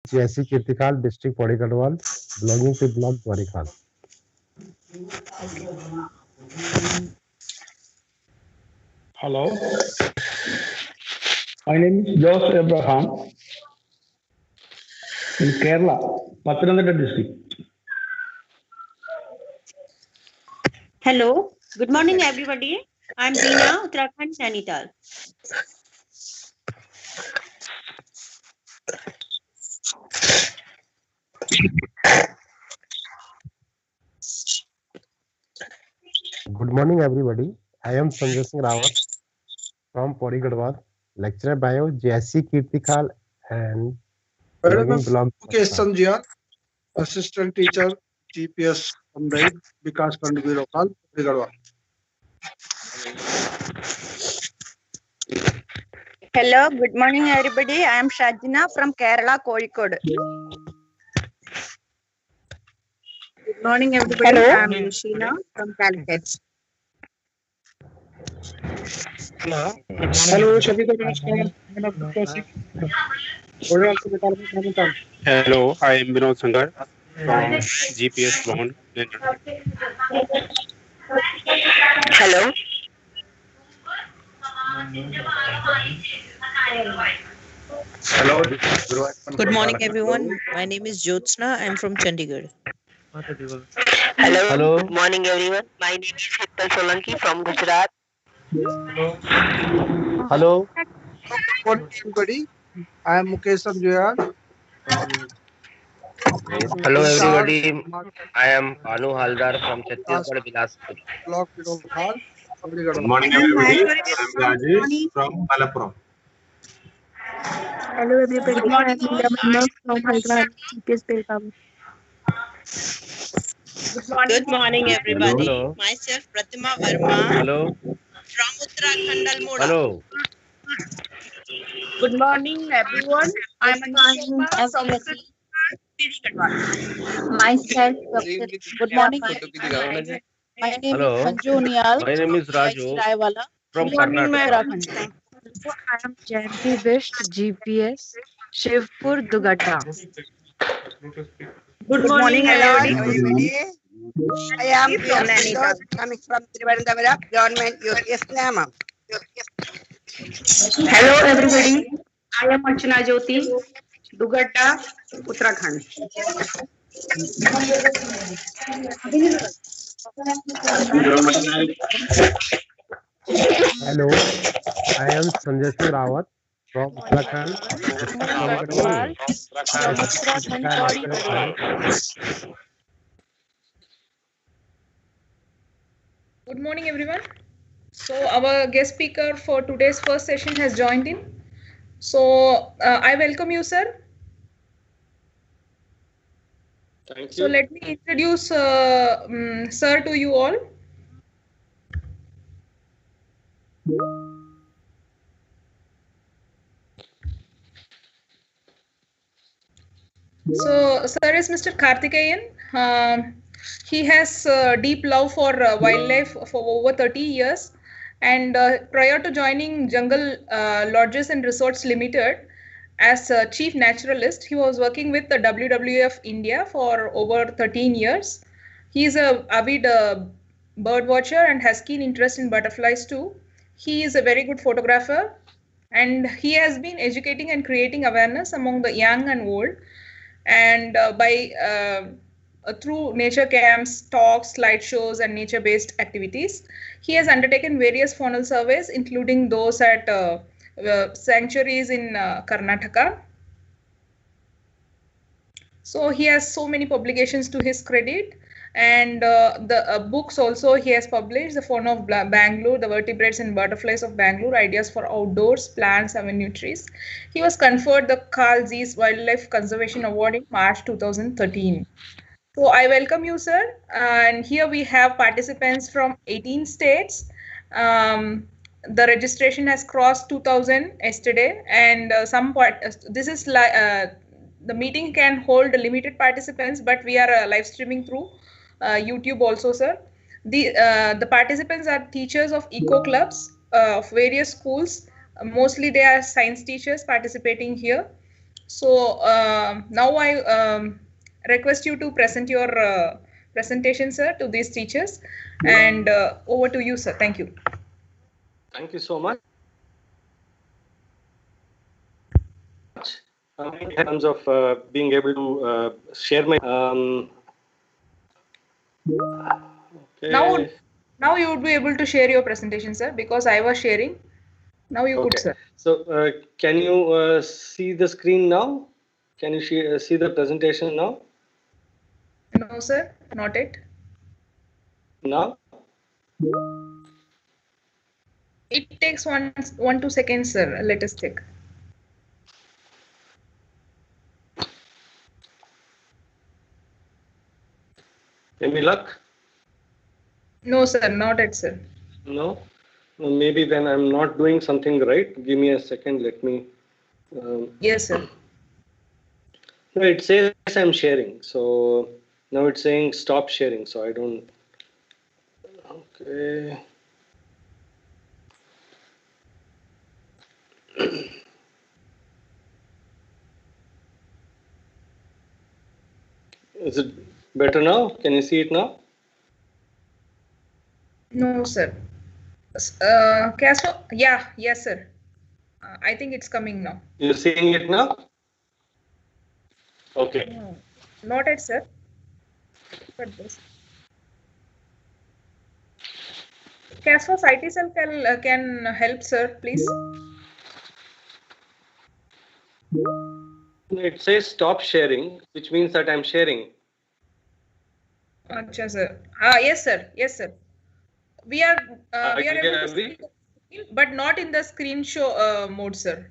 Jesse Kirtikal, District Pori Gadwal, belonging to Block Porikhal. Hello, my name is Joseph Abraham in Kerala, Pathanamthitta district. Hello, good morning everybody. I'm Dina, Uttarakhand, Nainital. Good morning, everybody. I am Sanjay Singh Rawat from Pori Gadwal, lecturer bio Jesse Kirtikal and belonging Block Porikhal. Sanjay, assistant teacher, GPS Amrei, Vikas Kandvi Lokal, Porigadwal. Hello, good morning everybody. I am Shajina from Kerala, Kozhikode. Good morning everybody. Hello. I am Sheena from Calicut. Hello, Shabika Namaskar. Hello, I am Vinod Sangar from GPS Bond. Hello. Hello. Good morning, everyone. My name is Jyotsna. I'm from Chandigarh. Hello. Good morning, everyone. My name is Hital Solanki from Gujarat. Hello. Good morning, everybody. I am Mukesh Sanjay. Hello everybody, I am Anu Haldar from Chhattisgarh, Bilaspur. Block Lokal, Porigadwal. Good morning, everybody. I am Rajesh from Malappuram. Hello everybody. I am Linda Mehta from Hyderabad, GPS Belgaum. Good morning, everybody. Hello. Myself, Pratima Verma Hello. from Uttarakhand, Almora. Hello. Good morning everyone. I am Anisha from Myself, good morning. My name Hello. is Sanju Nial. My name is Raju from Good morning, Karnataka. I am Jayanti West, GPS, Shivpur, Dugatta. Good morning everybody. I am Nainital, coming from Trivandrum, Government UPS Namam. Hello everybody. I am Archana Jyoti, Dugatta, Uttarakhand. Hello. I am Sanjay Singh Rawat from Uttarakhand. Good morning, everyone. So our guest speaker for today's first session has joined in. So I welcome you, sir. Thank So you. let me introduce sir to you all. So sir is Mr. Karthikeyan. He has deep love for wildlife for over 30 years. And prior to joining Jungle Lodges and Resorts Limited as chief naturalist, he was working with the WWF India for over 13 years. He is a avid bird watcher and has keen interest in butterflies too. He is a very good photographer, and he has been educating and creating awareness among the young and old. And through nature camps, talks, slideshows, and nature-based activities, he has undertaken various faunal surveys, including those at sanctuaries in Karnataka. So he has so many publications to his credit, and the books also he has published: The Fauna of Bangalore, The Vertebrates and Butterflies of Bangalore, Ideas for Outdoors, Plants, Avenue Trees. He was conferred the Carl Zeiss Wildlife Conservation Award in March 2013. So I welcome you, sir. And here we have participants from 18 states. The registration has crossed 2,000 yesterday, and this is like the meeting can hold limited participants, but we are live streaming through YouTube also, sir. The participants are teachers of eco clubs of various schools. Mostly they are science teachers participating here. So now I request you to present your presentation, sir, to these teachers. And over to you, sir. Thank you. Thank you so much. In terms of being able to share my okay. Now you would be able to share your presentation, sir, because I was sharing. Now you could, sir. So can you see the screen now? Can you see the presentation now? No, sir, not it. Now? It takes 2 seconds, sir. Let us check. Any luck? No, sir, not it, sir. No? Maybe then I'm not doing something right. Give me a second. Let me. Yes, sir. No, it says I'm sharing. So now it's saying stop sharing. So I don't. Okay. Is it better now? Can you see it now? No, sir. CASFOS? Yeah, yes, sir. I think it's coming now. You're seeing it now? Okay. No, not it, sir. But this. CASFOS IT cell can help, sir, please. It says stop sharing, which means that I'm sharing. Acha, sir. Yes, sir. Yes, sir. We are able to see the screen, but not in the screen show mode, sir.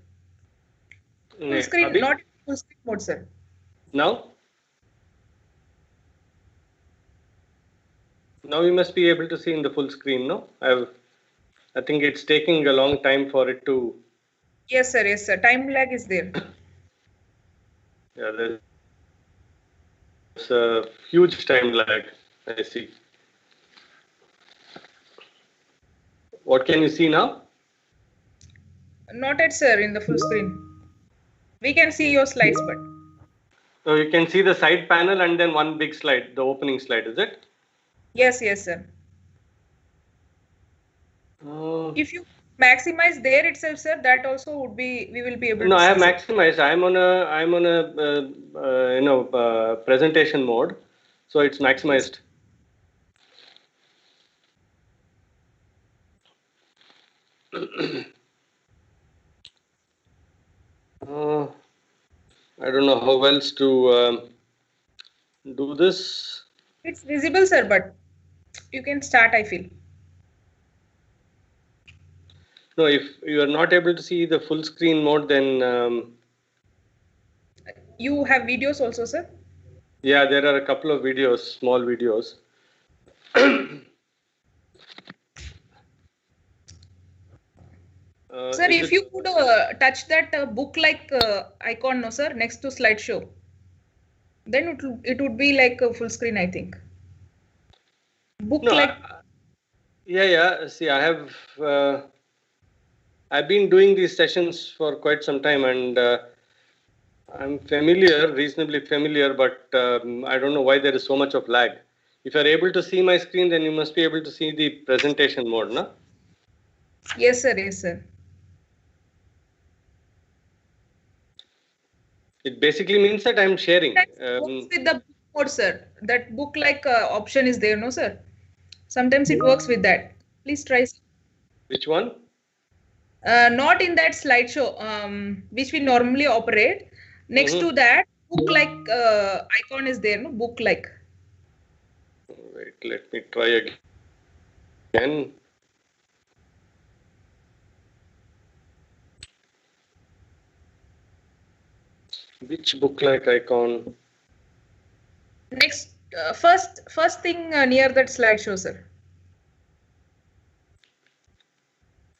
Full screen, not full screen mode, sir. Now? Now you must be able to see in the full screen, no? I think it's taking a long time for it to. Yes, sir. Yes, sir. Time lag is there. Yeah, there's a huge time lag. I see. What can you see now? Not it, sir, in the full screen. We can see your slides, but. So you can see the side panel and then one big slide, the opening slide, is it? Yes, yes, sir. If you maximize there itself, sir, that also would be, we will be able to see. No, I have maximized. I'm on a presentation mode, so it's maximized. I don't know how else to do this. It's visible, sir, but you can start, I feel. No, if you are not able to see the full screen mode, then. You have videos also, sir? Yeah, there are a couple of videos, small videos. Sir, if you could touch that book-like icon, no, sir, next to slideshow, then it would be like a full screen, I think. Book-like. Yeah. See, I've been doing these sessions for quite some time, and I'm reasonably familiar, but I don't know why there is so much of lag. If you're able to see my screen, then you must be able to see the presentation mode, no? Yes, sir. Yes, sir. It basically means that I'm sharing. Works with the book mode, sir. That book-like option is there, no, sir? Sometimes it works with that. Please try. Which one? Not in that slideshow, which we normally operate. Next to that, book-like icon is there, no? Book-like. Wait, let me try again. Which book-like icon? Next, first thing near that slideshow, sir.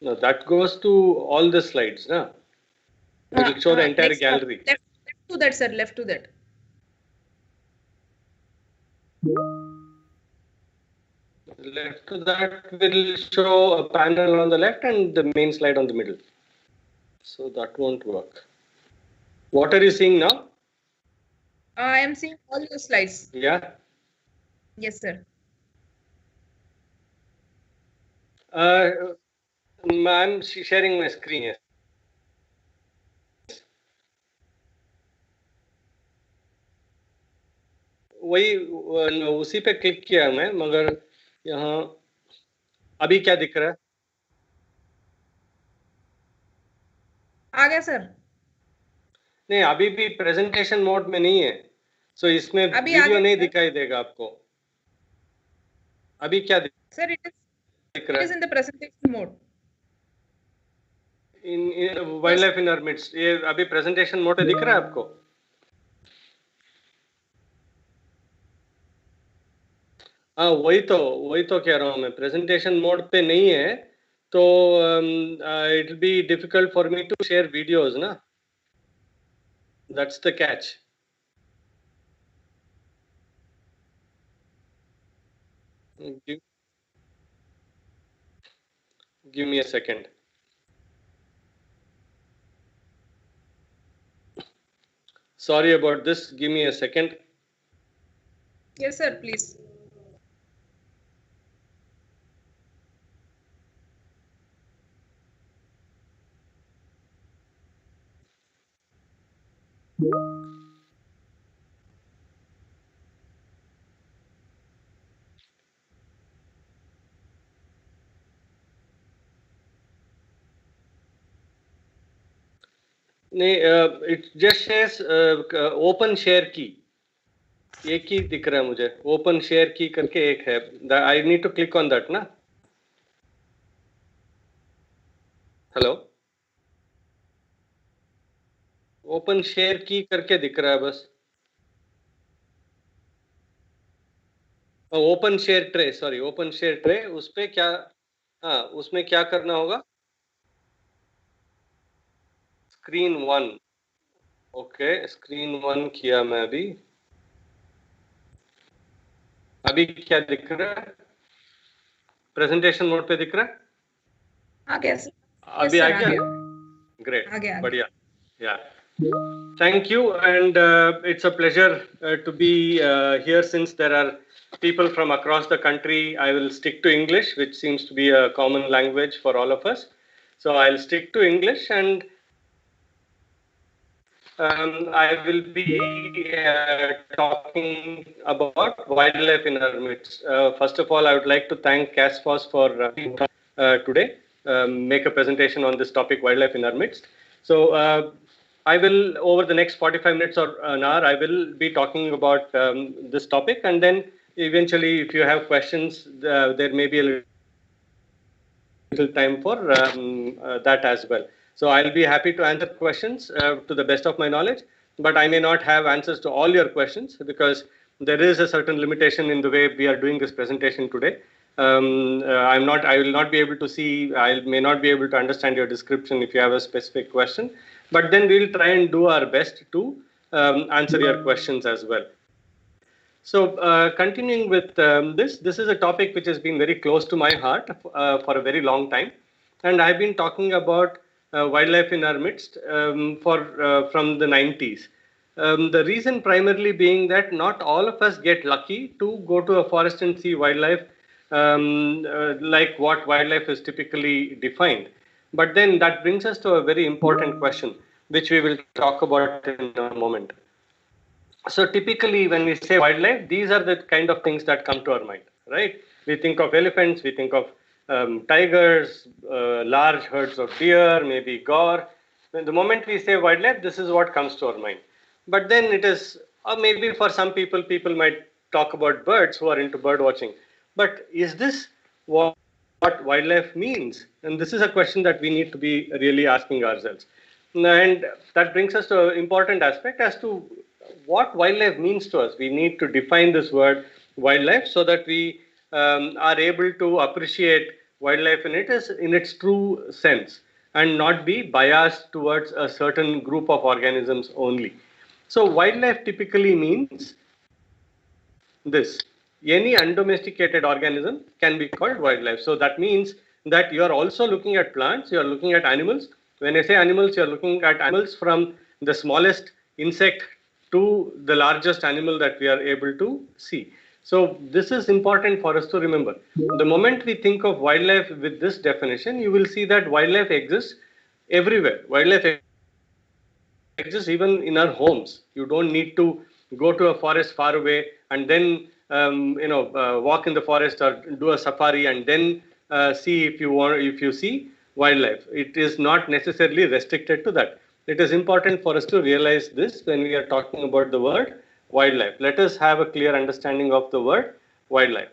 No, that goes to all the slides, no? It will show the entire gallery. Left to that, sir. Left to that. Left to that will show a panel on the left and the main slide on the middle. So that won't work. What are you seeing now? I am seeing all your slides. Yeah. Yes, sir. I'm sharing my screen. Yes. वही उसी पे click किया मैं, मगर यहाँ अभी क्या दिख रहा है? आ गया सर। नहीं, अभी भी प्रेजेंटेशन मोड में नहीं है, सो इसमें वीडियो नहीं दिखाई देगा आपको। अभी क्या सर? इट रहा is in the presentation mode. In wildlife in our midst, ये अभी प्रेजेंटेशन मोड पे दिख रहा है आपको? हाँ, वही तो कह रहा हूँ मैं, प्रेजेंटेशन मोड पे नहीं है तो it will be difficult for me to share videos ना, that's the catch. Give me a second. Sorry about this. Give me a second. Yes, sir. Please. नहीं, it just says open share key. एक ही दिख रहा है मुझे, open share key करके एक है, I need to click on that ना? हेलो, open share key करके दिख रहा है बस। Open share tray, sorry, open share tray, उस पे क्या, हाँ उसमें क्या करना होगा? स्क्रीन 1, ओके, स्क्रीन 1 किया मैं अभी। अभी क्या दिख रहा है? प्रेजेंटेशन मोड पे दिख रहा है? आ गया सर। अभी आ गया? ग्रेट, बढ़िया, या thank you, and it's a pleasure to be here since there are people from across the country. I will stick to English, which seems to be a common language for all of us. So I'll stick to English, and I will be talking about wildlife in our midst. First of all, I would like to thank CASFOS for today, make a presentation on this topic, wildlife in our midst. So I will, over the next 45 minutes or an hour, I will be talking about this topic, and then eventually, if you have questions, there may be a little time for that as well. So I'll be happy to answer questions to the best of my knowledge, but I may not have answers to all your questions because there is a certain limitation in the way we are doing this presentation today. I will not be able to see, I may not be able to understand your description if you have a specific question, but then we'll try and do our best to answer your questions as well. So continuing with this is a topic which has been very close to my heart for a very long time, and I've been talking about wildlife in our midst from the 90s. The reason primarily being that not all of us get lucky to go to a forest and see wildlife like what wildlife is typically defined. But then that brings us to a very important question, which we will talk about in a moment. So typically when we say wildlife, these are the kind of things that come to our mind, right? We think of elephants, we think of tigers, large herds of deer, maybe gaur. When the moment we say wildlife, this is what comes to our mind. But then it is, or maybe for some people, people might talk about birds who are into bird watching. But is this what wildlife means? And this is a question that we need to be really asking ourselves. And that brings us to an important aspect as to what wildlife means to us. We need to define this word wildlife so that we are able to appreciate wildlife in its true sense and not be biased towards a certain group of organisms only. So wildlife typically means this. Any undomesticated organism can be called wildlife. So that means that you are also looking at plants, you are looking at animals. When I say animals, you are looking at animals from the smallest insect to the largest animal that we are able to see. So this is important for us to remember. The moment we think of wildlife with this definition, you will see that wildlife exists everywhere. Wildlife exists even in our homes. You don't need to go to a forest far away and then walk in the forest or do a safari and then see if you see wildlife. It is not necessarily restricted to that. It is important for us to realize this when we are talking about the word wildlife. Let us have a clear understanding of the word wildlife.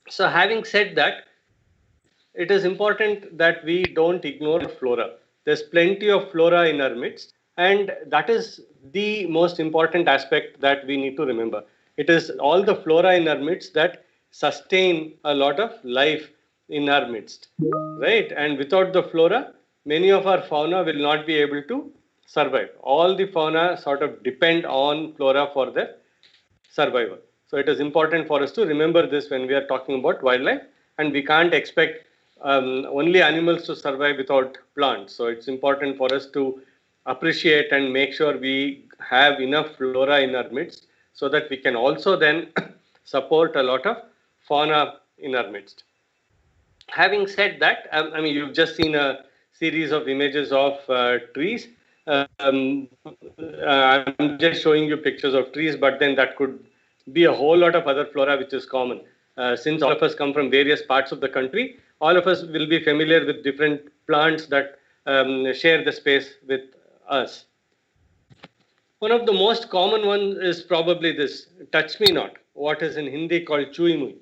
So having said that, it is important that we don't ignore flora. There's plenty of flora in our midst, and that is the most important aspect that we need to remember. It is all the flora in our midst that sustain a lot of life in our midst, right? And without the flora, many of our fauna will not be able to survive. All the fauna sort of depend on flora for their survival. So it is important for us to remember this when we are talking about wildlife, and we can't expect only animals to survive without plants. So it's important for us to appreciate and make sure we have enough flora in our midst so that we can also then support a lot of fauna in our midst. Having said that, I mean, you've just seen a series of images of trees. I'm just showing you pictures of trees, but then that could be a whole lot of other flora which is common. Since all of us come from various parts of the country, all of us will be familiar with different plants that share the space with us. One of the most common ones is probably this, touch me not, what is in Hindi called chui mui.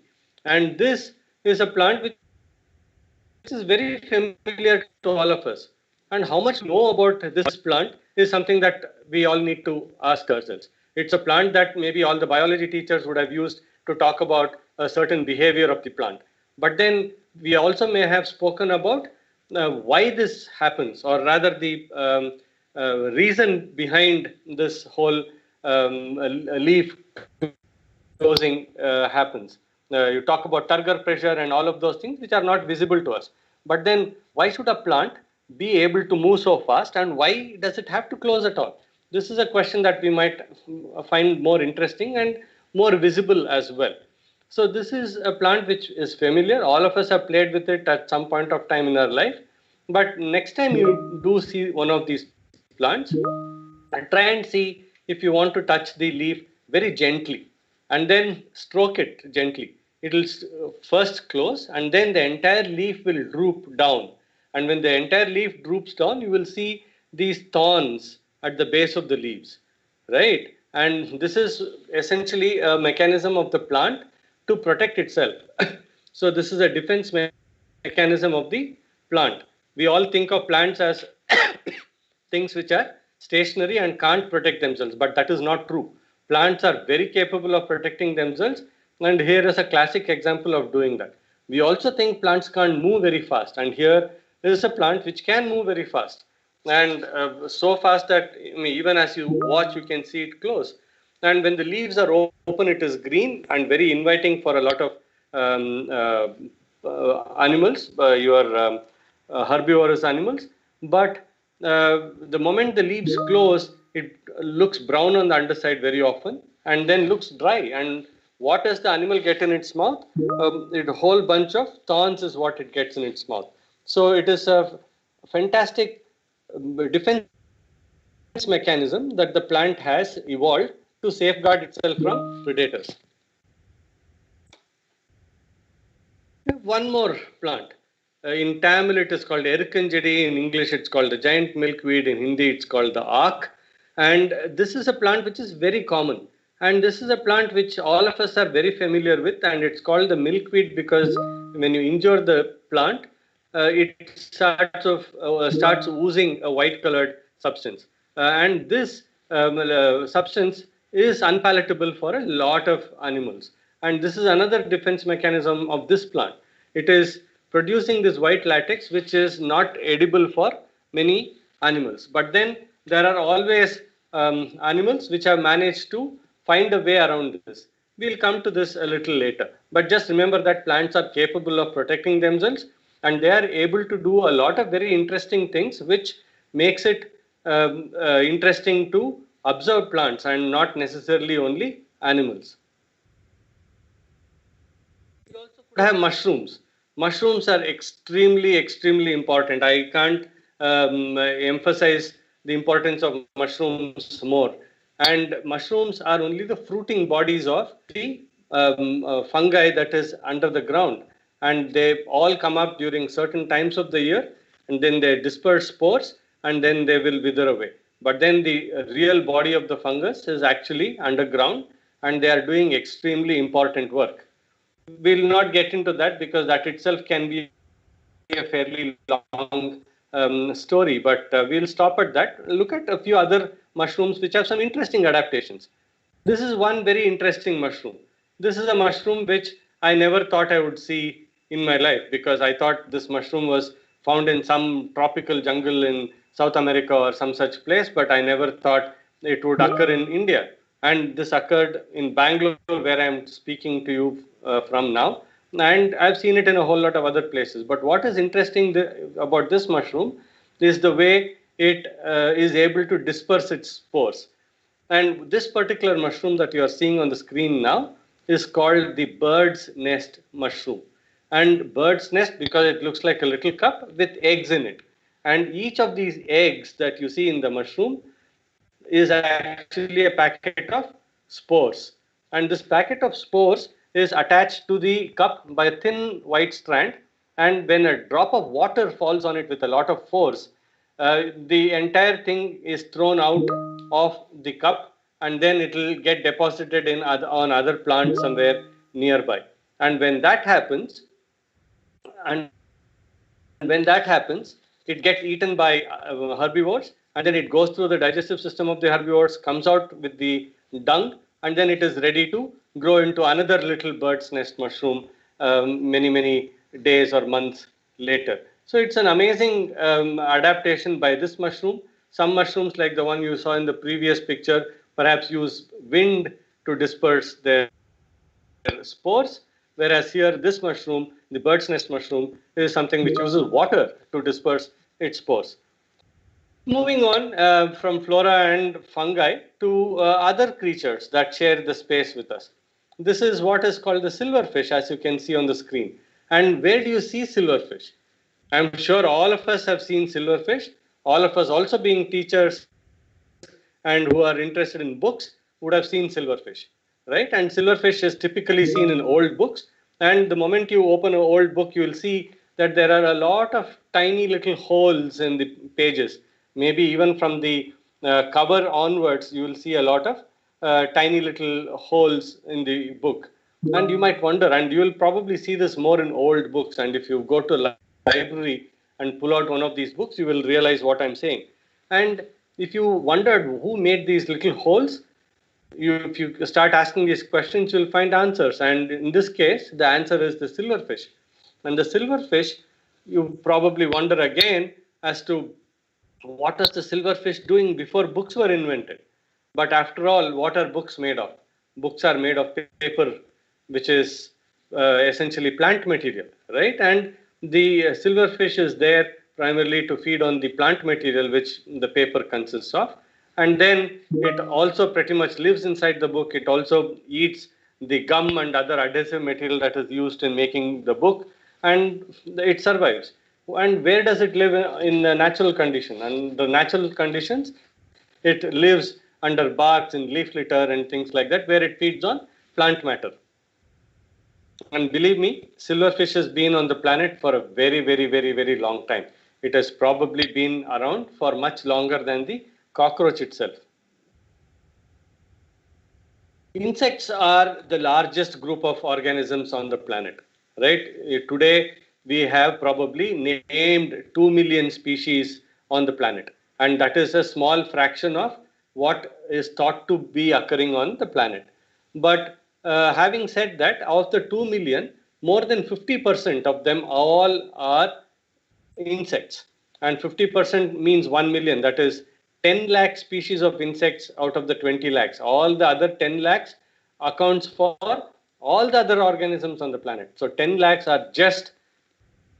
And this is a plant which is very familiar to all of us. And how much we know about this plant is something that we all need to ask ourselves. It's a plant that maybe all the biology teachers would have used to talk about a certain behavior of the plant. But then we also may have spoken about why this happens, or rather the reason behind this whole leaf closing happens. You talk about turgor pressure and all of those things which are not visible to us. But then why should a plant be able to move so fast, and why does it have to close at all? This is a question that we might find more interesting and more visible as well. So this is a plant which is familiar. All of us have played with it at some point of time in our life. But next time you do see one of these plants, try and see if you want to touch the leaf very gently and then stroke it gently. It will first close and then the entire leaf will droop down. And when the entire leaf droops down, you will see these thorns at the base of the leaves, right? And this is essentially a mechanism of the plant to protect itself. So this is a defense mechanism of the plant. We all think of plants as things which are stationary and can't protect themselves, but that is not true. Plants are very capable of protecting themselves, and here is a classic example of doing that. We also think plants can't move very fast, and here is a plant which can move very fast, and so fast that even as you watch, you can see it close. And when the leaves are open, it is green and very inviting for a lot of animals, your herbivorous animals. But the moment the leaves close, it looks brown on the underside very often and then looks dry. And what does the animal get in its mouth? A whole bunch of thorns is what it gets in its mouth. So it is a fantastic defense mechanism that the plant has evolved to safeguard itself from predators. One more plant. In Tamil, it is called Erkanjedi. In English, it's called the giant milkweed. In Hindi, it's called the aak. And this is a plant which is very common. And this is a plant which all of us are very familiar with. And it's called the milkweed because when you injure the plant, it starts oozing a white-colored substance. And this substance is unpalatable for a lot of animals. And this is another defense mechanism of this plant. It is producing this white latex, which is not edible for many animals. But then there are always animals which have managed to find a way around this. We'll come to this a little later. But just remember that plants are capable of protecting themselves, and they are able to do a lot of very interesting things, which makes it interesting to observe plants and not necessarily only animals. We also could have mushrooms. Mushrooms are extremely important. I can't emphasize the importance of mushrooms more. And mushrooms are only the fruiting bodies of the fungi that is under the ground. And they all come up during certain times of the year, and then they disperse spores, and then they will wither away. But then the real body of the fungus is actually underground, and they are doing extremely important work. We'll not get into that because that itself can be a fairly long story, but we'll stop at that. Look at a few other mushrooms which have some interesting adaptations. This is one very interesting mushroom. This is a mushroom which I never thought I would see in my life, because I thought this mushroom was found in some tropical jungle in South America or some such place, but I never thought it would occur in India. And this occurred in Bangalore, where I'm speaking to you from now. And I've seen it in a whole lot of other places. But what is interesting about this mushroom is the way it is able to disperse its spores. And this particular mushroom that you are seeing on the screen now is called the bird's nest mushroom. And bird's nest because it looks like a little cup with eggs in it. And each of these eggs that you see in the mushroom is actually a packet of spores. And this packet of spores is attached to the cup by a thin white strand. And when a drop of water falls on it with a lot of force, the entire thing is thrown out of the cup, and then it will get deposited on other plants somewhere nearby. And when that happens, it gets eaten by herbivores, and then it goes through the digestive system of the herbivores, comes out with the dung, and then it is ready to grow into another little bird's nest mushroom many days or months later. So it's an amazing adaptation by this mushroom. Some mushrooms, like the one you saw in the previous picture, perhaps use wind to disperse their spores, whereas here this mushroom, the bird's nest mushroom, is something which uses water to disperse its spores. Moving on from flora and fungi to other creatures that share the space with us. This is what is called the silverfish, as you can see on the screen. And where do you see silverfish? I'm sure all of us have seen silverfish. All of us, also being teachers and who are interested in books, would have seen silverfish, right? And silverfish is typically seen in old books. And the moment you open an old book, you will see that there are a lot of tiny little holes in the pages. Maybe even from the cover onwards, you will see a lot of tiny little holes in the book. And you might wonder, and you will probably see this more in old books. And if you go to a library and pull out one of these books, you will realize what I'm saying. And if you wondered who made these little holes, if you start asking these questions, you'll find answers. And in this case, the answer is the silverfish. And the silverfish, you probably wonder again as to what was the silverfish doing before books were invented. But after all, what are books made of? Books are made of paper, which is essentially plant material, right? And the silverfish is there primarily to feed on the plant material which the paper consists of. And then it also pretty much lives inside the book. It also eats the gum and other adhesive material that is used in making the book, and it survives. And where does it live in the natural condition? And the natural conditions, it lives under barks and leaf litter and things like that, where it feeds on plant matter. And believe me, silverfish has been on the planet for a very long time. It has probably been around for much longer than the cockroach itself. Insects are the largest group of organisms on the planet, right? Today, we have probably named 2 million species on the planet. And that is a small fraction of what is thought to be occurring on the planet. But having said that, of the 2 million, more than 50% of them all are insects. And 50% means 1 million. That is 10 lakh species of insects out of the 20 lakhs. All the other 10 lakhs accounts for all the other organisms on the planet. So 10 lakhs are just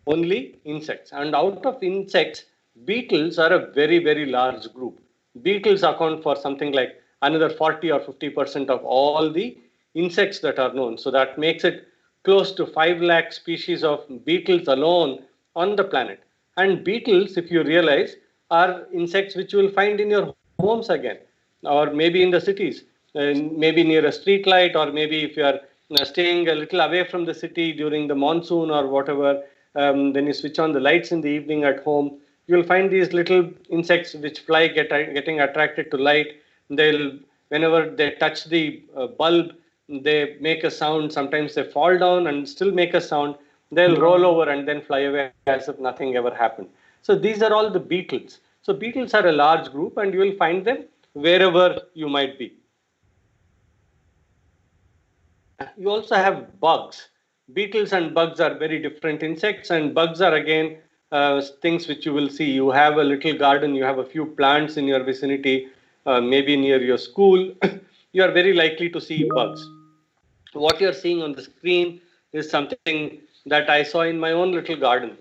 only insects. And out of insects, Beetles are a very, very large group. Beetles account for something like another 40 or 50% of all the insects that are known. So that makes it close to 5 lakh species of beetles alone on the planet. And beetles, if you realize, are insects which you will find in your homes again, or maybe in the cities, maybe near a street light, or maybe if you are staying a little away from the city during the monsoon or whatever, then you switch on the lights in the evening at home, you'll find these little insects which fly getting attracted to light. They'll, whenever they touch the bulb, they make a sound. Sometimes they fall down and still make a sound. They'll roll over and then fly away as if nothing ever happened. So these are all the beetles. So beetles are a large group, and you will find them wherever you might be. You also have bugs. Beetles and bugs are very different insects, and bugs are again things which you will see. You have a little garden, you have a few plants in your vicinity, maybe near your school, you are very likely to see bugs. What you're seeing on the screen is something that I saw in my own little garden.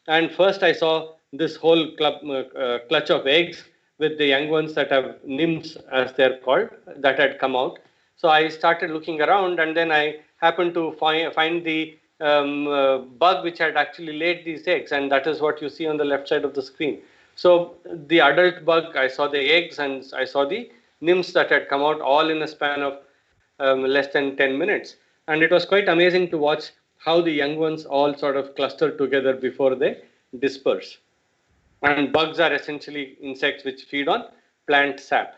And first I saw this whole clutch of eggs with the young ones that have nymphs, as they're called, that had come out. So I started looking around, and then I happened to find the bug which had actually laid these eggs, and that is what you see on the left side of the screen. So the adult bug, I saw the eggs, and I saw the nymphs that had come out, all in a span of less than 10 minutes. And it was quite amazing to watch how the young ones all sort of cluster together before they disperse. And bugs are essentially insects which feed on plant sap,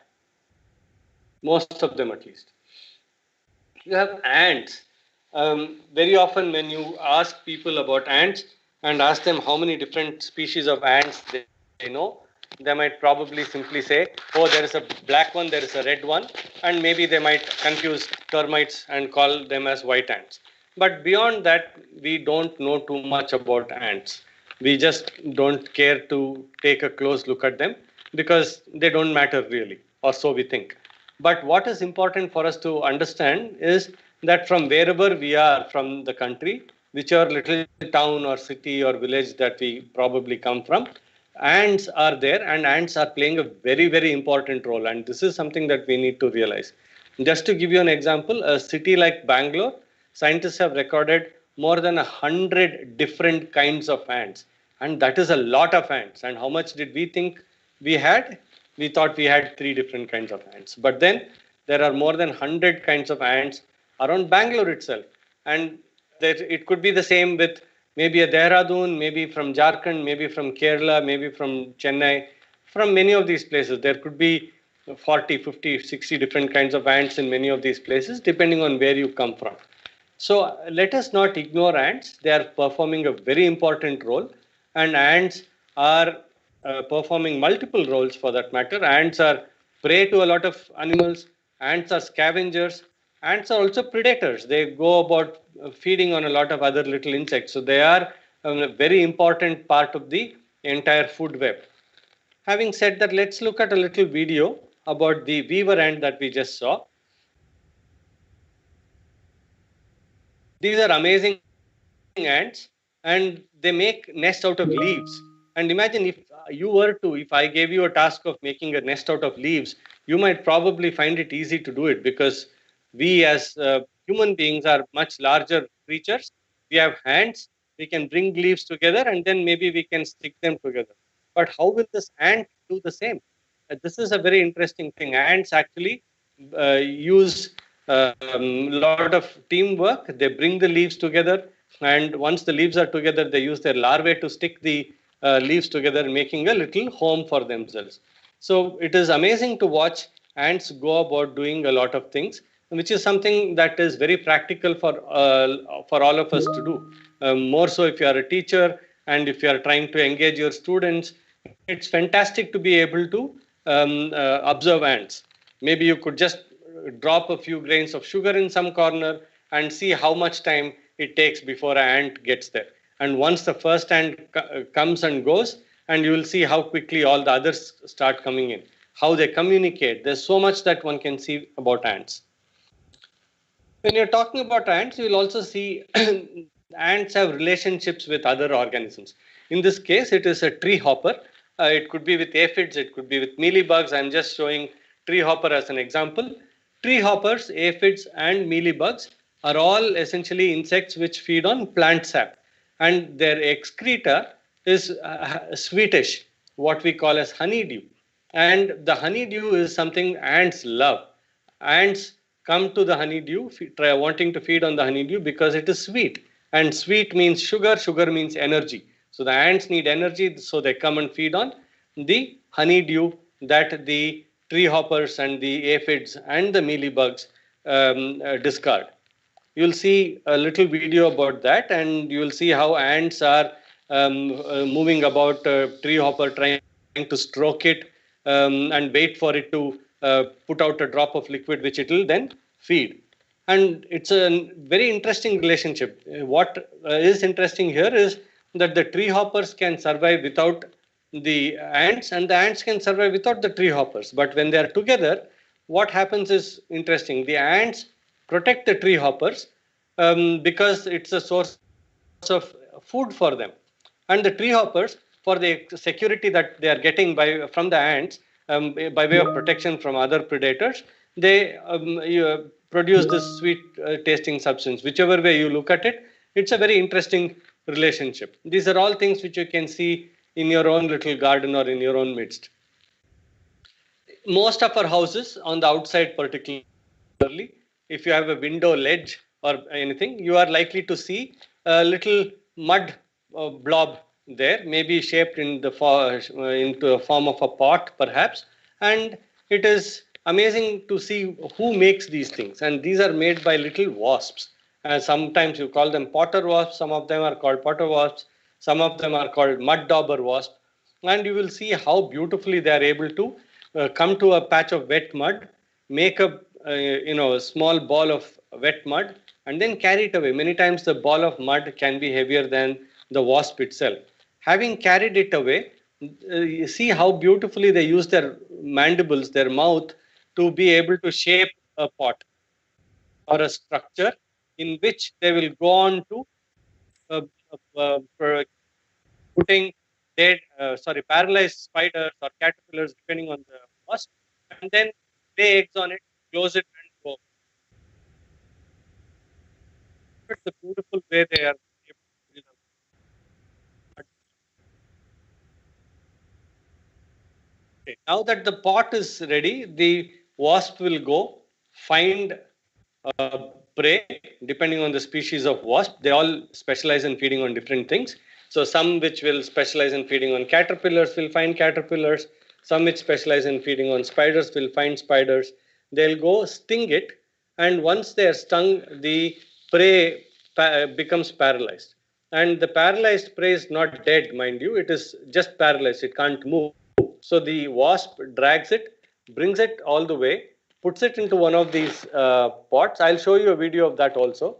most of them at least. You have ants. Very often when you ask people about ants and ask them how many different species of ants they know, they might probably simply say, oh, there is a black one, there is a red one, and maybe they might confuse termites and call them as white ants. But beyond that, we don't know too much about ants. We just don't care to take a close look at them because they don't matter really, or so we think. But what is important for us to understand is that from wherever we are from the country, whichever little town or city or village that we probably come from, ants are there, and ants are playing a very, very important role. And this is something that we need to realize. Just to give you an example, a city like Bangalore, scientists have recorded more than 100 different kinds of ants. And that is a lot of ants. And how much did we think we had? We thought we had 3 different kinds of ants. But then there are more than 100 kinds of ants around Bangalore itself. And it could be the same with maybe a Dehradun, maybe from Jharkhand, maybe from Kerala, maybe from Chennai. From many of these places, there could be 40, 50, 60 different kinds of ants in many of these places, depending on where you come from. So let us not ignore ants. They are performing a very important role, and ants are performing multiple roles for that matter. Ants are prey to a lot of animals. Ants are scavengers. Ants are also predators. They go about feeding on a lot of other little insects. So they are a very important part of the entire food web. Having said that, let's look at a little video about the weaver ant that we just saw. These are amazing ants, and they make nests out of leaves. And imagine if I gave you a task of making a nest out of leaves, you might probably find it easy to do it because we as human beings are much larger creatures. We have hands, we can bring leaves together, and then maybe we can stick them together. But how will this ant do the same? This is a very interesting thing. Ants actually use a lot of teamwork. They bring the leaves together, and once the leaves are together, they use their larvae to stick the leaves together, making a little home for themselves. So it is amazing to watch ants go about doing a lot of things, which is something that is very practical for all of us to do. More so if you are a teacher and if you are trying to engage your students, it's fantastic to be able to observe ants. Maybe you could just drop a few grains of sugar in some corner and see how much time it takes before an ant gets there. And once the first ant comes and goes, and you will see how quickly all the others start coming in, how they communicate. There's so much that one can see about ants. When you're talking about ants, you will also see ants have relationships with other organisms. In this case, it is a tree hopper. It could be with aphids, it could be with mealybugs. I'm just showing tree hopper as an example. Tree hoppers, aphids, and mealybugs are all essentially insects which feed on plant sap, and their excreta is sweetish, what we call as honeydew. And the honeydew is something ants love. Ants come to the honeydew wanting to feed on the honeydew because it is sweet, and sweet means sugar, sugar means energy. So the ants need energy, so they come and feed on the honeydew that the tree hoppers and the aphids and the mealybugs discard. You'll see a little video about that, and you'll see how ants are moving about tree hopper, trying to stroke it and wait for it to put out a drop of liquid which it will then feed. And it's a very interesting relationship. What is interesting here is that the tree hoppers can survive without the ants, and the ants can survive without the tree hoppers. But when they are together, what happens is interesting. The ants protect the tree hoppers because it's a source of food for them. And the tree hoppers, for the security that they are getting from the ants, by way of protection from other predators, they produce this sweet tasting substance. Whichever way you look at it, it's a very interesting relationship. These are all things which you can see in your own little garden or in your own midst. Most of our houses on the outside particularly, if you have a window ledge or anything, you are likely to see a little mud blob there, maybe shaped in the into a form of a pot perhaps, and it is amazing to see who makes these things. And these are made by little wasps. Sometimes you call them potter wasps, some of them are called potter wasps, some of them are called mud dauber wasp, and you will see how beautifully they are able to come to a patch of wet mud, make a a small ball of wet mud, and then carry it away. Many times the ball of mud can be heavier than the wasp itself. Having carried it away, you see how beautifully they use their mandibles, their mouth, to be able to shape a pot or a structure in which they will go on to putting paralyzed spiders or caterpillars, depending on the wasp, and then lay eggs on it, close it, and go. It's a beautiful way they are able to Okay. Now that the pot is ready, the wasp will go find prey depending on the species of wasp. They all specialize in feeding on different things. So some which will specialize in feeding on caterpillars will find caterpillars. Some which specialize in feeding on spiders will find spiders. They'll go sting it, and once they are stung, the prey becomes paralyzed. And the paralyzed prey is not dead, mind you. It is just paralyzed. It can't move. So the wasp drags it, brings it all the way, puts it into one of these pots. I'll show you a video of that also.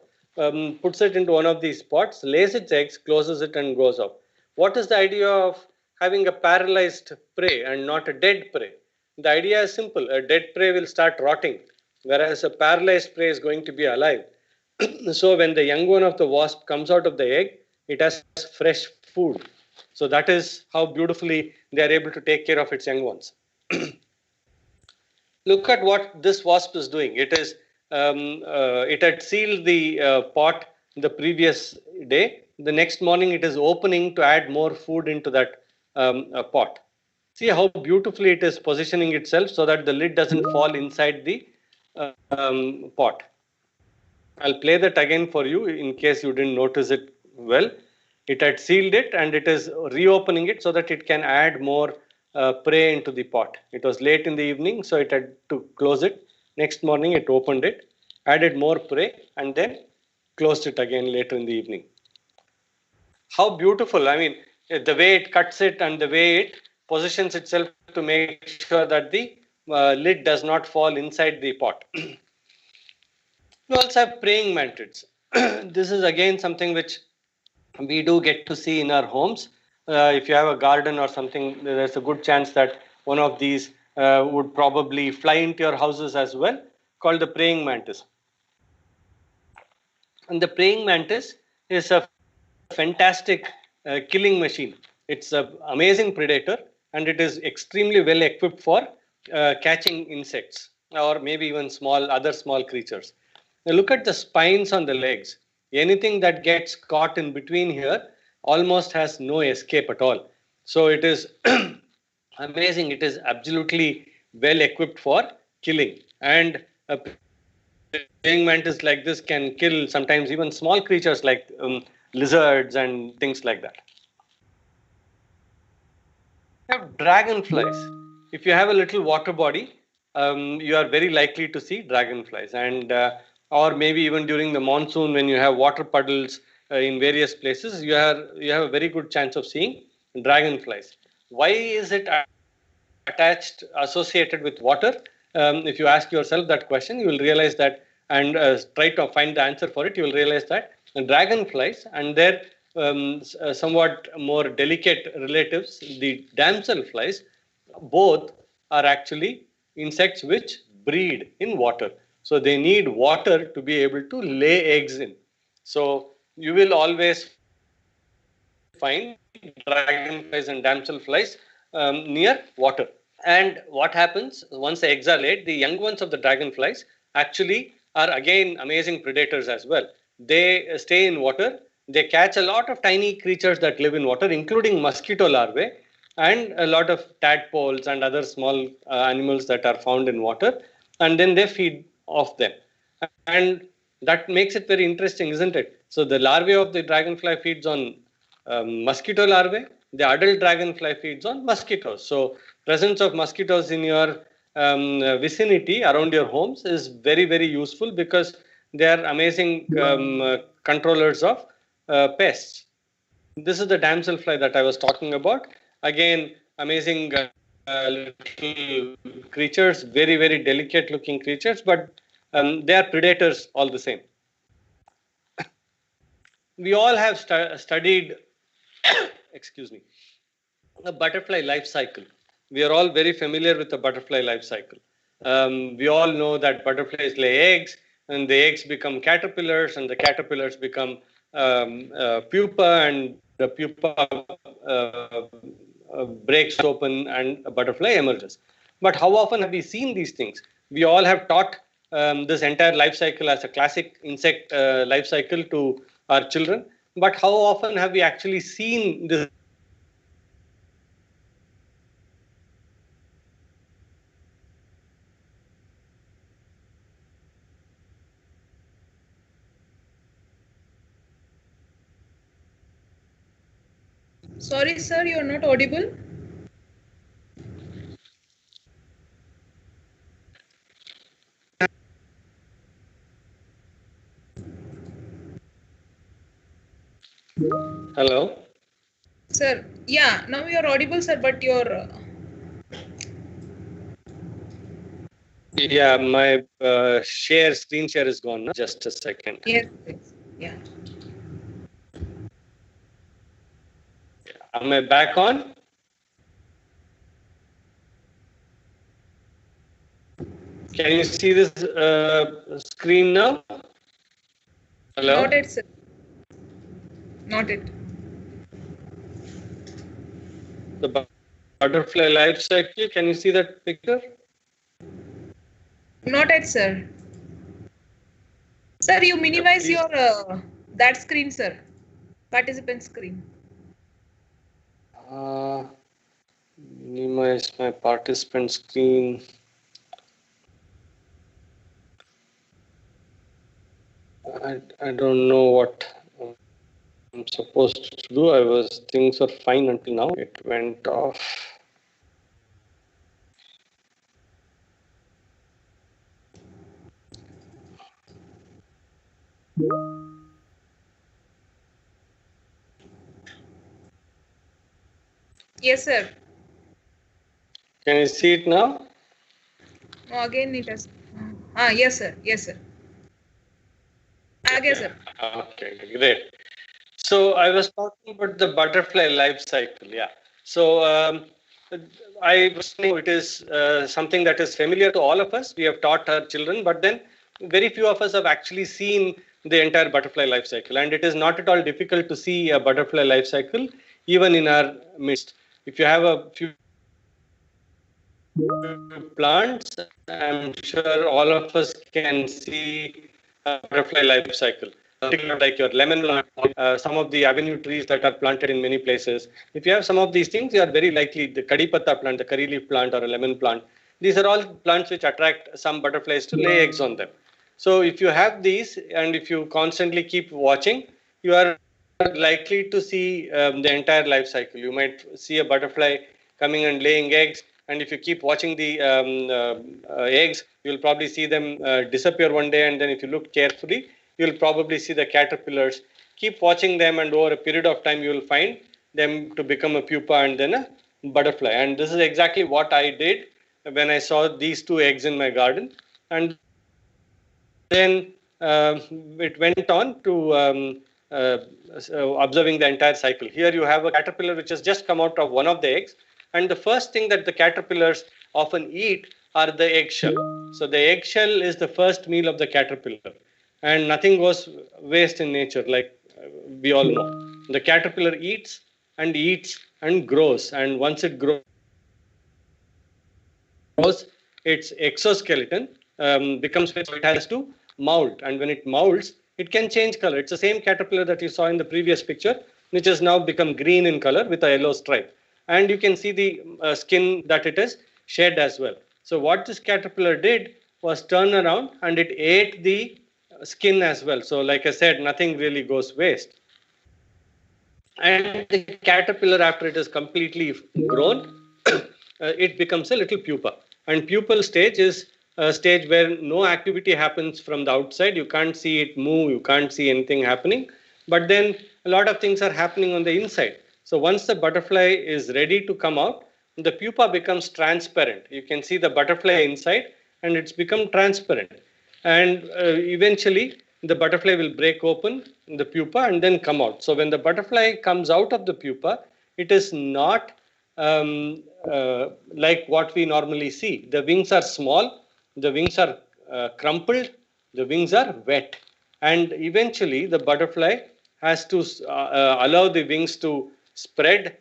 Puts it into one of these pots, lays its eggs, closes it, and goes off. What is the idea of having a paralyzed prey and not a dead prey? The idea is simple. A dead prey will start rotting, whereas a paralyzed prey is going to be alive. So when the young one of the wasp comes out of the egg, it has fresh food. So that is how beautifully they are able to take care of its young ones. Look at what this wasp is doing. It had sealed the pot the previous day. The next morning it is opening to add more food into that pot. See how beautifully it is positioning itself so that the lid doesn't fall inside the pot. I'll play that again for you in case you didn't notice it well. It had sealed it and it is reopening it so that it can add more prey into the pot. It was late in the evening, so it had to close it. Next morning it opened it, added more prey, and then closed it again later in the evening. How beautiful. I mean, the way it cuts it and the way it positions itself to make sure that the lid does not fall inside the pot. We also have praying mantids. This is again something which we do get to see in our homes. If you have a garden or something, there's a good chance that one of these would probably fly into your houses as well, called the praying mantis. And the praying mantis is a fantastic killing machine. It's an amazing predator, and it is extremely well equipped for catching insects or maybe even other small creatures. Now look at the spines on the legs. Anything that gets caught in between here almost has no escape at all. So it is amazing. It is absolutely well equipped for killing. And a praying mantis like this can kill sometimes even small creatures like lizards and things like that. Have dragonflies. If you have a little water body, you are very likely to see dragonflies, and or maybe even during the monsoon when you have water puddles in various places, you have a very good chance of seeing dragonflies. Why is it associated with water? If you ask yourself that question, you will realize that, and try to find the answer for it. You will realize that dragonflies and their somewhat more delicate relatives, the damselflies, both are actually insects which breed in water. So they need water to be able to lay eggs in. So you will always find dragonflies and damselflies near water. And what happens once the eggs are laid, the young ones of the dragonflies actually are again amazing predators as well. They stay in water. They catch a lot of tiny creatures that live in water, including mosquito larvae and a lot of tadpoles and other small animals that are found in water. And then they feed off them. And that makes it very interesting, isn't it? So the larvae of the dragonfly feeds on mosquito larvae. The adult dragonfly feeds on mosquitoes. So presence of mosquitoes in your vicinity around your homes is very, very useful because they are amazing controllers of pests. This is the damselfly that I was talking about. Again, amazing little creatures, very, very delicate looking creatures, but they are predators all the same. We all have studied, excuse me, a butterfly life cycle. We are all very familiar with the butterfly life cycle. We all know that butterflies lay eggs, and the eggs become caterpillars, and the caterpillars become pupa, and the pupa breaks open, and a butterfly emerges. But how often have we seen these things? We all have taught this entire life cycle as a classic insect life cycle to our children. But how often have we actually seen this? Sorry, sir, you're not audible. Hello? Sir, yeah, now you're audible, sir, but you're... Yeah, my screen share is gone now. Just a second. Yes, yeah. Am I back on? Can you see this screen now? Hello? Not it, sir. Not it. The butterfly life cycle, can you see that picture? Not it, sir. Sir, you minimize your that screen, sir. Participant screen. Minimize my participant screen. I don't know what I'm supposed to do. Things were fine until now. It went off. Yes, sir. Can you see it now? No, again it has. Yes, sir. Yes, sir. Again, sir. Okay, great. So I was talking about the butterfly life cycle. Yeah. So I was saying it is something that is familiar to all of us. We have taught our children, but then very few of us have actually seen the entire butterfly life cycle. And it is not at all difficult to see a butterfly life cycle even in our midst. If you have a few plants, I'm sure all of us can see a butterfly life cycle. Like your lemon plant, some of the avenue trees that are planted in many places. If you have some of these things, you are very likely the curry patta plant, the curry leaf plant, or a lemon plant. These are all plants which attract some butterflies to lay eggs on them. So if you have these and if you constantly keep watching, you are likely to see the entire life cycle. You might see a butterfly coming and laying eggs, and if you keep watching the eggs, you'll probably see them disappear one day, and then if you look carefully, you'll probably see the caterpillars. Keep watching them, and over a period of time, you will find them to become a pupa and then a butterfly. And this is exactly what I did when I saw these two eggs in my garden. And then it went on to observing the entire cycle. Here you have a caterpillar which has just come out of one of the eggs, and the first thing that the caterpillars often eat are the eggshell. So the eggshell is the first meal of the caterpillar, and nothing goes waste in nature, like we all know. The caterpillar eats and grows, and once it grows, its exoskeleton becomes, so it has to molt, and when it molts, it can change color. It's the same caterpillar that you saw in the previous picture, which has now become green in color with a yellow stripe. And you can see the skin that it has shed as well. So what this caterpillar did was turn around and it ate the skin as well. So like I said, nothing really goes waste. And the caterpillar, after it is completely grown, it becomes a little pupa. And pupal stage is a stage where no activity happens from the outside. You can't see it move, you can't see anything happening. But then a lot of things are happening on the inside. So once the butterfly is ready to come out, the pupa becomes transparent. You can see the butterfly inside and it's become transparent. And eventually the butterfly will break open the pupa and then come out. So when the butterfly comes out of the pupa, it is not like what we normally see. The wings are small, the wings are crumpled, the wings are wet. And eventually the butterfly has to allow the wings to spread,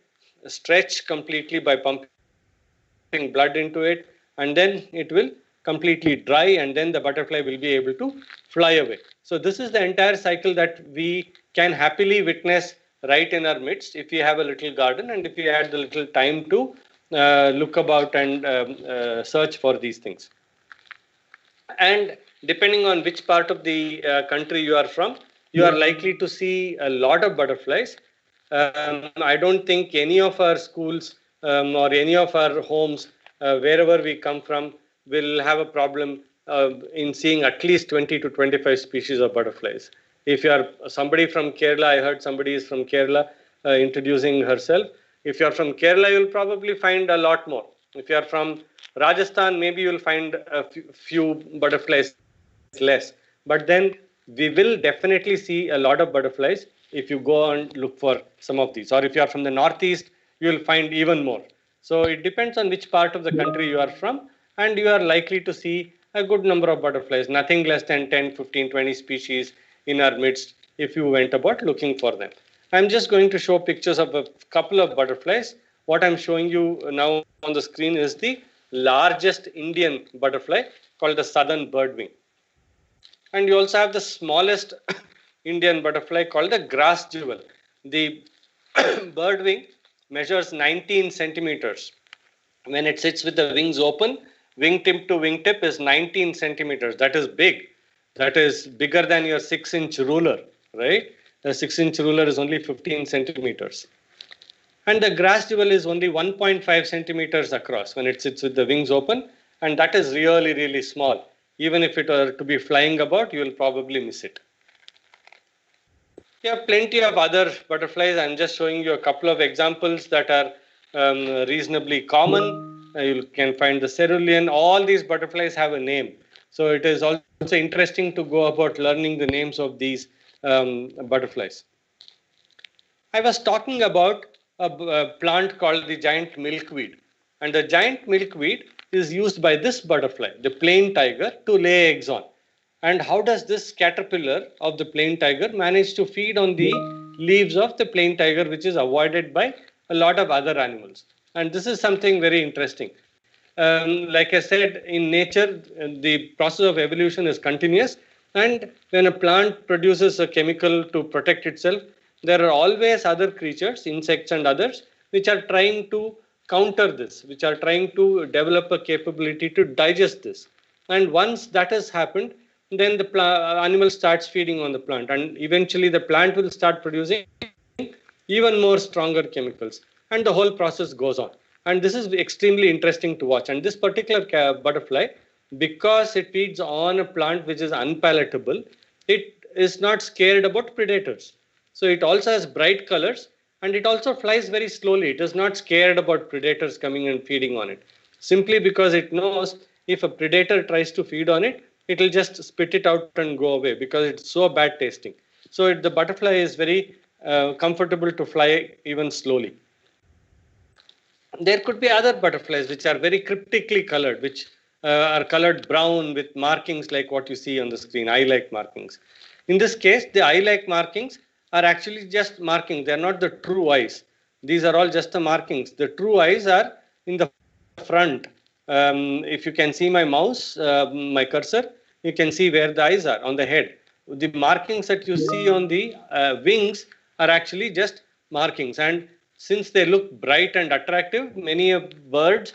stretch completely by pumping blood into it, and then it will completely dry, and then the butterfly will be able to fly away. So this is the entire cycle that we can happily witness right in our midst if we have a little garden and if we had the little time to look about and search for these things. And depending on which part of the country you are from, you are likely to see a lot of butterflies. I don't think any of our schools or any of our homes, wherever we come from, will have a problem in seeing at least 20 to 25 species of butterflies. If you are somebody from Kerala, I heard somebody is from Kerala introducing herself. If you are from Kerala, you'll probably find a lot more. If you are from Rajasthan, maybe you'll find a few butterflies less. But then we will definitely see a lot of butterflies if you go and look for some of these. Or if you are from the northeast, you will find even more. So it depends on which part of the country you are from, and you are likely to see a good number of butterflies, nothing less than 10, 15, 20 species in our midst if you went about looking for them. I'm just going to show pictures of a couple of butterflies. What I'm showing you now on the screen is the largest Indian butterfly called the southern birdwing. And you also have the smallest Indian butterfly called the grass jewel. The birdwing measures 19 centimeters. When it sits with the wings open, wingtip to wingtip is 19 centimeters. That is big. That is bigger than your 6-inch ruler, right? The 6-inch ruler is only 15 centimeters. And the grass jewel is only 1.5 centimeters across when it sits with the wings open. And that is really, really small. Even if it were to be flying about, you will probably miss it. You have plenty of other butterflies. I'm just showing you a couple of examples that are reasonably common. You can find the cerulean. All these butterflies have a name. So it is also interesting to go about learning the names of these butterflies. I was talking about a plant called the giant milkweed. And the giant milkweed is used by this butterfly, the plain tiger, to lay eggs on. And how does this caterpillar of the plain tiger manage to feed on the leaves of the plain tiger, which is avoided by a lot of other animals? And this is something very interesting. Like I said, in nature, the process of evolution is continuous. And when a plant produces a chemical to protect itself, there are always other creatures, insects and others, which are trying to counter this, which are trying to develop a capability to digest this. And once that has happened, then the animal starts feeding on the plant. And eventually the plant will start producing even more stronger chemicals. And the whole process goes on. And this is extremely interesting to watch. And this particular butterfly, because it feeds on a plant which is unpalatable, it is not scared about predators. So it also has bright colors and it also flies very slowly. It is not scared about predators coming and feeding on it. Simply because it knows if a predator tries to feed on it, it will just spit it out and go away because it's so bad tasting. So the butterfly is very comfortable to fly even slowly. There could be other butterflies which are very cryptically colored, which are colored brown with markings like what you see on the screen, eye-like markings. In this case, the eye-like markings are actually just markings. They are not the true eyes. These are all just the markings. The true eyes are in the front. If you can see my mouse, my cursor, you can see where the eyes are on the head. The markings that you see on the wings are actually just markings. And since they look bright and attractive, many birds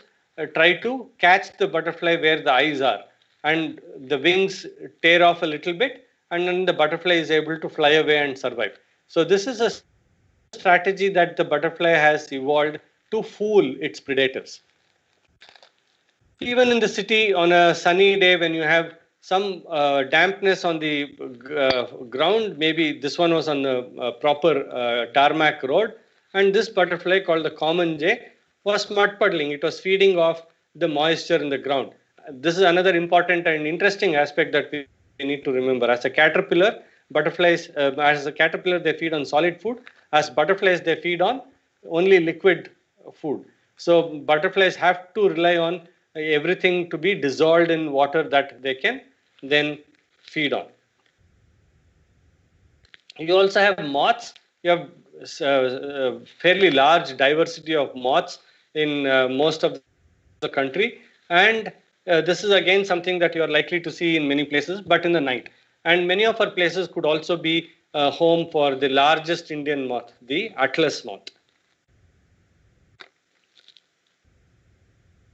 try to catch the butterfly where the eyes are. And the wings tear off a little bit, and then the butterfly is able to fly away and survive. So this is a strategy that the butterfly has evolved to fool its predators. Even in the city on a sunny day when you have some dampness on the ground, maybe this one was on a proper tarmac road, and this butterfly called the common jay was mud puddling. It was feeding off the moisture in the ground. This is another important and interesting aspect that we need to remember. As a caterpillar, butterflies, as a caterpillar, they feed on solid food. As butterflies, they feed on only liquid food. So butterflies have to rely on everything to be dissolved in water that they can then feed on. You also have moths. You have fairly large diversity of moths in most of the country, and this is again something that you are likely to see in many places, but in the night. And many of our places could also be home for the largest Indian moth, the Atlas moth.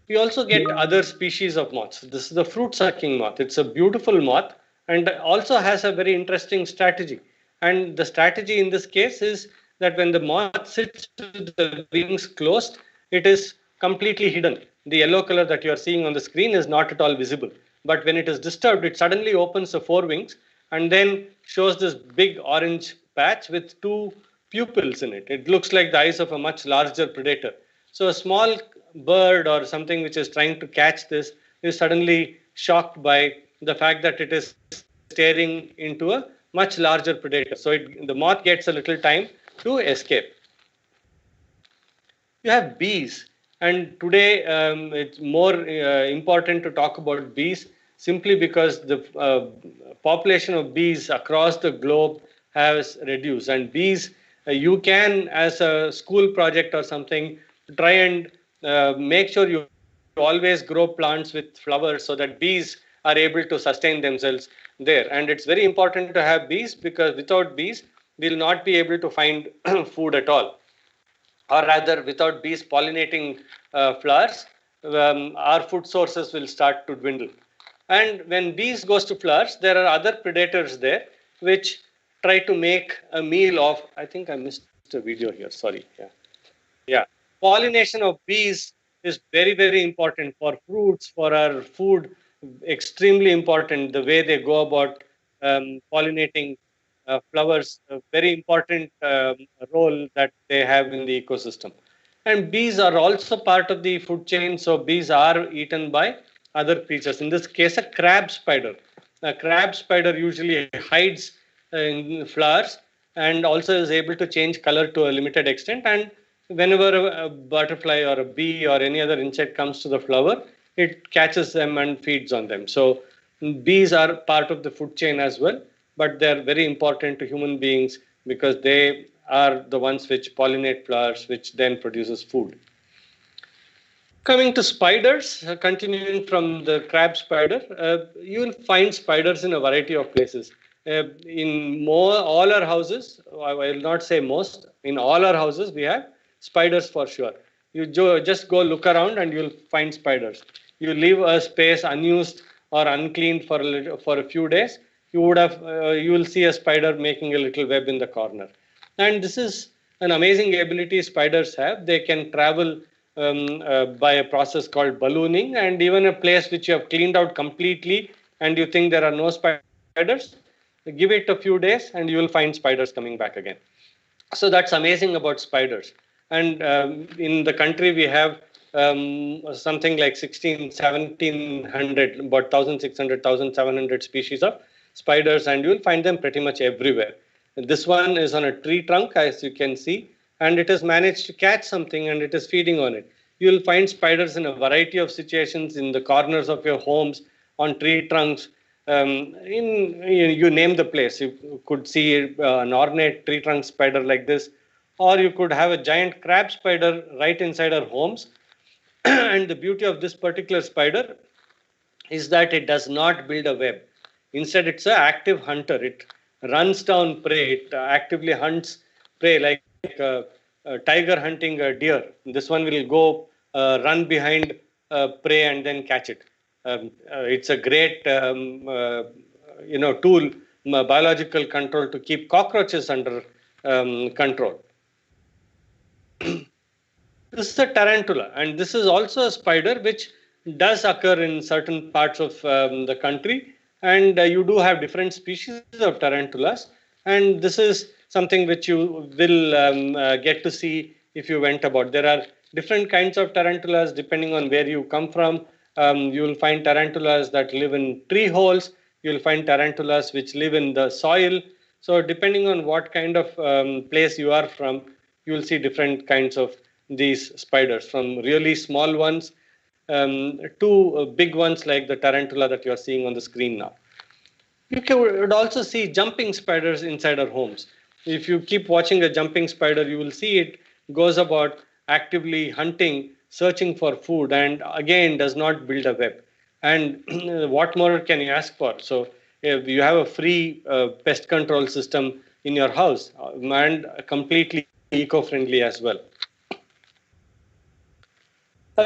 We also get other species of moths. This is the fruit-sucking moth. It's a beautiful moth and also has a very interesting strategy. And the strategy in this case is that when the moth sits with the wings closed, it is completely hidden. The yellow color that you are seeing on the screen is not at all visible. But when it is disturbed, it suddenly opens the forewings and then shows this big orange patch with two pupils in it. It looks like the eyes of a much larger predator. So a small bird or something which is trying to catch this is suddenly shocked by the fact that it is staring into a much larger predator. So the moth gets a little time to escape. You have bees, and today it's more important to talk about bees simply because the population of bees across the globe has reduced, and bees you can, as a school project or something, try and make sure you always grow plants with flowers so that bees are able to sustain themselves there. And it's very important to have bees because without bees, we'll not be able to find food at all. Or rather, without bees pollinating flowers, our food sources will start to dwindle. And when bees goes to flowers, there are other predators there which try to make a meal of, I think I missed a video here, sorry. Yeah. Pollination of bees is very, very important for fruits, for our food, extremely important. The way they go about pollinating flowers, a very important role that they have in the ecosystem. And bees are also part of the food chain, so bees are eaten by other creatures. In this case, a crab spider. A crab spider usually hides in flowers and also is able to change color to a limited extent. And whenever a butterfly or a bee or any other insect comes to the flower, it catches them and feeds on them. So Bees are part of the food chain as well, but they are very important to human beings because they are the ones which pollinate flowers, which then produces food. Coming to spiders, continuing from the crab spider, you will find spiders in a variety of places. In all our houses, I will not say most, in all our houses we have spiders for sure. You just go look around and you'll find spiders. You leave a space unused or uncleaned for a few days, you will see a spider making a little web in the corner. And this is an amazing ability spiders have. They can travel by a process called ballooning, and even a place which you have cleaned out completely and you think there are no spiders, give it a few days and you will find spiders coming back again. So that's amazing about spiders. And in the country we have something like 1700, about 1600, 1700 species of spiders, and you will find them pretty much everywhere. This one is on a tree trunk, as you can see, and it has managed to catch something and it is feeding on it. You will find spiders in a variety of situations, in the corners of your homes, on tree trunks, you name the place. You could see an ornate tree trunk spider like this, or you could have a giant crab spider right inside our homes. And the beauty of this particular spider is that it does not build a web. Instead, it's an active hunter. It runs down prey. It actively hunts prey like a tiger hunting a deer. This one will go run behind prey and then catch it. It's a great tool, biological control to keep cockroaches under control. This is a tarantula, and this is also a spider which does occur in certain parts of the country, and you do have different species of tarantulas, and this is something which you will get to see if you went about. There are different kinds of tarantulas depending on where you come from. You will find tarantulas that live in tree holes. You will find tarantulas which live in the soil. So depending on what kind of place you are from, you will see different kinds of these spiders, from really small ones to big ones like the tarantula that you are seeing on the screen now. You would also see jumping spiders inside our homes. If you keep watching a jumping spider, you will see it goes about actively hunting, searching for food, and again does not build a web. And what more can you ask for? So if you have a free pest control system in your house and completely eco-friendly as well.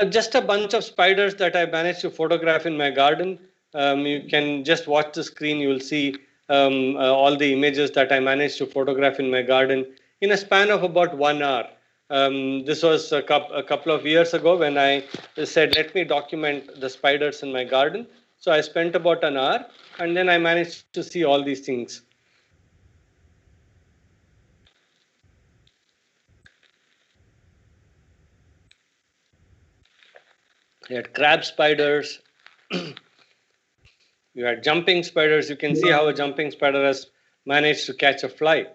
Just a bunch of spiders that I managed to photograph in my garden. You can just watch the screen. You will see all the images that I managed to photograph in my garden in a span of about 1 hour. This was a couple of years ago when I said, let me document the spiders in my garden. So I spent about an hour, and then I managed to see all these things. You had crab spiders. You had jumping spiders. You can see how a jumping spider has managed to catch a fly.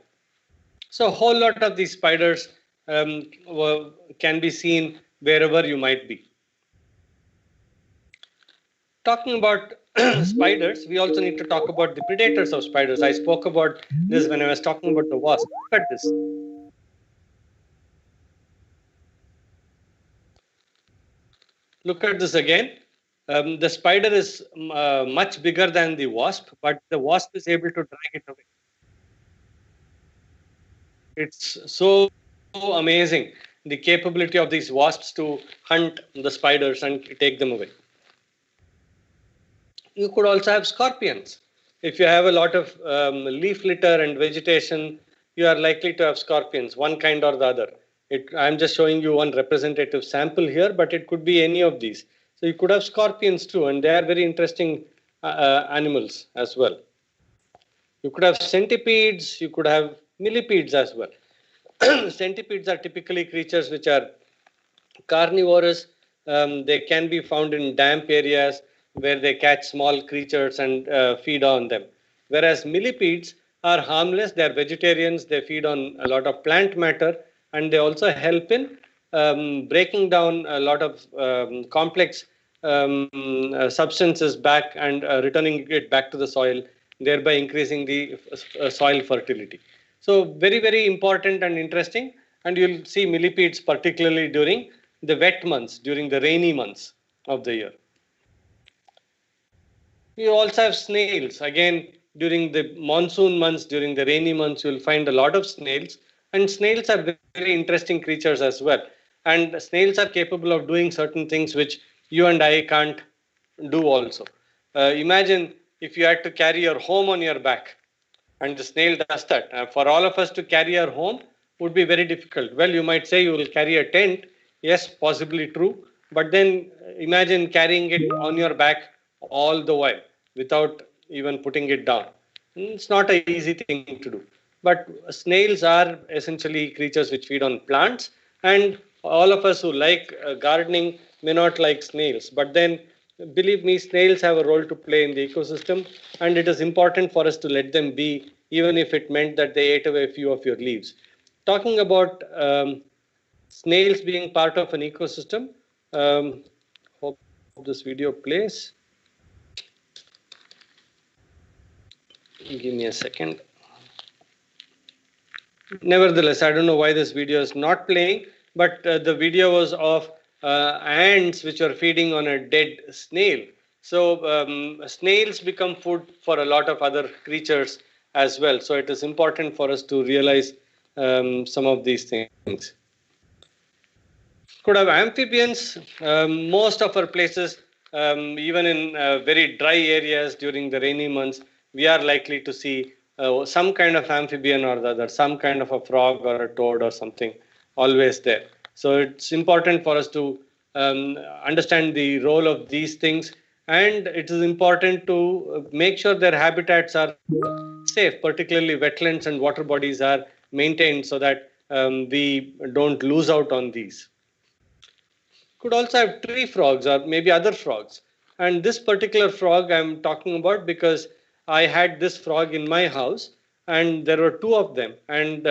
So a whole lot of these spiders can be seen wherever you might be. Talking about spiders, we also need to talk about the predators of spiders. I spoke about this when I was talking about the wasp. Look at this. Look at this again. The spider is much bigger than the wasp, but the wasp is able to drag it away. It's so amazing, the capability of these wasps to hunt the spiders and take them away. You could also have scorpions. If you have a lot of leaf litter and vegetation, you are likely to have scorpions, one kind or the other. I'm just showing you one representative sample here, but it could be any of these. So you could have scorpions too, and they are very interesting animals as well. You could have centipedes, you could have millipedes as well. Centipedes are typically creatures which are carnivorous. They can be found in damp areas where they catch small creatures and feed on them. Whereas millipedes are harmless, they are vegetarians, they feed on a lot of plant matter, and they also help in breaking down a lot of complex substances back and returning it back to the soil, thereby increasing the soil fertility. So very, very important and interesting. And you'll see millipedes particularly during the wet months, during the rainy months of the year. You also have snails. Again, during the monsoon months, during the rainy months, you'll find a lot of snails. And snails are very interesting creatures as well. And snails are capable of doing certain things which you and I can't do also. Imagine if you had to carry your home on your back, and the snail does that. For all of us to carry our home would be very difficult. Well, you might say you will carry a tent. Yes, possibly true. But then imagine carrying it on your back all the while without even putting it down. It's not an easy thing to do. But snails are essentially creatures which feed on plants, and all of us who like gardening may not like snails. But then, believe me, snails have a role to play in the ecosystem, and it is important for us to let them be, even if it meant that they ate away a few of your leaves. Talking about snails being part of an ecosystem, hope this video plays. Give me a second. Nevertheless, I don't know why this video is not playing, but the video was of ants which are feeding on a dead snail. So snails become food for a lot of other creatures as well. So it is important for us to realize some of these things. Could have amphibians. Most of our places, even in very dry areas during the rainy months, we are likely to see some kind of amphibian or the other, some kind of a frog or a toad or something always there. So it's important for us to understand the role of these things, and it is important to make sure their habitats are safe, particularly wetlands and water bodies are maintained so that we don't lose out on these. Could also have tree frogs or maybe other frogs. And this particular frog I'm talking about because I had this frog in my house, and there were two of them, and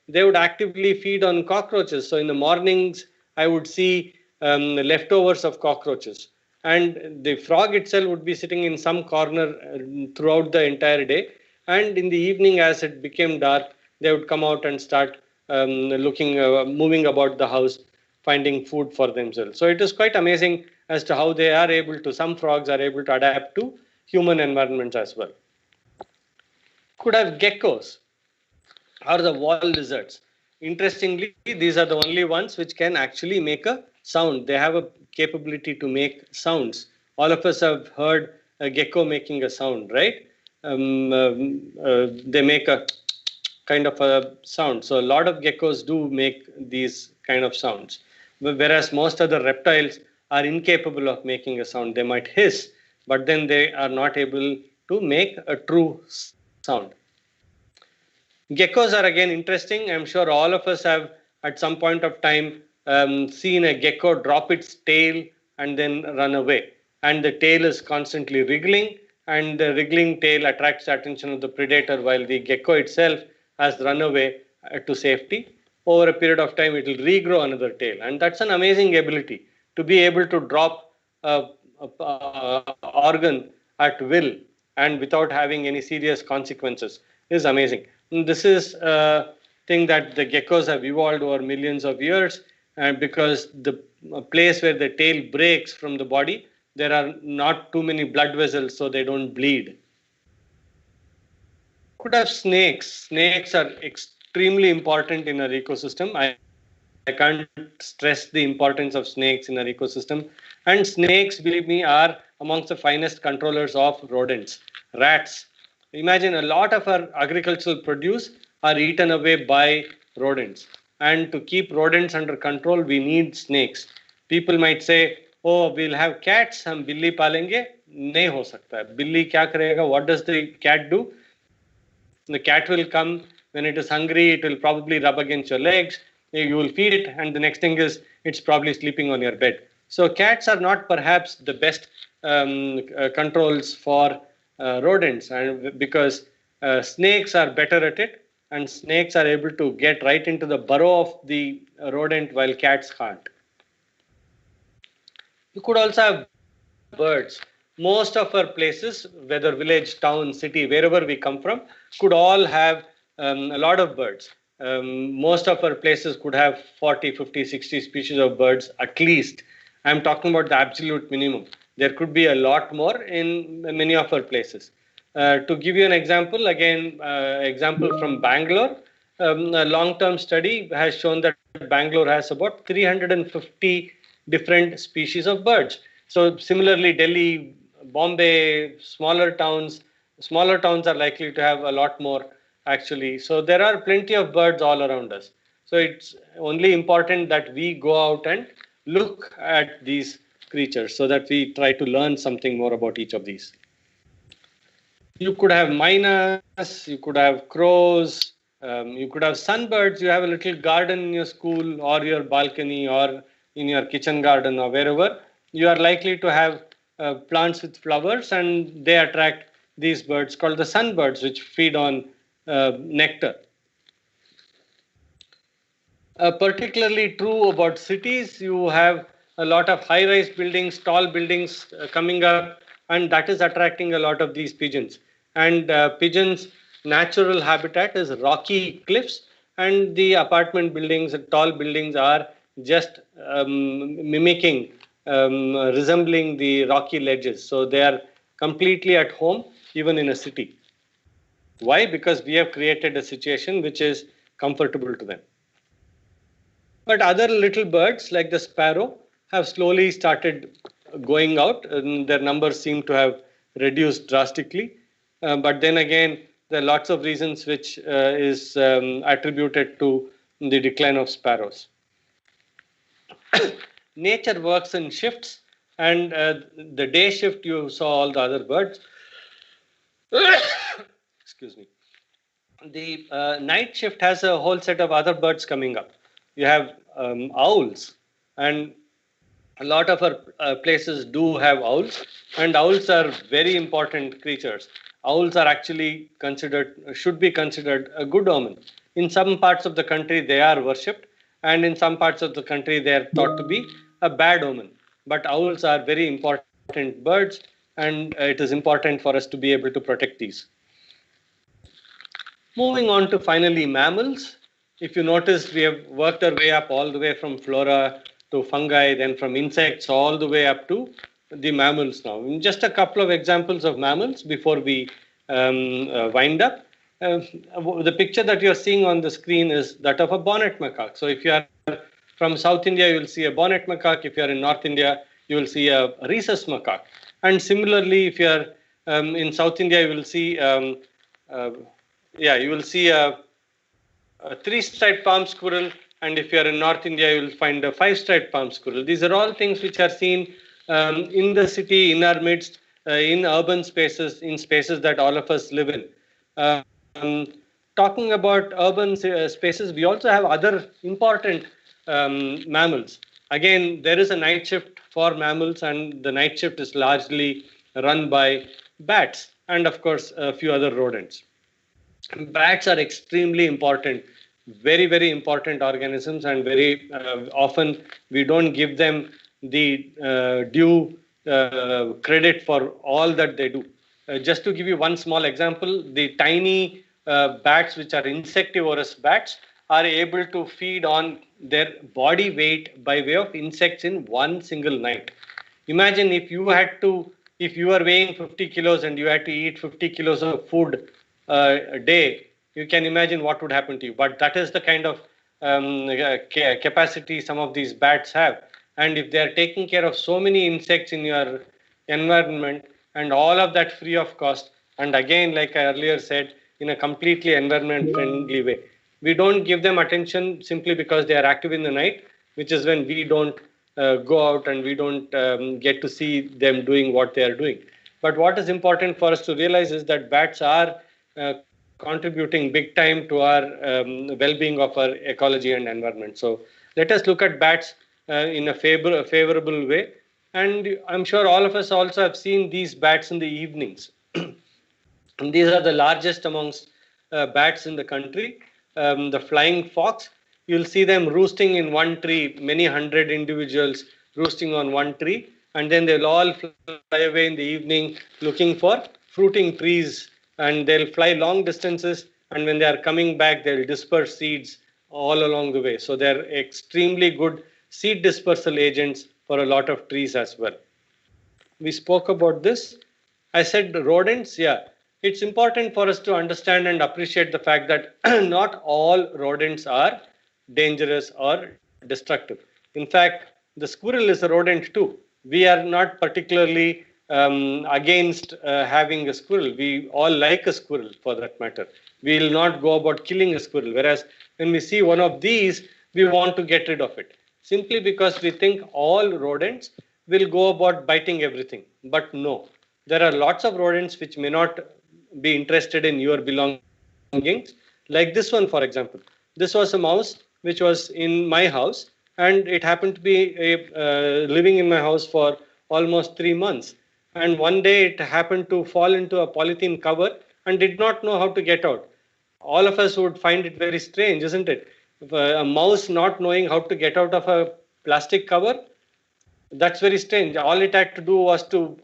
they would actively feed on cockroaches. So in the mornings, I would see leftovers of cockroaches, and the frog itself would be sitting in some corner throughout the entire day. And in the evening, as it became dark, they would come out and start moving about the house, finding food for themselves. So it is quite amazing as to how they are able to, some frogs are able to adapt to human environments as well. Could have geckos or the wall lizards. Interestingly, these are the only ones which can actually make a sound. They have a capability to make sounds. All of us have heard a gecko making a sound, right? They make a kind of a sound. So a lot of geckos do make these kind of sounds. Whereas most other reptiles are incapable of making a sound. They might hiss, but then they are not able to make a true sound. Geckos are again interesting. I'm sure all of us have at some point of time seen a gecko drop its tail and then run away. And the tail is constantly wriggling, and the wriggling tail attracts the attention of the predator while the gecko itself has run away to safety. Over a period of time, it will regrow another tail. And that's an amazing ability to be able to drop an organ at will and without having any serious consequences is amazing. And this is a thing that the geckos have evolved over millions of years, and because the place where the tail breaks from the body, there are not too many blood vessels, so they don't bleed. Could have snakes. Snakes are extremely important in our ecosystem. I can't stress the importance of snakes in our ecosystem. And snakes, believe me, are amongst the finest controllers of rodents. Rats. Imagine a lot of our agricultural produce are eaten away by rodents. And to keep rodents under control, we need snakes. People might say, oh, we'll have cats, hum billi palenge. Nahi ho sakta hai. Billi kya karega? What does the cat do? The cat will come when it is hungry, it will probably rub against your legs, you will feed it, and the next thing is it's probably sleeping on your bed. So cats are not perhaps the best controls for rodents, and because snakes are better at it, and snakes are able to get right into the burrow of the rodent while cats can't. You could also have birds. Most of our places, whether village, town, city, wherever we come from, could all have a lot of birds. Most of our places could have 40, 50, 60 species of birds at least. I'm talking about the absolute minimum. There could be a lot more in many of our places. To give you an example, again, example from Bangalore, a long-term study has shown that Bangalore has about 350 different species of birds. So similarly, Delhi, Bombay, smaller towns are likely to have a lot more actually. So there are plenty of birds all around us. So it's only important that we go out and look at these creatures so that we try to learn something more about each of these. You could have miners, you could have crows, you could have sunbirds. You have a little garden in your school or your balcony or in your kitchen garden or wherever. You are likely to have plants with flowers, and they attract these birds called the sunbirds, which feed on nectar. Particularly true about cities. You have a lot of high-rise buildings, tall buildings coming up, and that is attracting a lot of these pigeons. And pigeons' natural habitat is rocky cliffs, and the apartment buildings, tall buildings are just mimicking, resembling the rocky ledges. So they are completely at home even in a city. Why? Because we have created a situation which is comfortable to them. But other little birds like the sparrow have slowly started going out, and their numbers seem to have reduced drastically. But then again, there are lots of reasons which is attributed to the decline of sparrows. Nature works in shifts, and the day shift you saw all the other birds. Excuse me. The night shift has a whole set of other birds coming up. You have owls, and a lot of our places do have owls, and owls are very important creatures. Owls are actually should be considered a good omen. In some parts of the country, they are worshipped, and in some parts of the country, they are thought to be a bad omen. But owls are very important birds, and it is important for us to be able to protect these. Moving on to finally mammals. If you notice, we have worked our way up all the way from flora to fungi, then from insects all the way up to the mammals now. Just a couple of examples of mammals before we wind up. The picture that you're seeing on the screen is that of a bonnet macaque. So if you are from South India, you will see a bonnet macaque. If you are in North India, you will see a rhesus macaque. And similarly, if you are in South India, you will see you will see a three-striped palm squirrel, and if you are in North India, you will find a five-striped palm squirrel. These are all things which are seen in the city, in our midst, in urban spaces, in spaces that all of us live in. Talking about urban spaces, we also have other important mammals. Again, there is a night shift for mammals, and the night shift is largely run by bats and, of course, a few other rodents. Bats are extremely important, very, very important organisms, and very often we don't give them the due credit for all that they do. Just to give you one small example, the tiny bats, which are insectivorous bats, are able to feed on their body weight by way of insects in one single night. Imagine if you were weighing 50 kilos and you had to eat 50 kilos of food a day, you can imagine what would happen to you. But that is the kind of capacity some of these bats have. And if they are taking care of so many insects in your environment, and all of that free of cost, and again, like I earlier said, in a completely environment friendly way, we don't give them attention simply because they are active in the night, which is when we don't go out and we don't get to see them doing what they are doing. But what is important for us to realize is that bats are contributing big time to our well-being of our ecology and environment. So let us look at bats in a favorable way. And I'm sure all of us also have seen these bats in the evenings. And these are the largest amongst bats in the country. The flying fox, you'll see them roosting in one tree, many hundred individuals roosting on one tree. and then they'll all fly away in the evening looking for fruiting trees, and they'll fly long distances, and when they are coming back, they'll disperse seeds all along the way. So they're extremely good seed dispersal agents for a lot of trees as well. We spoke about this. I said rodents, yeah. It's important for us to understand and appreciate the fact that not all rodents are dangerous or destructive. In fact, the squirrel is a rodent too. We are not particularly against having a squirrel. We all like a squirrel for that matter. We will not go about killing a squirrel. Whereas when we see one of these, we want to get rid of it. Simply because we think all rodents will go about biting everything. But no, there are lots of rodents which may not be interested in your belongings. Like this one, for example. This was a mouse which was in my house, and it happened to be living in my house for almost 3 months. And one day it happened to fall into a polythene cover and did not know how to get out. All of us would find it very strange, isn't it? If a mouse not knowing how to get out of a plastic cover, that's very strange. All it had to do was to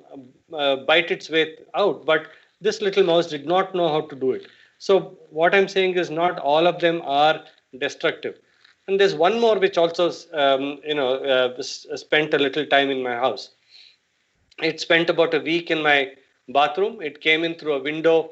bite its way out, but this little mouse did not know how to do it. So what I'm saying is not all of them are destructive. And there's one more which also, spent a little time in my house. It spent about a week in my bathroom. It came in through a window,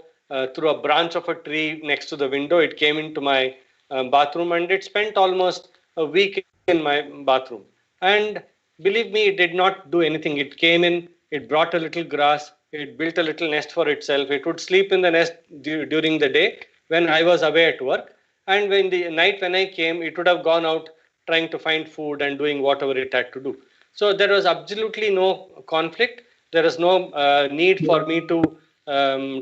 through a branch of a tree next to the window. It came into my bathroom, and it spent almost a week in my bathroom. And believe me, it did not do anything. It came in, it brought a little grass, it built a little nest for itself. It would sleep in the nest during the day when I was away at work. And when the night when I came, it would have gone out trying to find food and doing whatever it had to do. So there was absolutely no conflict. There was no need for me to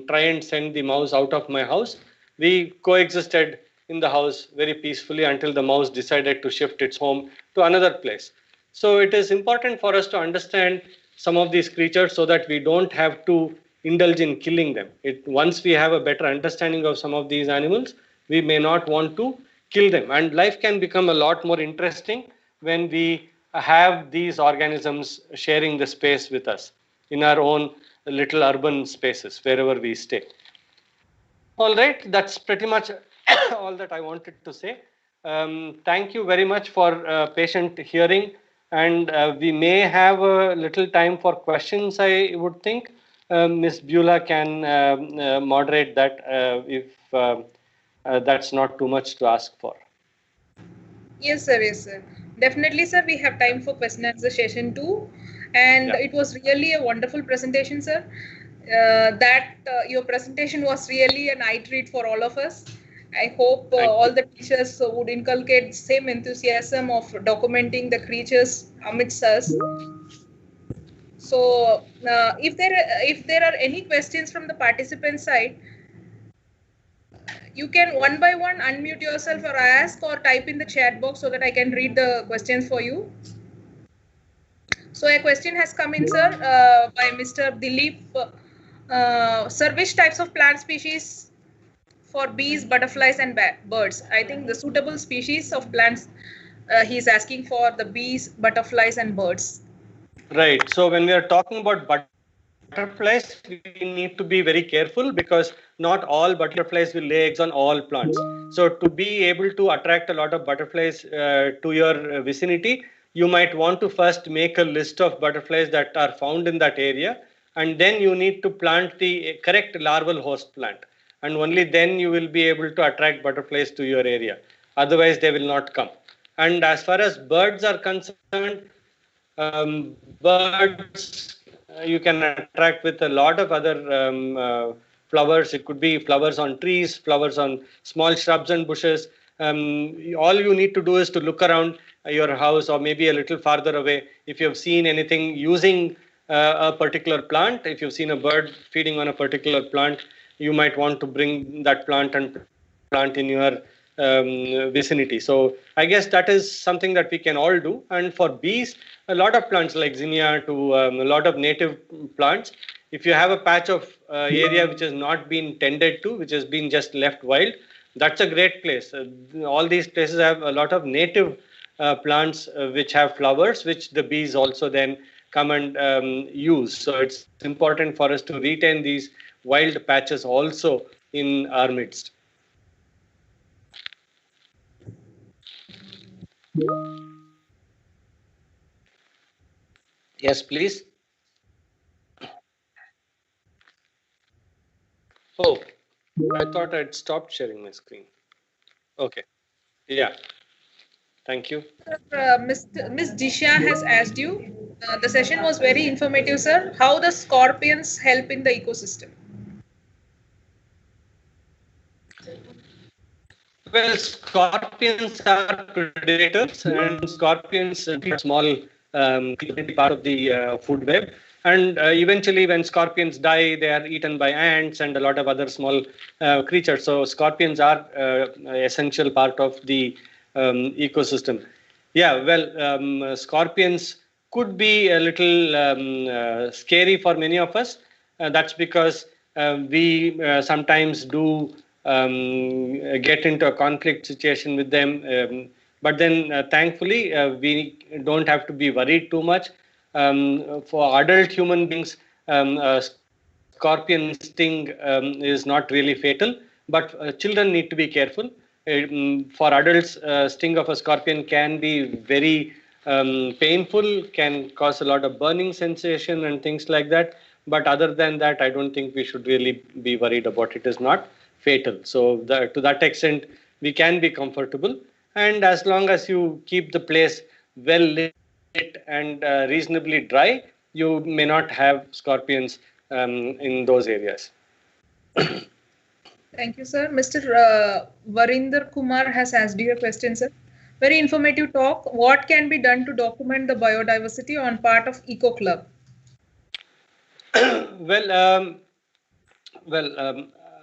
try and send the mouse out of my house. We coexisted in the house very peacefully until the mouse decided to shift its home to another place. So it is important for us to understand some of these creatures so that we don't have to indulge in killing them. Once we have a better understanding of some of these animals, we may not want to kill them. And life can become a lot more interesting when we have these organisms sharing the space with us in our own little urban spaces, wherever we stay. All right, that's pretty much all that I wanted to say. Thank you very much for patient hearing. And we may have a little time for questions, I would think. Ms. Beulah can moderate that if that's not too much to ask for. Yes, sir. Yes, sir. Definitely, sir. We have time for question and answer session too. And it was really a wonderful presentation, sir. Your presentation was really an eye treat for all of us. I hope all the teachers would inculcate the same enthusiasm of documenting the creatures amidst us. So, if there are any questions from the participant side, you can one by one unmute yourself or ask or type in the chat box so that I can read the questions for you. So a question has come in, sir, by Mr. Dilip. Sir, which types of plant species for bees, butterflies, and birds? I think the suitable species of plants he is asking for the bees, butterflies, and birds. Right. So when we are talking about butterflies, we need to be very careful because not all butterflies will lay eggs on all plants. So to be able to attract a lot of butterflies to your vicinity, you might want to first make a list of butterflies that are found in that area, and then you need to plant the correct larval host plant. And only then you will be able to attract butterflies to your area. Otherwise, they will not come. And as far as birds are concerned, birds you can attract with a lot of other flowers. It could be flowers on trees, flowers on small shrubs and bushes. All you need to do is to look around your house or maybe a little farther away. If you have seen anything using a particular plant, if you've seen a bird feeding on a particular plant, you might want to bring that plant and plant in your vicinity. So I guess that is something that we can all do. And for bees, a lot of plants like zinnia to a lot of native plants. If you have a patch of area which has not been tended to, which has been just left wild, that's a great place. All these places have a lot of native plants which have flowers, which the bees also then come and use. So it's important for us to retain these wild patches also in our midst. Yes, please. Oh, I thought I'd stopped sharing my screen. Okay. Yeah. Thank you. Miss Disha has asked you, the session was very informative, sir. How the scorpions help in the ecosystem? Well, scorpions are predators, and scorpions are small part of the food web. And eventually, when scorpions die, they are eaten by ants and a lot of other small creatures. So, scorpions are essential part of the ecosystem. Yeah, well, scorpions could be a little scary for many of us. That's because we sometimes do get into a conflict situation with them. But then, thankfully, we don't have to be worried too much. For adult human beings, scorpion sting is not really fatal, but children need to be careful. For adults, sting of a scorpion can be very painful, can cause a lot of burning sensation and things like that. But other than that, I don't think we should really be worried about it. It is not fatal. So to that extent, we can be comfortable. And as long as you keep the place well lit and reasonably dry, you may not have scorpions in those areas. Thank you, sir. Mr. Varinder Kumar has asked you a question, sir. Very informative talk. What can be done to document the biodiversity on part of Eco Club? Well,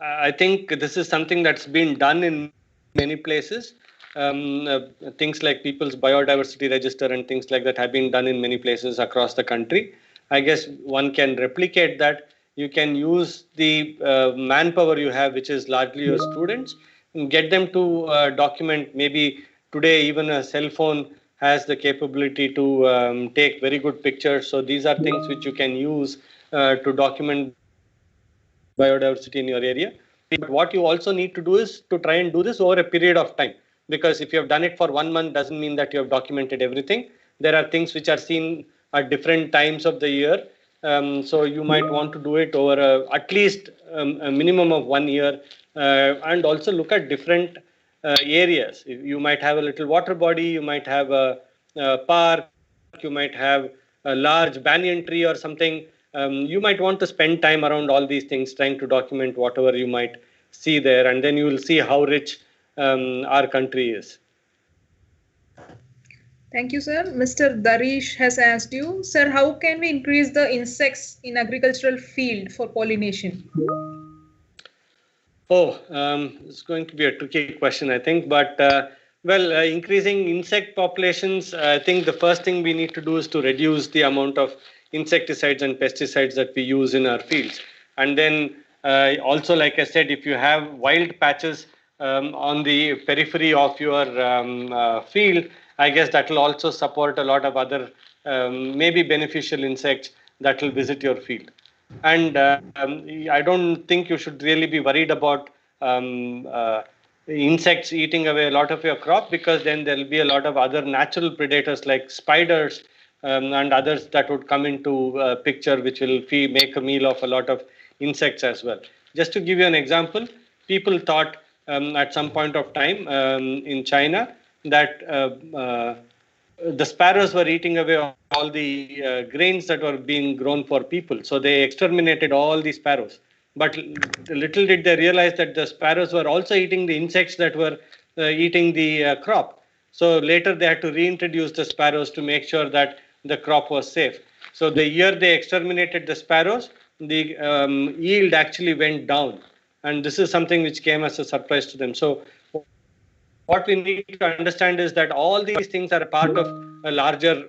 I think this is something that's been done in many places. Things like People's Biodiversity Register and things like that have been done in many places across the country. I guess one can replicate that. You can use the manpower you have, which is largely your students, and get them to document. Maybe today even a cell phone has the capability to take very good pictures. So these are things which you can use to document biodiversity in your area. But what you also need to do is to try and do this over a period of time, because if you have done it for 1 month doesn't mean that you have documented everything. There are things which are seen at different times of the year. So you might want to do it over at least a minimum of 1 year, and also look at different areas. You might have a little water body, you might have a park, you might have a large banyan tree or something. You might want to spend time around all these things, trying to document whatever you might see there, and then you will see how rich our country is. Thank you, sir. Mr. Darish has asked you, sir, how can we increase the insects in agricultural field for pollination? Oh, it's going to be a tricky question, I think. But increasing insect populations, I think the first thing we need to do is to reduce the amount of insecticides and pesticides that we use in our fields. And then also, like I said, if you have wild patches on the periphery of your field, I guess that will also support a lot of other maybe beneficial insects that will visit your field. And I don't think you should really be worried about insects eating away a lot of your crop, because then there will be a lot of other natural predators like spiders and others that would come into picture, which will make a meal of a lot of insects as well. Just to give you an example, people thought at some point of time in China that the sparrows were eating away all the grains that were being grown for people. So they exterminated all the sparrows. But little did they realize that the sparrows were also eating the insects that were eating the crop. So later they had to reintroduce the sparrows to make sure that the crop was safe. So the year they exterminated the sparrows, the yield actually went down. And this is something which came as a surprise to them. So what we need to understand is that all these things are a part of a larger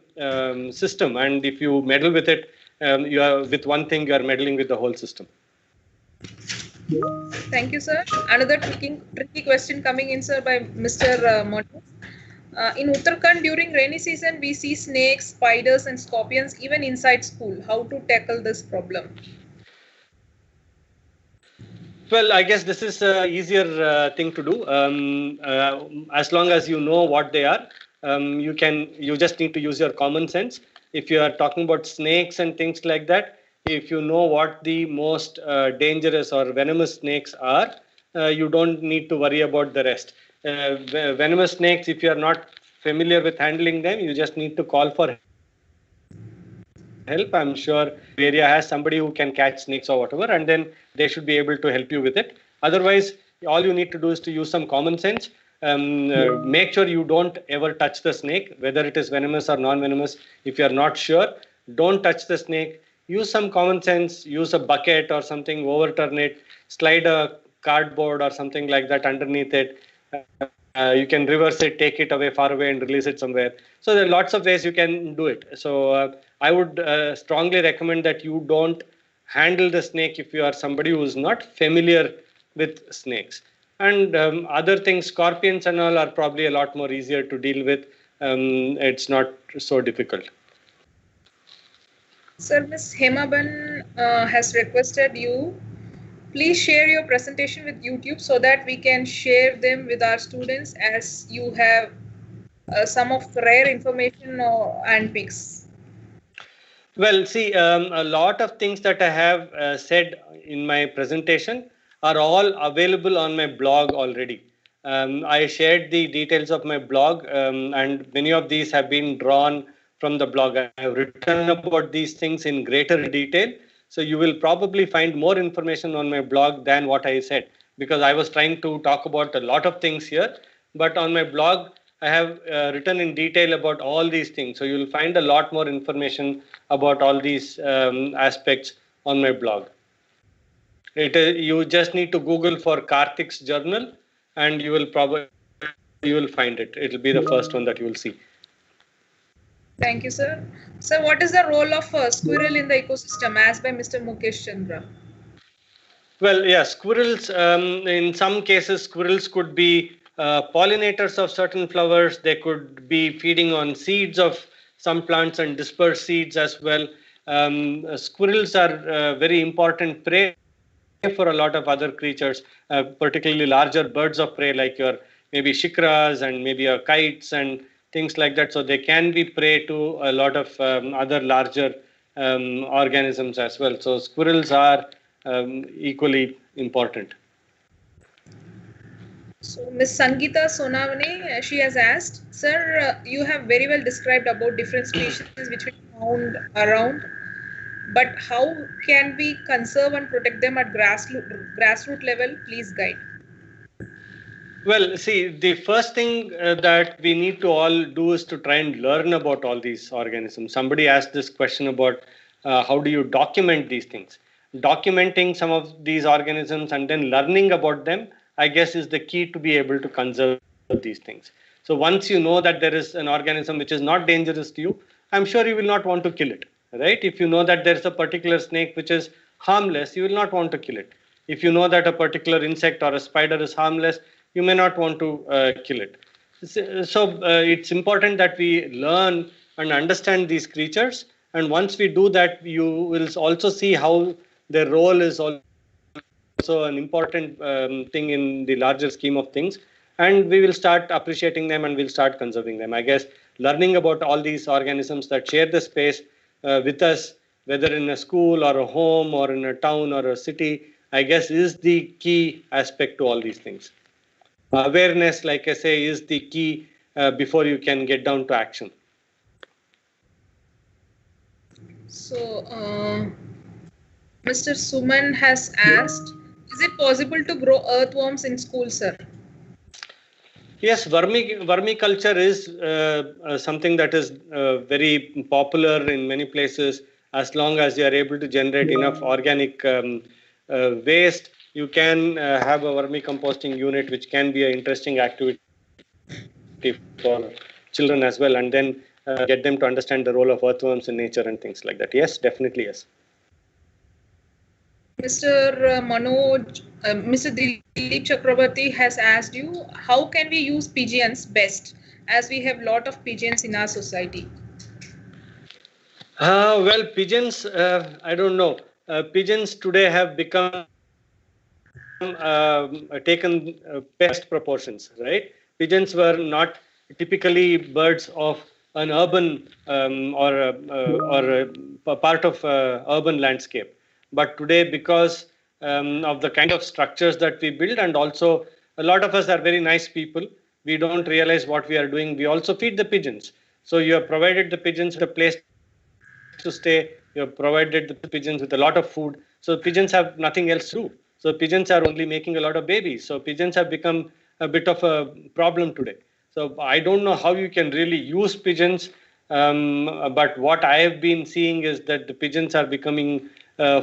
system. And if you meddle with it, you are with one thing, you are meddling with the whole system. Thank you, sir. Another tricky question coming in, sir, by Mr. Motis. In Uttarakhand, during rainy season, we see snakes, spiders, and scorpions even inside school. How to tackle this problem? Well, I guess this is a easier thing to do. As long as you know what they are, you just need to use your common sense. If you are talking about snakes and things like that, if you know what the most dangerous or venomous snakes are, you don't need to worry about the rest. Venomous snakes, if you are not familiar with handling them, you just need to call for help. I'm sure the area has somebody who can catch snakes or whatever, and then they should be able to help you with it. Otherwise, all you need to do is to use some common sense. Make sure you don't ever touch the snake, whether it is venomous or non-venomous. If you are not sure, don't touch the snake. Use some common sense. Use a bucket or something, overturn it, slide a cardboard or something like that underneath it. You can reverse it, take it away far away and release it somewhere. So there are lots of ways you can do it. So I would strongly recommend that you don't handle the snake if you are somebody who is not familiar with snakes. And other things, scorpions and all, are probably a lot more easier to deal with. It's not so difficult. Sir, Ms. Hemaban has requested you. Please share your presentation with YouTube so that we can share them with our students, as you have some of the rare information and pics. Well, see, a lot of things that I have said in my presentation are all available on my blog already. I shared the details of my blog, and many of these have been drawn from the blog. I have written about these things in greater detail. So you will probably find more information on my blog than what I said, because I was trying to talk about a lot of things here. But on my blog, I have written in detail about all these things. So you will find a lot more information about all these aspects on my blog. You just need to Google for Karthik's journal, and you will find it. It will be the first one that you will see. Thank you, sir. Sir, what is the role of a squirrel in the ecosystem, as by Mr. Mukesh Chandra? Well, yeah, squirrels, in some cases, squirrels could be pollinators of certain flowers. They could be feeding on seeds of some plants and disperse seeds as well. Squirrels are very important prey for a lot of other creatures, particularly larger birds of prey like your maybe shikras and maybe your kites and things like that. So they can be prey to a lot of other larger organisms as well. So squirrels are equally important. So Ms. Sangeeta Sonavane, she has asked, sir, you have very well described about different species which we found around, but how can we conserve and protect them at grassroots level? Please guide. Well, see, the first thing that we need to all do is to try and learn about all these organisms. Somebody asked this question about how do you document these things. Documenting some of these organisms and then learning about them, I guess, is the key to be able to conserve these things. So once you know that there is an organism which is not dangerous to you, I'm sure you will not want to kill it, right? If you know that there's a particular snake which is harmless, you will not want to kill it. If you know that a particular insect or a spider is harmless, you may not want to kill it. So it's important that we learn and understand these creatures. And once we do that, you will also see how their role is also an important thing in the larger scheme of things. And we will start appreciating them and we'll start conserving them. I guess learning about all these organisms that share the space with us, whether in a school or a home or in a town or a city, I guess is the key aspect to all these things. Awareness, like I say, is the key before you can get down to action. So, Mr. Suman has asked, is it possible to grow earthworms in school, sir? Yes, vermiculture is something that is very popular in many places. As long as you are able to generate enough organic waste, you can have a vermicomposting unit, which can be an interesting activity for children as well, and then get them to understand the role of earthworms in nature and things like that. Yes, definitely yes. Mr. Mr. Dilip Chakrabarti has asked you, how can we use pigeons best as we have lot of pigeons in our society? Well, pigeons, I don't know. Pigeons today have become taken best proportions, right? Pigeons were not typically birds of an urban or a part of urban landscape. But today, because of the kind of structures that we build, and also a lot of us are very nice people, we don't realize what we are doing. We also feed the pigeons. So you have provided the pigeons a place to stay. You have provided the pigeons with a lot of food. So pigeons have nothing else to do. So pigeons are only making a lot of babies. So pigeons have become a bit of a problem today. So I don't know how you can really use pigeons, but what I have been seeing is that the pigeons are becoming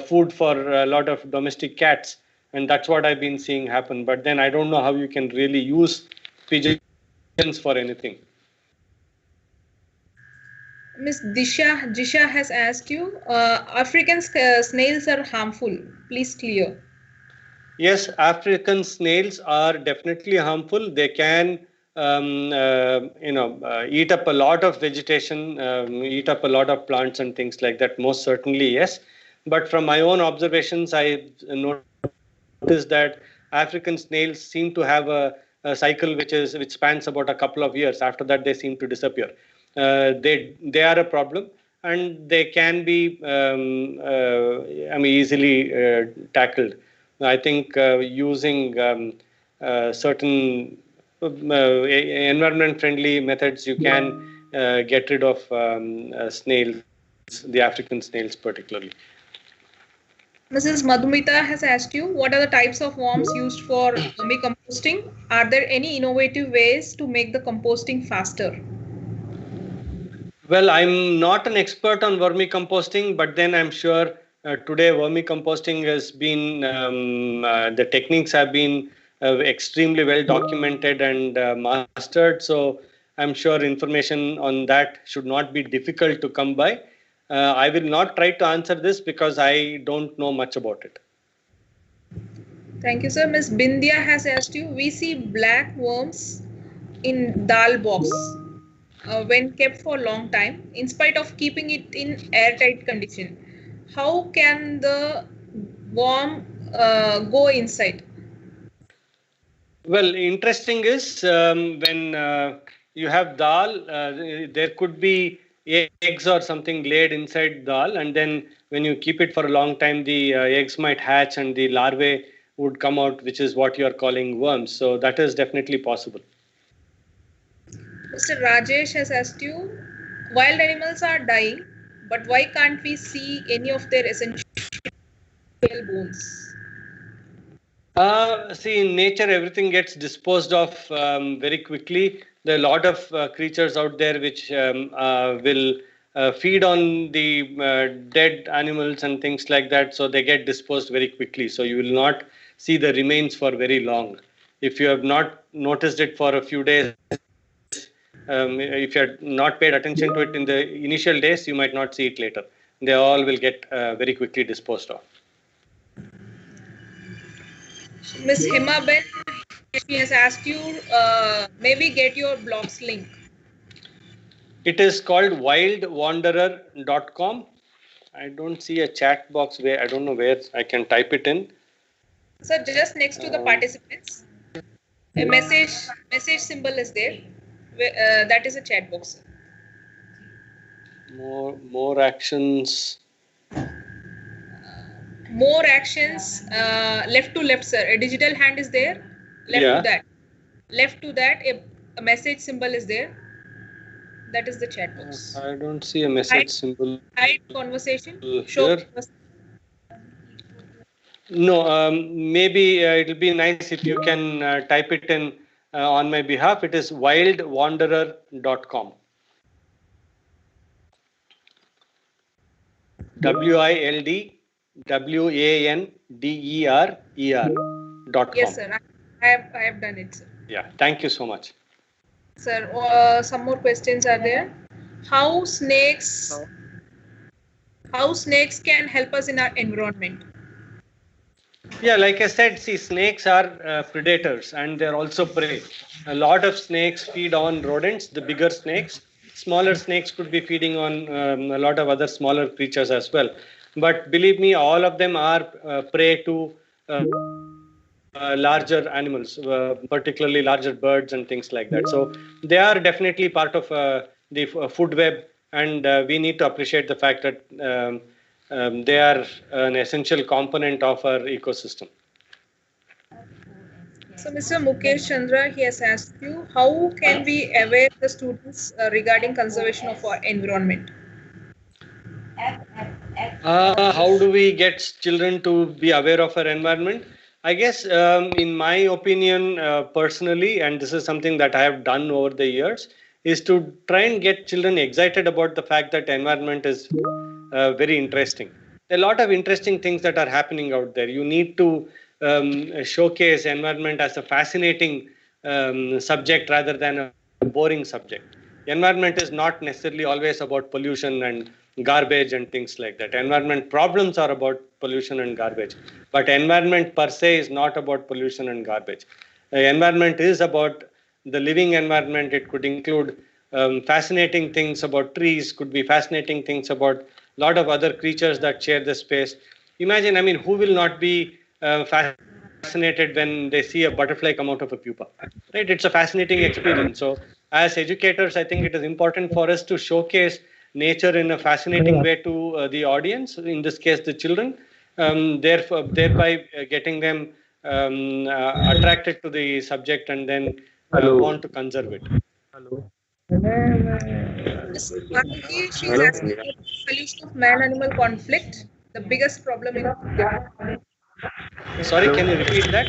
food for a lot of domestic cats, and that's what I've been seeing happen. But then I don't know how you can really use pigeons for anything. Miss Jisha has asked you, African snails are harmful. Please clear. Yes, African snails are definitely harmful. They can, eat up a lot of vegetation, eat up a lot of plants and things like that. Most certainly, yes. But from my own observations, I noticed that African snails seem to have a cycle which spans about a couple of years. After that, they seem to disappear. They are a problem, and they can be easily tackled. I think using certain environment-friendly methods, you can get rid of snails, the African snails particularly. Mrs. Madhumita has asked you, what are the types of worms used for vermicomposting? Are there any innovative ways to make the composting faster? Well, I'm not an expert on vermicomposting, but then I'm sure today vermicomposting has been, the techniques have been extremely well documented and mastered. So I'm sure information on that should not be difficult to come by. I will not try to answer this because I don't know much about it. Thank you, sir. Ms. Bindia has asked you, we see black worms in dal box when kept for a long time, in spite of keeping it in airtight condition. How can the worm go inside? Well, interesting is when you have dal, there could be eggs or something laid inside dal, and then when you keep it for a long time, the eggs might hatch and the larvae would come out, which is what you are calling worms. So that is definitely possible. Mr. Rajesh has asked you, wild animals are dying, but why can't we see any of their essential bones? See, in nature, everything gets disposed of very quickly. There are a lot of creatures out there which will feed on the dead animals and things like that. So they get disposed very quickly. So you will not see the remains for very long. If you have not noticed it for a few days, if you have not paid attention to it in the initial days, you might not see it later. They all will get very quickly disposed of. Miss Hema Ben, she has asked you, maybe get your blog's link. It is called wildwanderer.com. I don't see a chat box where I don't know where I can type it in. So just next to the participants, a message symbol is there. That is a chat box. More actions. More actions. Left to left, sir. A digital hand is there. Left to that. Left to that, a message symbol is there. That is the chat box. I don't see a message symbol. Hide conversation. Show. No, maybe it'll be nice if you can type it in on my behalf. It is wildwanderer.com. WILDWANDERER.com. Yes, sir. I have done it, sir. Yeah, thank you so much. Sir, some more questions are there. How snakes can help us in our environment? Yeah, like I said, see, snakes are predators and they're also prey. A lot of snakes feed on rodents, the bigger snakes. Smaller snakes could be feeding on a lot of other smaller creatures as well. But believe me, all of them are prey to larger animals, particularly larger birds and things like that. So they are definitely part of the food web, and we need to appreciate the fact that they are an essential component of our ecosystem. So, Mr. Mukesh Chandra, he has asked you, how can we aware the students regarding conservation of our environment? How do we get children to be aware of our environment? I guess, in my opinion, personally, and this is something that I have done over the years, is to try and get children excited about the fact that environment is very interesting. There are a lot of interesting things that are happening out there. You need to showcase environment as a fascinating subject rather than a boring subject. Environment is not necessarily always about pollution and garbage and things like that. Environment problems are about pollution and garbage, but environment per se is not about pollution and garbage. Environment is about the living environment. It could include fascinating things about trees, could be fascinating things about a lot of other creatures that share the space. Imagine, I mean, who will not be fascinated when they see a butterfly come out of a pupa, right? It's a fascinating experience. So as educators, I think it is important for us to showcase nature in a fascinating way to the audience, in this case the children, thereby getting them attracted to the subject and then want to conserve it. Hello. Ms. Anuji, she is asking about the solution of man-animal conflict, the biggest problem in. Sorry, can you repeat that?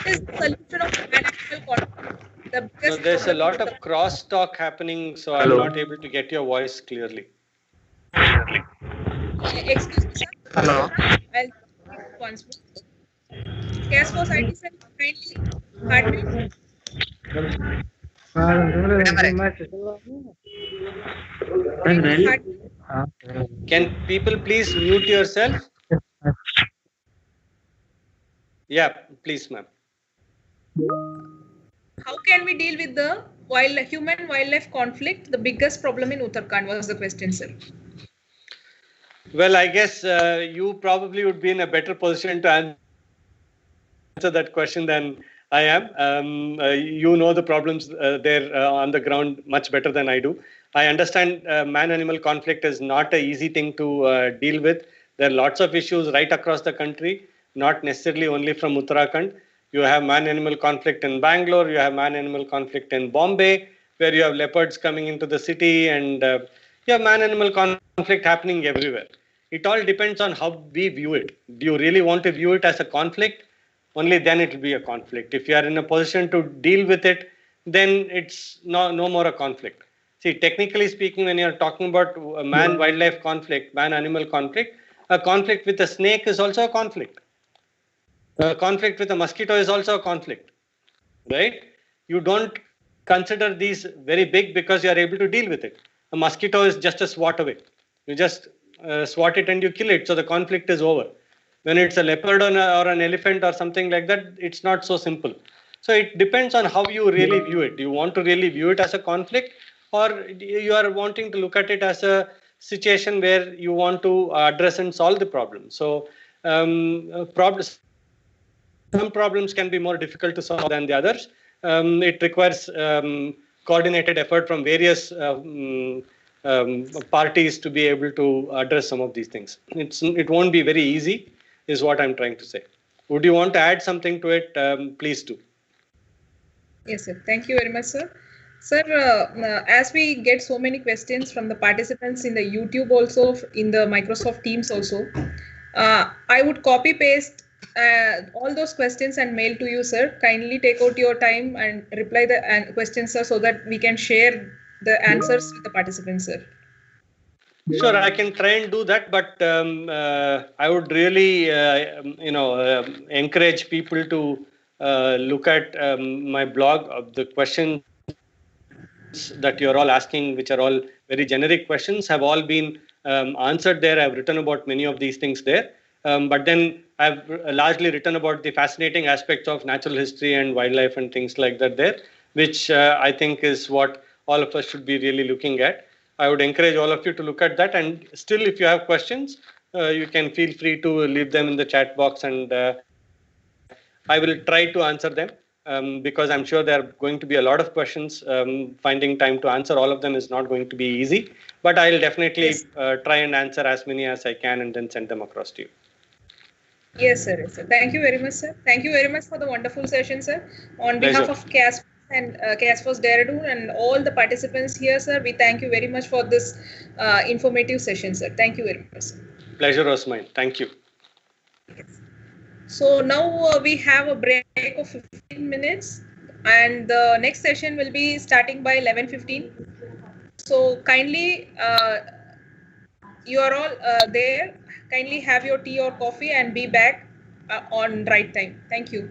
What is the solution of man-animal conflict? The No, biggest there's a problem lot of crosstalk happening, so I'm not able to get your voice clearly. Excuse me, sir. Hello. I'll once more. CASFOS IT sir, kindly Can people please mute yourself? Yeah, please, ma'am. How can we deal with the human-wildlife conflict? The biggest problem in Uttarakhand was the question, sir. Well, I guess you probably would be in a better position to answer that question than I am. You know the problems there on the ground much better than I do. I understand man-animal conflict is not an easy thing to deal with. There are lots of issues right across the country, not necessarily only from Uttarakhand. You have man-animal conflict in Bangalore, you have man-animal conflict in Bombay, where you have leopards coming into the city, and you have man-animal conflict happening everywhere. It all depends on how we view it. Do you really want to view it as a conflict? Only then it will be a conflict. If you are in a position to deal with it, then it's no more a conflict. See, technically speaking, when you're talking about man-wildlife conflict, man-animal conflict, a conflict with a snake is also a conflict. A conflict with a mosquito is also a conflict, right? You don't consider these very big because you are able to deal with it. A mosquito is just a swat away. You just swat it and you kill it, so the conflict is over. When it's a leopard or an elephant or something like that, it's not so simple. So it depends on how you really view it. Do you want to really view it as a conflict, or you are wanting to look at it as a situation where you want to address and solve the problem? So some problems can be more difficult to solve than the others. It requires coordinated effort from various parties to be able to address some of these things. It won't be very easy, is what I'm trying to say. Would you want to add something to it? Please do. Yes, sir. Thank you very much, sir. Sir, as we get so many questions from the participants in the YouTube also, in the Microsoft Teams also, I would copy paste all those questions and mail to you, sir. Kindly take out your time and reply the questions, sir, so that we can share the answers with the participants, sir. Sure, I can try and do that, but I would really, encourage people to look at my blog. The questions that you're all asking, which are all very generic questions, have all been answered there. I've written about many of these things there. But then I've largely written about the fascinating aspects of natural history and wildlife and things like that there, which I think is what all of us should be really looking at. I would encourage all of you to look at that. And still, if you have questions, you can feel free to leave them in the chat box, and I will try to answer them. Because I'm sure there are going to be a lot of questions. Finding time to answer all of them is not going to be easy, but I'll definitely try and answer as many as I can and then send them across to you. Yes, sir. Yes, sir. Thank you very much, sir. Thank you very much for the wonderful session, sir. On behalf Pleasure. of CASFOS and CASFOS Dehradun and all the participants here, sir, we thank you very much for this informative session, sir. Thank you very much, sir. Pleasure was mine. Thank you. So now we have a break of 15 minutes, and the next session will be starting by 11:15. So kindly, you are all there. Kindly have your tea or coffee and be back on right time. Thank you.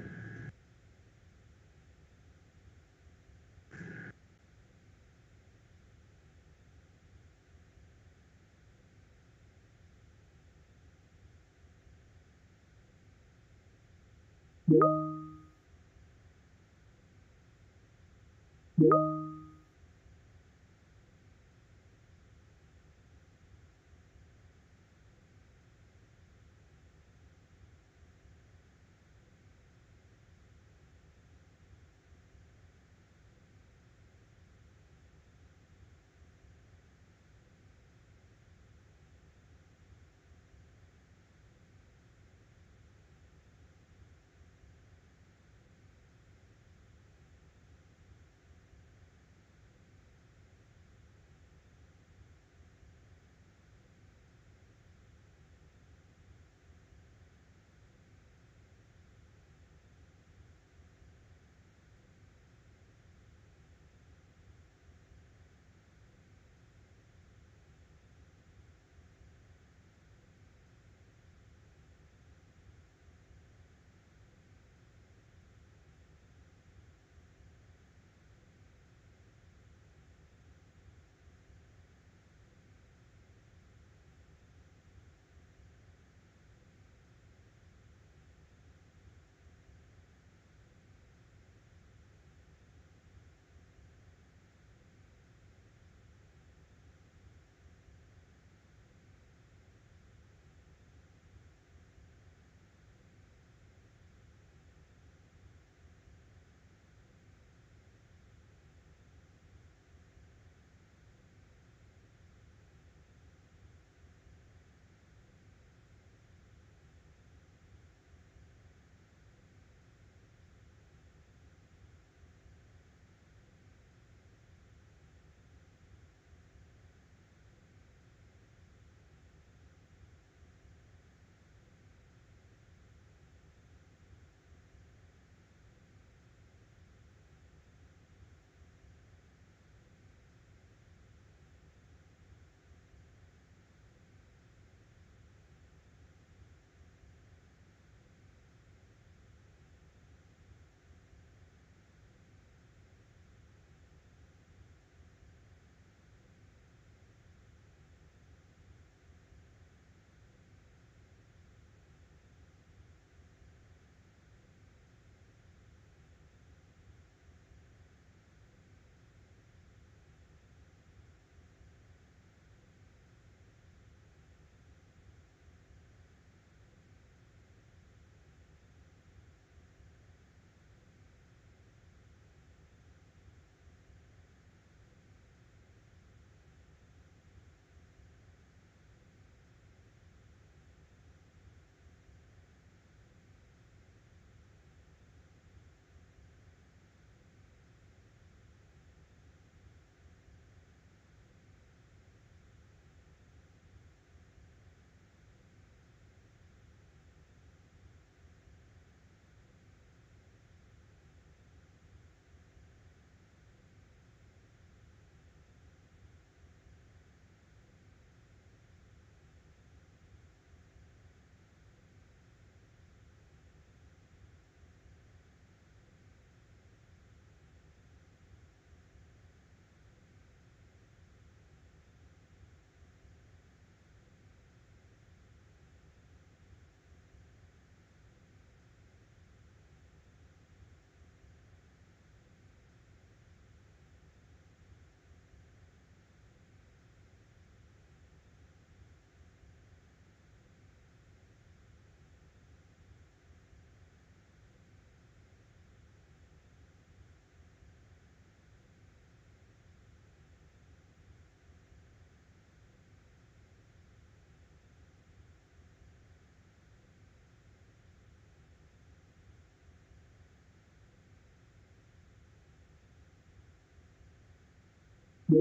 Yes,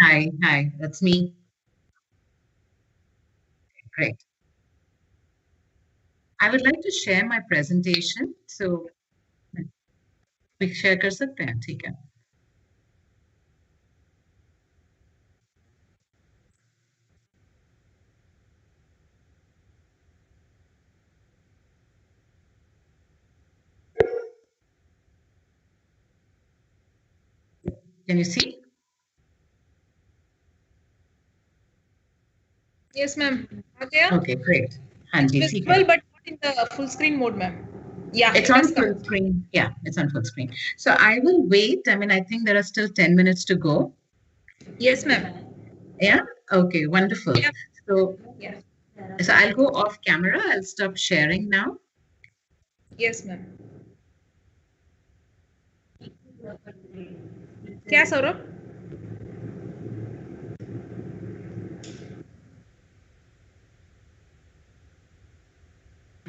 hi, that's me. Great. I would like to share my presentation. So, we share कर सकते हैं, ठीक है? Can you see? Yes, ma'am. Okay, great. हाँ जी, It's ठीक है. visible, but not in the full screen mode, ma'am. Yeah, It's it on has come. full screen. Yeah, it's on full screen. So I will wait. I mean, I think there are still 10 minutes to go. Yes, ma'am. Yeah? Okay, wonderful. Yeah. So, Yeah. so I'll go off camera. I'll stop sharing now. Yes, ma'am. क्या सौरभ?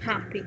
हाँ ठीक.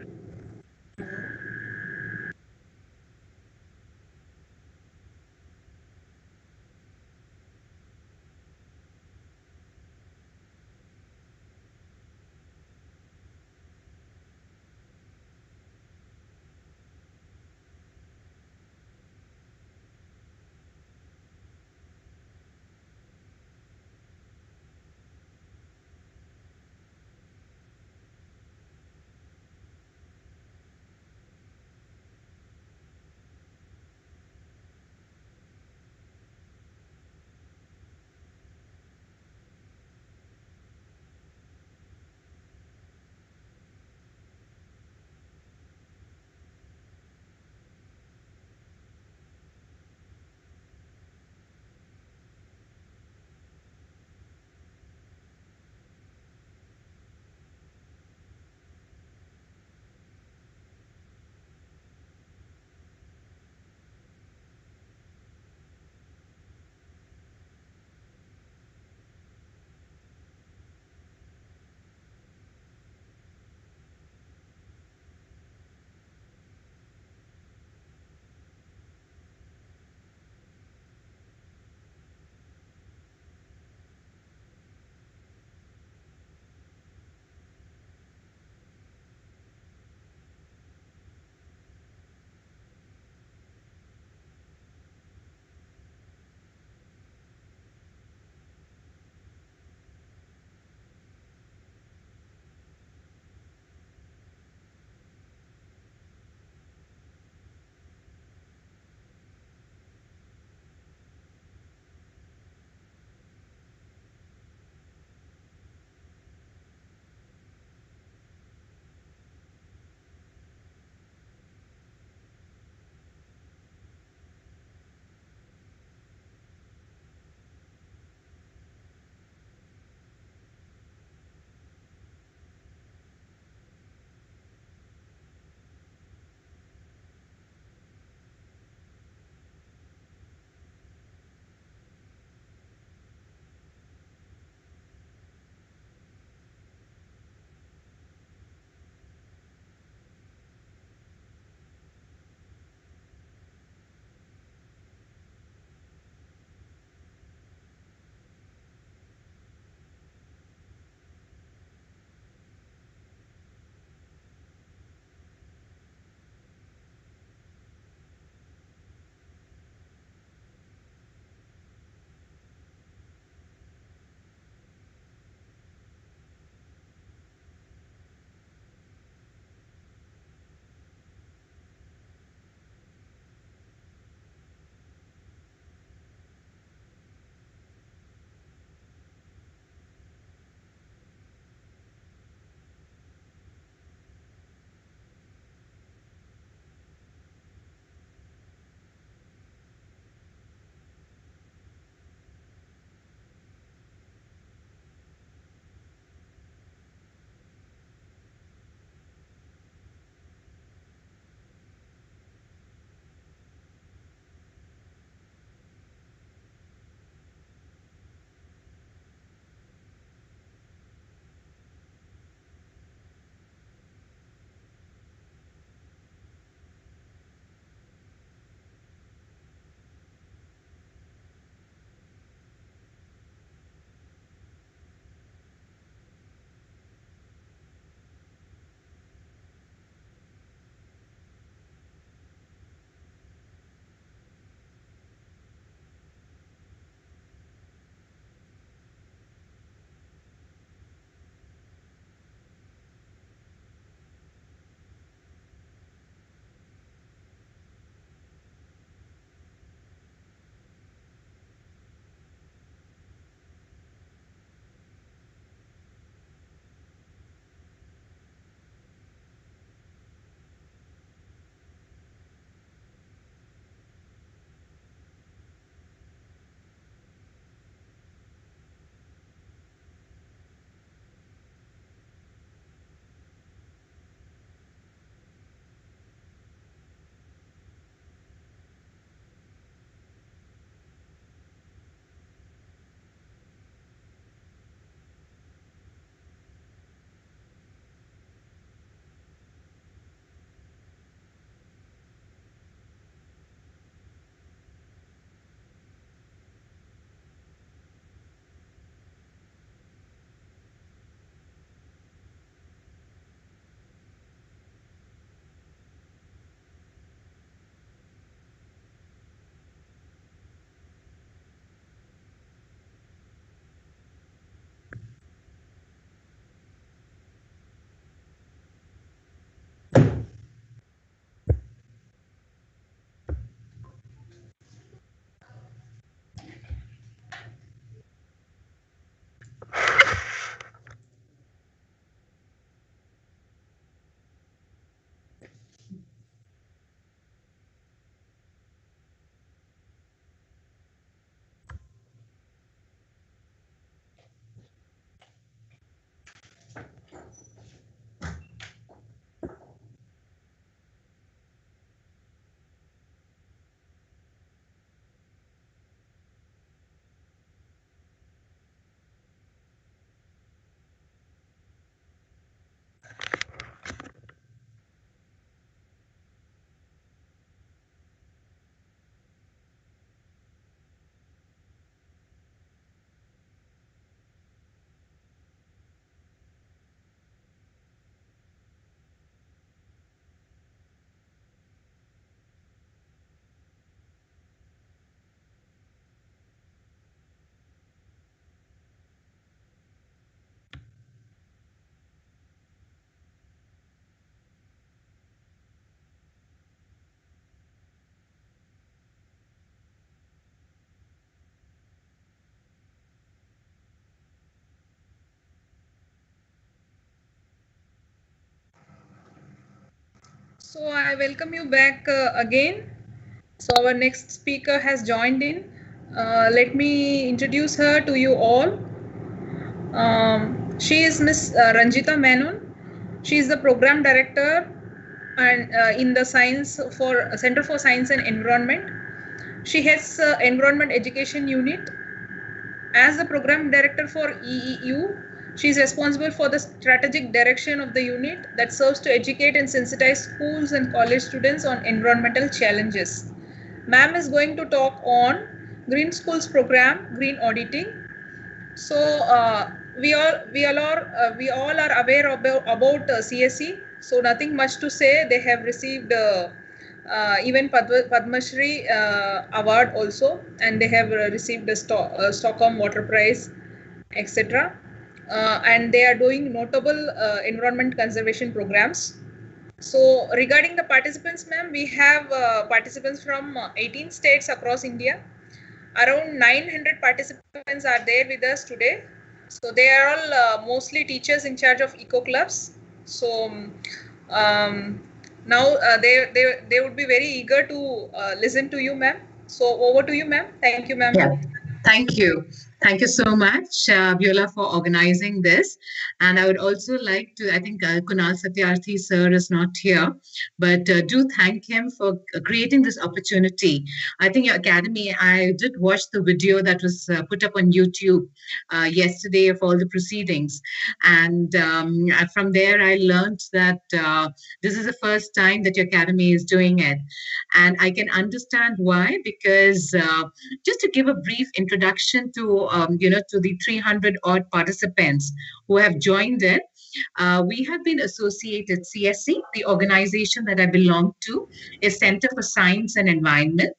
So I welcome you back again. So our next speaker has joined in. Let me introduce her to you all. She is Miss Ranjita Menon. She is the program director and in the Center for Science and Environment. She heads Environment Education Unit. As the program director for EEU, she is responsible for the strategic direction of the unit that serves to educate and sensitize schools and college students on environmental challenges. Ma'am is going to talk on Green Schools program, green auditing. So we all are aware about CSE. So nothing much to say. They have received even Padma Shri award also, and they have received the Stockholm Water Prize, etc. And they are doing notable environment conservation programs. So regarding the participants, ma'am, we have participants from 18 states across India. Around 900 participants are there with us today. So they are all mostly teachers in charge of eco clubs. So now they would be very eager to listen to you, ma'am. So over to you, ma'am. Thank you, ma'am. Yeah. Thank you. Thank you so much, Beulah, for organizing this. And I would also like to, I think Kunal Satyarthi sir is not here, but do thank him for creating this opportunity. I think your academy, I did watch the video that was put up on YouTube yesterday of all the proceedings. And from there, I learned that this is the first time that your academy is doing it. And I can understand why, because just to give a brief introduction to to the 300 odd participants who have joined it. We have been associated, CSE, the organization that I belong to, is Center for Science and Environment,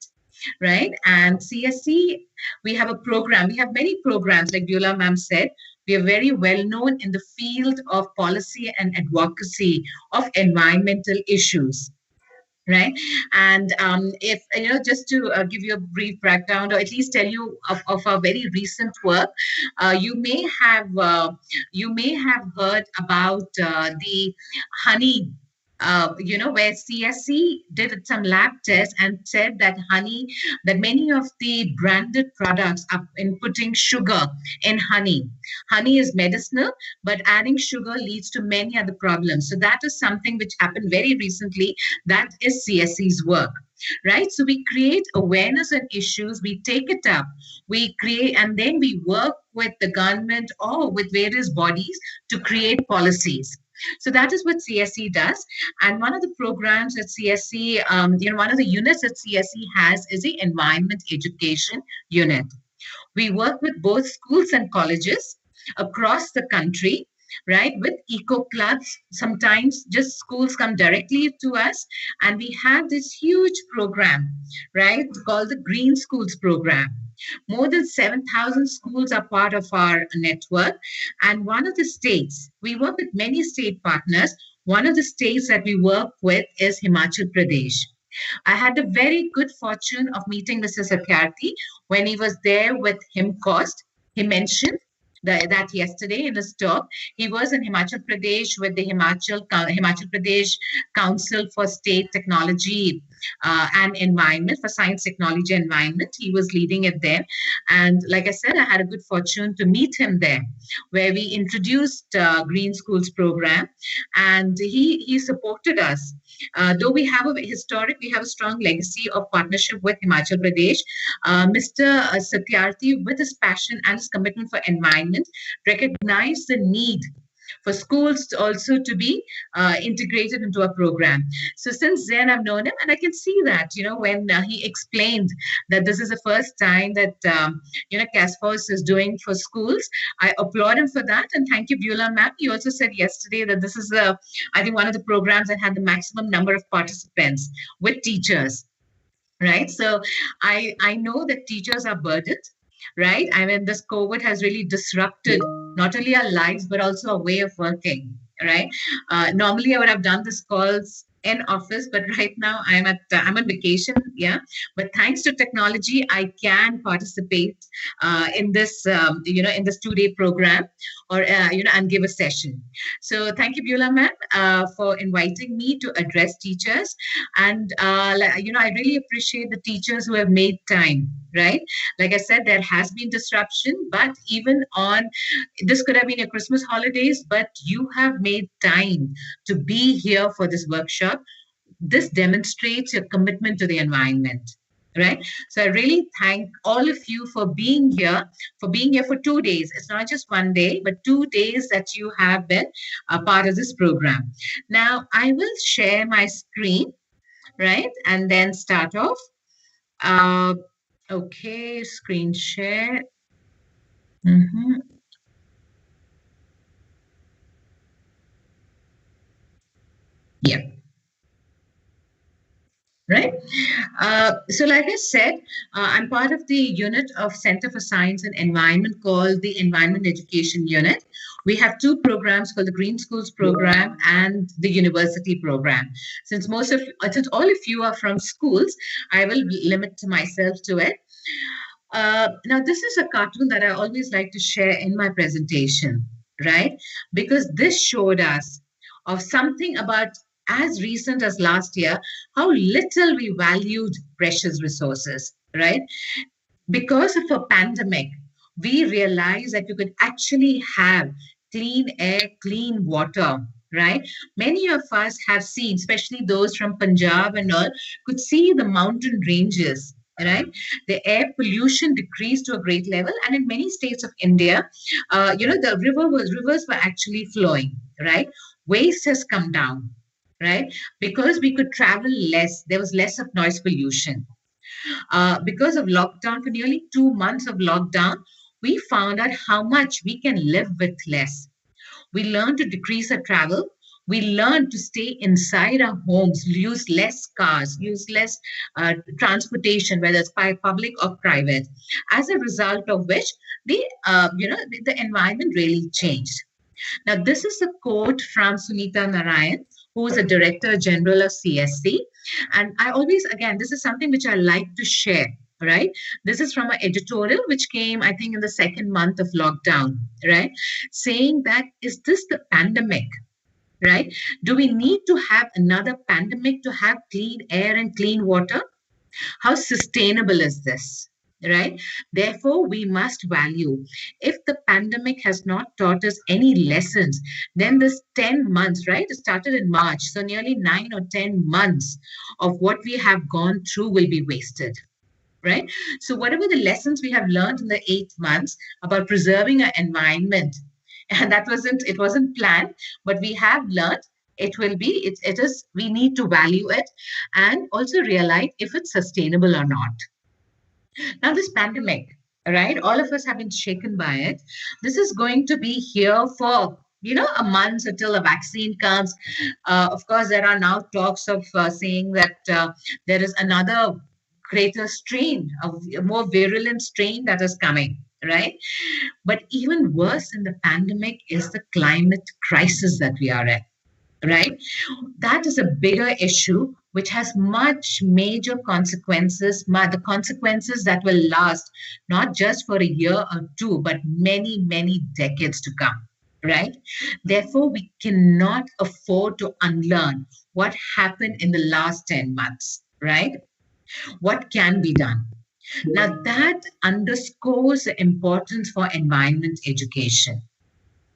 right? And CSE, we have a program. We have many programs, like Beulah ma'am said. We are very well known in the field of policy and advocacy of environmental issues. Right. And if, just to give you a brief background, or at least tell you of our very recent work, you may have heard about the honey. Where CSE did some lab tests and said that that many of the branded products are inputting sugar in honey. Honey is medicinal, but adding sugar leads to many other problems. So that is something which happened very recently. That is CSE's work. Right? So we create awareness on issues, we take it up, we create, and then we work with the government or with various bodies to create policies. So that is what CSE does. And one of the programs at CSE, one of the units that CSE has is the Environment Education Unit. We work with both schools and colleges across the country, right, with eco clubs. Sometimes just schools come directly to us, and we have this huge program, right, called the Green Schools program. More than 7,000 schools are part of our network. And one of the states, we work with many state partners. One of the states that we work with is Himachal Pradesh. I had the very good fortune of meeting Mr. Satyarthi when he was there with HimCost. He mentioned that yesterday in his talk. He was in Himachal Pradesh with the Himachal Pradesh Council for State Technology and Environment, for Science, Technology, and Environment. He was leading it there. And like I said, I had a good fortune to meet him there, where we introduced Green Schools program, and he supported us. Though we have a strong legacy of partnership with Himachal Pradesh, Mr. Satyarthi, with his passion and his commitment for environment, recognized the need for schools to be integrated into a program. So since then, I've known him, and I can see that, when he explained that this is the first time that, CASFOS is doing for schools, I applaud him for that. And thank you, Beulah ma'am. You also said yesterday that this is, I think, one of the programs that had the maximum number of participants with teachers. Right. So I know that teachers are burdened. Right. I mean, this COVID has really disrupted not only our lives, but also our way of working. Right. Normally, I would have done these calls in office, but right now I'm on vacation. Yeah, but thanks to technology, I can participate in this in this 2-day program, or and give a session. So thank you, Beulah ma'am, for inviting me to address teachers, and I really appreciate the teachers who have made time. Right, like I said, there has been disruption, but even on this could have been your Christmas holidays, but you have made time to be here for this workshop. This demonstrates your commitment to the environment, right? So I really thank all of you for being here, for 2 days. It's not just one day, but 2 days that you have been a part of this program. Now I will share my screen, right? And then start off. Okay, screen share. Yeah. Right. So like I said, I'm part of the unit of Center for Science and Environment called the Environment Education Unit. We have two programs called the Green Schools program and the University program. Since all of you are from schools, I will limit myself to it. Now, this is a cartoon that I always like to share in my presentation, right? Because this showed us of something about as recent as last year, how little we valued precious resources, right? Because of a pandemic, we realized that you could actually have clean air, clean water, right? Many of us have seen, especially those from Punjab and all, could see the mountain ranges, right? The air pollution decreased to a great level, and in many states of India, the rivers were actually flowing, right? Waste has come down, right? Because we could travel less, there was less of noise pollution. Because of lockdown, for nearly 2 months of lockdown, we found out how much we can live with less. We learned to decrease our travel. We learned to stay inside our homes, use less cars, use less transportation, whether it's by public or private. As a result of which, the environment really changed. Now, this is a quote from Sunita Narayan, who is a Director General of CSC. And I always, again, this is something which I like to share, right? This is from an editorial which came, I think, in the second month of lockdown, right? Saying that, is this the pandemic, right? Do we need to have another pandemic to have clean air and clean water? How sustainable is this? Right? Therefore, we must value. If the pandemic has not taught us any lessons, then this 10 months, right? It started in March. So nearly 9 or 10 months of what we have gone through will be wasted. Right? So whatever the lessons we have learned in the 8 months about preserving our environment, and it wasn't planned, but we have learned, we need to value it and also realize if it's sustainable or not. Now, this pandemic, right? All of us have been shaken by it. This is going to be here for, a month until a vaccine comes. Of course, there are now talks of saying that there is another greater strain, a more virulent strain that is coming, right? But even worse than the pandemic is the climate crisis that we are in. Right? That is a bigger issue which has much major consequences, the consequences that will last not just for a year or two, but many, many decades to come. Right? Therefore, we cannot afford to unlearn what happened in the last 10 months. Right? What can be done? Now, that underscores the importance for environment education.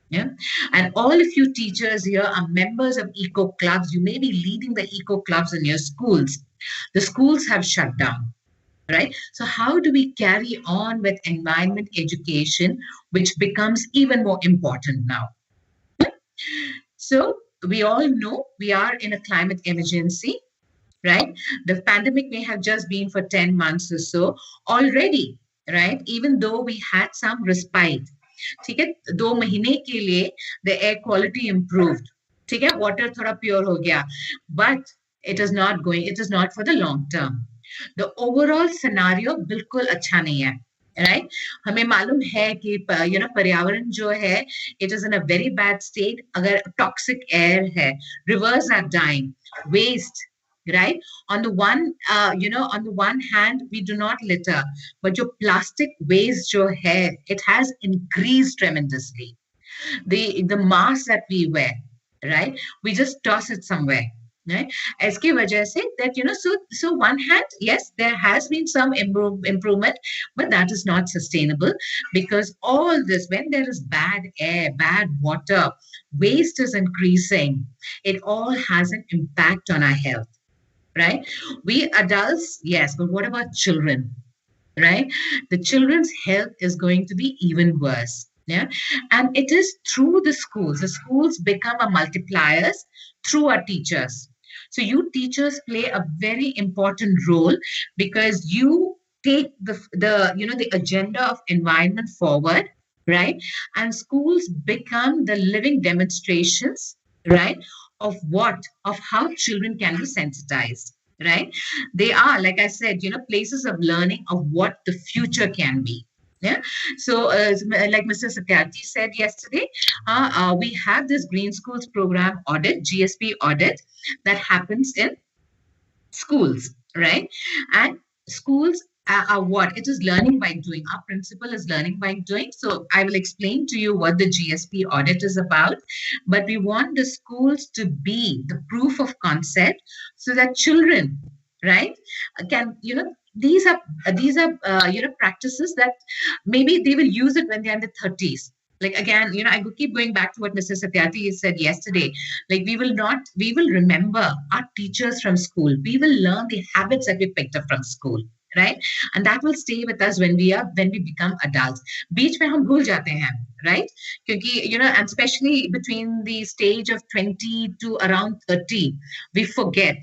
Yeah. And all of you teachers here are members of eco clubs. You may be leading the eco clubs in your schools. The schools have shut down, right? So how do we carry on with environment education, which becomes even more important now? So we all know we are in a climate emergency, right? The pandemic may have just been for 10 months or so already, right? Even though we had some respite. ठीक है 2 महीने के लिए the air quality improved ठीक है water थोड़ा pure हो गया but it is not for the long term. The overall scenario बिल्कुल अच्छा नहीं है. right? हमें मालूम है कि पर्यावरण जो है, it is in a very bad state. अगर toxic air है, rivers are dying, waste, right? On the one hand, we do not litter, but your plastic waste jo hai, it has increased tremendously. The mask that we wear, right? We just toss it somewhere. Right? इसकी वजह से that so one hand, yes, there has been some improvement, but that is not sustainable, because all this, when there is bad air, bad water, waste is increasing, it all has an impact on our health, right? We adults, yes, but what about children, right? The children's health is going to be even worse. Yeah. And it is through the schools. The schools become a multipliers through our teachers. So you teachers play a very important role, because you take the agenda of environment forward, right? And schools become the living demonstrations, right, of how children can be sensitized, right? They are, like I said, places of learning of what the future can be. Yeah. So, like Mr. Satyarthi said yesterday, we have this Green Schools Program audit, GSP audit, that happens in schools, right? And schools are what? It is learning by doing. Our principle is learning by doing. So I will explain to you what the GSP audit is about. But we want the schools to be the proof of concept, so that children, right, can, these are practices that maybe they will use it when they're in the 30s. Like, again, I could keep going back to what Mr. Satyarthi said yesterday. Like, we will remember our teachers from school. We will learn the habits that we picked up from school, right? And that will stay with us when we become adults. Beach mein hum bhul jate hain, right? Kyunki, and especially between the stage of 20 to around 30, we forget.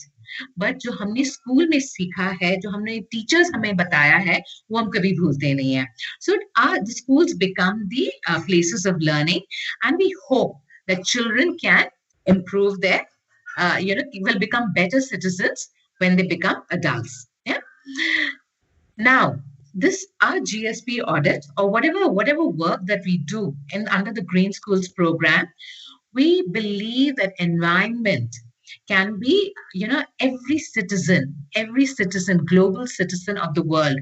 But जो हमने school में सीखा है, जो हमने teachers हमें बताया है, वो हम कभी भूलते नहीं है. So the schools become the places of learning, and we hope that children can improve their, will become better citizens when they become adults. Yeah. Now, this our GSP audit, or whatever work that we do under the Green Schools program, we believe that environment can be, every citizen, global citizen of the world,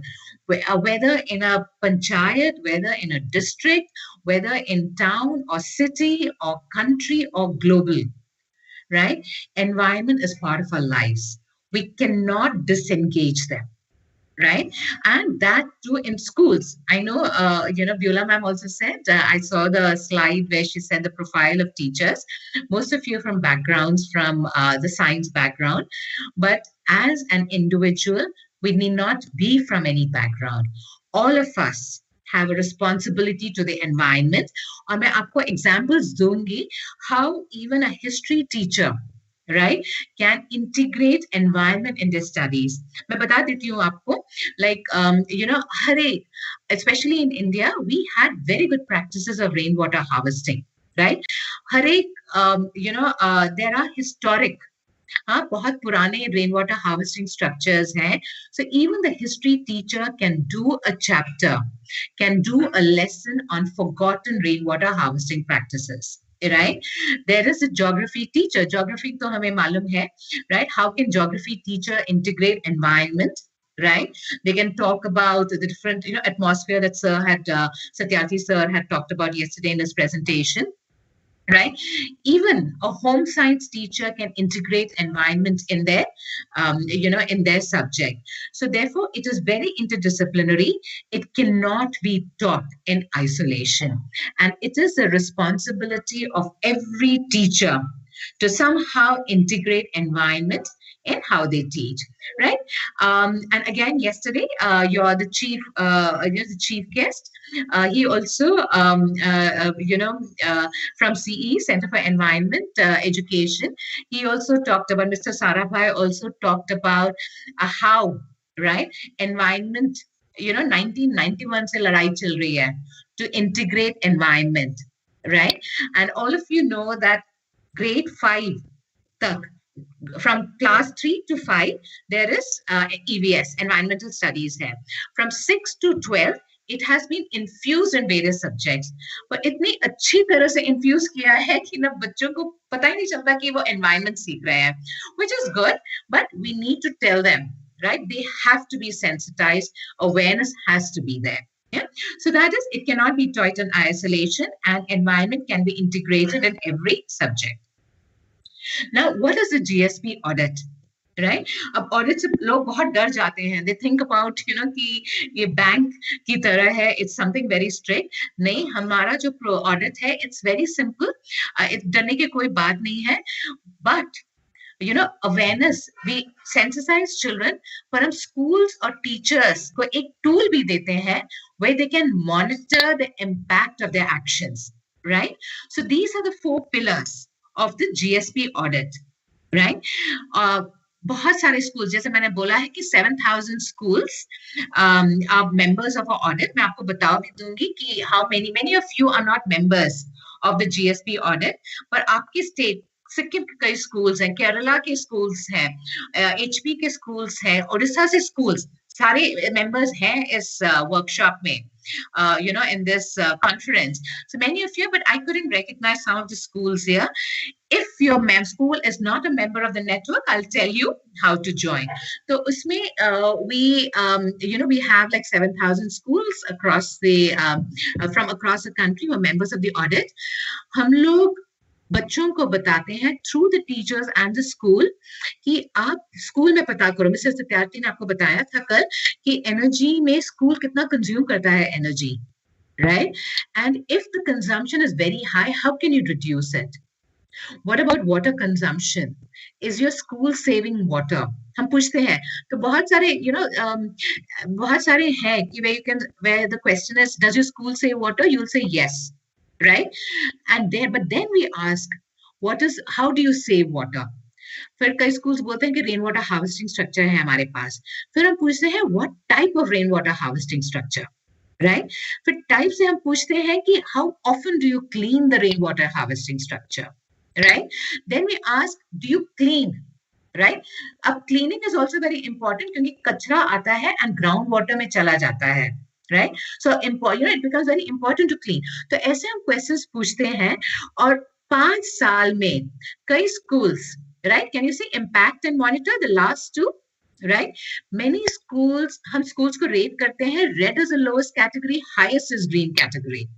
whether in a panchayat, whether in a district, whether in town or city or country or global, right? Environment is part of our lives. We cannot disengage them. Right? And that too in schools. I know, Beulah ma'am also said, I saw the slide where she said the profile of teachers. Most of you from backgrounds from the science background, but as an individual, we need not be from any background. All of us have a responsibility to the environment. और मैं आपको examples दूंगी how even a history teacher, right, can integrate environment in their studies. मैं बता देती हूँ आपको, like, हर एक, especially in India, we had very good practices of rainwater harvesting, right? हर एक, there are historic, बहुत पुराने rainwater harvesting structures हैं. So even the history teacher can do a chapter, can do a lesson on forgotten rainwater harvesting practices. Right? There is a geography teacher. Geography to hame malum hai, right? How can geography teacher integrate environment? Right? They can talk about the different, atmosphere that Satyarthi sir had talked about yesterday in his presentation. Right? Even a home science teacher can integrate environment in their, in their subject. So therefore, it is very interdisciplinary. It cannot be taught in isolation. And it is the responsibility of every teacher to somehow integrate environment in how they teach, right? And again, yesterday, you're the chief guest. He also, from CE, Center for Environment Education, he also talked about, Mr. Sarabhai also talked about how, right, environment, 1991 se ladai chal rahi hai to integrate environment, right? And all of you know that grade 5 tak, from class 3 to 5, there is EVS, environmental studies here. From 6 to 12, it has been infused in various subjects. पर इतनी अच्छी तरह से infuse किया है कि ना बच्चों को पता ही नहीं चलता कि वो environment सीख रहे हैं, which is good, but we need to tell them, right? They have to be sensitized. Awareness has to be there. Yeah. So that is, it cannot be taught in isolation, and environment can be integrated in every subject. Now, what is the GSP audit? Right? अब audit से लोग बहुत डर जाते हैं. They think about, कि ये bank की तरह है. It's something very strict. नहीं, हमारा जो audit है, it's very simple. डरने की कोई बात नहीं है. But awareness, we sensitize children, पर हम schools और teachers को एक tool भी देते हैं where they can monitor the impact of their actions, right? So these are the 4 pillars of the GSP audit, right? बहुत सारे schools, जैसे मैंने बोला है कि 7,000 schools are members of our audit. मैं आपको बता भी दूंगी कि how many of you are not members of the GSP audit, पर आपकी state सिक्किम के कई स्कूल्स हैं, केरला के स्कूल्स हैं, एचपी के स्कूल्स हैं, उड़ीसा से स्कूल्स, सारे members हैं इस workshop में, in this conference. So many of you, but I couldn't recognize some of the schools here. If your school is not a member of the network, I'll tell you how to join. So usme we have like 7,000 schools across the from across the country who are members of the audit. हम लोग बच्चों को बताते हैं through the teachers and the school कि आप school में पता करो. मिसेस सत्यार्थी ने आपको बताया था कल कि एनर्जी में स्कूल कितना कंज्यूम करता है energy, right? And if the consumption is very high, how can you reduce it? What about water consumption? Is your school saving water? हम पूछते हैं तो बहुत सारे बहुत सारे हैं कि where the question is, does your school save water? You'll say yes, right? And but then we ask, how do you save water? फिर कई schools बोलते हैं कि रेन वाटर हार्वेस्टिंग स्ट्रक्चर है हमारे पास. फिर हम पूछते हैं what type of rain water harvesting structure, right? फिर type से हम पूछते हैं कि how often do you clean the rain water harvesting structure, right? Then we ask, do you clean, right? अब cleaning is also very important क्योंकि कचरा आता है and ground water में चला जाता है, right? So it becomes very important to clean. तो ऐसे हम questions पूछते हैं और 5 साल में कई schools, right? Can you see impact and monitor the last 2, right? Many schools, हम schools को rate करते हैं. Red is the lowest category, highest is green category,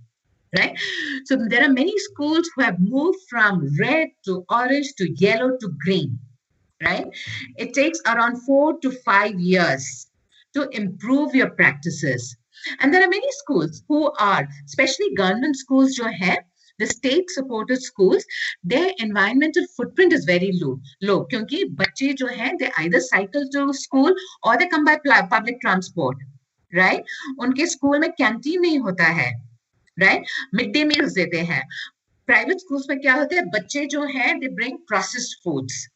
right? So there are many schools who have moved from red to orange to yellow to green, right? It takes around 4 to 5 years to improve your practices. And there are many schools who are, especially government schools जो है, the state supported schools, their environmental footprint is very low क्योंकि बच्चे जो हैं, they either cycle to school or they come by public transport, right? उनके school में canteen नहीं होता है, right? Midday meals देते हैं. Private schools में क्या होता है, बच्चे जो हैं, they bring processed foods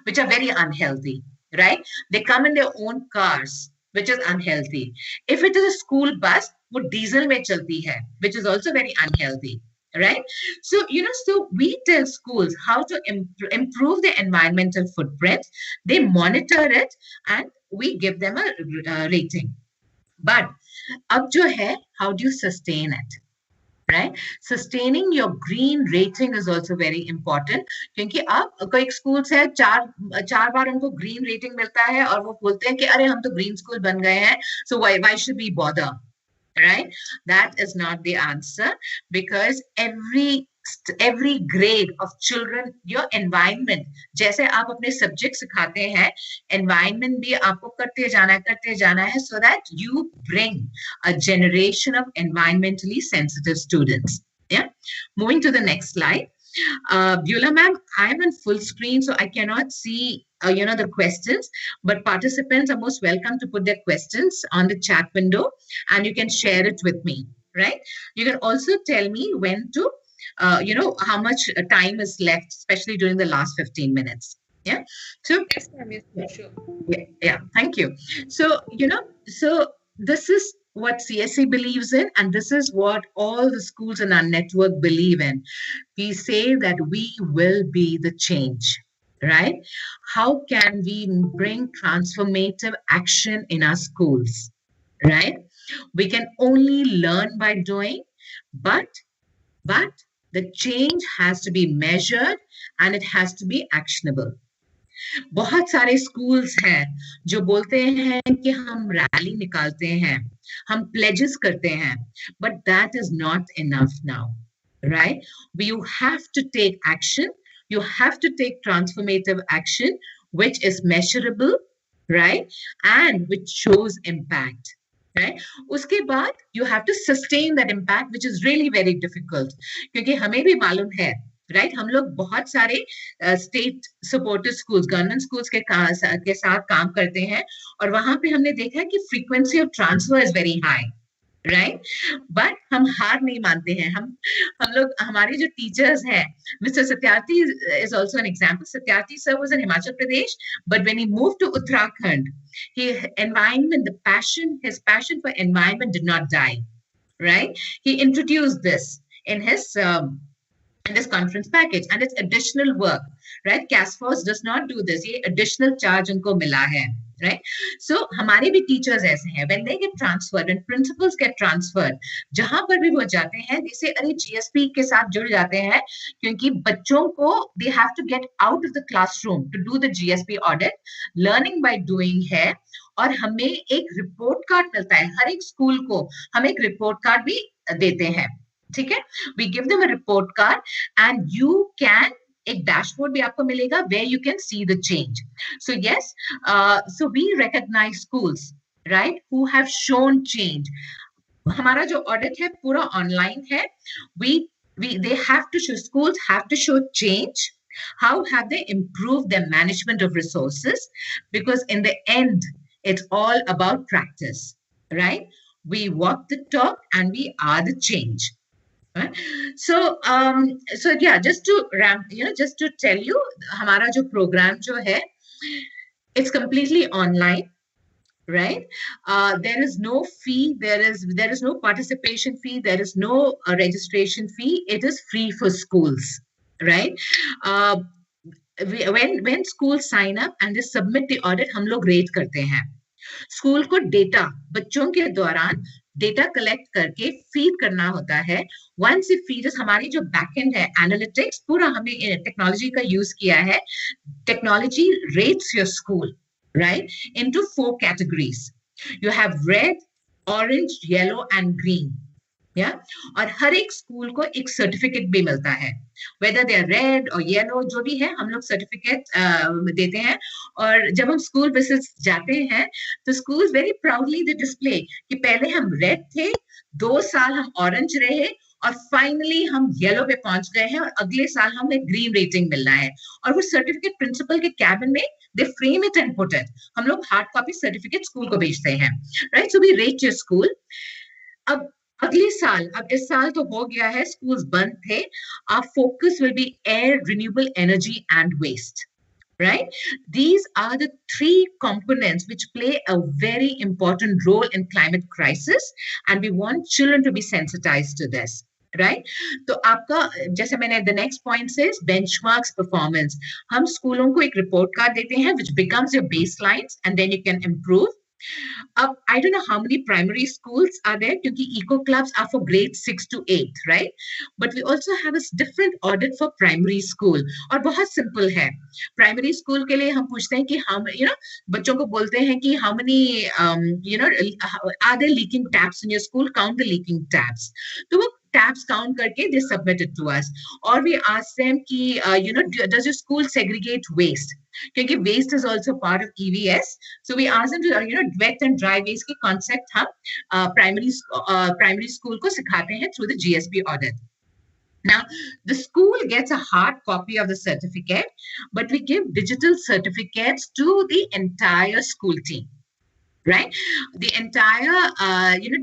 which are very unhealthy, right? They come in their own cars, which is unhealthy. If it is a school bus, वो diesel में चलती है, which is also very unhealthy, right? So, so we tell schools how to improve their environmental footprint. They monitor it and we give them a rating. But अब जो है, how do you sustain it? Right? Sustaining your green rating is also very important क्योंकि अब कोई schools है, चार बार उनको green rating मिलता है और वो बोलते हैं कि अरे हम तो green school बन गए हैं, so why should we bother? Right? That is not the answer because every grade of children, your environment, जैसे आप अपने subject सिखाते हैं, environment भी आपको करते जाना है so that you bring a generation of environmentally sensitive students. Yeah. Moving to the next slide. Beulah ma'am, I'm on full screen, so I cannot see the questions, but participants are most welcome to put their questions on the chat window and you can share it with me, right? You can also tell me when to, how much time is left, especially during the last 15 minutes. Yeah. So, yes, ma'am. Yes, sure. Yeah. Thank you. So, so this is what CSC believes in, and this is what all the schools in our network believe in. We say that we will be the change, right? How can we bring transformative action in our schools, right? We can only learn by doing, but the change has to be measured and it has to be actionable. बहुत सारे schools हैं जो बोलते हैं कि हम rally निकालते हैं, हम प्लेजेस करते हैं, but that is not enough now, right? You have to take action. You have to take transformative action, which is measurable, right? And which shows impact. Right? उसके बाद you have to sustain that impact, which is really very difficult. क्योंकि हमें भी मालूम है, right? हम लोग बहुत सारे state supported schools, government schools के साथ काम करते हैं और वहां पे हमने देखा है कि frequency of transfer is very high, right? But हम हार नहीं मानते हैं. हम लोग, हमारे जो टीचर्स हैं, mister Satyarthi is also an example. Satyarthi sir was in Himachal Pradesh, but when he moved to Uttarakhand, his passion for environment did not die, right? He introduced this in this conference package, and it's additional work, right? CASFOS does not do this. ये additional charge उनको मिला है, right? So हमारे भी teachers ऐसे हैं, when they get transferred, when principals get transferred, जहां पर भी वो जाते हैं, जैसे अरे GSP के साथ जुड़ जाते हैं, क्योंकि बच्चों को they have to get out of the classroom to do the GSP audit. Learning by doing है, और हमें एक रिपोर्ट कार्ड मिलता है. हर एक स्कूल को हम एक रिपोर्ट कार्ड भी देते हैं, ठीक है? We give them a report card and you can, एक डैशबोर्ड भी आपको मिलेगा where you can see the change. So yes, so we recognize schools, right, who have shown change. हमारा जो ऑडिट है पूरा ऑनलाइन है. They have to show, schools have to show change. How have they improved their management of resources? Because in the end, it's all about practice, right? We walk the talk and we are the change. Right? So yeah, just to tell you, हमारा जो program जो है, it's completely online, right? There is no fee, there is no participation fee, there is no registration fee. It is free for schools, right? When schools sign up and they submit the audit, हम लोग rate करते हैं. School को data बच्चों के दौरान data collect करके feed करना होता है. वंस इट फीड्स, हमारी जो बैकएंड है एनालिटिक्स, पूरा हमने टेक्नोलॉजी का यूज किया है. Technology rates your school, right, into 4 categories. You have read, orange, yellow and green. और हर एक स्कूल को एक सर्टिफिकेट भी मिलता है, whether they are red or yellow, जो भी है हम लोग सर्टिफिकेट देते हैं. और जब हम स्कूल विजिट जाते हैं तो स्कूल वेरी प्राउडली दे डिस्प्ले कि पहले हम रेड थे, 2 साल हम ऑरेंज रहे और फाइनली हम येलो पे पहुंच गए हैं और अगले साल हमें ग्रीन रेटिंग मिल रहा है. और वो सर्टिफिकेट प्रिंसिपल के कैबिन में they frame it and put it. हम लोग हार्ड कॉपी सर्टिफिकेट स्कूल को भेजते हैं, right? So we rate your school. अब अगले साल, अब इस साल तो हो गया है, स्कूल्स बंद थे. Our focus will be air, renewable energy and waste, right? These are the 3 components which play a very important role in climate crisis, and we want children to be sensitized to this, right? तो आपका, जैसे मैंने, the next point says benchmarks performance. हम स्कूलों को एक report card देते हैं which becomes your baselines and then you can improve. I don't know how many primary schools are there, because eco clubs are for grades 6 to 8, right? But we also have a different audit for primary school. और बहुत simple है. Primary school के लिए हम पूछते हैं कि बच्चों को बोलते हैं कि how many are there leaking taps in your school? Count the leaking taps. तो वो taps count करके they submit it to us. Or we ask them कि does your school segregate waste? क्योंकि waste is also part of EVS. So we ask them to wet and dry waste के concept हम primary school को सिखाते हैं through the GSP audit. Now, the school gets a hard copy of the certificate, but we give digital certificates to the entire school team. Right? The entire,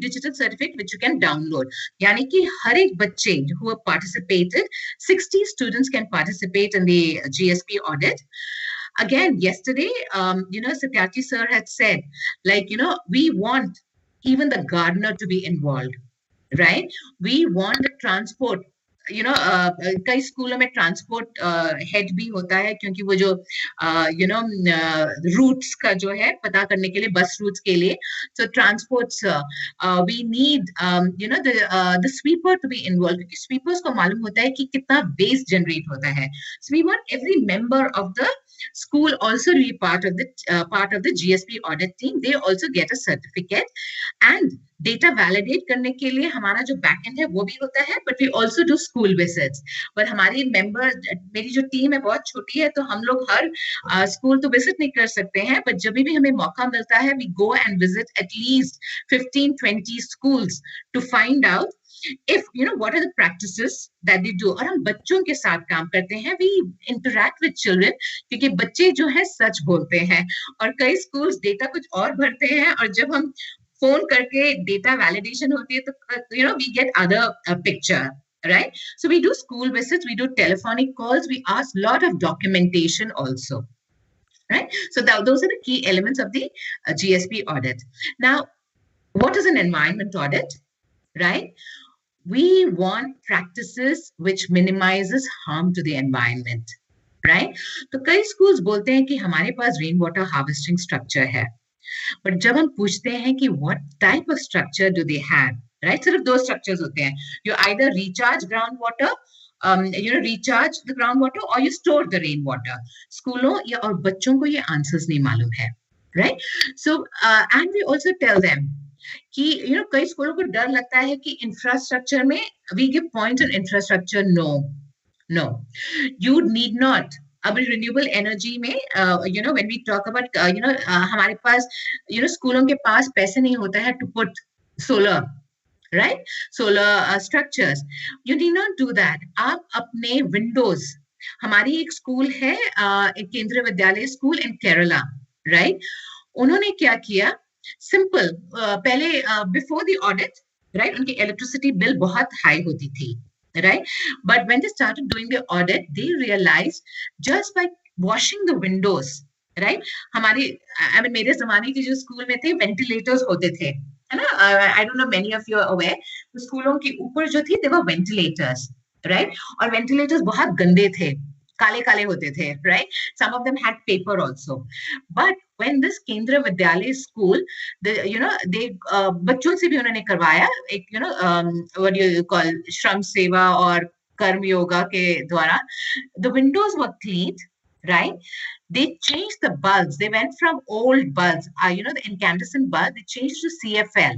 digital certificate which you can download. यानी कि हर एक बच्चे who have participated, 60 students can participate in the GSP audit. Again, yesterday, Satyarthi sir had said, we want even the gardener to be involved, right? We want the transport कई स्कूलों में transport head भी होता है, क्योंकि वो जो roots का जो है पता करने के लिए, बस रूट्स के लिए, so transports we need the sweeper to be involved, क्योंकि sweepers को मालूम होता है कि कितना waste generate होता है. So we want every member of the school also to be part of the GSP audit team. They also get a certificate, and data validate करने के लिए हमारा जो बैकएंड है वो भी होता है, but we also do school visits. पर हमारी मेरी जो टीम है बहुत छोटी है, तो हम लोग हर स्कूल तो विजिट नहीं कर सकते हैं, बट जब भी हमें मौका मिलता है, we go and visit at least 15-20 schools to find out if what are the practices that they do. और हम बच्चों के साथ काम करते हैं, we interact with children, क्योंकि बच्चे जो है सच बोलते हैं, और कई स्कूल्स डेटा कुछ और भरते हैं, और जब हम फोन करके डेटा वैलिडेशन होती है तो we get other picture, right? So we do school visits, we do telephonic calls, we ask a lot of documentation also, right? So those are the key elements of the GSP audit. Now, what is an environment audit, right? We want practices which minimizes harm to the environment, right? तो कई schools बोलते हैं कि हमारे पास rain water harvesting structure है, but जब हम पूछते हैं कि what type of structure do they have, right? सिर्फ दो structures होते हैं. You either recharge groundwater, recharge the groundwater, or you store the rainwater. स्कूलों या और बच्चों को ये answers नहीं मालूम है, right? So and we also tell them कि कई स्कूलों को डर लगता है कि इंफ्रास्ट्रक्चर में we give points on infrastructure. No, you need not. अब रिन्यूएबल एनर्जी में when we talk about हमारे पास स्कूलों के पास पैसे नहीं होता है to put solar, right? Solar structures. You need not do that. आप अपने windows, हमारी एक स्कूल है एक केंद्रीय विद्यालय स्कूल इन केरला, right? उन्होंने क्या किया, सिंपल, पहले बिफोर द ऑडिट, right, उनकी इलेक्ट्रिसिटी बिल बहुत हाई होती थी, right? But when they started doing the audit, they realized just by washing the windows, right? हमारे मेरे जमाने के जो स्कूल में थे वेंटिलेटर्स होते थे, है ना? I don't know many of you are aware. तो स्कूलों के ऊपर जो थी they were ventilators, right? और वेंटिलेटर्स बहुत गंदे थे, काले काले होते थे, right? Some of them had paper also. But when this केंद्रीय विद्यालय school, they बच्चों से भी उन्होंने करवाया एक what do you call श्रम सेवा और कर्म योगा के द्वारा, the windows were cleaned, right? They changed the bulbs. They went from old bulbs, the incandescent bulb, they changed to CFL.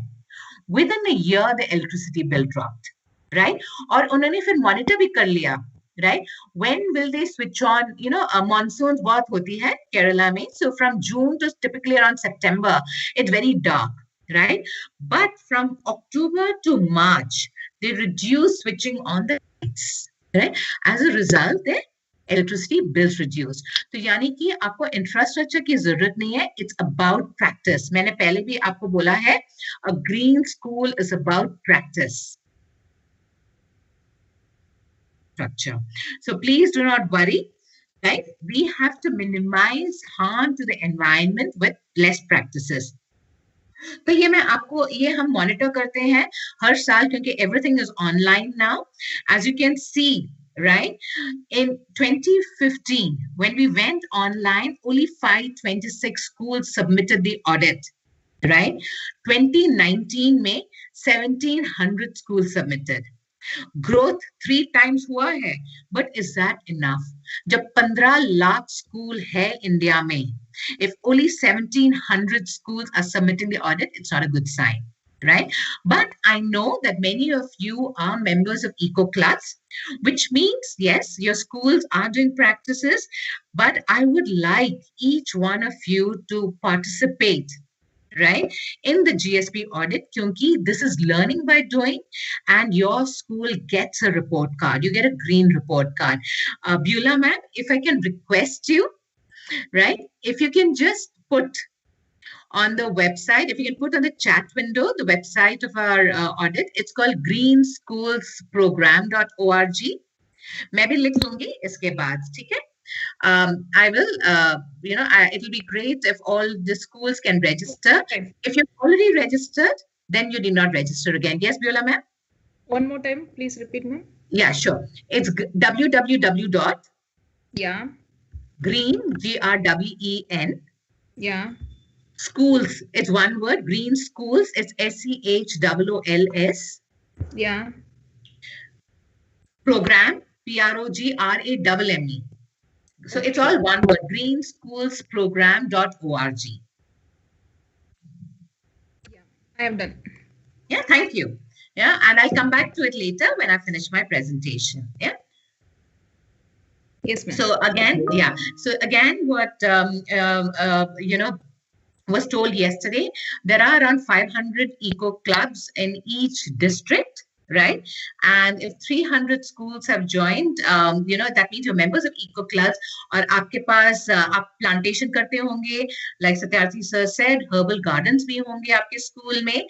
Within a year, the electricity bill dropped, right? और उन्होंने फिर monitor भी कर लिया, right? When will they switch on? Monsoons बहुत होती है Kerala में, so from June to typically around September, it's very dark, right? But from October to March, they reduce switching on the lights, right? As a result, the electricity bills reduced. तो यानी कि आपको infrastructure की जरूरत नहीं है, it's about practice. मैंने पहले भी आपको बोला है, a green school is about practice. So please do not worry, right? We have to minimize harm to the environment with less practices. तो ये हम monitor करते हैं हर साल, क्योंकि everything is online now. As you can see, right? In 2015, when we went online, only 526 schools submitted the audit, right? 2019 में 1700 schools submitted. Growth 3 times हुआ है, but is that enough? जब 15 लाख स्कूल है इंडिया में, if only 1700 schools are submitting the audit, it's not a good sign, right? But I know that many of you are members of Eco Class, which means, yes, your schools are doing practices, but I would like each one of you to participate, right, in the GSP audit, kyunki this is learning by doing, and your school gets a report card. You get a green report card. Beulah ma'am, if I can request you, right, if you can just put on the website, if you can put on the chat window the website of our audit, it's called greenschoolsprogram.org. मैं भी लिख दूंगी इसके बाद, ठीक है? I will, it will be great if all the schools can register. Okay. If you've already registered, then you need not register again. Yes, Beulah ma'am? One more time, please repeat, ma'am. Yeah, sure. It's www. Yeah. Green, GREEN. Yeah. Schools, it's one word. Green Schools, it's SCHOOLS. Yeah. Program, PROGRAMME. So it's all one word. greenschoolsprogram.org. Yeah, I have done. Yeah, thank you. Yeah, and I'll come back to it later when I finish my presentation. Yeah. Yes, ma'am. So again, yeah. So again, what was told yesterday, there are around 500 eco clubs in each district, right? And if 300 schools have joined, that means you're members of eco clubs. और आपके पास आप plantation करते होंगे, like Satyarthi sir said, herbal gardens भी होंगे आपके school में.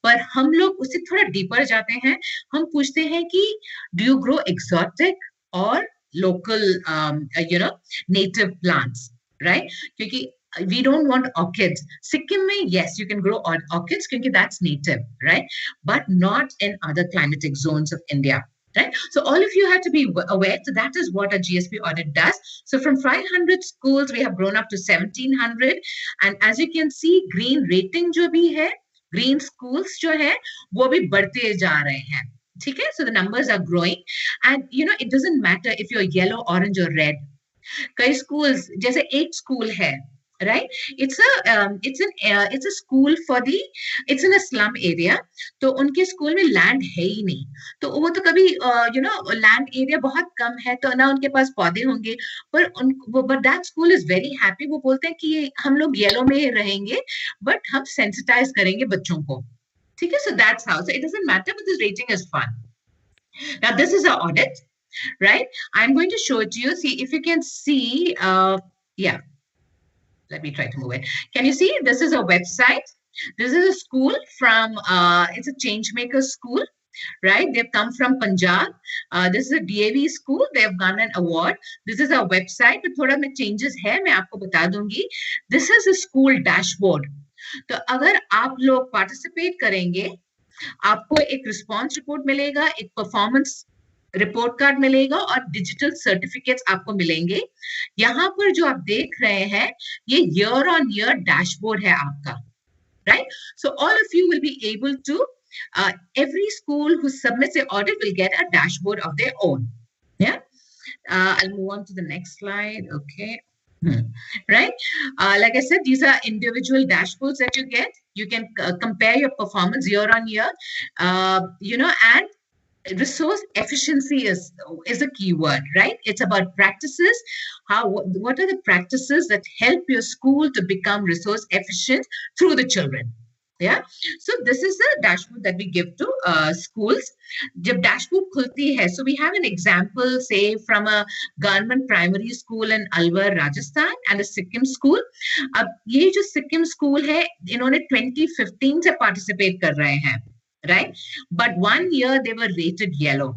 पर हम लोग उससे थोड़ा deeper जाते हैं. हम पूछते हैं कि do you grow exotic or local, native plants, right? क्योंकि we don't want orchids. Sikkim mein, yes, you can grow orchids because that's native, right? But not in other climatic zones of India, right? So all of you have to be aware. So that is what a GSP audit does. So from 500 schools, we have grown up to 1,700. And as you can see, green rating jo bhi hai, green schools jo hai, wo bhi badhte ja rahe hain. Okay? So the numbers are growing. And, it doesn't matter if you're yellow, orange, or red. Kai schools, जैसे एक school है, right? It's a school it's in a slum area. तो उनके school में land है ही नहीं, तो वो तो कभी लैंड एरिया बहुत कम है, तो ना उनके पास पौधे होंगे, but that school is very happy. वो बोलते हैं कि हम लोग येलो में रहेंगे, but हम sensitize करेंगे बच्चों को, ठीक है? So that's how. So it doesn't matter, but this rating is fun. Now this is our audit, right? I'm going to show it to you. See if you can see. Yeah. Let me try to move it. Can you see? This is a website. This is a school from, it's a Changemaker school, right? They've come from Punjab. This is a DAV school. They've won an award. This is our website. But thoda mein changes hai, main aapko bata dungi. This is a school dashboard. तो अगर आप लोग participate करेंगे, आपको एक response report मिलेगा, एक performance report card मिलेगा और डिजिटल सर्टिफिकेट्स आपको मिलेंगे. यहाँ पर जो आप देख रहे हैं, ये ईयर ऑन ईयर डैशबोर्ड है आपका, right? So all of you will be able to, every school who submits an audit will get a dashboard of their own. Yeah. I'll move on to the next slide. Okay. Right. Like I said, these are individual dashboards that you get. You can compare your performance year on year, and resource efficiency is a key word, right? It's about practices. What are the practices that help your school to become resource efficient through the children? Yeah. So this is the dashboard that we give to schools. Jab dashboard khulti hai, so we have an example, say from a government primary school in Alwar, Rajasthan, and a Sikkim school. Ab ye jo Sikkim school hai, inhone 2015 se participate kar rahe hain. Right? But 1 year they were rated yellow.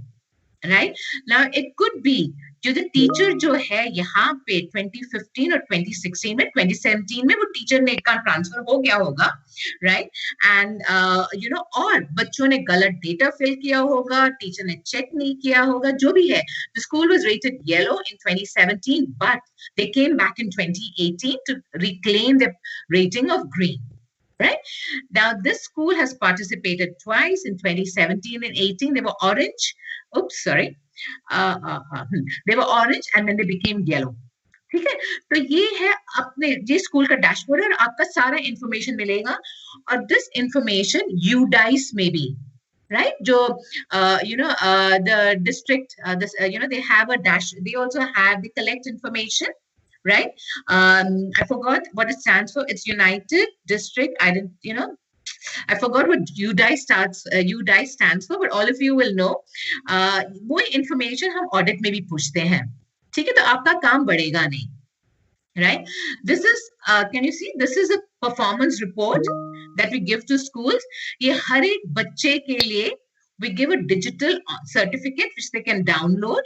Right? Now it could be जो teacher जो है यहाँ पे 2015 और 2016 में 2017 में वो teacher ने का ट्रांसफर हो गया होगा, राइट? एंड और बच्चों ने गलत डेटा फिल किया होगा, टीचर ने चेक नहीं किया होगा, जो भी है. The school was rated yellow in 2017, but they came back in 2018 to reclaim the rating of green. Right? Now, this school has participated twice in 2017 and 18. They were orange. Oops, sorry. They were orange and then they became yellow. ठीक है? तो ये है अपने ये school का dashboard और आपका सारा इंफॉर्मेशन मिलेगा. और दिस इंफॉर्मेशन UDICE में भी, right? जो the district, they have a dash. They also have the collect information. Right? I forgot what it stands for. It's United District. I forgot what UDICE stands for, but all of you will know. वो information हम audit में भी पूछते हैं. ठीक है? तो आपका काम बढ़ेगा नहीं. Right? This is, can you see? This is a performance report that we give to schools. ये हर एक बच्चे के लिए we give a digital certificate which they can download.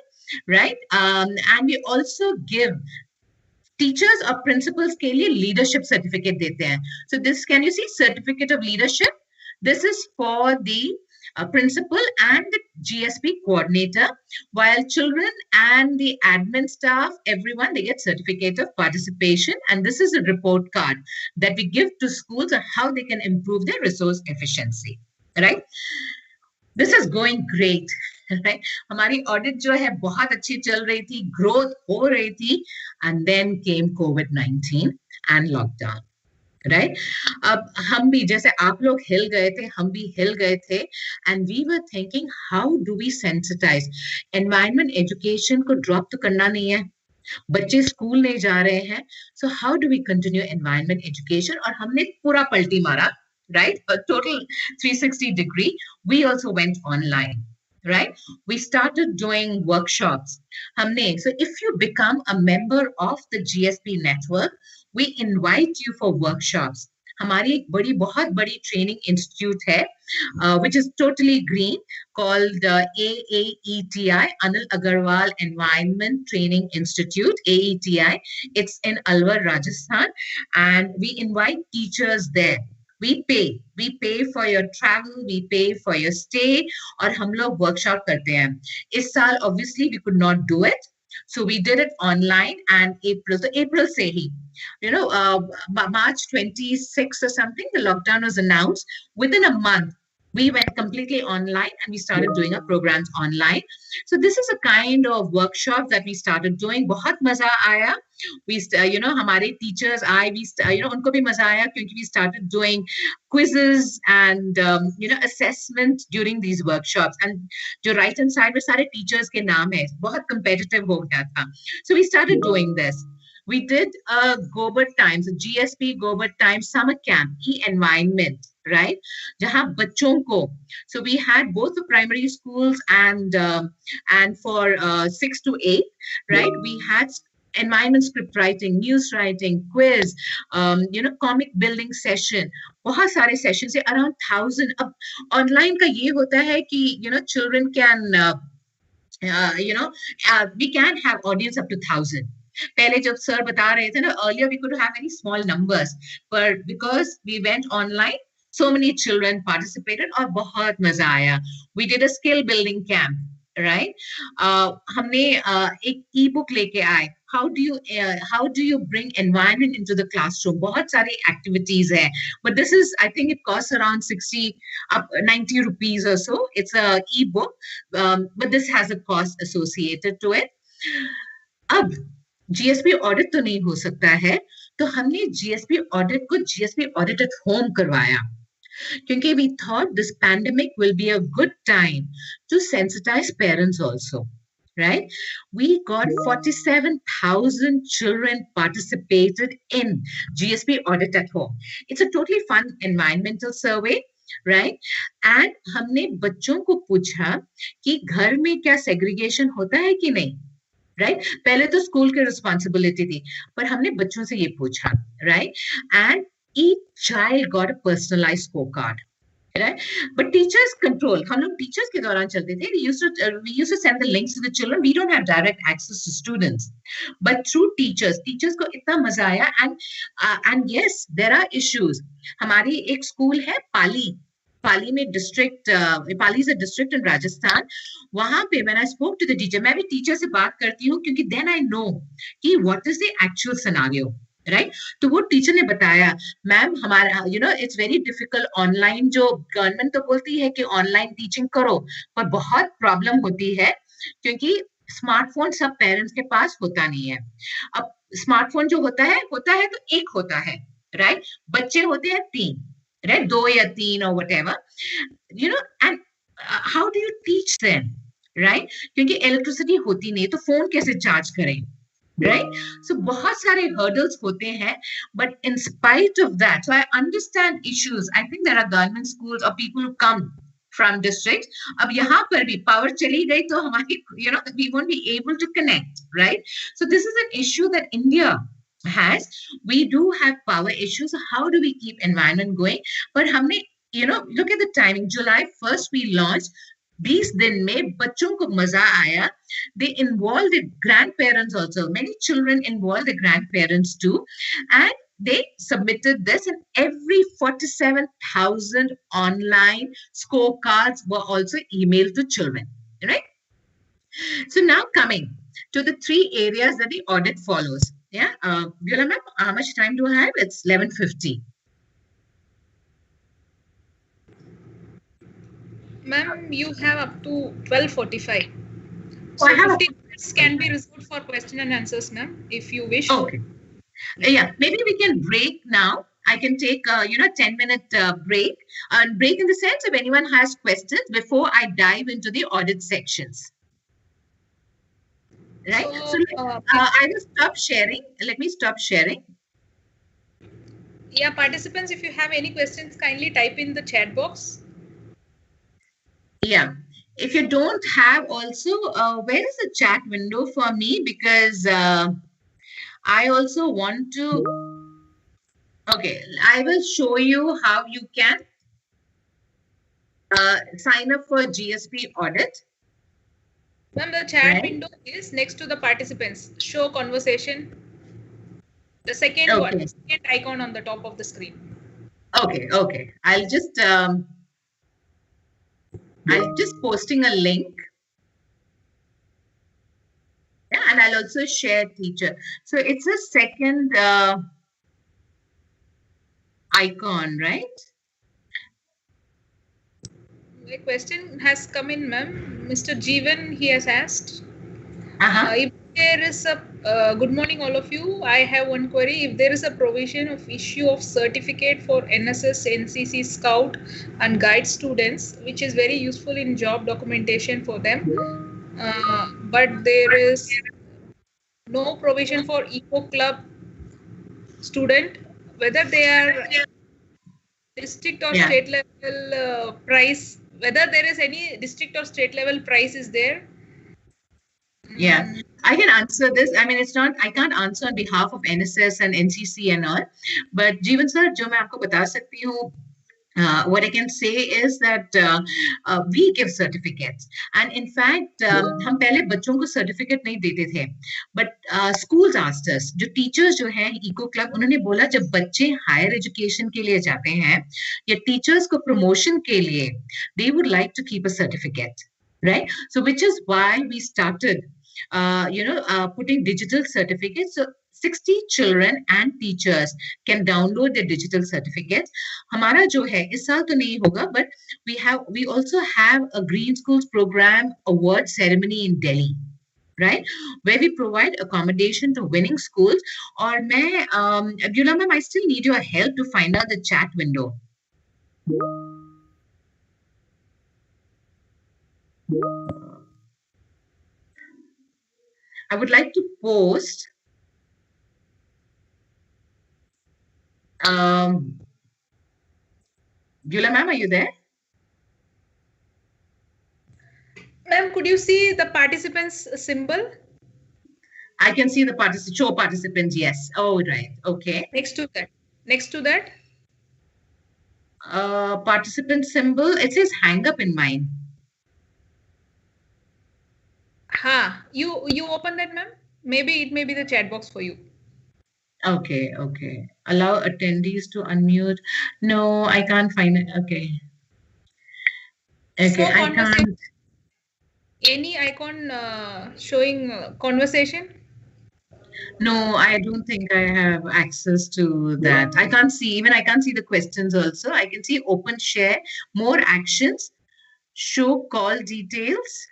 Right? And we also give teachers or principals के लिए leadership certificate देते हैं. So this, can you see, certificate of leadership? This is for the principal and the GSP coordinator, while children and the admin staff, everyone, they get certificate of participation. And this is a report card that we give to schools on how they can improve their resource efficiency, right? This is going great, right? हमारी audit जो है बहुत अच्छी चल रही थी, growth हो रही थी, and then came COVID-19 and lockdown. Right अब हम भी जैसे आप लोग हिल गए थे, हम भी हिल गए थे, and we were thinking how do we sensitize. Environment education को ड्रॉप तो करना नहीं है, बच्चे स्कूल नहीं जा रहे हैं, so how do we continue environment education. और हमने पूरा पलटी मारा, right, total 360 degree. We also went online, right? We started doing workshops. So if you become a member of the GSP network, we invite you for workshops. हमारी एक बहुत बड़ी training institute है, which is totally green, called AAETI, Anil Agarwal Environment Training Institute, AETI. It's in Alwar, Rajasthan, and we invite teachers there. We pay for your travel, we pay for your stay, और हम लोग workshop करते हैं. इस साल obviously we could not do it, so we did it online. And April से ही, March 26 or something, the lockdown was announced. Within a month, we went completely online and we started doing our programs online. So this is a kind of workshop that we started doing. बहुत मजा आया. We, हमारे teachers आए, उनको भी मजा आया क्योंकि we started doing quizzes and, assessment during these workshops. And जो right hand side में सारे teachers के नाम है, बहुत competitive हो गया था. So we started doing this. We did a Gober Times, a GSP Gober Times summer camp, e-environment, right? जहाँ बच्चों को, so we had both the primary schools and for 6 to 8, right? We had environment script writing, news writing, quiz, comic building session. बहुत सारे sessions है, around 1,000. अब online का ये होता है कि children can, we can have audience up to 1,000. पहले जब सर बता रहे थे ना, earlier we could have very small numbers, but because we went online, so many children participated और बहुत मजा आया. We did a skill building camp, right? हमने एक e-book लेके आए. How do you bring environment into the classroom? बहुत सारी activities है, but this is, I think it costs around 90 rupees or so. It's a e-book, but this has a cost associated to it. अब GSP audit तो नहीं हो सकता है, तो हमने GSP audit को GSP audit at home करवाया, क्योंकि we thought this pandemic will be a good time to sensitize parents also, right? We got 47,000 children participated in GSP audit at home. It's a totally fun environmental survey, right? And हमने बच्चों को पूछा कि घर में क्या segregation होता है कि नहीं, right? पहले तो स्कूल की रिस्पॉन्सिबिलिटी थी, पर हमने बच्चों से ये पूछा, right? And each child got a personalized scorecard, right? But teachers control. हम लोग teachers के दौरान चलते थे. We used to send the links to the children. We don't have direct access to students, but through teachers को इतना मजा आया. And yes, there are issues. हमारी एक स्कूल है पाली में district, Pali is a district in Rajasthan. वहाँ पे when I spoke to the teacher, मैं भी teacher से बात करती हूँ क्योंकि then I know कि what is the actual scenario, right? तो वो teacher ने बताया, मैम हमारा, it's very difficult online, जो government तो बोलती है कि online teaching करो, पर बहुत problem होती है क्योंकि smartphone सब parents के पास होता नहीं है. अब smartphone जो होता है तो एक होता है, right? बच्चे होते हैं 3, right? 2 या 3 or whatever, and how do you teach them, right? क्योंकि electricity होती नहीं तो phone कैसे charge करें, right? So बहुत सारे hurdles होते हैं, but in spite of that, so I understand issues. I think there are government schools or people who come from districts. अब यहाँ पर भी power चली गई तो हमारी, we won't be able to connect, right? So this is an issue that India has. We do have power issues. How do we keep environment going? But हमने, look at the timing. July 1st we launched. 20 दिन में बच्चों को मजा आया. They involved the grandparents also. Many children involved the grandparents too. And they submitted this, and every 47,000 online scorecards were also emailed to children, right? So now coming to the three areas that the audit follows. Yeah, Viola ma'am, how much time do I have? It's 11:50. Ma'am, you have up to 12:45. So I have 15 minutes can be reserved for question and answers, ma'am, if you wish. Okay. Yeah, maybe we can break now. I can take 10-minute break. Break in the sense if anyone has questions before I dive into the audit sections. Right? So I will stop sharing. Let me stop sharing. Yeah, participants, if you have any questions, kindly type in the chat box. Yeah. If you don't have also, where is the chat window for me? Because I also want to. Okay, I will show you how you can sign up for GSP audit. Ma'am, the chat window is next to the participants. Show conversation. The second one, second icon on the top of the screen. Okay. I'll just posting a link. Yeah, and I'll also share teacher. So it's a second icon, right? A question has come in, ma'am. Mr. Jeevan, he has asked. If there is a good morning, all of you. I have one query. If there is a provision of issue of certificate for NSS, NCC, Scout, and Guide students, which is very useful in job documentation for them, but there is no provision for Eco Club student, whether they are district or state level price, whether there is any district or state level price is there. Yeah, I can answer this. I mean, it's not, I can't answer on behalf of NSS and NCC and all, but Jeevan sir, जो मैं आपको बता सकती हूँ, what I can say is that we give certificates, and in fact हम पहले बच्चों को certificate नहीं देते थे, but schools asked us, जो teachers जो हैं eco club, उन्होंने बोला जब बच्चे higher education के लिए जाते हैं या teachers को promotion के लिए, they would like to keep a certificate, right? So which is why we started putting digital certificates. So 60 children and teachers can download their digital certificates. हमारा जो है इस साल तो नहीं होगा, but we also have a Green Schools Program award ceremony in Delhi, right, where we provide accommodation to winning schools. और मैं Abdullah ma'am, I still need your help to find out the chat window. I would like to post Beulah ma'am, are you there? Ma'am, could you see the participants symbol? I can see the show participants, yes. Oh, right. Okay. Next to that. Participant symbol, it says hang up in mine. You open that, ma'am? Maybe it may be the chat box for you. Okay. Allow attendees to unmute. No, I can't find it. Okay, so I can't. Any icon showing conversation? No, I don't think I have access to that. I can't see the questions also. I can see open share, more actions, show call details.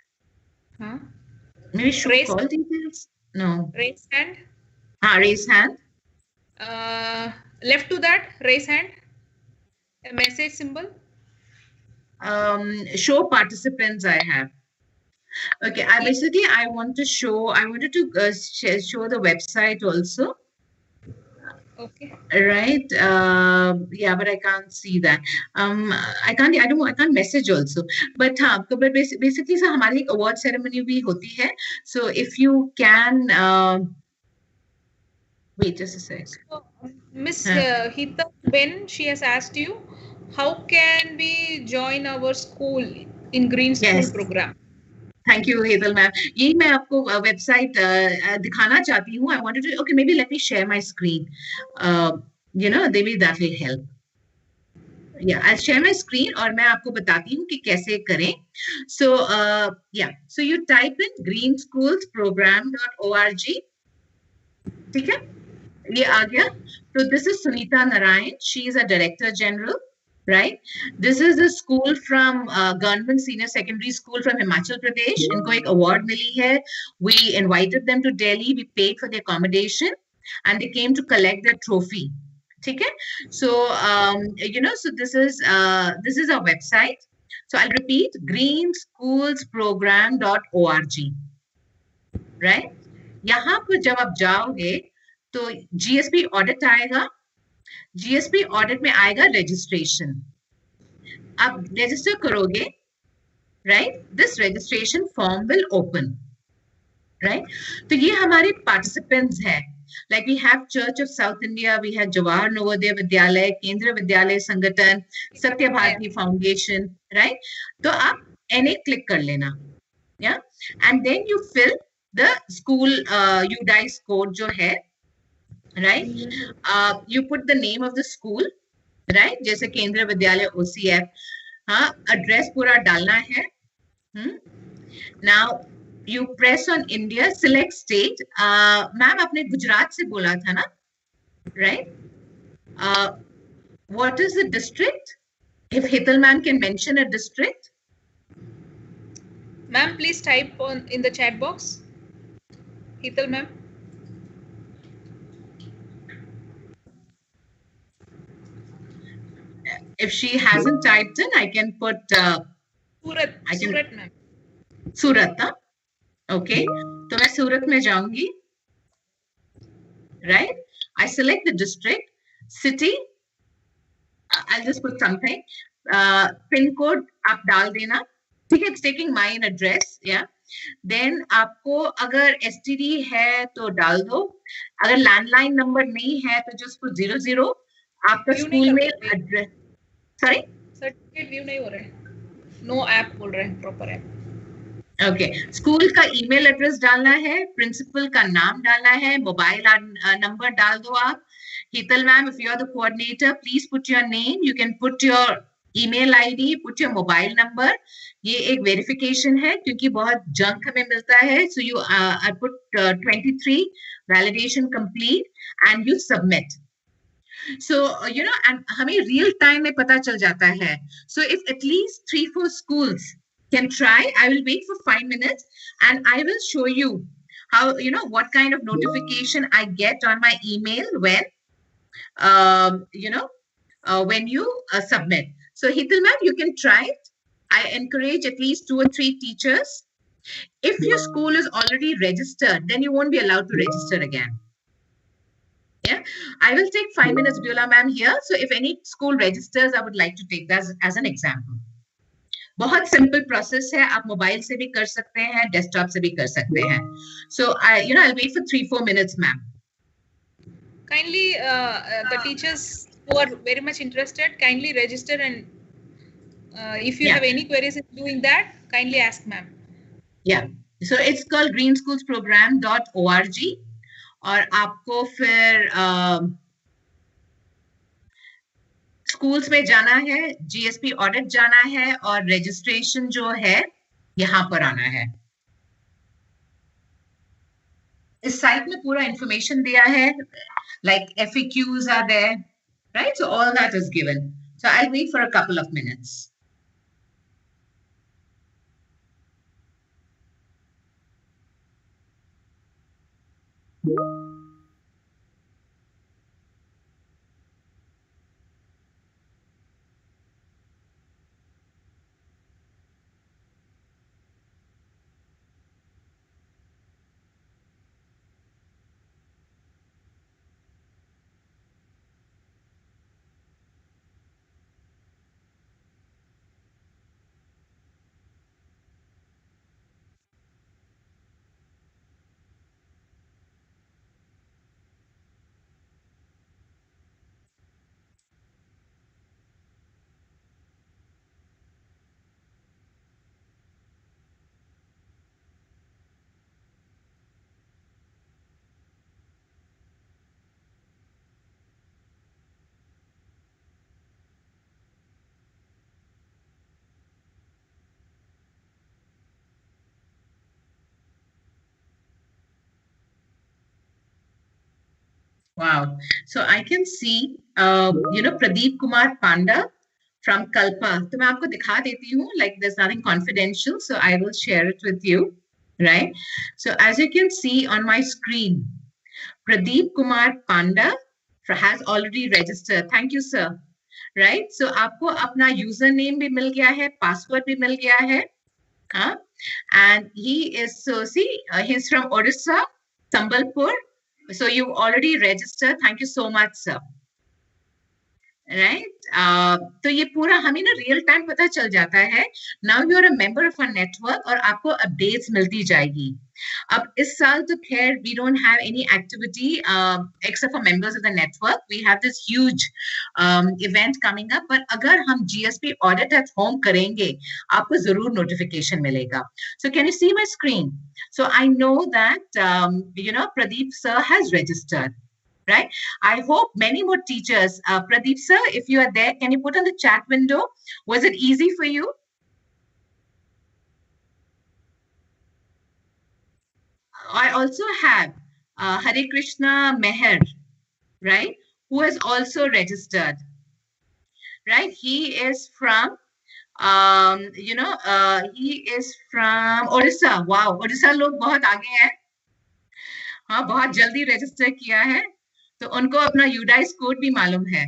Maybe show call details? No. Raise hand. Raise hand. Left to that, raise hand. A message symbol. Show participants I have. Okay, I wanted to show the website also. Okay. Right. Yeah, but I can't see that. I can't message also. But basically so हमारी एक award ceremony भी होती है. So if you can wait just a sec. So, Miss Hita Ben, she has asked you, how can we join our school in Green School program? Thank you, Hetal ma'am. यही मैं आपको website दिखाना चाहती हूँ. I wanted to, okay, maybe let me share my screen. maybe that will help. Yeah, I'll share my screen और मैं आपको बताती हूँ कि कैसे करें. So so you type in greenschoolsprogram.org. ठीक है, ये आ गया. So this is Sunita Narayan. She is a Director General, right? This is a school from Government Senior Secondary School from Himachal Pradesh. इनको एक award मिली है. We invited them to Delhi. We paid for their accommodation, and they came to collect their trophy. ठीक है? So so this is our website. So I'll repeat: greenschoolsprogram.org, right? यहाँ पर जब आप जाओगे तो GSP ऑडिट आएगा. GSP ऑडिट में आएगा रजिस्ट्रेशन. आप रजिस्टर करोगे, right? This registration form will open, right? तो ये हमारे participants हैं. Like we have Church of South India, we have Jawahar Navodaya Vidyalay, Kendra Vidyalay Sangathan, Satya Bharati Foundation, right? तो आप NA click कर लेना, yeah? And then you fill the school UDICE code जो है, right? You put the name of the school, right? जैसे केंद्रीय विद्यालय OCF, हाँ, address पूरा डालना है. Now you press on India, select state. Ma'am आपने गुजरात से बोला था ना, right? What is the district? If Hital ma'am can mention a district. Ma'am, please type in the chat box. Hital ma'am. If she hasn't typed in, I can put Surat. Surat ma'am. Surat, huh? Okay. तो मैं सूरत में जाऊंगी, right? I select the district, city. I'll just put something. Pin code आप डाल देना. ठीक है, it's taking my address, yeah. Then आपको अगर STD है तो डाल दो. अगर लैंडलाइन नंबर नहीं है तो just put 00. आपका स्कूल में एड्रेस. Sorry? सर्टिफिकेट व्यू नहीं हो रहा है. नो ऐप बोल रहे हैं, प्रॉपर ऐप. ओके, स्कूल का ईमेल एड्रेस डालना है, प्रिंसिपल का नाम डालना है, मोबाइल नंबर डाल दो आप. Hital ma'am, if you are the coordinator, please put your name. You can put your email ID, put your mobile number. ये एक वेरिफिकेशन है क्योंकि बहुत जंक हमें मिलता है. So you I put 23 validation complete and you submit. So and हमें real time में पता चल जाता है. So if at least 3-4 schools can try, I will wait for 5 minutes and I will show you how, what kind of notification I get on my email when, when you submit. So Hital ma'am, you can try it. I encourage at least 2 or 3 teachers. If your school is already registered, then you won't be allowed to register again. Yeah, I will take 5 minutes, Biola ma'am, here. So if any school registers, I would like to take that as an example. बहुत simple process है. आप mobile से भी कर सकते हैं, desktop से भी कर सकते हैं. So I'll wait for 3-4 minutes, ma'am. Kindly the teachers who are very much interested, kindly register, and if you have any queries in doing that, kindly ask ma'am. Yeah, so it's called greenschoolsprogram.org और आपको फिर schools में जाना है, GSP audit जाना है और registration जो है यहाँ पर आना है. इस साइट में पूरा इंफॉर्मेशन दिया है, like FAQs are there, right? So all that is given. So I'll wait for a couple of minutes. Wow. So I can see, Pradeep Kumar Panda from Kalpa. तो मैं आपको दिखा देती हूँ. Like there's nothing confidential, so I will share it with you. Right. So as you can see on my screen, Pradeep Kumar Panda has already registered. Thank you, sir. Right. So आपको अपना username भी मिल गया है, password भी मिल गया है. Huh? And he is, so see, he's from Odisha, Sambalpur. So you've already registered. Thank you so much, sir. Right? तो ये पूरा हमें ना रियल टाइम पता चल जाता है. Now you are a member of a network और आपको अपडेट्स मिलती जाएगी. अब इस साल तो खैर we don't have any activity except for members of the network. We have this huge event coming up. पर अगर हम जीएसपी ऑडिट एट होम करेंगे आपको जरूर नोटिफिकेशन मिलेगा. So can you see my screen? So I know that Pradeep sir has registered. Right? I hope many more teachers. Pradeep sir, if you are there, can you put on the chat window? Was it easy for you? I also have Hare Krishna Meher, right? Who has also registered. Right? He is from, he is from Odisha. Wow, Odisha लोग बहुत आगे हैं. हाँ, बहुत जल्दी register किया है. तो उनको अपना UDICE कोड भी मालूम है.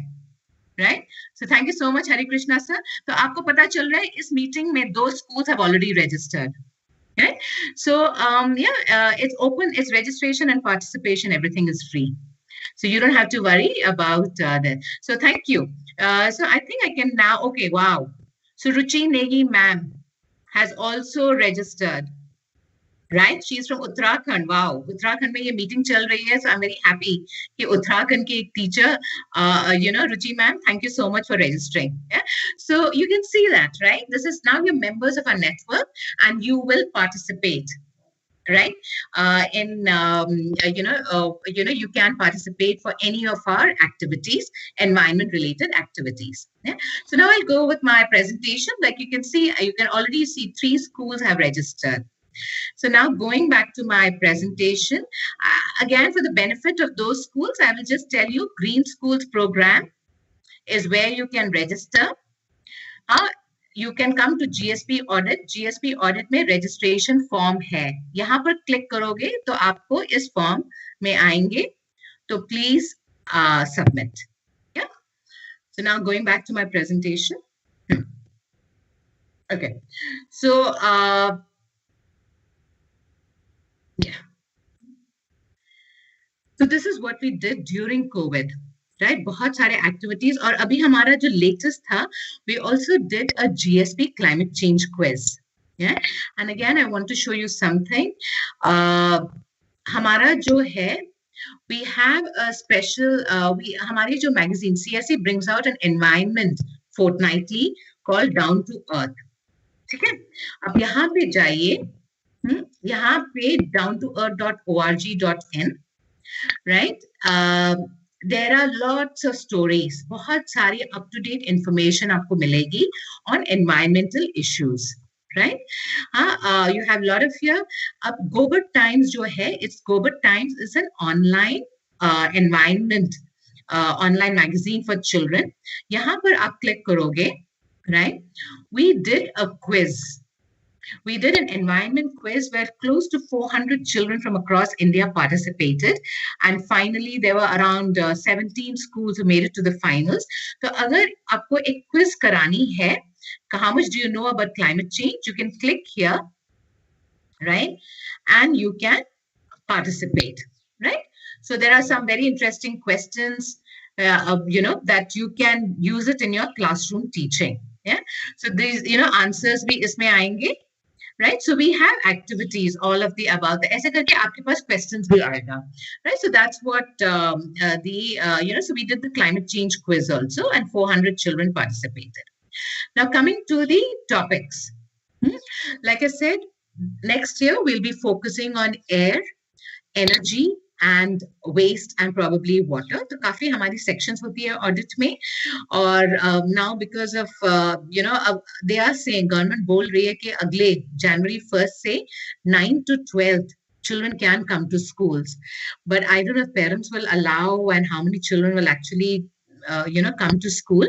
Right? So thank you so much, Hare Krishna sir. तो आपको पता चल रहा है इस मीटिंग में 2 schools have already registered. Okay? So it's open, it's registration and participation, everything is free. So you don't have to worry about that. So thank you. So I think I can now, okay, wow. So Ruchi Negi ma'am has also registered. Right? She's from Uttarakhand. Wow. Uttarakhand में ये meeting चल रही है. So I'm very happy कि Uttarakhand की एक teacher, Ruchi ma'am, thank you so much for registering. Yeah. So you can see that, right? This is now you're members of our network and you will participate. Right? You can participate for any of our activities, environment related activities. Yeah? So now I'll go with my presentation. Like you can see, you can already see 3 schools have registered. So now going back to my presentation, again, for the benefit of those schools, I will just tell you Green Schools program is where you can register. You can come to GSP audit. GSP audit में registration form है. यहाँ पर click करोगे तो आपको इस form में आएंगे. तो please submit. Yeah. So now going back to my presentation. Okay. So yeah. So this is what we did during COVID, right? बहुत सारे activities और अभी हमारा जो latest था, we also did a GSP climate change quiz. Yeah, and again I want to show you something. हमारा जो है, we have a special. हमारी जो magazine CSE brings out an environment fortnightly called Down to Earth. ठीक है? अब यहाँ पे जाइए. यहाँ पे downtoearth.org.in, right? There are lots of stories. बहुत सारी up-to-date information आपको मिलेगी on environmental issues, right? You have a lot of here. अब Gobar Times जो है, it's Gobar Times is an online environment online magazine for children. यहाँ पर आप click करोगे, right? We did a quiz. We did an environment quiz where close to 400 children from across India participated. And finally, there were around 17 schools who made it to the finals. So, अगर आपको एक quiz करानी है, how much do you know about climate change? You can click here, right? And you can participate, right? So there are some very interesting questions, that you can use it in your classroom teaching. Yeah. So these, answers भी इसमें आएंगे. Right, so we have activities, all of the above. ऐसे करके आपके पास questions भी आएगा. Right, so that's what so we did the climate change quiz also, and 400 children participated. Now coming to the topics, like I said, next year we'll be focusing on air, energy, and waste and probably water. तो काफी हमारी sections होती है audit में. और now because of they are saying, government बोल रही है कि अगले January 1st से 9 to 12th children can come to schools, but I don't know if parents will allow and how many children will actually come to school.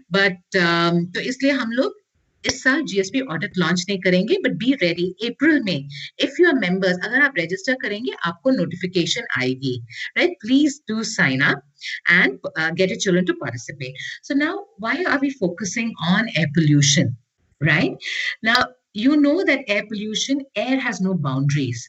But तो इसलिए हम लोग इस साल GSP ऑडिट लॉन्च नहीं करेंगे, बट बी रेडी अप्रैल में if you are members, अगर आप रजिस्टर करेंगे आपको नोटिफिकेशन आएगी, right? Please do sign up and get your children to participate. So now, why are we focusing on air pollution, right? Now, you know that air pollution, air has no boundaries.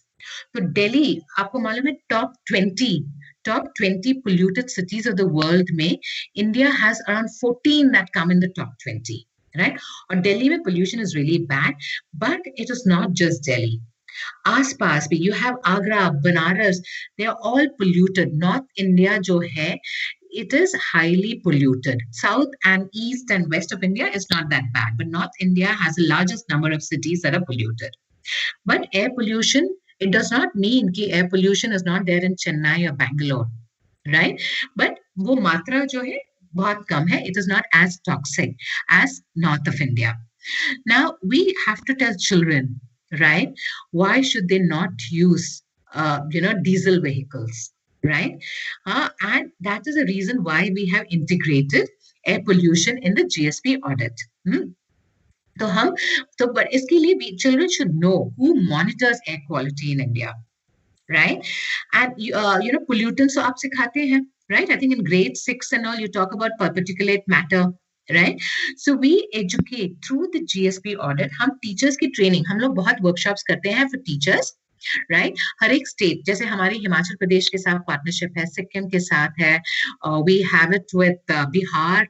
So Delhi, आपको मालूम है top 20 polluted cities of the world में India has around 14 that come in the top 20, right? और Delhi में pollution is really bad, but it is not just Delhi. आसपास भी you have Agra, Banaras, they are all polluted. North India जो है, it is highly polluted. South and east and west of India is not that bad, but North India has the largest number of cities that are polluted. But air pollution, it does not mean कि air pollution is not there in Chennai or Bangalore, right? But वो मात्रा जो है बहुत कम है. It is not as toxic as north of India. Now we have to tell children, right? Why should they not use, diesel vehicles, right? And that is the reason why we have integrated air pollution in the GSP audit. But इसके लिए children should know who monitors air quality in India, right? And pollutants तो आप सिखाते हैं, right? I think in grade 6 and all you talk about particulate matter, right? So we educate through the GSP audit. हम teachers की training, हम लोग बहुत workshops करते हैं for teachers, right? हर एक state, जैसे हमारी हिमाचल प्रदेश के साथ partnership है, सिक्किम के साथ है, we have it with Bihar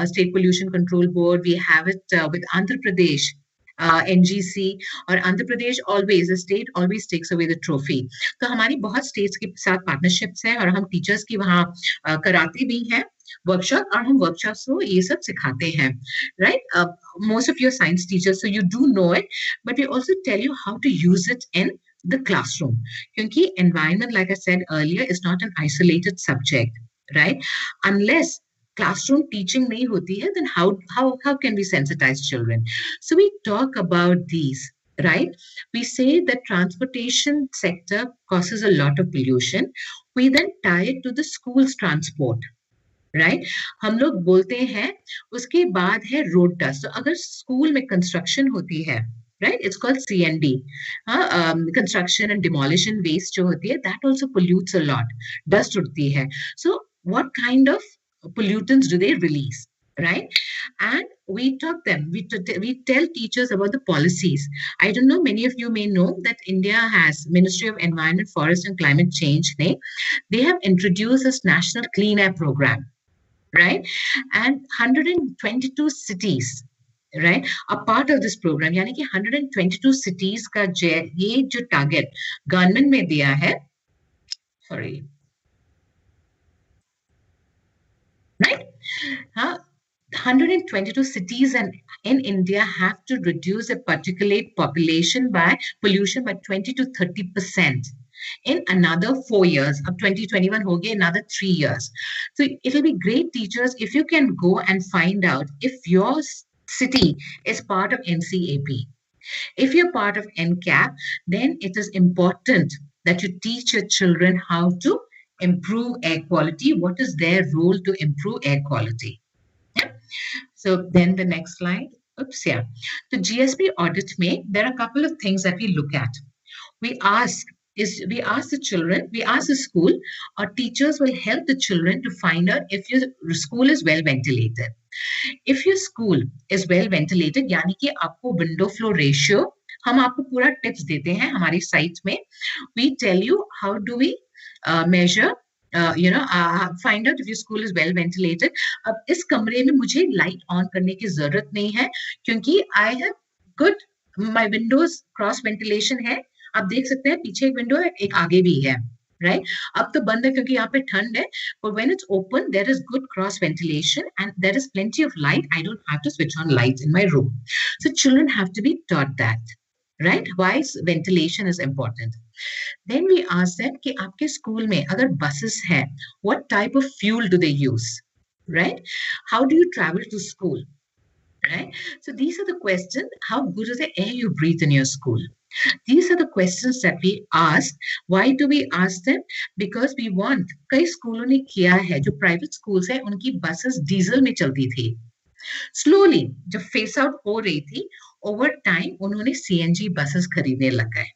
State Pollution Control Board, we have it with Andhra Pradesh NGC, और Andhra Pradesh always, the state always takes away the trophy. तो हमारी बहुत states के साथ partnerships हैं और हम teachers की वहाँ कराते भी हैं workshop, और हम workshops को ये सब सिखाते हैं, right? Most of your science teachers, so you do know it, but we also tell you how to use it in the classroom. क्योंकि environment, like I said earlier, is not an isolated subject, right? Unless classroom teaching nahi hoti hai, then how can we sensitize children? So we talk about these, right? We say that transportation sector causes a lot of pollution. We then tie it to the school's transport, right? हम लोग बोलते हैं उसके बाद है road dust. So अगर school में construction होती है, right? It's called CND, construction and demolition waste जो होती है, that also pollutes a lot. Dust उड़ती है. So what kind of pollutants do they release, right? And we talk them, we tell teachers about the policies. I don't know, many of you may know that India has Ministry of Environment, Forest and Climate Change. They have introduced this National Clean Air Program, right? And 122 cities, right, are part of this program. यानी कि 122 cities का ये जो target government में दिया है, sorry, right? 122 cities in India have to reduce the particulate pollution by 20 to 30% in another 4 years. Ab 2021 ho gaya, another 3 years. So it will be great, teachers, if you can go and find out if your city is part of NCAP. If you're part of NCAP, then it is important that you teach your children how to improve air quality. What is their role to improve air quality? Yeah. So then the next slide. Oops, yeah. The GSP audit there are a couple of things that we look at. We ask the children, we ask the school, or teachers will help the children to find out if your school is well ventilated. If your school is well ventilated, यानी कि आपको window flow ratio, हम आपको पूरा tips देते हैं हमारी site में. We tell you how do we measure, find out if your school is well ventilated. अब इस कमरे में मुझे light on करने की जरूरत नहीं है क्योंकि I have good, my windows cross ventilation है. आप देख सकते हैं पीछे एक विंडो है, एक आगे भी है, right? अब तो बंद है क्योंकि यहाँ पे ठंड है, but when it's open there is good cross ventilation and there is plenty of light. I don't have to switch on lights in my room. So children have to be taught that, right? Why ventilation is important. Then we ask them कि आपके school में अगर buses है, what type of fuel do they use, right? How do you travel to school, right? So these are the questions. How good is the air you breathe in your school? These are the questions that we ask. Why do we ask them? Because we want. कई स्कूलों ने किया है, जो private schools है उनकी buses diesel में चलती थी. स्लोली जब फेस आउट हो रही थी, ओवर टाइम उन्होंने सीएनजी बसेस खरीदने लग गए.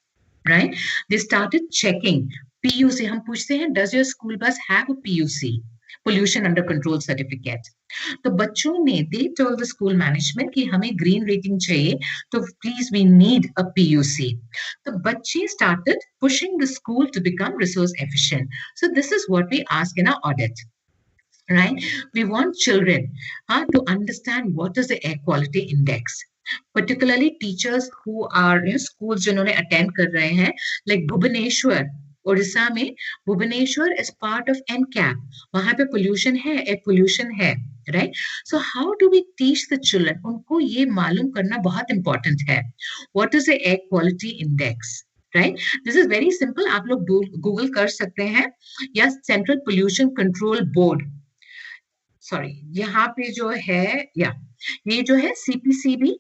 Right, they started checking PUC. हम पूछते हैं, does your school bus have a PUC, pollution under control certificate? तो बच्चों ने they told the school management कि हमें ग्रीन रेटिंग चाहिए, तो please we need a PUC. तो बच्चे started pushing the school to become resource efficient. So this is what we ask in our audit. Right, we want children to understand what is the air quality index, particularly teachers who are schools जिन्होंने attend कर रहे हैं, like Bhubaneswar, Orissa में. Bhubaneswar is part of NCAP. वहां पे pollution है, air pollution है. Right, so how do we teach the children? उनको ये मालूम करना बहुत important है. What is the air quality index? Right, this is very simple. आप लोग गूगल कर सकते हैं, या central pollution control board, sorry, यहाँ पे जो है, या ये जो है CPCB,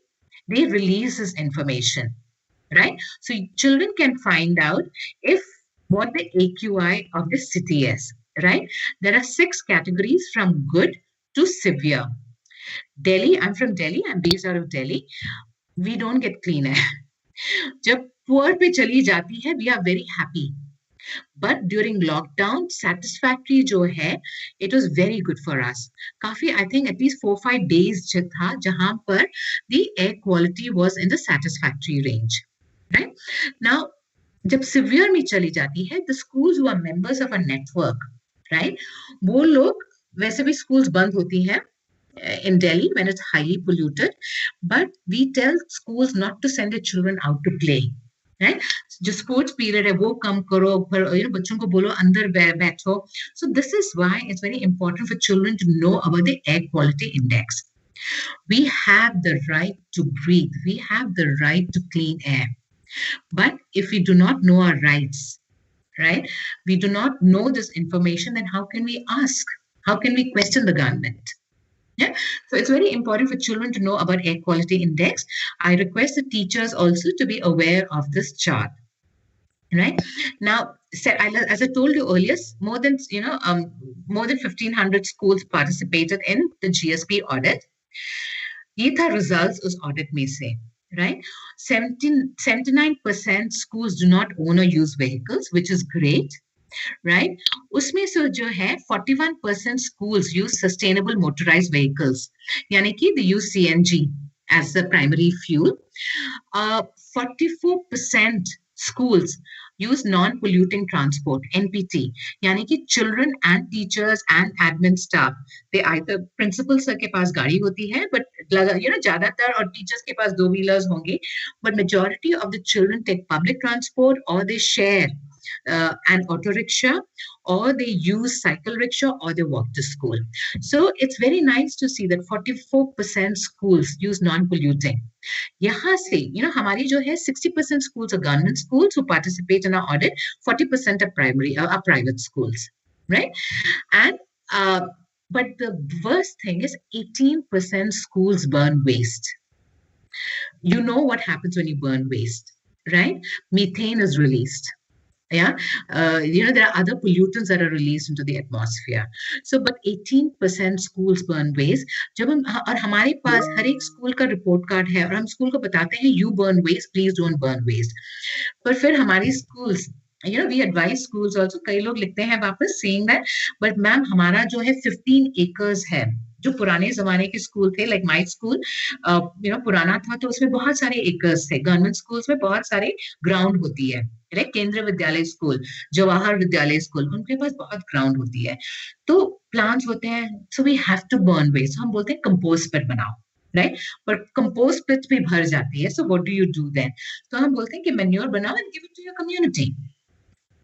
they release this information, right? So children can find out if what the AQI of the city is, right? There are 6 categories from good to severe. Delhi, I'm from Delhi, I'm based out of Delhi. We don't get clean air. जब poor पे चली जाती है, we are very happy. But during lockdown, satisfactory जो है, it was very good for us. काफी, I think at least 4-5 days था जहां पर the air quality was in the satisfactory range. Right? Now, जब severe में चली जाती है, the schools who are members of a network, right? वो लोग, वैसे भी schools बंद होती हैं in Delhi when it's highly polluted, but we tell schools not to send their children out to play. Right? जो स्पोर्ट्स पीरियड है वो कम करो, बच्चों को बोलो अंदर बैठो. So this is why it's very important for children to know about the air quality index. We have the right to breathe. We have the right to clean air. But if we do not know our rights, right? We do not know this information, then how can we ask? How can we question the government? Yeah, so it's very important for children to know about air quality index. I request the teachers also to be aware of this chart. Right now, as I told you earlier, more than 1,500 schools participated in the GSP audit. ये था results उस audit में से. Right, 79% schools do not own or use vehicles, which is great. Right, उसमें से जो है 41% schools use sustainable motorized vehicles, यानी कि they use CNG as the primary fuel. 44% schools use non-polluting transport, NPT, यानी कि children and teachers and admin staff, they either principal sir के पास गाड़ी होती है, but ज़्यादातर और teachers के पास 2 wheelers होंगे, but majority of the children take public transport or they share an auto rickshaw, or they use cycle rickshaw, or they walk to school. So it's very nice to see that 44% schools use non-polluting. यहाँ से, हमारी जो है 60% schools are government schools who participate in our audit, 40% are private schools, right? And but the worst thing is 18% schools burn waste. You know what happens when you burn waste, right? Methane is released. Yeah, there are other pollutants that are released into the atmosphere. So, but 18% schools burn waste. जब हम, और हमारे पास हर एक school का report card है, और हम school को बताते हैं, you burn waste, please don't burn waste. पर फिर हमारी schools, we advise schools also, कई लोग लिखते हैं वापस saying that, but मैम हमारा जो है 15 acres है. जो पुराने जमाने के स्कूल थे, like my school, पुराना था, तो उसमें बहुत सारे acres थे. गवर्नमेंट स्कूल्स में बहुत सारे ग्राउंड होती है, केंद्रीय विद्यालय स्कूल, जवाहर विद्यालय स्कूल, उनके पास बहुत ग्राउंड होती है, तो प्लांट्स होते हैं. So we have to burn waste. हम बोलते हैं कंपोस्ट पिट बनाओ, राइट? पर कंपोस्ट पिट भी भर जाती है. So what do you do then? तो हम बोलते हैं कि मैन्योर बनाओ and give it to your community,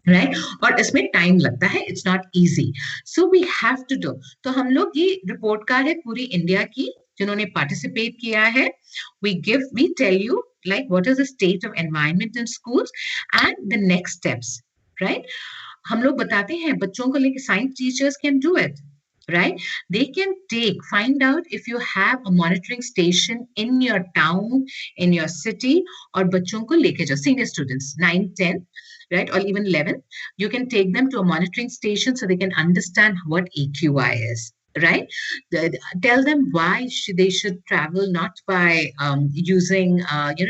right? और इसमें टाइम लगता है, it's not easy. So we have to do. तो हम लोग, ये रिपोर्ट कार्ड है पूरी इंडिया की जिन्होंने पार्टिसिपेट किया है. We tell you like what is the state of environment in schools and the next steps, right? हम लोग बताते हैं बच्चों को लेके, science teachers can do it, right? They can find out if you have a monitoring station in your town, in your city, or बच्चों को लेके जाओ, senior students, 9, 10, right, or even 11, you can take them to a monitoring station so they can understand what AQI is. Right? Tell them why they should travel not by using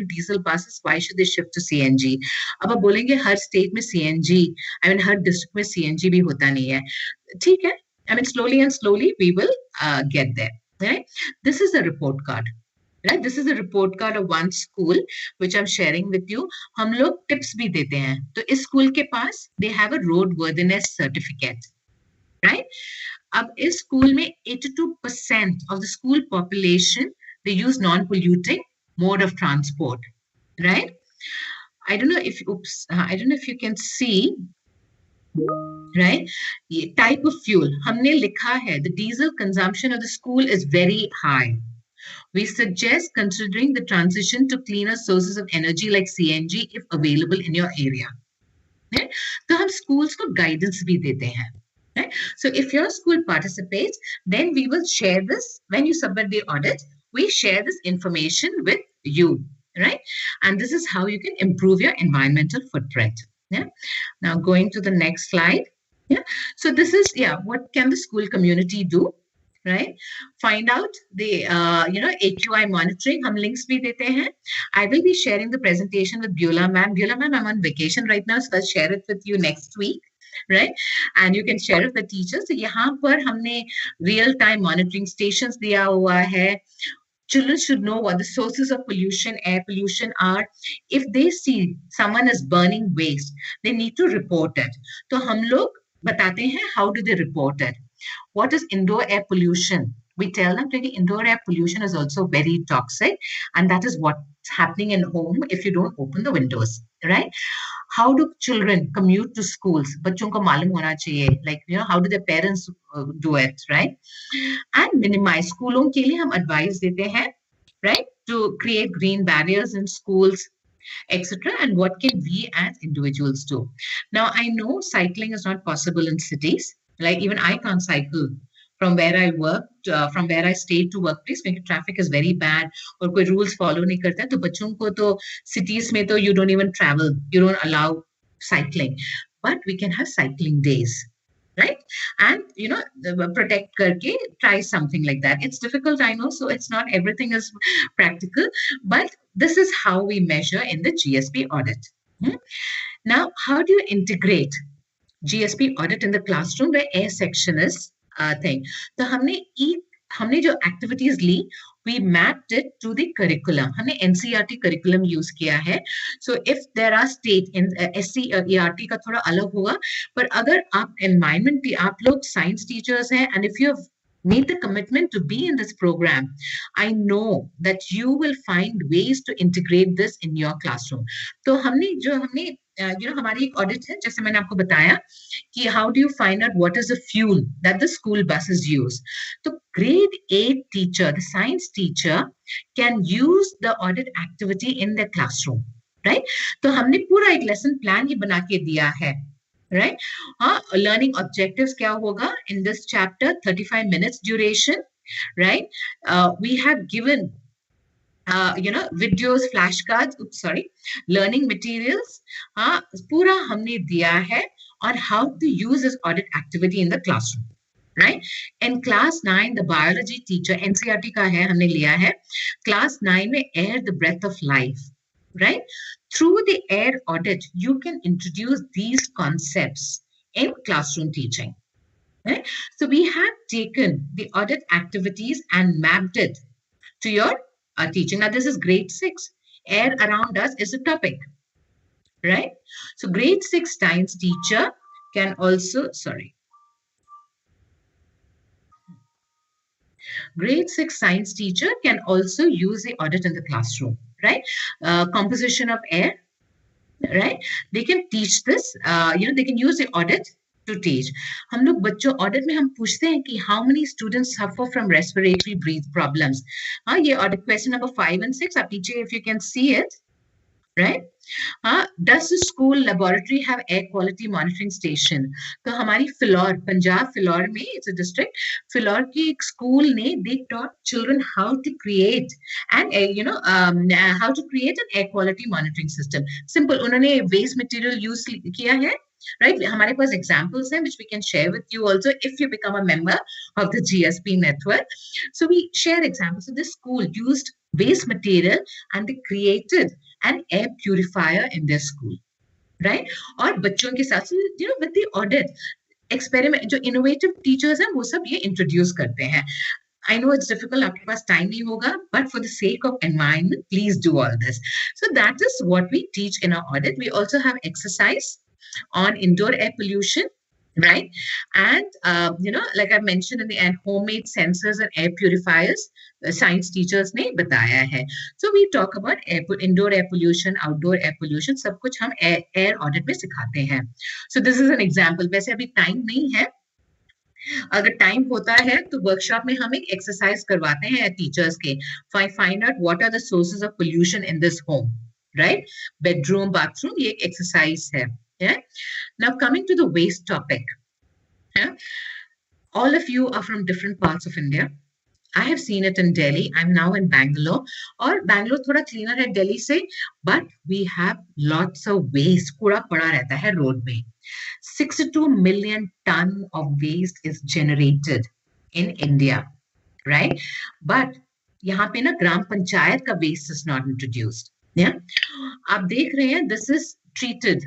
diesel buses. Why should they shift to CNG? अब आप बोलेंगे हर state में CNG, I mean her district में CNG भी होता नहीं है. ठीक है? I mean slowly and slowly we will get there. Right? This is a report card. Right? This is a report card of one school which I'm sharing with you. हम लोग tips भी देते हैं. तो इस school के पास they have a roadworthiness certificate. Right? अब इस स्कूल में 82% of the school population they use non-polluting mode of transport, right? I don't know if you can see, right? Type of fuel हमने लिखा है the diesel consumption of the school is very high. We suggest considering the transition to cleaner sources of energy like CNG if available in your area. right? तो हम schools को guidance भी देते हैं. Right? So if your school participates, then we will share this. When you submit the audit, we share this information with you, right? And this is how you can improve your environmental footprint. Yeah. Now going to the next slide. Yeah. So this is, what can the school community do? Right? Find out the, AQI monitoring. Hum links bhi dete hain. I will be sharing the presentation with Beulah ma'am. Beulah ma'am, I'm on vacation right now, so I'll share it with you next week. Right? And you can share it with teachers. So यहाँ पर हमने real-time monitoring stations दिया हुआ है. Children should know what the sources of pollution, air pollution are. If they see someone is burning waste, they need to report it. तो हम लोग बताते हैं how do they report it. What is indoor air pollution? We tell them that indoor air pollution is also very toxic, and that is what's happening in home if you don't open the windows, right? How do children commute to schools? बच्चों को मालूम होना चाहिए. Like, how do their parents do it, right? And minimize. स्कूलों के लिए हम advice देते हैं, right? To create green barriers in schools, etc. And what can we as individuals do? Now, I know cycling is not possible in cities. Like even I can't cycle from where I worked, from where I stayed to workplace, because traffic is very bad और कोई rules follow नहीं करता है. तो बच्चों को तो cities में तो you don't even travel, you don't allow cycling, but we can have cycling days, right? And protect करके try something like that. It's difficult, I know, so it's not everything is practical, but this is how we measure in the GSP audit. Now, how do you integrate GSP audit in the classroom where air section is thing? तो हमने जो activities Lee, we mapped it to the curriculum. हमने NCERT curriculum use किया है. So if there are state in SCERT का थोड़ा अलग होगा, पर अगर आप environment आप लोग science teachers हैं, and if you have made the commitment to be in this program, I know that you will find ways to integrate this in your classroom. तो हमने हमारी एक audit है, जैसे मैंने आपको बताया कि how do you find out what is the fuel that the school buses use? तो grade 8 teacher, the science teacher, can use the audit activity in their classroom, right? तो हमने पूरा एक lesson plan ही बना के दिया है. Right? Learning objectives kya hoga in this chapter, 35 minutes duration, right? We have given, videos, flashcards, learning materials, pura humne diya hai on how to use this audit activity in the classroom, right? In class 9, the biology teacher, NCERT ka hai, humne liya hai, class 9 mein air, the breath of life, right? Through the air audit, you can introduce these concepts in classroom teaching. Right? So we have taken the audit activities and mapped it to your teaching. Now this is grade 6. Air around us is a topic. Right? So grade 6 science teacher can also, grade 6 science teacher can also use the audit in the classroom. Right? Composition of air, right? They can teach this, they can use the audit to teach. हम लोग बच्चों audit में हम पूछते हैं कि how many students suffer from respiratory breath problems? ये audit question number 5 and 6, आप नीचे if you can see it, right? Does the school laboratory have air quality monitoring station? तो हमारी फिलौर, पंजाब फिलौर में, it's a district, फिलौर की एक school ने, they taught children how to create and how to create an air quality monitoring system. Simple, उन्होंने waste material use किया है, right? हमारे पास examples हैं which we can share with you also if you become a member of the GSP network. So we share examples. So this school used waste material and they created an air purifier in their school, right? और बच्चों के साथ, with the audit experiment, जो innovative teachers हैं वो सब ये introduce करते हैं. I know it's difficult, आपके पास time नहीं होगा, but for the sake of environment, please do all this. So that is what we teach in our audit. We also have exercise on indoor air pollution, right? And, like I mentioned in the end, homemade sensors and air purifiers, science teachers ने बताया है. So we talk about indoor air pollution, outdoor air pollution, सब कुछ हम air audit में सिखाते हैं. So this is an example. वैसे अभी time नहीं है. अगर टाइम होता है तो वर्कशॉप में हम एक एक्सरसाइज करवाते हैं टीचर्स के, find out what are the sources of pollution in this home, right? Bedroom, bathroom, ये एक एक्सरसाइज है. Now coming to the waste topic, all of you are from different parts of India. I have seen it in Delhi. I'm now in Bangalore. और Bangalore थोड़ा cleaner है Delhi से, but we have lots of waste. कूड़ा पड़ा रहता है road में. 62 million ton of waste is generated in India, right? But यहाँ पे ना ग्राम पंचायत का waste is not introduced. Yeah, आप देख रहे हैं, this is treated.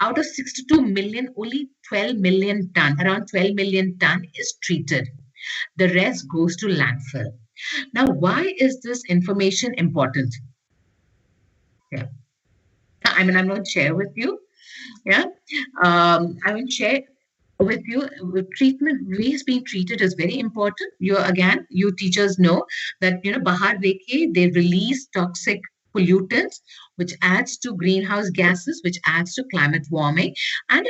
Out of 62 million, only 12 million ton, around 12 million ton is treated. The rest goes to landfill. Now, why is this information important? Yeah, I mean, I'm going to share with you. Yeah, I will share with you. Treatment, waste being treated is very important. You teachers know that bahar dekhe, they release toxic pollutants, which adds to greenhouse gases, which adds to climate warming, and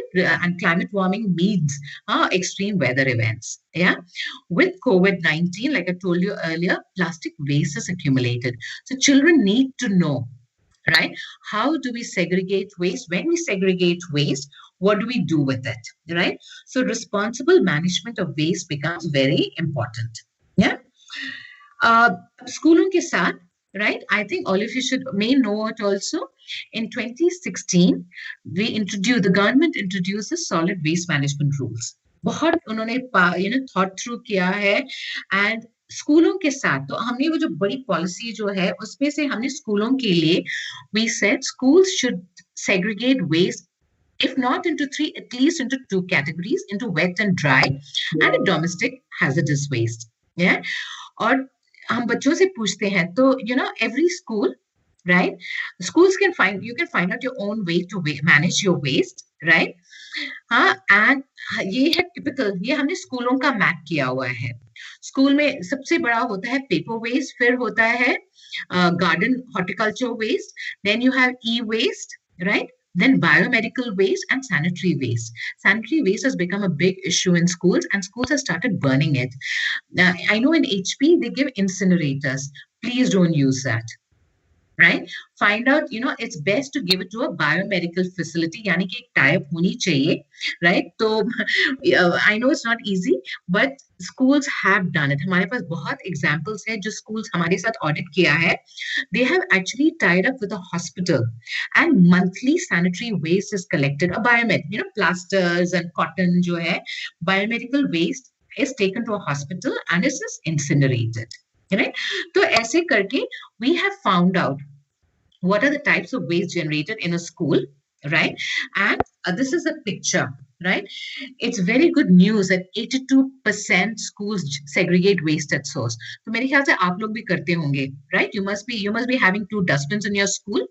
climate warming means extreme weather events. Yeah, with COVID-19, like I told you earlier, plastic waste is accumulated. So children need to know, right? How do we segregate waste? When we segregate waste, what do we do with it, right? So responsible management of waste becomes very important. Yeah. Schoolon ke saath, right? I think all of you may know it also. In 2016, the government introduces solid waste management rules. बहुत उन्होंने thought through किया है, and स्कूलों के साथ तो हमने वो जो बड़ी पॉलिसी जो है उसमें से हमने स्कूलों के लिए we said schools should segregate waste, if not into 3, at least into 2 categories, into wet and dry and a domestic hazardous waste. Yeah, और हम बच्चों से पूछते हैं तो every school, right? Schools you can find out your own way to manage your waste, right? and ये है typical, ये हमने स्कूलों का मैप किया हुआ है. स्कूल में सबसे बड़ा होता है पेपर वेस्ट, फिर होता है garden horticulture waste, then you have e-waste, right? Then biomedical waste and sanitary waste. Sanitary waste has become a big issue in schools, and schools have started burning it. I know in HP they give incinerators. Please don't use that, right? Find out, it's best to give it to a biomedical facility, यानी कि एक type होनी चाहिए, right? So I know it's not easy, but schools have done it. हमारे पास बहुत examples हैं जो schools हमारे साथ audit किया है. They have actually tied up with a hospital, and monthly sanitary waste is collected. A biomed, plasters and cotton जो है, biomedical waste is taken to a hospital and is incinerated. Right? So ऐसे करके we have found out what are the types of waste generated in a school, right? And this is a picture, right? It's very good news that 82% schools segregate waste at source. तो मेरे ख्याल से आप लोग भी करते होंगे, right? You must be having 2 dustbins in your school,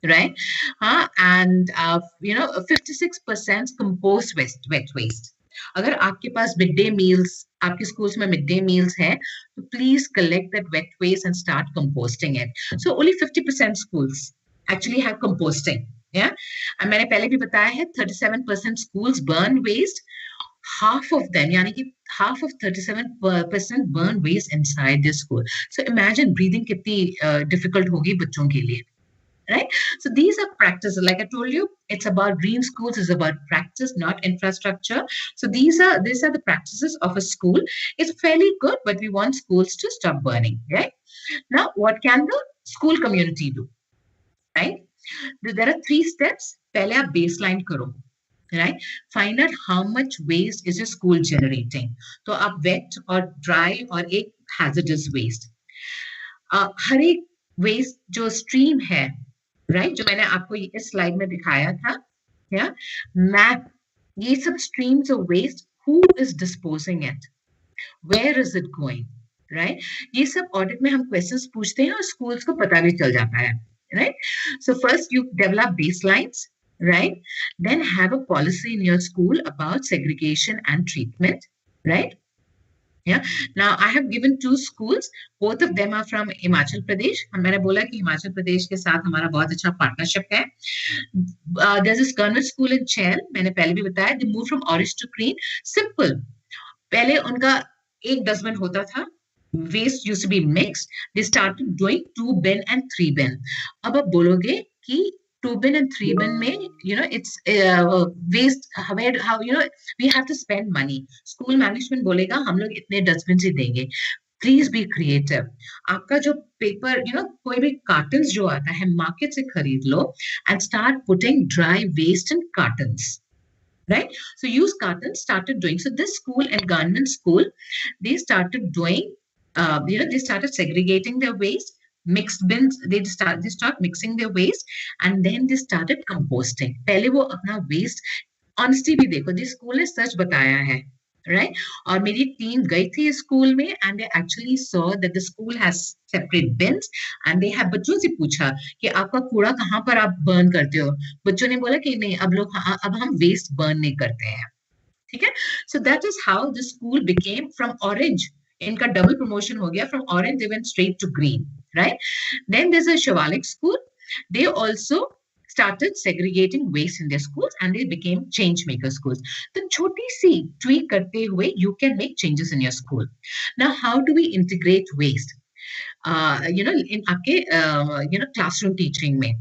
right? And 56% compost waste, wet waste. अगर आपके पास मिड डे मील्स, आपके स्कूल्स में मिड डे मील्स है, तो please collect that wet waste and start composting it. So only 50% schools actually have composting. या मैंने पहले भी बताया है 37% schools burn waste. half of them, यानी कि half of 37% burn waste inside their school. So imagine breathing कितनी difficult होगी बच्चों के लिए. right? So these are practices. Like I told you, it's about green schools, it's about practice, not infrastructure. So these are the practices of a school. It's fairly good, but we want schools to stop burning, right? Now, what can the school community do, right? There are 3 steps. पहले आप baseline करो, right? Find out how much waste is your school generating. तो आप wet or dry और एक hazardous waste. हर एक waste जो stream है, right? जो मैंने आपको इस slide में दिखाया था, yeah? Map ये सब streams of waste. Who is disposing it? Where is it going? Right? ये सब audit में हम questions पूछते हैं और schools को पता भी चल जाता है. Right? So first you develop baselines, right? Then have a policy in your school about segregation and treatment, right? Yeah. Now I have given 2 schools. Both of them are from Himachal Pradesh. मैंने बोला कि हिमाचल प्रदेश के साथ हमारा बहुत अच्छा partnership है. There's this government school in Chair. मैंने पहले भी बताया. They moved from orange to green. Simple. पहले उनका एक डस्टबिन होता था. Waste used to be mixed. They started doing 2 bin and 3 bin. अब आप बोलोगे कि 2 bin and 3 bin में, you know, it's waste. How you know we have to spend money. School management बोलेगा हम लोग इतने डस्टबिन ही देंगे. Please be creative. आपका जो paper, you know, कोई भी cartons जो आता है market से खरीद लो and start putting dry waste in cartons. Right? So use cartons, started doing. So this school and government school, they started doing, you know, they started segregating their waste, mixed bins, they start mixing their waste, and then they started composting. पहले वो अपना waste, honesty भी देखो, this school ने सच बताया है, right? और मेरी टीम गई थी स्कूल में and they actually saw that the school has separate bins and they have बच्चों से पूछा कि आपका कूड़ा कहाँ पर आप burn करते हो? बच्चों ने बोला कि नहीं अब हम waste burn नहीं करते हैं, ठीक है? So that is how the school became from orange. इनका double promotion हो गया, from orange they went straight to green, right? Then there's a Shivalik school. They also started segregating waste in their schools and they became change maker schools. The choti si tweak karte hue, you can make changes in your school. Now, how do we integrate waste? You know, in आपके you know classroom teaching में.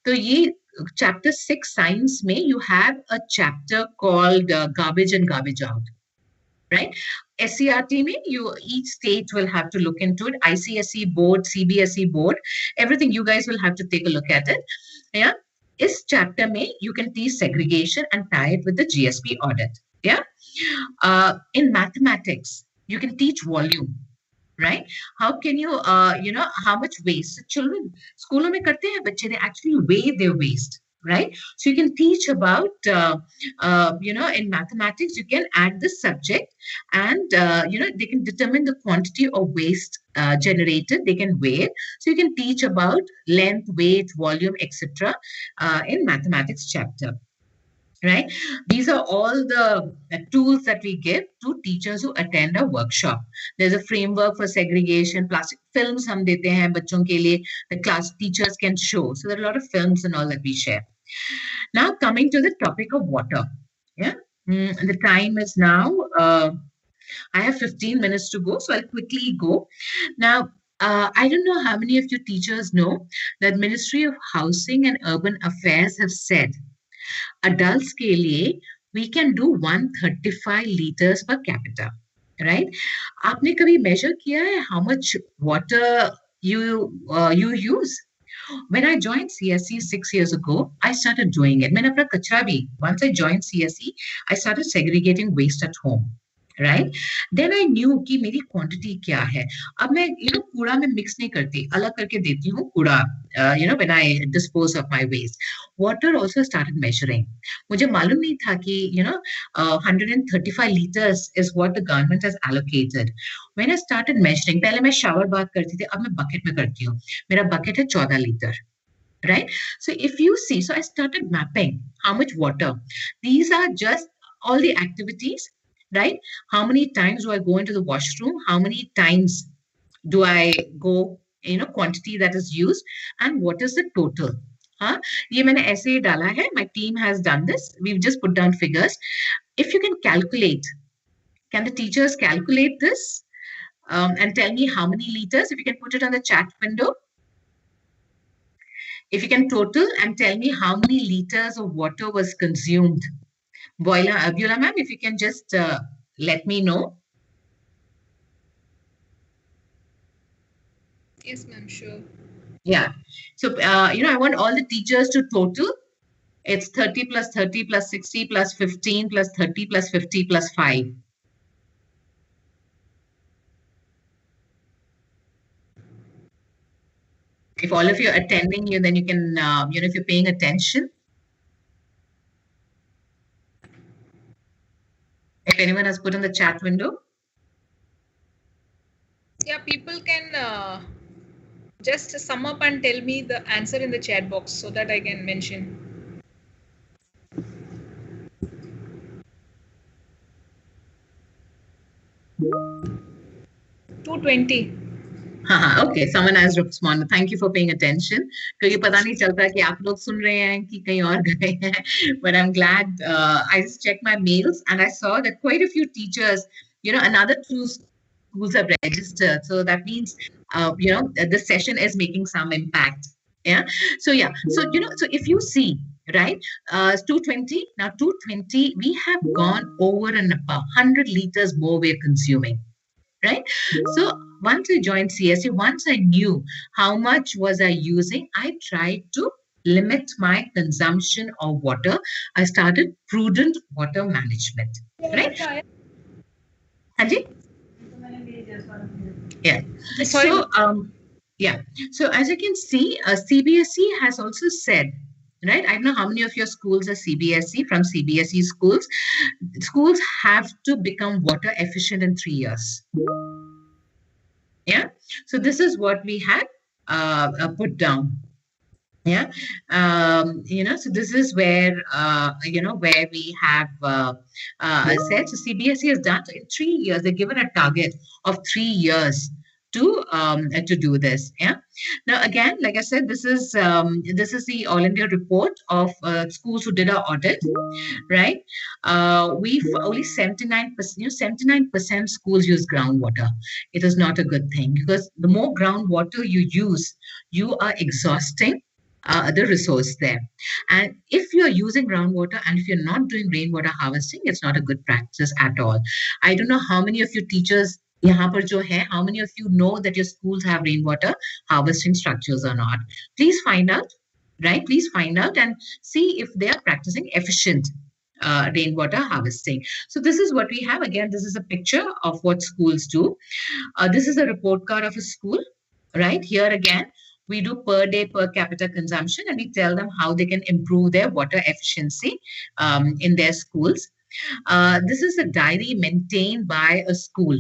तो ये chapter 6 science में you have a chapter called garbage and garbage out. Right? SCRT में each state will have to look into it. ICSE board, CBSE board, everything you guys will have to take a look at it. Yeah. This chapter में you can teach segregation and tie it with the GSP audit. Yeah. In mathematics, you can teach volume. Right? How can you, you know, how much waste children school में करते हैं बच्चे, they actually weigh their waste. Right? So you can teach about, you know, in mathematics, you can add this subject and, you know, they can determine the quantity of waste generated. They can weigh it. So you can teach about length, weight, volume, etc. In mathematics chapter. Right? These are all the tools that we give to teachers who attend a workshop. There's a framework for segregation, plastic films हम देते हैं बच्चों के लिए, the class teachers can show. So there are a lot of films and all that we share. Now coming to the topic of water. Yeah, the time is now, I have 15 minutes to go, so I'll quickly go. Now, I don't know how many of you teachers know that Ministry of Housing and Urban Affairs have said adults के लिए we can do 135 liters per capita, right? आपने कभी measure किया है how much water you use? When I joined CSE 6 years ago, I started doing it. मैंने अपना कचरा भी, once I joined CSE, I started segregating waste at home. Right? Then I knew कि मेरी quantity क्या है. अब मैं, you know, कूड़ा में mix नहीं करती, अलग करके देती हूँ कूड़ा, you know, when I dispose of my waste. Water also started measuring. मुझे मालूम नहीं था कि, you know, 135 liters is what the government has allocated. When I started measuring, पहले मैं shower bath करती थी, अब मैं bucket में करती हूँ. मेरा bucket है 14 liter. Right? So if you see, so I started mapping how much water. These are just all the activities. Right? How many times do I go into the washroom? How many times do I go, you know, quantity that is used, and what is the total? हाँ, ये मैंने ऐसे ही डाला है. My team has done this. We've just put down figures. If you can calculate, can the teachers calculate this and tell me how many liters? If you can put it on the chat window. If you can total and tell me how many liters of water was consumed. Beulah ma'am, if you can just let me know. Yes, ma'am, sure. Yeah. So, I want all the teachers to total. It's 30 plus 30 plus 60 plus 15 plus 30 plus 50 plus 5. If all of you are attending, then you can, if you're paying attention. If anyone has put in the chat window. Yeah, people can just sum up and tell me the answer in the chat box so that I can mention. 220. Okay, someone has responded. Thank you for paying attention. क्योंकि पता नहीं चलता कि आप लोग सुन रहे हैं कि कहीं और गए हैं. But I'm glad I just checked my mails and I saw that quite a few teachers, another 2 schools have registered. So that means, this session is making some impact. Yeah. So yeah. So so if you see, right, 220. Now 220, we have gone over and above 100 liters more we're consuming. Right? So once I joined CSE, once I knew how much was I using, I tried to limit my consumption of water. I started prudent water management. Right? Anji? Yeah. Sorry. So, yeah. So as you can see, CBSE has also said, right? I don't know how many of your schools are CBSE, from CBSE schools. Schools have to become water efficient in 3 years. Yeah. So this is what we had put down. Yeah. So this is where, where we have said, so CBSE has done in 3 years, they're given a target of 3 years to do this. Yeah. Now again, like I said, this is the All India report of schools who did our audit, right? We've only 79%, 79% schools use groundwater. It is not a good thing, because the more groundwater you use, you are exhausting the resource there. And if you're using groundwater and if you're not doing rainwater harvesting, it's not a good practice at all. I don't know how many of you teachers how many of you know that your schools have rainwater harvesting structures or not. Please find out, right? Please find out and see if they are practicing efficient rainwater harvesting. So this is what we have. Again, this is a picture of what schools do. This is a report card of a school, right? Here again, we do per day per capita consumption, and we tell them how they can improve their water efficiency in their schools. This is a diary maintained by a school,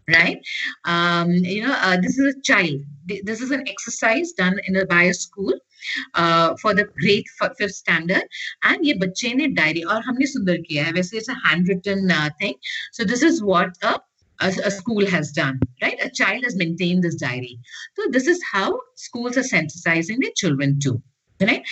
right? This is a child. This is an exercise done by a school for the grade 5th standard, and ये बच्चे ने diary, और हमने सुंदर किया है. वैसे it's a handwritten thing. So this is what a school has done, right? A child has maintained this diary. So this is how schools are sensitizing their children too, right?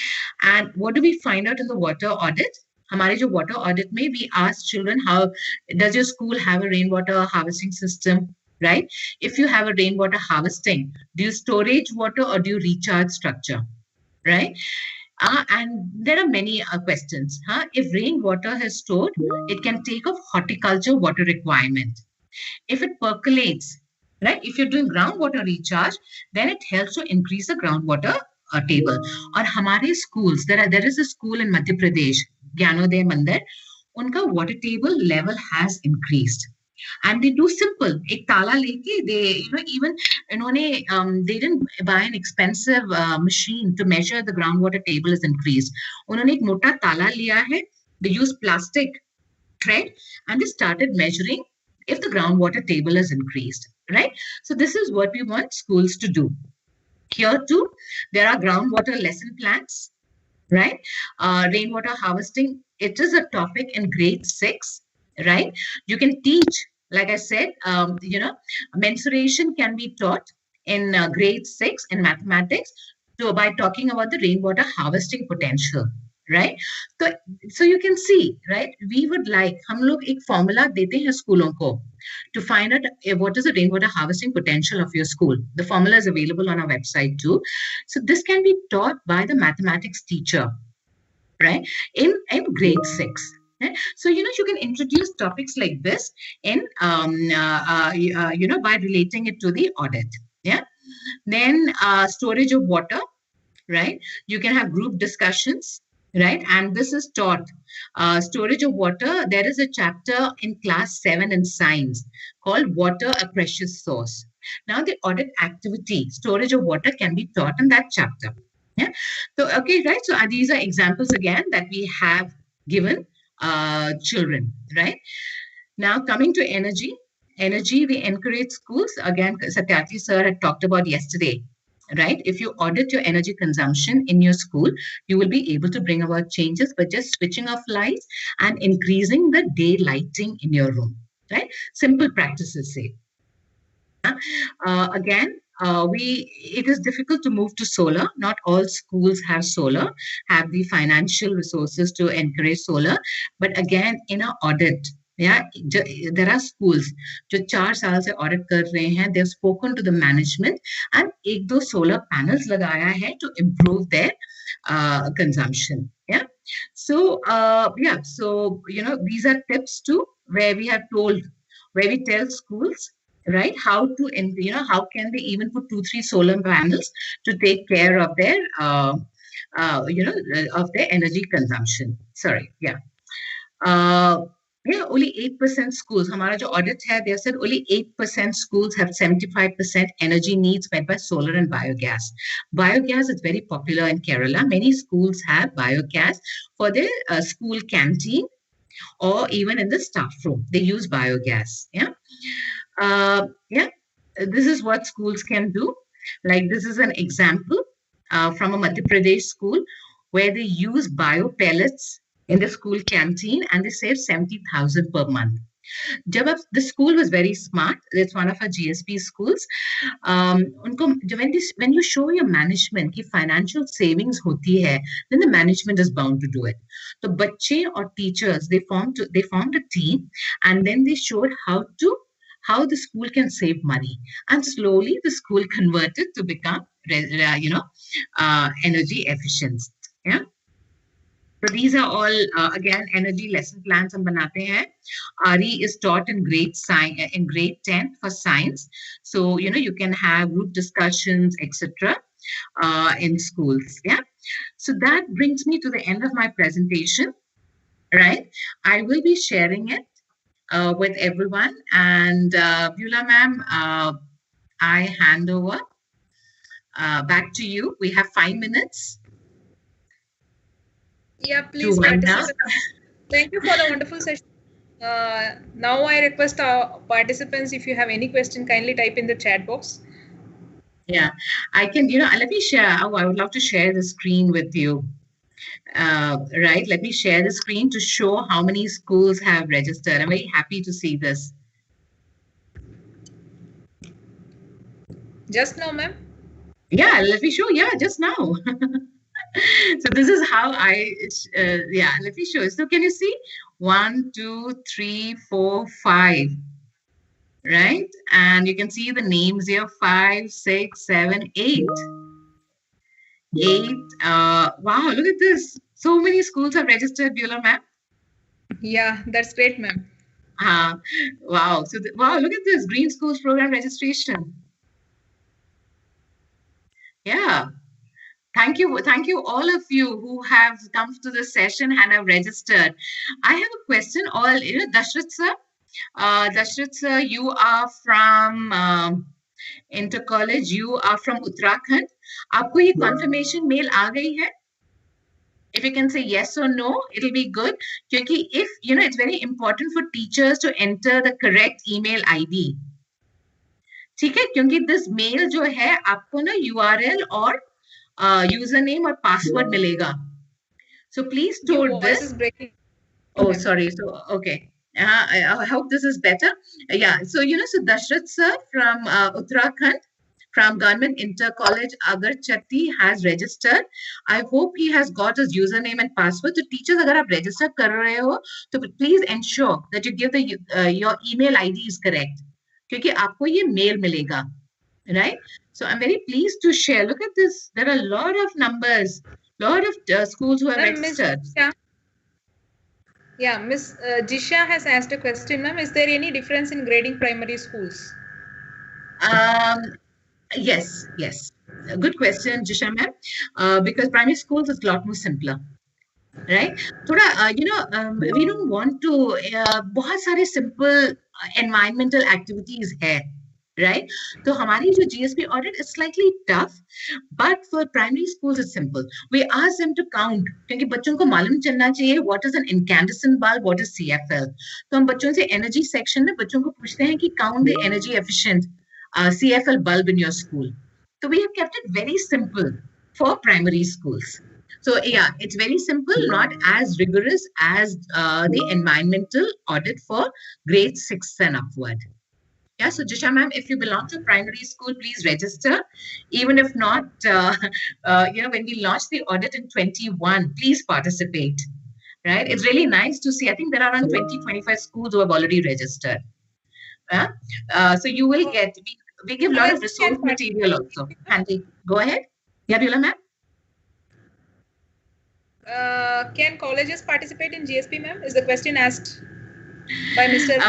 And what do we find out in the water audit? हमारे जो water audit में, we ask children, how does your school have a rainwater harvesting system, right? If you have a rainwater harvesting, do you storage water or do you recharge structure, right? And there are many questions. If rainwater is stored, it can take off horticulture water requirement. If it percolates, right? If you're doing groundwater recharge, then it helps to increase the groundwater table. Or हमारे schools, there is a school in Madhya Pradesh, Gyanoday Mandir, उनका water table level has increased. And they do simple. एक ताला लेके, they, even they didn't buy an expensive machine to measure the groundwater table is increased. उन्होंने एक मोटा ताला लिया है. They use plastic thread and they started measuring if the groundwater table is increased, right? So this is what we want schools to do. Here too, there are groundwater lesson plans, right? Rainwater harvesting, it is a topic in grade 6, right? You can teach, like I said, mensuration can be taught in grade 6 in mathematics by talking about the rainwater harvesting potential, right? So you can see, right? We would like, हम लोग एक formula देते हैं स्कूलों को to find out what is the rainwater harvesting potential of your school. The formula is available on our website too. So this can be taught by the mathematics teacher, right? In grade 6. So, you can introduce topics like this in, by relating it to the audit. Yeah. Then storage of water, right? You can have group discussions, right? And this is taught. Storage of water, there is a chapter in class 7 in science called Water, a Precious Source. Now, the audit activity, storage of water, can be taught in that chapter. Yeah. So, okay, right. So these are examples again that we have given children, right? Now, coming to energy, we encourage schools. Again, Satyarthi sir had talked about yesterday, right? If you audit your energy consumption in your school, you will be able to bring about changes by just switching off lights and increasing the day lighting in your room, right? Simple practices, say. Again, it is difficult to move to solar. Not all schools have solar, have the financial resources to encourage solar. But again, in our audit, yeah, there are schools जो 4 साल से audit कर रहे हैं. They've spoken to the management and 1-2 solar panels लगाया है to improve their consumption. Yeah. So these are tips too, where we tell schools, right, how to, how can they even put 2-3 solar panels to take care of their of their energy consumption. Sorry. Yeah. Only 8% schools, hamara jo audit hai, they said only 8% schools have 75% energy needs met by solar and biogas. Biogas is very popular in Kerala. Many schools have biogas for their school canteen or even in the staff room. They use biogas. Yeah. This is what schools can do. Like, this is an example from a Madhya Pradesh school where they use bio pellets in the school canteen and they save 70,000 per month. The school was very smart. It's one of our GSP schools. When you show your management कि financial savings होती है, then the management is bound to do it. So बच्चे or teachers, they formed a team and then they showed how the school can save money, and slowly the school converted to become energy efficient. Yeah. So these are all again energy lesson plans हम बनाते हैं. RE is taught in grade 10 for science. So you can have group discussions, etc. In schools. Yeah. So that brings me to the end of my presentation. Right. I will be sharing it with everyone. And Beulah ma'am, I hand over back to you. We have 5 minutes. Yeah, please participate. Thank you for the wonderful session. Now I request our participants, if you have any question, kindly type in the chat box. Yeah, I can, let me share. I would love to share the screen with you. Right, let me share the screen to show how many schools have registered. I'm very happy to see this. Just now, ma'am? Yeah, let me show. Yeah, just now. So this is how let me show. So can you see 1, 2, 3, 4, 5, right? And you can see the names here, 5, 6, 7, 8. 8. Wow, look at this. So many schools have registered, Beulah ma'am. Yeah, that's great, ma'am. Wow. So wow, look at this Green Schools program registration. Yeah. Thank you all of you who have come to this session and have registered. I have a question. Dashrath sir. Dashrath sir, you are from Inter College. You are from Uttarakhand. आपको ये confirmation mail आ गई है? If you can say yes or no, it'll be good. Because if it's very important for teachers to enter the correct email ID. ठीक है? क्योंकि this mail जो है आपको ना URL और username or password मिलेगा. So please store this. Is breaking. Oh, sorry. So okay. I hope this is better. Yeah. So so Dashrath sir from Uttarakhand. from Government Inter College Agarchatti has registered. I hope he has got his username and password. So teachers, अगर आप register कर रहे हो, तो please ensure that you give the your email ID is correct, क्योंकि आपको ये mail मिलेगा, right? So I'm very pleased to share. Look at this. There are a lot of numbers, lot of schools who have registered. Yeah, Miss Jisha has asked a question, ma'am. Is there any difference in grading primary schools? Yes. Good question, Jisha ma'am. Because primary schools is a lot more simpler, right? Thoda, we don't want to. बहुत सारे simple environmental activities है, right? So हमारी जो GSP audit is slightly tough, but for primary schools it's simple. We ask them to count, क्योंकि बच्चों को मालूम चलना चाहिए what is an incandescent bulb, what is CFL. तो हम बच्चों से energy section में बच्चों को पूछते हैं कि count the energy efficient CFL bulb in your school. So we have kept it very simple for primary schools. So yeah, it's very simple, not as rigorous as the environmental audit for grade 6 and upward. Yeah, so Jisha ma'am, if you belong to primary school, please register. Even if not, when we launched the audit in 21, please participate, right? It's really nice to see. I think there are around 20-25 schools who have already registered. So you will get, we give a lot of resource material also. Handy, go ahead. Yeah, Beulah ma'am. Can colleges participate in GSP, ma'am? Is the question asked by Mr.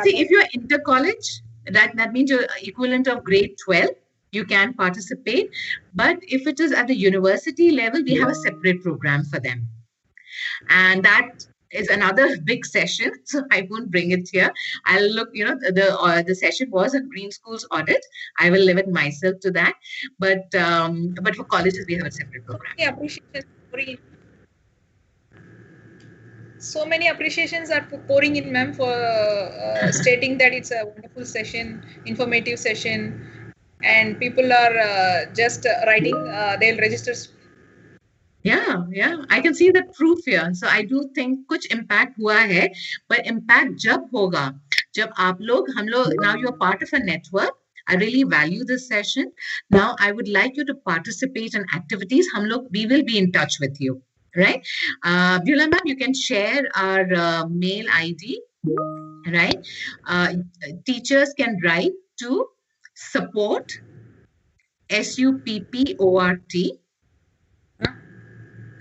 See, if you're inter-college, that means you're equivalent of grade 12, you can participate. But if it is at the university level, we have a separate program for them. And that is another big session, so I won't bring it here. I'll look, the session was a Green Schools audit. I will limit myself to that. But for colleges, we have a separate program. Yeah, appreciation. So many appreciations are pouring in, ma'am, for stating that it's a wonderful session, informative session, and people are just writing, they'll register. Yeah, I can see the proof here. So I do think कुछ impact हुआ है, but impact जब होगा, जब आप लोग, हम लोग, now you're part of a network. I really value this session. Now I would like you to participate in activities. We will be in touch with you. Right, Beulah ma'am, you can share our mail ID, right? Teachers can write to support, SUPPORT,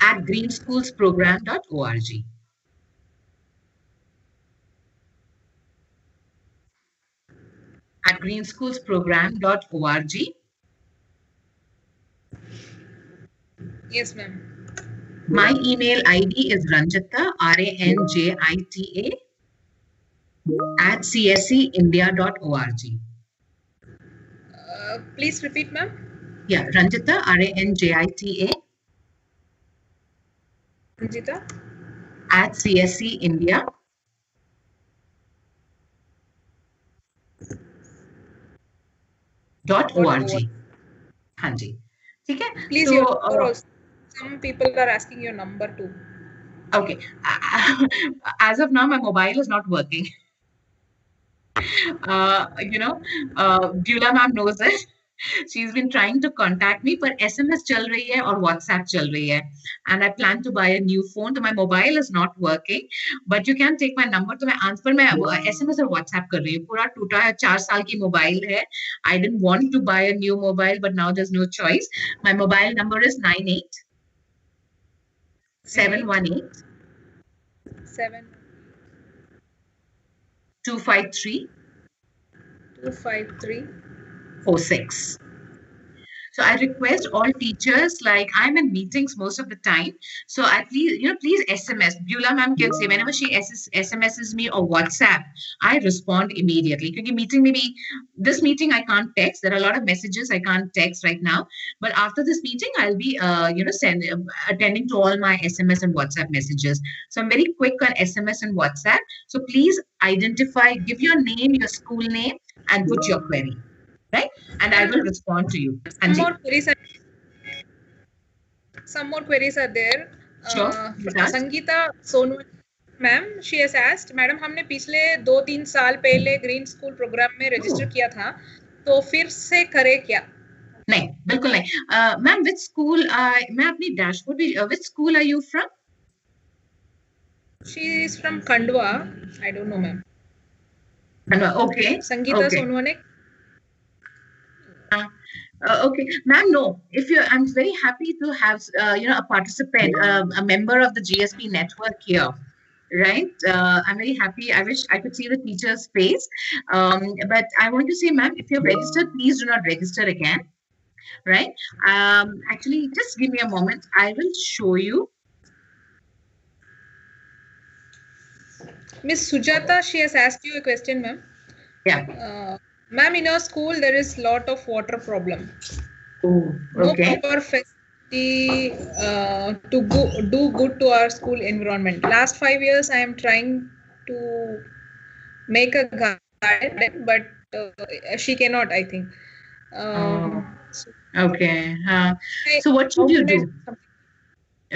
at greenschoolsprogram.org. At greenschoolsprogram.org. Yes, ma'am. My email ID is Ranjita, RANJITA, at cscindia.org. Please repeat, ma'am. Yeah, Ranjita, RANJITA. Ranjita. At cscindia. .org. Hanji. Okay. Please, so, some people are asking your number too. Okay. As of now, my mobile is not working. Beulah ma'am knows it. She's been trying to contact me, but SMS चल रही है और WhatsApp चल रही है. And I plan to buy a new phone. So my mobile is not working. But you can take my number. तो मैं answer में SMS और WhatsApp कर रही हूँ. पूरा टूटा है, 4 साल की mobile है. I didn't want to buy a new mobile, but now there's no choice. My mobile number is 98 718 253 46. So I request all teachers, like I'm in meetings most of the time. So please SMS. Beulah ma'am can say whenever she SMSs me or WhatsApp, I respond immediately. Because this meeting I can't text. There are a lot of messages I can't text right now. But after this meeting, I'll be attending to all my SMS and WhatsApp messages. So I'm very quick on SMS and WhatsApp. So please identify, give your name, your school name, and put your query. Right, and I will respond to you. Some more queries are there. Sure. Sangeeta Sonu, ma'am, she has asked, Madam, हमने पिछले 2-3 साल पहले green school programme में register किया था, तो फिर से करे क्या? नहीं, बिल्कुल नहीं. Ma'am, which school? मैं अपनी dashboard भी, which school are you from? She is from Khandwa. I don't know, ma'am. Khandwa, okay. Sangeeta Okay. Sonwane. Okay, ma'am. No, I'm very happy to have a participant, a member of the GSP network here. Right, I'm very happy. I wish I could see the teacher's face. But I want to say, ma'am, if you're registered, please do not register again. Right? Actually, just give me a moment. I will show you. Miss Sujata, she has asked you a question, ma'am. Yeah. Ma'am, in our school, there is lot of water problem. Oh, okay. No proper facility to do good to our school environment. Last 5 years, I am trying to make a garden, but she cannot, I think. Okay. So what should you do?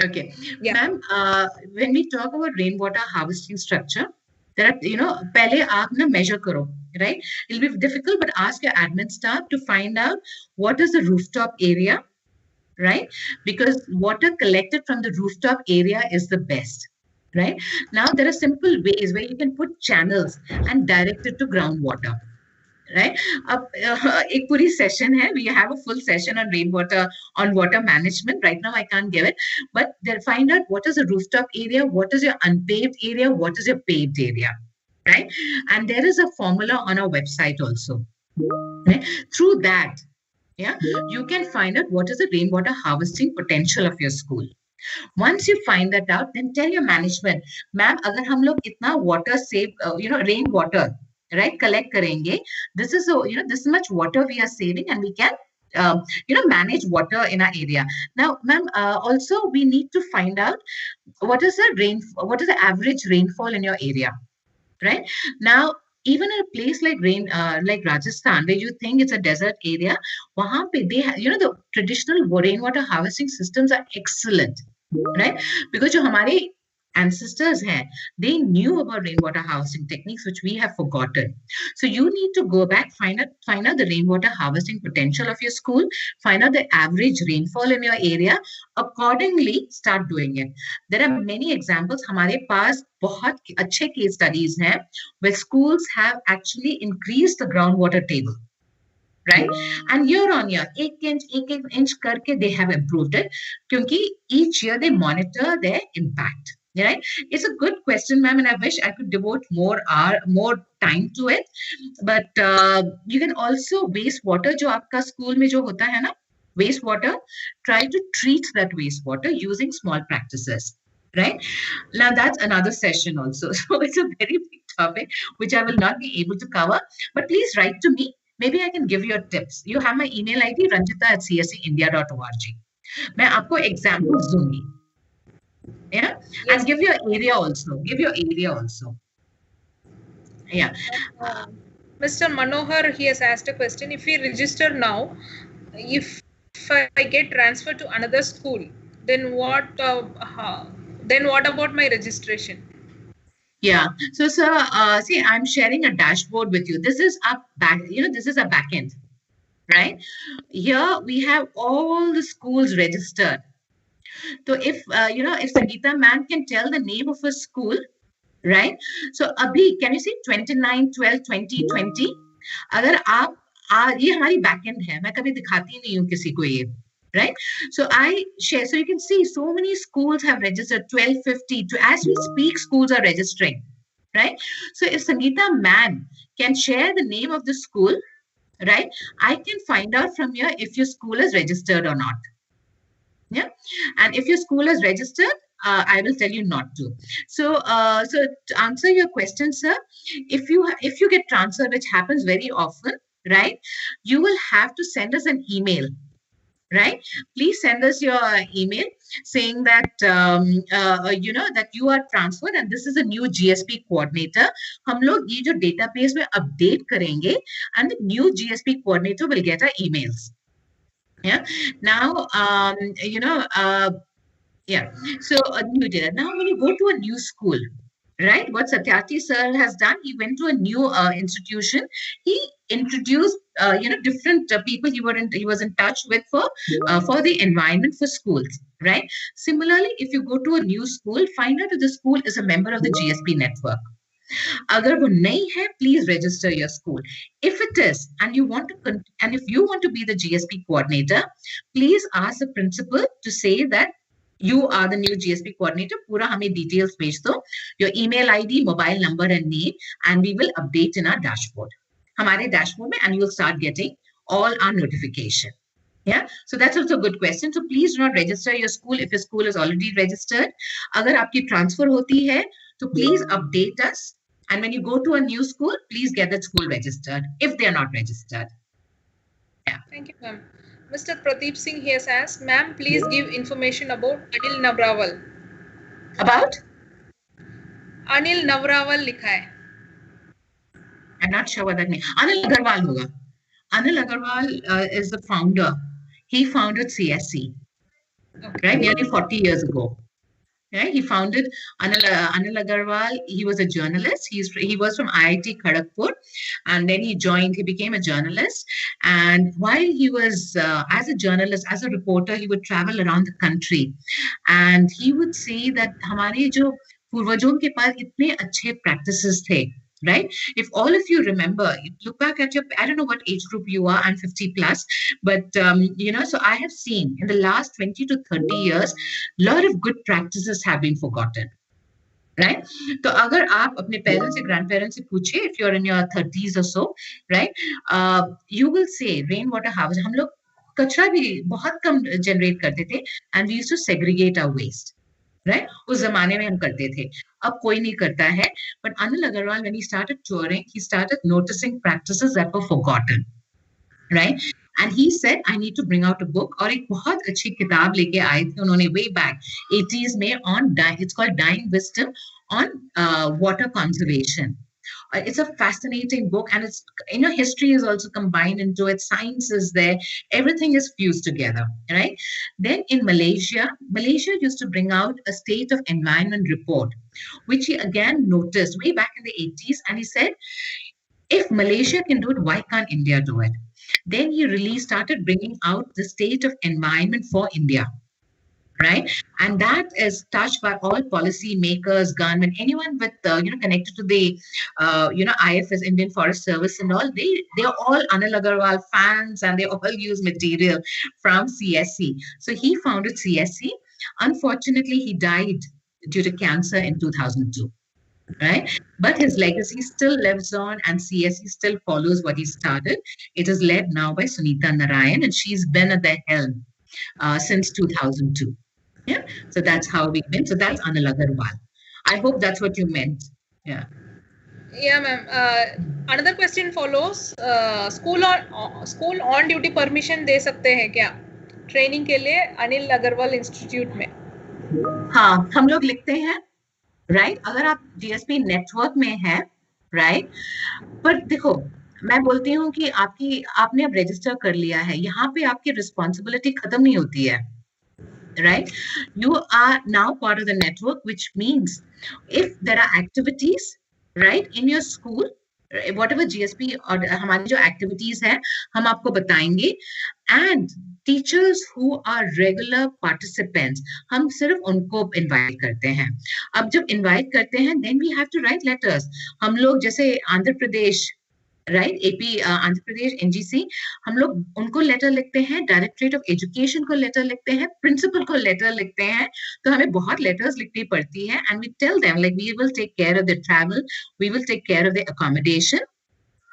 Okay, yeah. Ma'am, when we talk about rainwater harvesting structure, there are, पहले आप ना measure करो, right? It'll be difficult, but ask your admin staff to find out what is the rooftop area, right? Because water collected from the rooftop area is the best, right? Now, there are simple ways where you can put channels and direct it to groundwater. Right? एक पूरी session है. We have a full session on rainwater, on water management. Right now, I can't give it. But they'll find out what is the rooftop area, what is your unpaved area, what is your paved area. Right? And there is a formula on our website also. Right? Through that, yeah, you can find out what is the rainwater harvesting potential of your school. Once you find that out, then tell your management, ma'am, अगर हम लोग इतना water save, rain water, right, collect करेंगे, this is this much water we are saving, and we can manage water in our area. Now, ma'am, also we need to find out what is the average rainfall in your area, right? Now, even in a place like Rajasthan, where you think it's a desert area, wahan pe they the traditional rainwater harvesting systems are excellent, right? Because जो हमारे ancestors हैं, they knew about rainwater harvesting techniques, which we have forgotten. So you need to go back, find out the rainwater harvesting potential of your school, find out the average rainfall in your area, accordingly start doing it. There are many examples. हमारे पास बहुत अच्छे case studies हैं where schools have actually increased the groundwater table. Right? And year on year, एक inch करके they have improved it, क्योंकि each year they monitor their impact. Right? It's a good question, ma'am, and I wish I could devote more time to it. But you can also wastewater, जो आपका school में जो होता है ना, wastewater, try to treat that wastewater using small practices. Right? Now that's another session also. So it's a very big topic, which I will not be able to cover. But please write to me. Maybe I can give you tips. You have my email ID, ranjita@cscindia.org. मैं आपको examples दूंगी. Yeah, yes. And give your area also. Yeah. Mr. Manohar, he has asked a question. If we register now, if I get transferred to another school, then what about my registration? Yeah. So, sir, see, I'm sharing a dashboard with you. This is a this is a backend, right? Here we have all the schools registered. So if if Sangeeta ma'am can tell the name of a school, right? So abhi, can you see 29/12/2020? अगर आप ये हमारी backend है, मैं कभी दिखाती नहीं हूँ किसी को ये. Right? So I share. So you can see so many schools have registered 1250. As we speak, schools are registering. Right? So if Sangeeta ma'am can share the name of the school, right, I can find out from here if your school is registered or not. Yeah, and if your school is registered, I will tell you not to. So, so to answer your question, sir, if you get transferred, which happens very often, right, you will have to send us an email. Right? Please send us your email saying that that you are transferred and this is a new GSP coordinator. हम लोग ये जो database में update करेंगे and the new GSP coordinator will get our emails. Yeah. Now, yeah. So new data. Now, when you go to a new school, right? What Satyarthi sir has done, he went to a new institution. He introduced, different people he was in touch with for the environment for schools, right? Similarly, if you go to a new school, find out if the school is a member of the GSP network. अगर वो नहीं है, please register your school. If it is, and if you want to be the GSP coordinator, please ask the principal to say that you are the new GSP coordinator. पूरा हमें details भेज दो, your email ID, mobile number and name, and we will update in our dashboard. हमारे dashboard में, and you will start getting all our notification. Yeah, so that's also a good question. So please do not register your school if your school is already registered. अगर आपकी transfer होती है, so please update us. And when you go to a new school, please get that school registered if they are not registered. Yeah. Thank you, ma'am. Mr. Pradeep Singh has asked, ma'am, please give information about Anil Navrawal. About? Anil Navrawal लिखा है. I'm not sure what that means. Anil Agarwal होगा. Anil Agarwal is the founder. He founded CSC, right? Nearly 40 years ago. Right? He founded Anil Agarwal. He was a journalist. He was from IIT Kharagpur, and then he became a journalist. And while he was as a journalist, as a reporter, he would travel around the country, and he would say that हमारे जो पूर्वजों के पास इतने अच्छे practices थे. Right? If all of you remember, look back at I don't know what age group you are, I'm 50 plus, but so I have seen in the last 20 to 30 years, a lot of good practices have been forgotten. Right? So अगर आप अपने parents and grandparents से पूछे, if you're in your 30s or so, right, you will say rainwater harvest. हम लोग कचरा भी बहुत कम generate करते थे, and we used to segregate our waste. Right? उस जमाने में हम करते थे. अब कोई नहीं करता है. But Anil Agarwal, when he started touring, he started noticing practices that were forgotten. Right? And he said, I need to bring out a book. और एक बहुत अच्छी किताब लेके आए थे उन्होंने way back 80s में it's called Dying Wisdom on water conservation. It's a fascinating book, and it's history is also combined into it. Science is there. Everything is fused together, right? Then in Malaysia used to bring out a state of environment report, which he again noticed way back in the 80s, and he said, if Malaysia can do it, why can't India do it? Then he started bringing out the state of environment for India. Right, and that is touched by all policy makers, government, anyone with connected to the IFS, Indian Forest Service, and all. They're all Anil Agarwal fans, and they all use material from CSC. So he founded CSC. Unfortunately, he died due to cancer in 2002. Right, but his legacy still lives on, and CSC still follows what he started. It is led now by Sunita Narayan, and she's been at the helm since 2002. Yeah, so that's how we've been. So that's Anil Agarwal. I hope that's what you meant. Yeah. Yeah, ma'am. Another question follows. School on duty permission दे सकते हैं क्या? Training के लिए Anil Agarwal institute में. हाँ, हम लोग लिखते हैं. Right? अगर आप GSP नेटवर्क में है, right? पर देखो, मैं बोलती हूँ कि आपने अब रजिस्टर कर लिया है. यहाँ पे आपकी रिस्पॉन्सिबिलिटी खत्म नहीं होती है. Right? You are now part of the network, which means if there are activities, right, in your school, whatever GSP or हमारी जो activities है, हम आपको बताएंगे. And teachers who are regular participants, हम सिर्फ उनको invite करते हैं. अब जब invite करते हैं, then we have to write letters. हम लोग जैसे Andhra Pradesh, right, AP Andhra Pradesh NGC, हम लोग उनको लेटर लिखते हैं, डायरेक्टरेट ऑफ एजुकेशन को लेटर लिखते हैं, प्रिंसिपल को लेटर लिखते हैं. तो हमें बहुत लेटर्स लिखनी पड़ती है, and we tell them like we will take care of their travel, we will take care of their accommodation,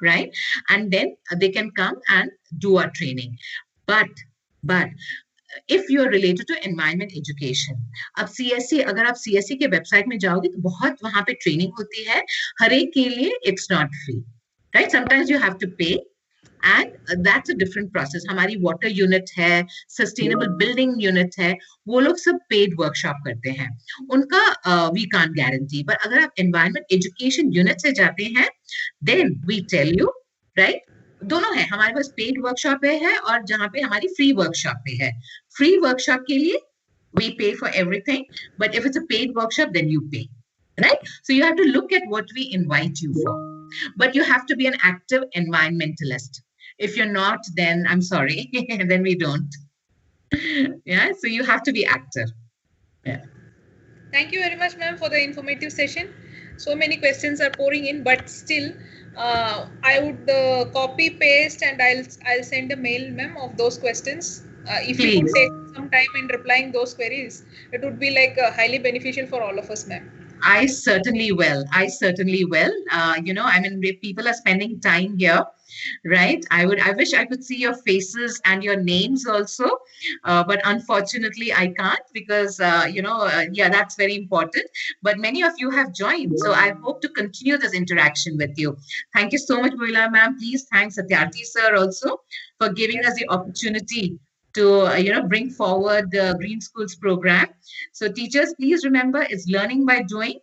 right, and then they can come and do our training. But if you are related to environment education, अब CSC, अगर आप CSC के website में जाओगे तो बहुत वहां पे ट्रेनिंग होती है. हर एक के लिए it's not free. Right? Sometimes you have to pay, and that's a different process. हमारी water unit है, sustainable building unit है, वो लोग सब paid workshop करते हैं. उनका we can't guarantee. But अगर आप environment education unit से जाते हैं, then we tell you, right? दोनों है, हमारे पास paid workshop है और जहाँ पे हमारी free workshop है. Free workshop के लिए we pay for everything, but if it's a paid workshop, then you pay. right? So you have to look at what we invite you for. But you have to be an active environmentalist. If you're not, then I'm sorry, then we don't. Yeah, so you have to be active. Yeah. Thank you very much, ma'am, for the informative session. So many questions are pouring in, but still, I would copy paste and I'll send a mail, ma'am, of those questions. If you could Please. take some time in replying those queries, it would be like highly beneficial for all of us, ma'am. I certainly will. I certainly will. I mean, if people are spending time here, right? I wish I could see your faces and your names also, but unfortunately I can't because yeah, that's very important. But many of you have joined, so I hope to continue this interaction with you. Thank you so much, Mohila ma'am. Please thank Satyarthi sir also for giving us the opportunity to bring forward the Green Schools program. So teachers, please remember, it's learning by doing,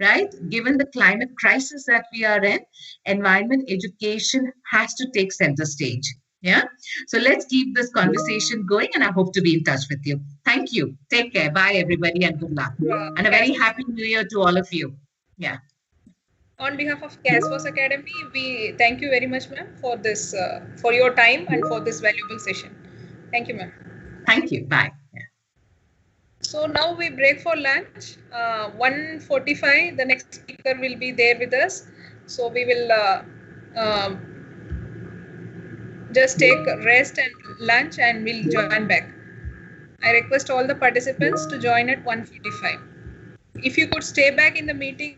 right? Given the climate crisis that we are in, environment education has to take center stage. Yeah. So let's keep this conversation going, and I hope to be in touch with you. Thank you. Take care. Bye, everybody, and good luck. And a very happy new year to all of you. Yeah. On behalf of CASFOS Academy, we thank you very much, ma'am, for this, for your time and for this valuable session. Thank you, ma'am. Thank you. Bye. So now we break for lunch. 1:45, the next speaker will be there with us. So we will just take rest and lunch and we'll join back. I request all the participants to join at 1:45. If you could stay back in the meeting,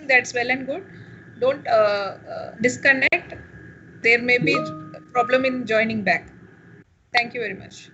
that's well and good. Don't disconnect. There may be a problem in joining back. Thank you very much.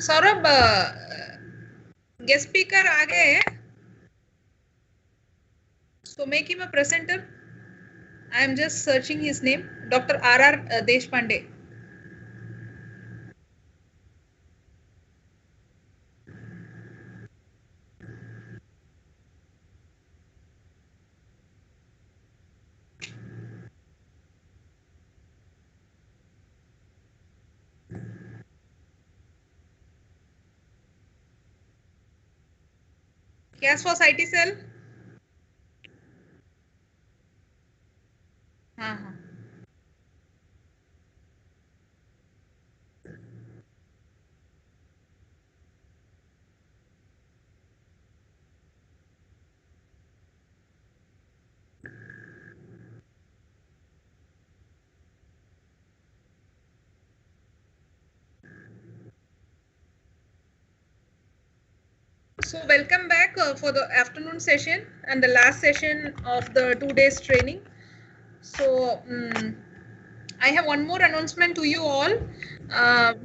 Saurabh guest speaker आ गए हैं, so make him a presenter. I am just searching his name, Dr. R.R. Deshpande. CASFOS IT cell. हाँ हाँ. So welcome back for the afternoon session and the last session of the 2 days training. So I have one more announcement to you all.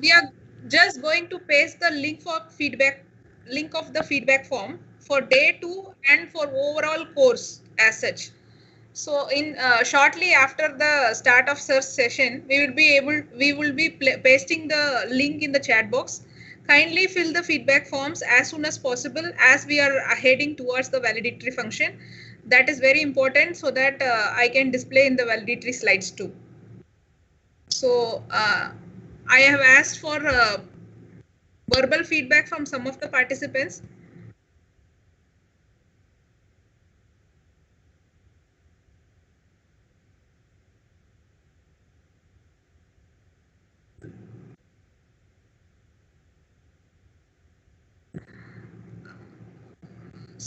We are just going to paste the link of the feedback form for day 2 and for overall course as such. So in shortly after the start of search session, we will be pasting the link in the chat box. Kindly fill the feedback forms as soon as possible as we are heading towards the validatory function. That is very important so that I can display in the validatory slides too. So I have asked for verbal feedback from some of the participants.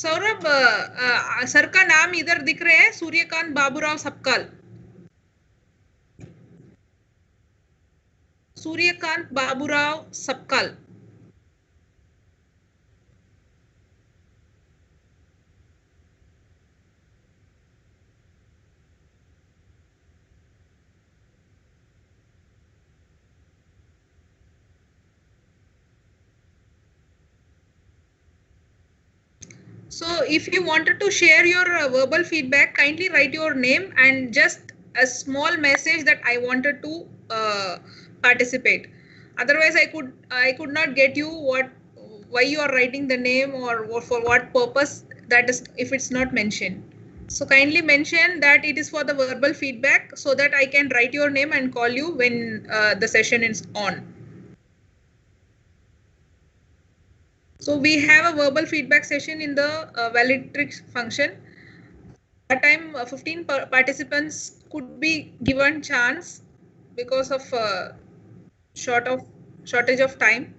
Saurabh sir का नाम इधर दिख रहे हैं, Suryakant Baburao Sapkal. Suryakant Baburao Sapkal. So if you wanted to share your verbal feedback, kindly write your name and just a small message that I wanted to participate. Otherwise, I could not get you why you are writing the name or for what purpose, that is if it's not mentioned. So kindly mention that it is for the verbal feedback so that I can write your name and call you when the session is on. So we have a verbal feedback session in the validatory function. At time 15 participants could be given chance because of shortage of time.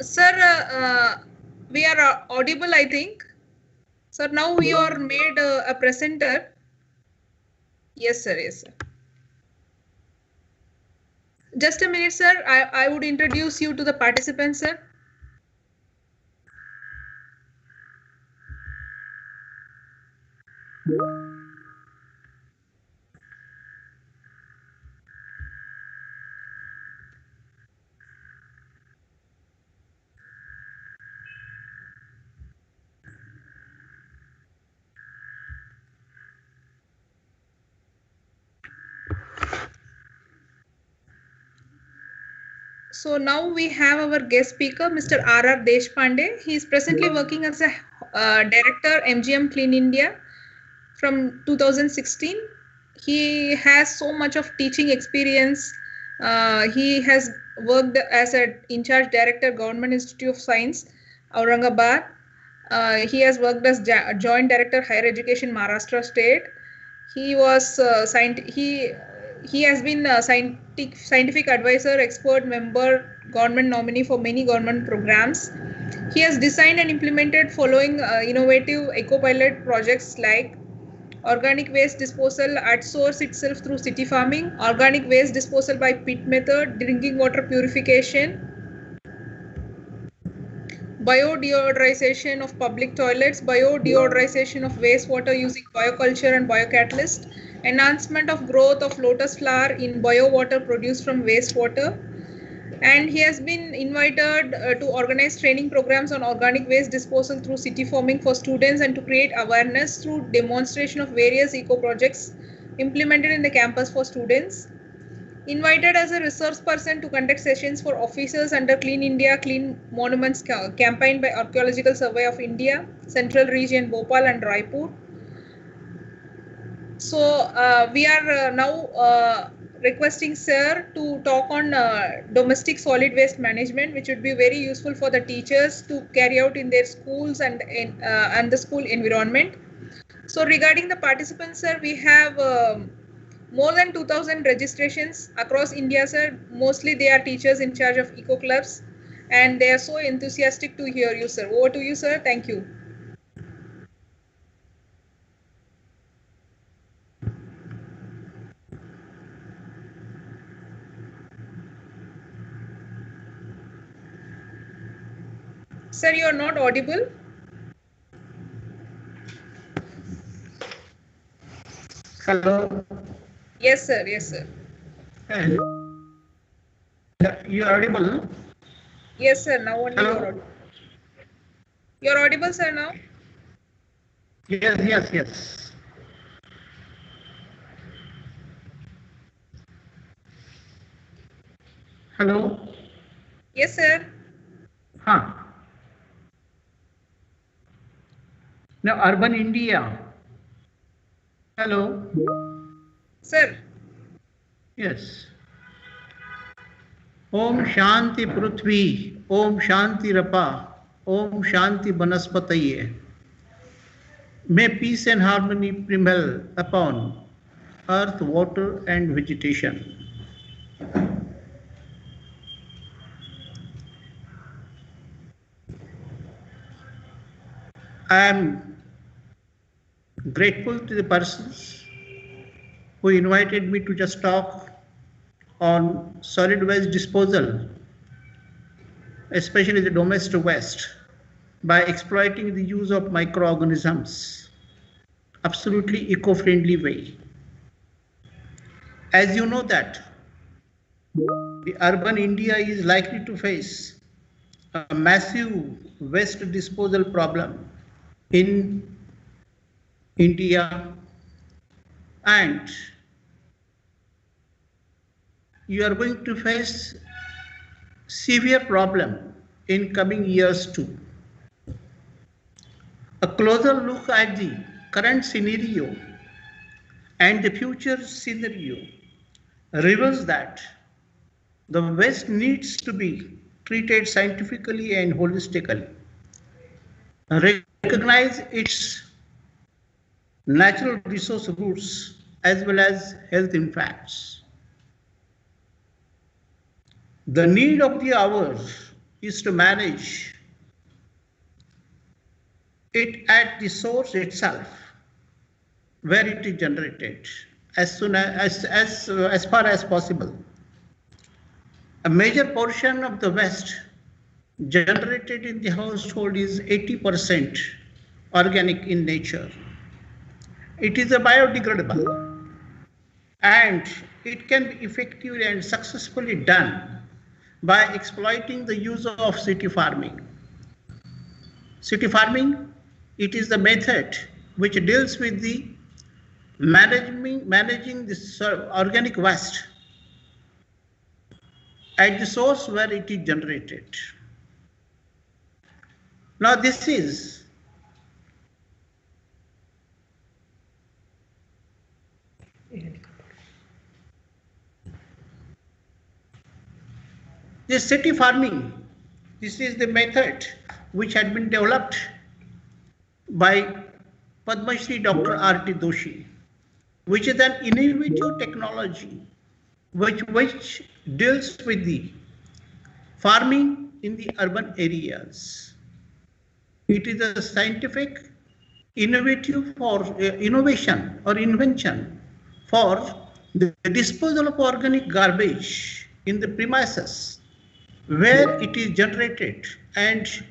Sir, we are audible, I think. Sir, now we are made a presenter. Yes, sir. Yes, sir. Just a minute, sir. I would introduce you to the participants, sir. So now we have our guest speaker, Mr. R.R. Deshpande. He is presently working as a director, MGM Clean India from 2016. He has so much of teaching experience. He has worked as an in-charge director, Government Institute of Science, Aurangabad. He has worked as joint director, Higher Education, Maharashtra State. He was he has been a scientific advisor, expert member, government nominee for many government programs. He has designed and implemented following innovative eco-pilot projects like organic waste disposal at source itself through city farming, organic waste disposal by pit method, drinking water purification, biodeodorization of public toilets, biodeodorization of wastewater using bioculture and biocatalyst, enhancement of growth of lotus flower in biowater produced from wastewater. And he has been invited to organize training programs on organic waste disposal through city farming for students and to create awareness through demonstration of various eco projects implemented in the campus for students. Invited as a resource person to conduct sessions for officers under Clean India, Clean Monuments campaign by Archaeological Survey of India, Central Region, Bhopal and Raipur. So we are now requesting sir to talk on domestic solid waste management, which would be very useful for the teachers to carry out in their schools and the school environment. So regarding the participants, sir, we have more than 2,000 registrations across India, sir. Mostly they are teachers in charge of eco clubs, and they are so enthusiastic to hear you, sir. Over to you, sir. Thank you. Sir, you are not audible. Hello. Yes, sir. Yes, sir. You are audible? Yes, sir. Now only Hello? you are audible. You are audible, sir, now? Yes. Hello? Yes, sir. Now, urban India. Hello? Sir. Yes. Om Shanti Prithvi, Om Shanti Rapa, Om Shanti Banaspataye. May peace and harmony prevail upon earth, water and vegetation. I am grateful to the persons who invited me to just talk on solid waste disposal, especially the domestic waste, by exploiting the use of microorganisms, absolutely eco-friendly way. As you know that the urban India is likely to face a massive waste disposal problem in India, and you are going to face severe problem in coming years too. A closer look at the current scenario and the future scenario reveals that the waste needs to be treated scientifically and holistically. Recognize its natural resource roots as well as health impacts. The need of the hour is to manage it at the source itself, where it is generated, as far as possible. A major portion of the waste generated in the household is 80% organic in nature. It is a biodegradable, and it can be effectively and successfully done by exploiting the use of city farming. City farming, it is the method which deals with the managing this organic waste at the source where it is generated. Now this is the city farming. This is the method which had been developed by Padma Shri Dr. R.T. Doshi, which is an innovative technology which deals with the farming in the urban areas. It is a scientific innovative for innovation or invention for the disposal of organic garbage in the premises where it is generated and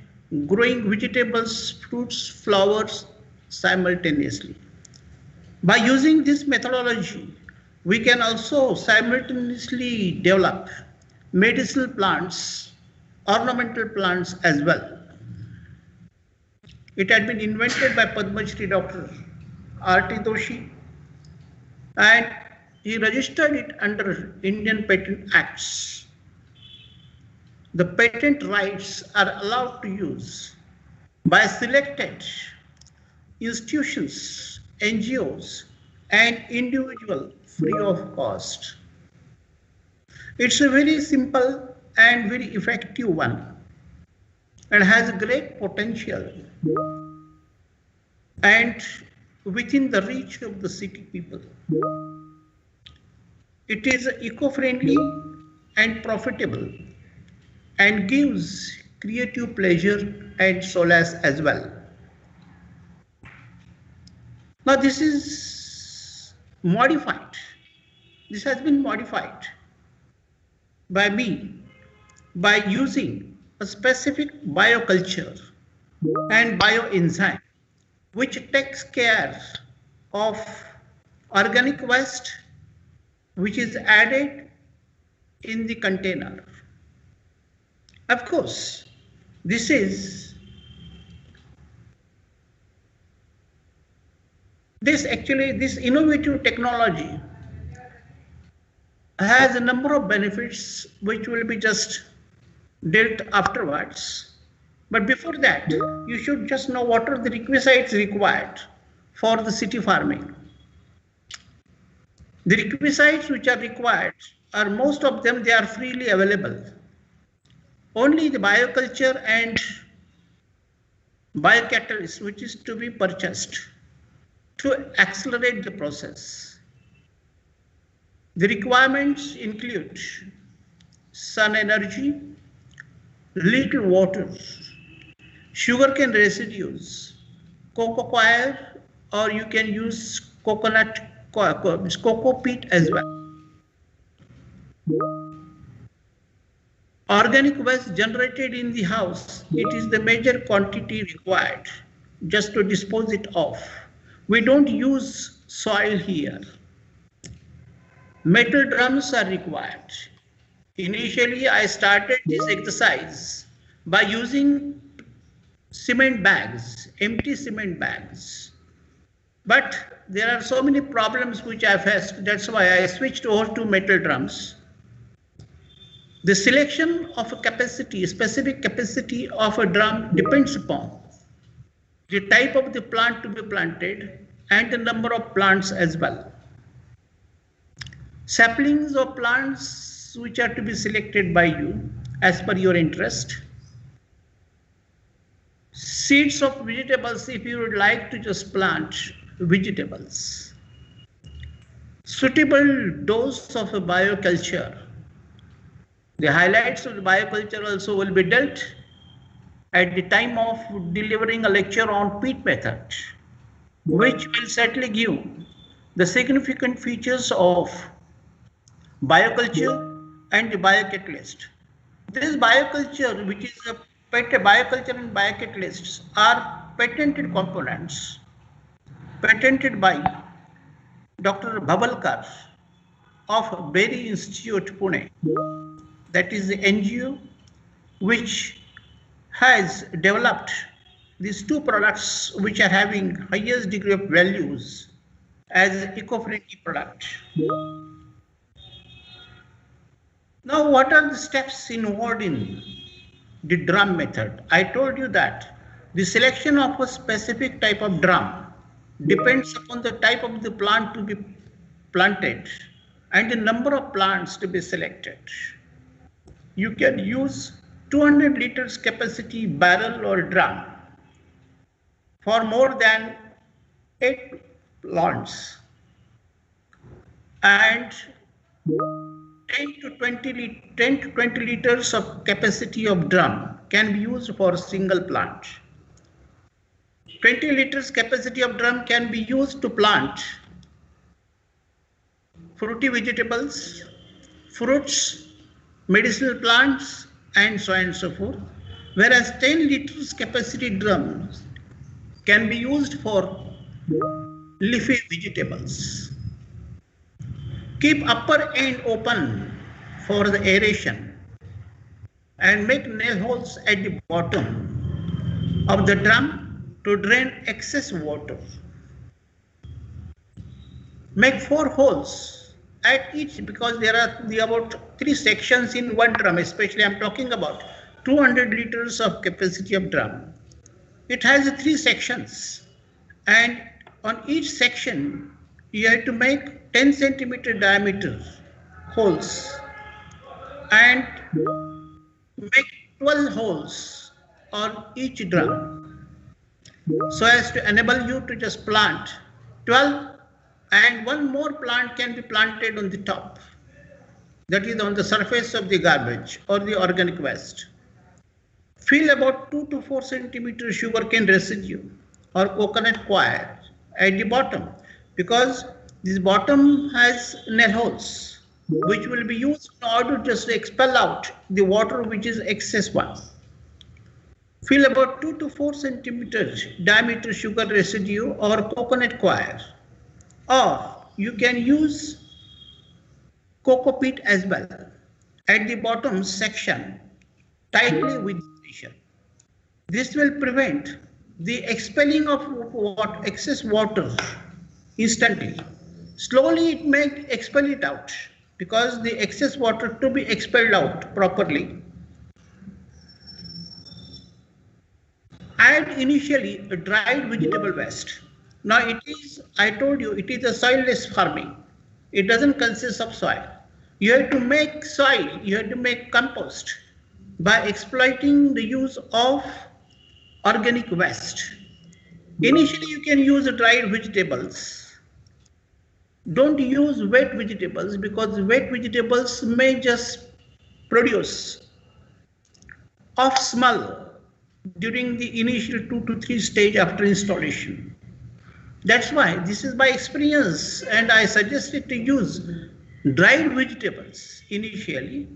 growing vegetables, fruits, flowers simultaneously. By using this methodology, we can also simultaneously develop medicinal plants, ornamental plants as well. It had been invented by Padma Shri Dr. R.T. Doshi, and he registered it under Indian Patent Acts. The patent rights are allowed to use by selected institutions, NGOs, and individual free of cost. It's a very simple and very effective one and has great potential and within the reach of the city people. It is eco-friendly and profitable and gives creative pleasure and solace as well. Now this is modified. This has been modified by me by using a specific bioculture and bioenzyme which takes care of organic waste which is added in the container. Of course, this innovative technology has a number of benefits which will be just dealt afterwards. But before that, you should just know what are the requisites required for the city farming. The requisites which are required are most of them, they are freely available. Only the bioculture and biocatalyst which is to be purchased to accelerate the process. The requirements include sun energy, little water, sugarcane residues, cocoa coir, or you can use cocoa peat as well. Organic waste generated in the house, it is the major quantity required just to dispose it off. We don't use soil here. Metal drums are required. Initially, I started this exercise by using cement bags, empty cement bags. But there are so many problems which I faced. That's why I switched over to metal drums. The selection of a capacity, specific capacity of a drum depends upon the type of the plant to be planted and the number of plants as well. Saplings or plants which are to be selected by you as per your interest. Seeds of vegetables if you would like to just plant vegetables. Suitable dose of a bioculture. The highlights of the bioculture also will be dealt at the time of delivering a lecture on peat method, which will certainly give the significant features of bioculture and the biocatalyst. This bioculture, which is a bioculture and biocatalysts, are patented components, patented by Dr. Bhabalkar of Berry Institute, Pune. That is the NGO which has developed these two products which are having highest degree of values as eco-friendly product. Now, what are the steps involved in the drum method? I told you that the selection of a specific type of drum depends upon the type of the plant to be planted and the number of plants to be selected. You can use 200 liters capacity barrel or drum for more than 8 plants, and 10 to 20 liters of capacity of drum can be used for a single plant. 20 liters capacity of drum can be used to plant fruity vegetables, fruits, medicinal plants, and so on and so forth. whereas 10 liters capacity drums can be used for leafy vegetables. Keep upper end open for the aeration and make nail holes at the bottom of the drum to drain excess water. Make 4 holes at each, because there are about 3 sections in one drum, especially I'm talking about 200 liters of capacity of drum. It has 3 sections, and on each section you have to make 10 centimeter diameter holes and make 12 holes on each drum, so as to enable you to just plant 12, and one more plant can be planted on the top, that is on the surface of the garbage or the organic waste. Fill about 2 to 4 centimeter sugarcane residue or coconut coir at the bottom, because this bottom has nail holes which will be used in order just to expel out the water which is excess one. Fill about 2 to 4 centimeters diameter sugar residue or coconut coir, or you can use cocoa peat as well at the bottom section tightly with pressure. This will prevent the expelling of excess water instantly. Slowly it may expel it out, because the excess water to be expelled out properly. Add initially a dried vegetable waste. Now it is, I told you, it is a soilless farming. It doesn't consist of soil. You have to make soil, you have to make compost by exploiting the use of organic waste. Initially you can use dried vegetables. Don't use wet vegetables, because wet vegetables may just produce off smell during the initial 2 to 3 stage after installation. That's why this is my experience, and I suggested to use dried vegetables initially,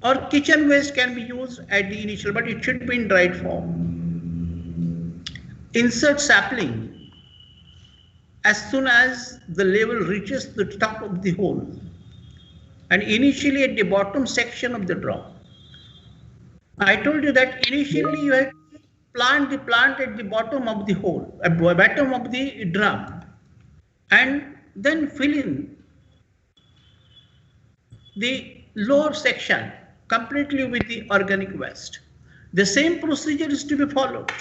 or kitchen waste can be used at the initial, but it should be in dried form. Insert sapling as soon as the level reaches the top of the hole, and initially at the bottom section of the drum. I told you that initially you have to plant the plant at the bottom of the hole, at the bottom of the drum, and then fill in the lower section completely with the organic waste. The same procedure is to be followed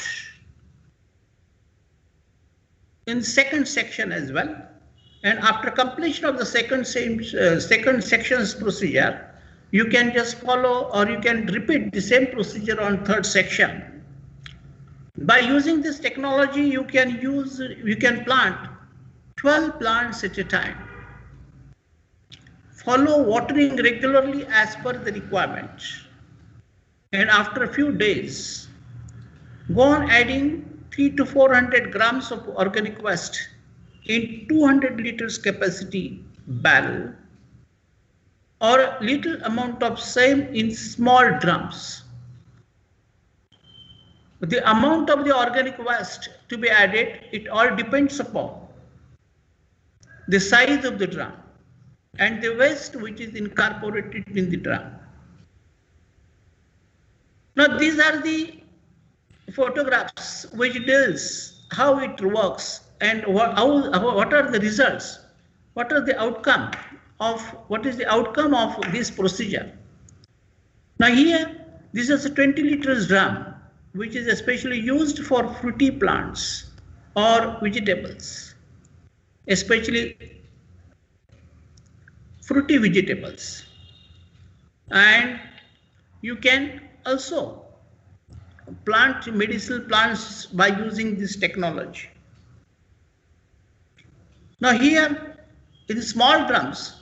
in second section as well, and after completion of the second section's procedure, you can just follow, or you can repeat the same procedure on third section. By using this technology, you can plant 12 plants at a time. Follow watering regularly as per the requirement, and after a few days, go on adding 300 to 400 grams of organic waste in 200 liters capacity barrel, or a little amount of same in small drums. The amount of the organic waste to be added, it all depends upon the size of the drum and the waste which is incorporated in the drum. Now these are the photographs which deals how it works and what are the results, what is the outcome of this procedure. Now here, this is a 20 liters drum which is especially used for fruity plants or vegetables, especially fruity vegetables. And you can also plant medicinal plants by using this technology. Now here, in small drums,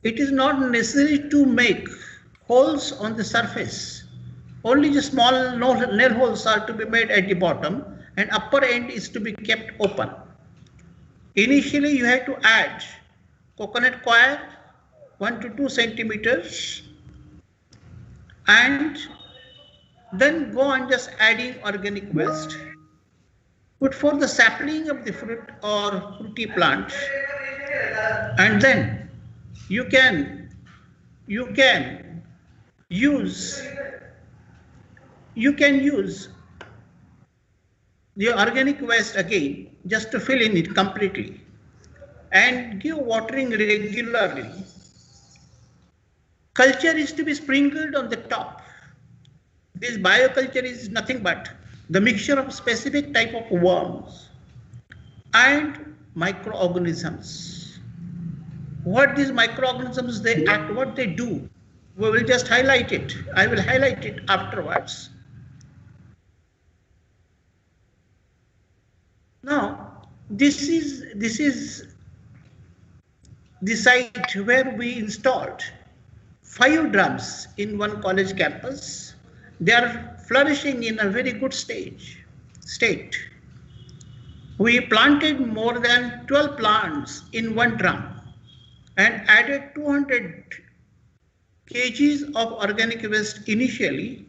it is not necessary to make holes on the surface. Only the small nail holes are to be made at the bottom, and upper end is to be kept open. Initially, you have to add coconut coir 1 to 2 centimeters and then go on just adding organic waste. But for the sapling of the fruit or fruity plant, and then you can use the organic waste again just to fill in it completely and give watering regularly. Culture is to be sprinkled on the top. This bioculture is nothing but the mixture of specific type of worms and microorganisms. What these microorganisms they act, what they do, we will just highlight it. I will highlight it afterwards. Now, this is the site where we installed 5 drums in one college campus. They are flourishing in a very good state. We planted more than 12 plants in one drum and added 200 kgs of organic waste initially,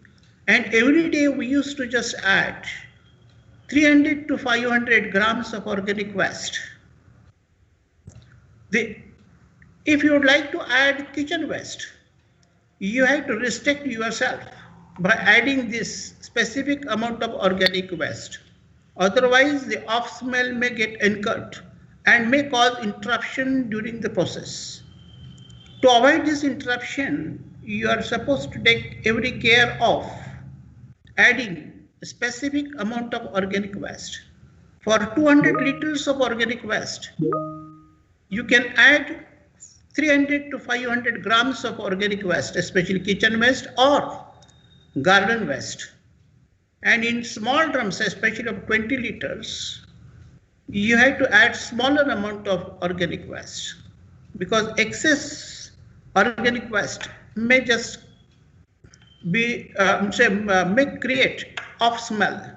and every day we used to just add 300 to 500 grams of organic waste. If you would like to add kitchen waste, you have to restrict yourself by adding this specific amount of organic waste. Otherwise, the off smell may get incurred and may cause interruption during the process. To avoid this interruption, you are supposed to take every care of adding a specific amount of organic waste. For 200 liters of organic waste, you can add 300 to 500 grams of organic waste, especially kitchen waste or garden waste. And in small drums, especially of 20 liters, you have to add smaller amount of organic waste, because excess organic waste may just be may create off smell.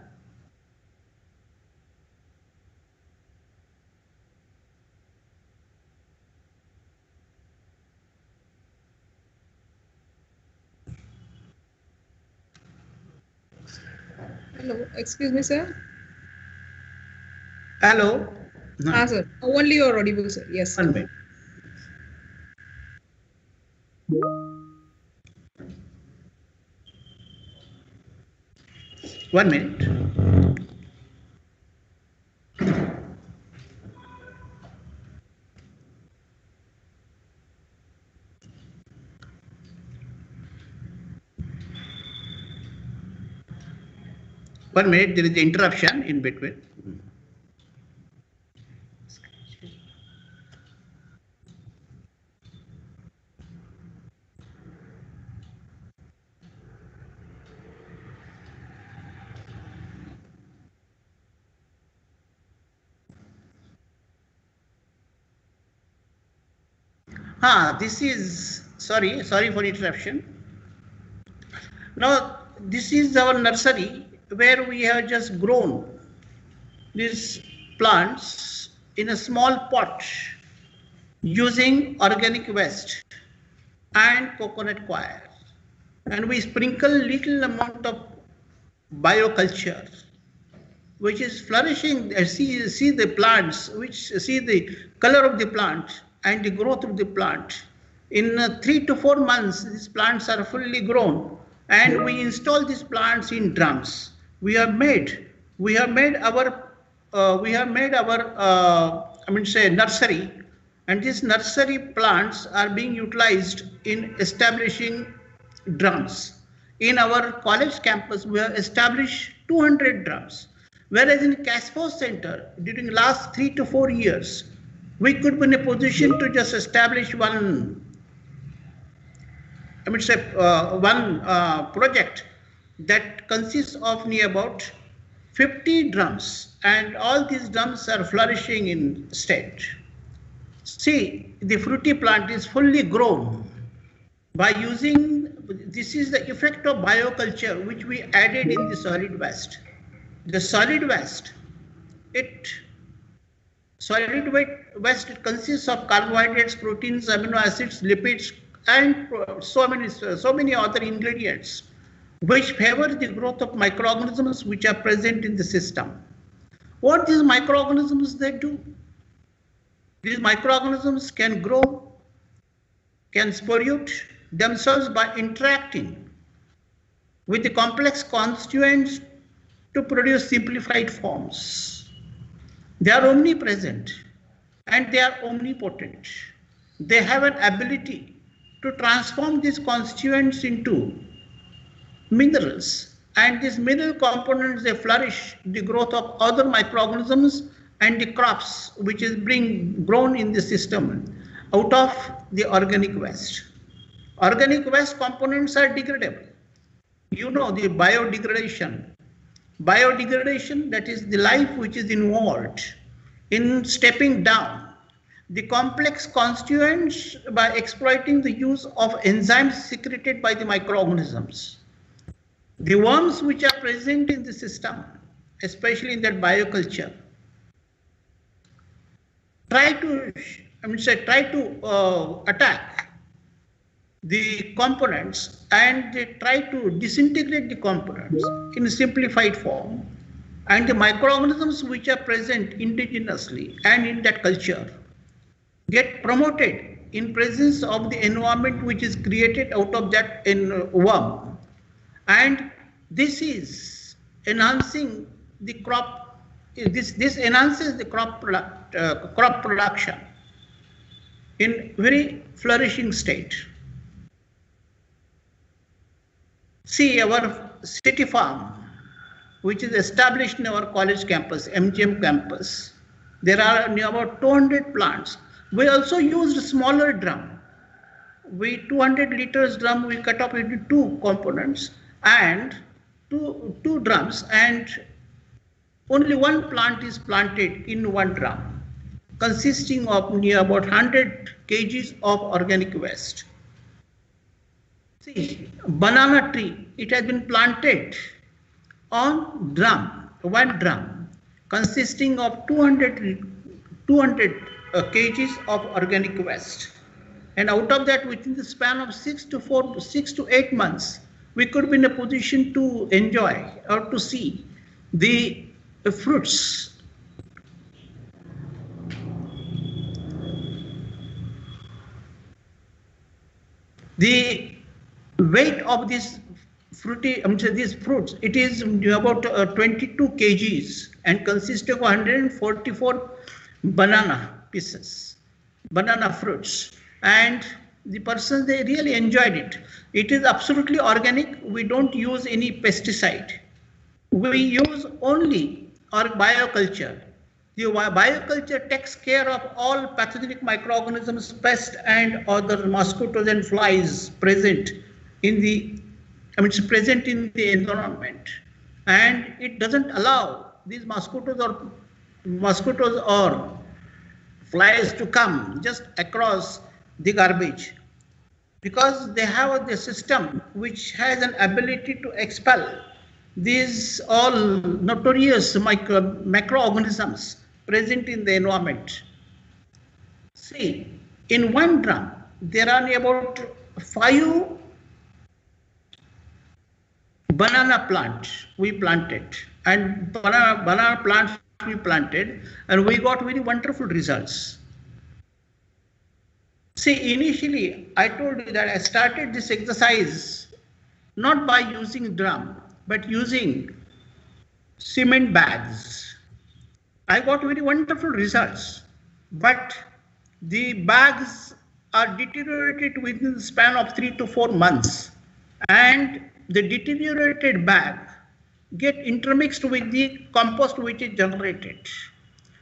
Hello, excuse me, sir. Hello. Ah, sir. Only you are audible, sir. Yes. One minute. One minute. One minute, there is interruption in between. This is, sorry for interruption. Now, this is our nursery where we have just grown these plants in a small pot using organic waste and coconut coir. And we sprinkle little amount of bioculture, which is flourishing. See the plants, see the color of the plant and the growth of the plant. In 3 to 4 months, these plants are fully grown, and we install these plants in drums. We have made our nursery, and these nursery plants are being utilized in establishing drums. In our college campus, we have established 200 drums, whereas in CASFOS center, during the last 3 to 4 years, we could be in a position to just establish one project that consists of near about 50 drums, and all these drums are flourishing in state. See, the fruity plant is fully grown by using, this is the effect of bioculture which we added in the solid waste. The solid waste, it consists of carbohydrates, proteins, amino acids, lipids, and so many other ingredients. which favor the growth of microorganisms which are present in the system. What these microorganisms they do? These microorganisms can grow, can sporulate themselves by interacting with the complex constituents to produce simplified forms. They are omnipresent and they are omnipotent. They have an ability to transform these constituents into minerals, and these mineral components they flourish the growth of other microorganisms and the crops which is being grown in the system out of the organic waste. Organic waste components are degradable. You know the biodegradation. Biodegradation, that is the life which is involved in stepping down the complex constituents by exploiting the use of enzymes secreted by the microorganisms. The worms which are present in the system, especially in that bioculture, try to attack the components and they try to disintegrate the components in a simplified form, and the microorganisms which are present indigenously and in that culture get promoted in presence of the environment which is created out of that worm, and this is enhancing the crop. This enhances the crop production in very flourishing state. See our city farm, which is established in our college campus, MGM campus. There are near about 200 plants. We also used a smaller drum. 200 liters drum we cut up into two components and two drums, and only one plant is planted in one drum, consisting of near about 100 kgs of organic waste. See, banana tree, it has been planted on one drum, consisting of 200 kgs of organic waste. And out of that, within the span of 6 to 8 months, we could be in a position to enjoy or to see the fruits. The weight of these these fruits, it is about 22 kgs and consists of 144 banana pieces, banana fruits, and the persons they really enjoyed it. It is absolutely organic. We don't use any pesticide. We use only our bioculture. The bioculture takes care of all pathogenic microorganisms, pests and other mosquitoes and flies present in the environment, and it doesn't allow these mosquitoes or flies to come just across the garbage, because they have the system which has an ability to expel these all notorious macroorganisms present in the environment. See, in one drum there are about 5 banana plants we planted, and banana plants we planted, and we got very wonderful results. See, initially I told you that I started this exercise not by using drum, but using cement bags. I got very wonderful results, but the bags are deteriorated within the span of 3 to 4 months, and the deteriorated bag get intermixed with the compost which is generated.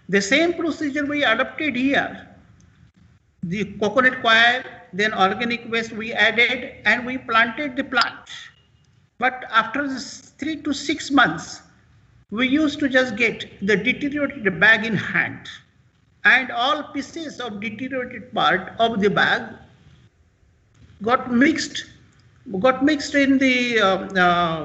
The same procedure we adopted here. The coconut coir, then organic waste we added, and we planted the plant. But after 3 to 6 months, we used to just get the deteriorated bag in hand, and all pieces of deteriorated part of the bag got mixed in the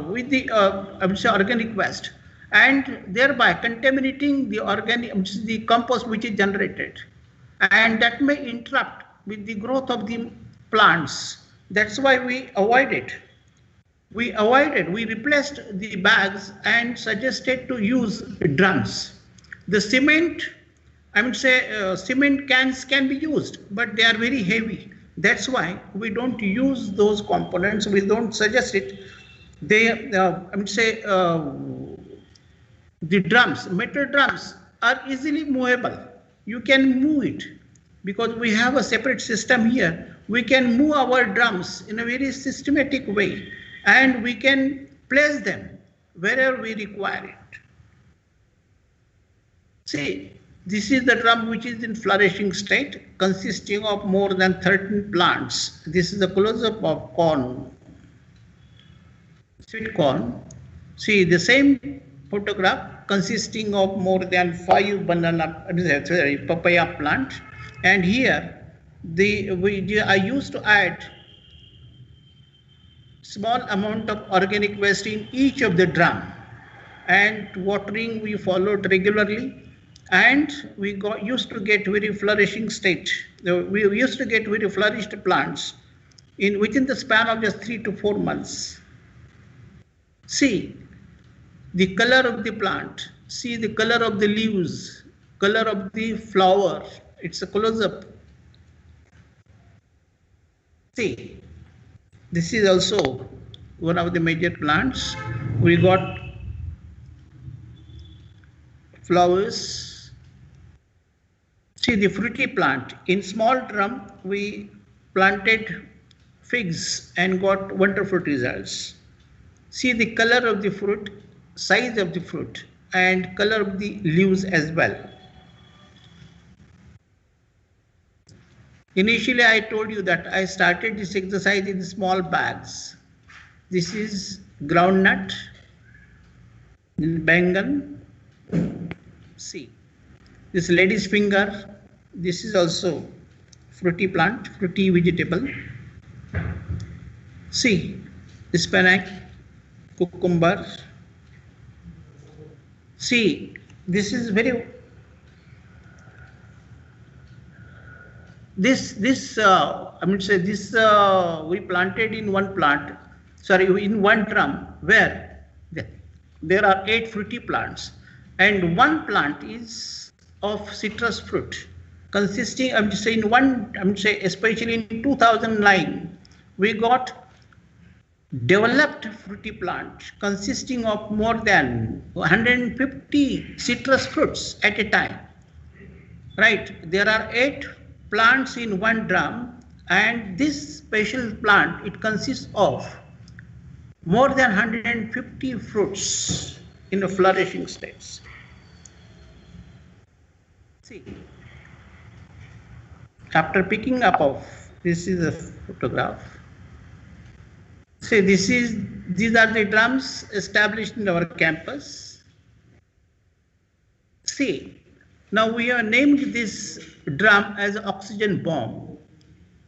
with the organic waste, and thereby contaminating the compost which is generated, and that may interrupt with the growth of the plants. That's why we avoid it. we replaced the bags and suggested to use drums. The cement, I would say cement cans can be used, but they are very heavy. That's why we don't use those components. We don't suggest it. They, I would say, the drums, metal drums are easily movable. You can move it because we have a separate system here. We can move our drums in a very systematic way and we can place them wherever we require it. See, this is the drum which is in flourishing state, consisting of more than 13 plants. This is the close-up of corn, sweet corn. See, the same photograph consisting of more than 5 papaya plant, and here I used to add small amount of organic waste in each of the drum, and watering we followed regularly, and we used to get very flourishing state. We used to get very flourished plants within the span of just 3 to 4 months. See the color of the plant, see the color of the leaves, color of the flower. It's a close-up. See, this is also one of the major plants. We got flowers. See the fruity plant. In small drum, we planted figs and got wonderful results. See the color of the fruit, size of the fruit, and color of the leaves as well. Initially, I told you that I started this exercise in small bags. This is groundnut, bangan. See, this lady's finger. This is also fruity plant, fruity vegetable. See, spinach, cucumber. See, this is very. I mean, say this we planted in one plant. Sorry, in one drum where there are 8 fruity plants, and one plant is of citrus fruit, consisting. I'm just saying one. I'm say especially in 2009, we got developed fruity plant consisting of more than 150 citrus fruits at a time. Right, there are 8 plants in one drum, and this special plant, it consists of more than 150 fruits in the flourishing states. See, after picking up of, this is a photograph. See, these are the drums established in our campus. See, now we have named this drum as oxygen bomb.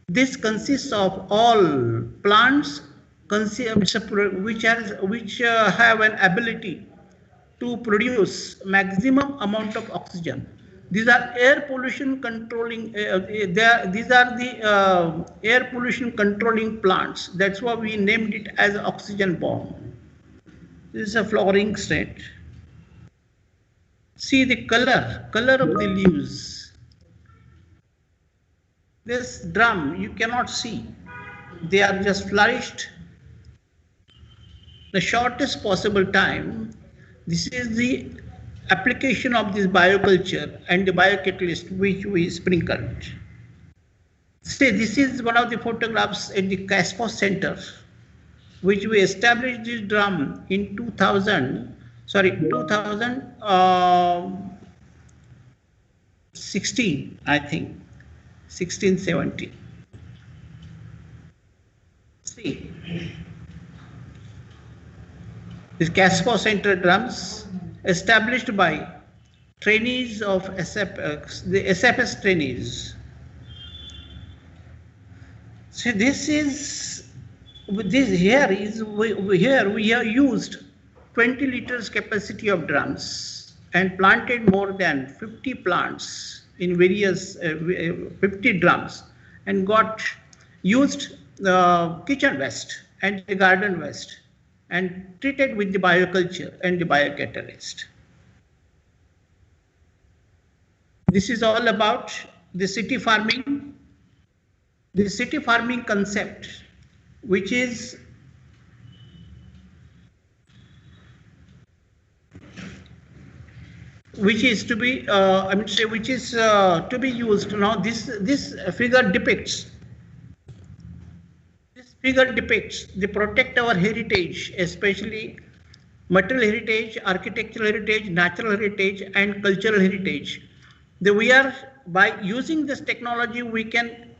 This consists of all plants which have an ability to produce maximum amount of oxygen. These are air pollution controlling. These are the air pollution controlling plants. That's why we named it as oxygen bomb. This is a flowering state. See the color of the leaves. This drum you cannot see. They are just flourished the shortest possible time. This is the application of this bioculture and the biocatalyst which we sprinkled. See, this is one of the photographs at the CASFOS Center, which we established this drum in 2016, I think, 16, 17. See, these CASFOS Center drums established by trainees of the SFS trainees. See, here we have used 20 liters capacity of drums and planted more than 50 plants in various 50 drums, and got used kitchen waste and garden waste and treated with the bioculture and the biocatalyst. This is all about the city farming. The city farming concept, which is to be to be used now. This figure depicts the protect our heritage, especially material heritage, architectural heritage, natural heritage, and cultural heritage. By using this technology, we can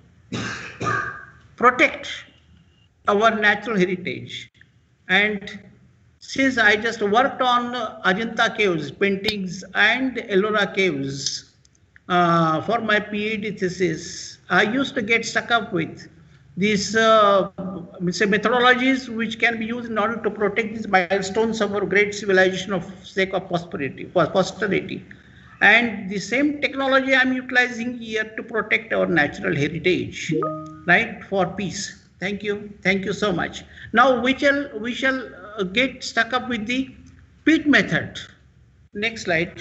protect our natural heritage. And since I just worked on Ajanta caves paintings and Ellora caves for my PhD thesis, I used to get stuck up with these methodologies which can be used in order to protect these milestones of our great civilization of sake of posterity. And the same technology I'm utilizing here to protect our natural heritage, right, for peace. Thank you so much. Now we shall get stuck up with the peat method. Next slide.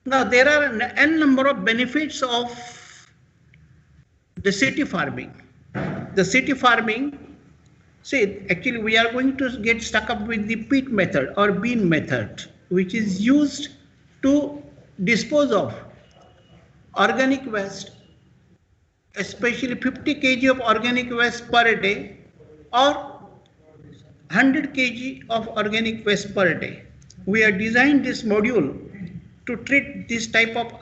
Now there are an n number of benefits of the city farming. The city farming, actually we are going to get stuck up with the peat method or bean method, which is used to dispose of organic waste, especially 50 kg of organic waste per day or 100 kg of organic waste per day. We have designed this module to treat this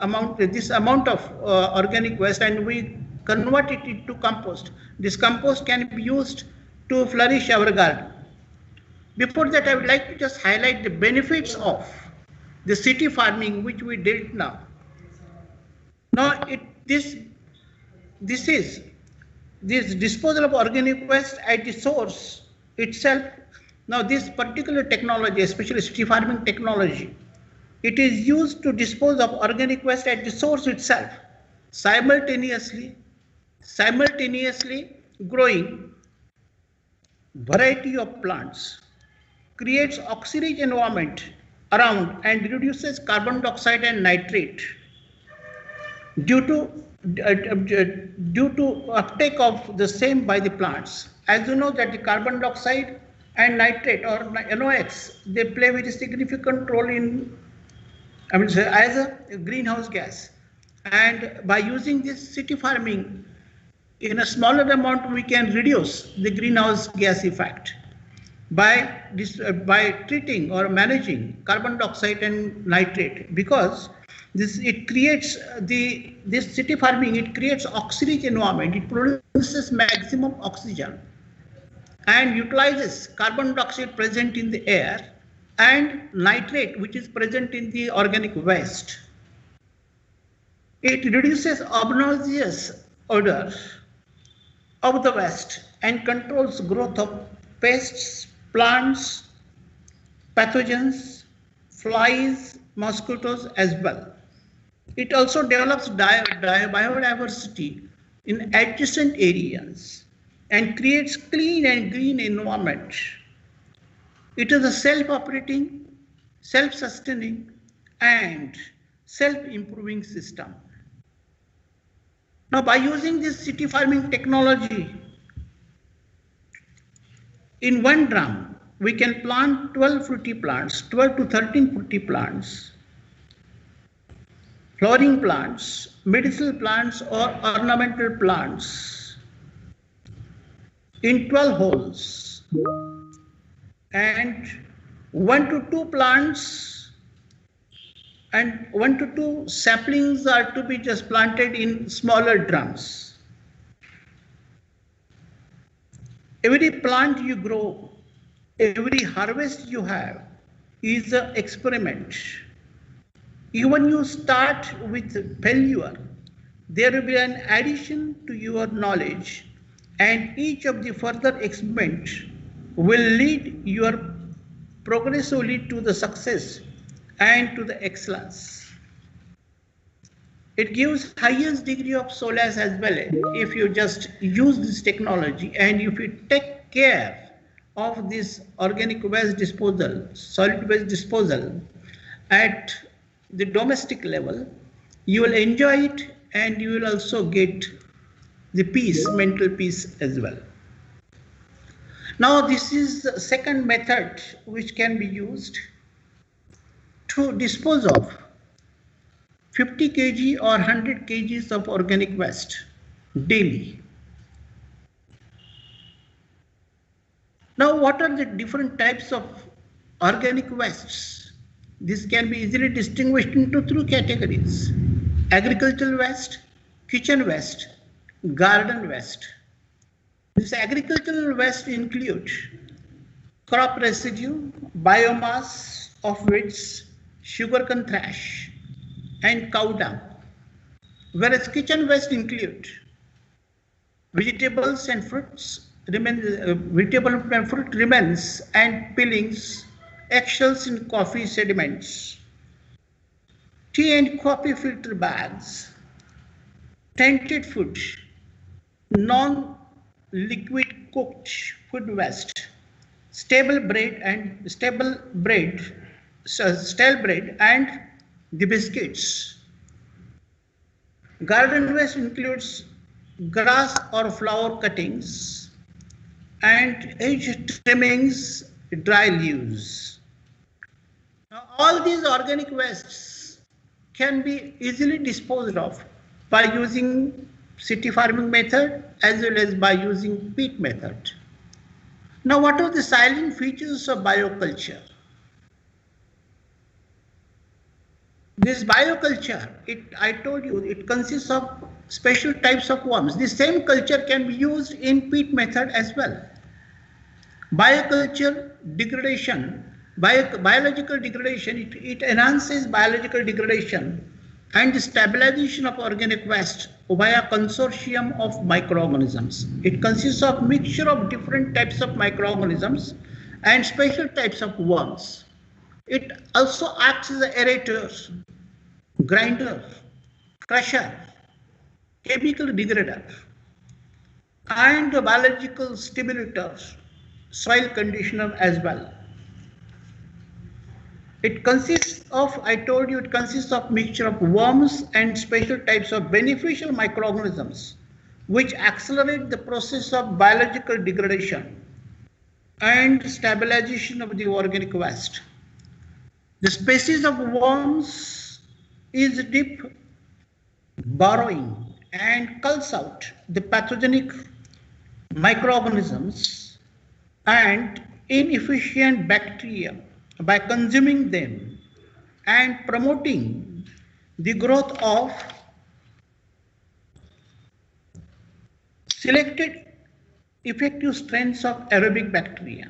amount of organic waste, and we convert it into compost. This compost can be used to flourish our garden. Before that, I would like to just highlight the benefits of the city farming which we did now. Now this disposal of organic waste at the source itself. Now this particular technology, especially city farming technology, it is used to dispose of organic waste at the source itself, simultaneously growing variety of plants, creates oxygen environment around and reduces carbon dioxide and nitrate due to uptake of the same by the plants. As you know that the carbon dioxide and nitrate or NOx, they play a very significant role in, as a greenhouse gas. And by using this city farming, in a smaller amount, we can reduce the greenhouse gas effect by treating or managing carbon dioxide and nitrate, because this city farming, it creates oxygen environment. It produces maximum oxygen and utilizes carbon dioxide present in the air and nitrate which is present in the organic waste. It reduces obnoxious odor of the waste and controls growth of pests, plants, pathogens, flies, mosquitoes as well. It also develops biodiversity in adjacent areas and creates clean and green environment. It is a self-operating, self-sustaining, and self-improving system. Now, by using this city farming technology, in one drum, we can plant 12 fruity plants, 12 to 13 fruity plants, flowering plants, medicinal plants, or ornamental plants in 12 holes, and 1 to 2 plants and 1 to 2 saplings are to be just planted in smaller drums. Every plant you grow, every harvest you have is an experiment. Even you start with failure, there will be an addition to your knowledge, and each of the further experiments will lead progressively to the success and to the excellence. It gives highest degree of solace as well if you just use this technology and if you take care of this organic waste disposal, solid waste disposal at the domestic level, you will enjoy it and you will also get the peace, mental peace as well. Now this is the second method which can be used to dispose of 50 kg or 100 kgs of organic waste daily. Now, what are the different types of organic wastes? This can be easily distinguished into three categories: agricultural waste, kitchen waste, garden waste. This agricultural waste includes crop residue, biomass of weeds, sugarcane thrash, and cow dung. Whereas kitchen waste include vegetables and fruits, vegetable and fruit remains and peelings, eggshells in coffee sediments, tea and coffee filter bags, tainted food, non-liquid cooked food waste, stale bread and the biscuits. Garden waste includes grass or flower cuttings and hedge trimmings, dry leaves. Now, all these organic wastes can be easily disposed of by using city farming method as well as by using peat method. Now, what are the silent features of bioculture? This bioculture, I told you, it consists of special types of worms. The same culture can be used in peat method as well. Bioculture degradation, biological degradation, it enhances biological degradation and the stabilization of organic waste via consortium of microorganisms. It consists of mixture of different types of microorganisms and special types of worms. It also acts as an aerator, grinder, crusher, chemical degrader, and a biological stimulator, soil conditioner as well. It consists of, I told you, it consists of mixture of worms and special types of beneficial microorganisms which accelerate the process of biological degradation and stabilization of the organic waste. The species of worms is deep burrowing and culls out the pathogenic microorganisms and inefficient bacteria by consuming them and promoting the growth of selected effective strains of aerobic bacteria,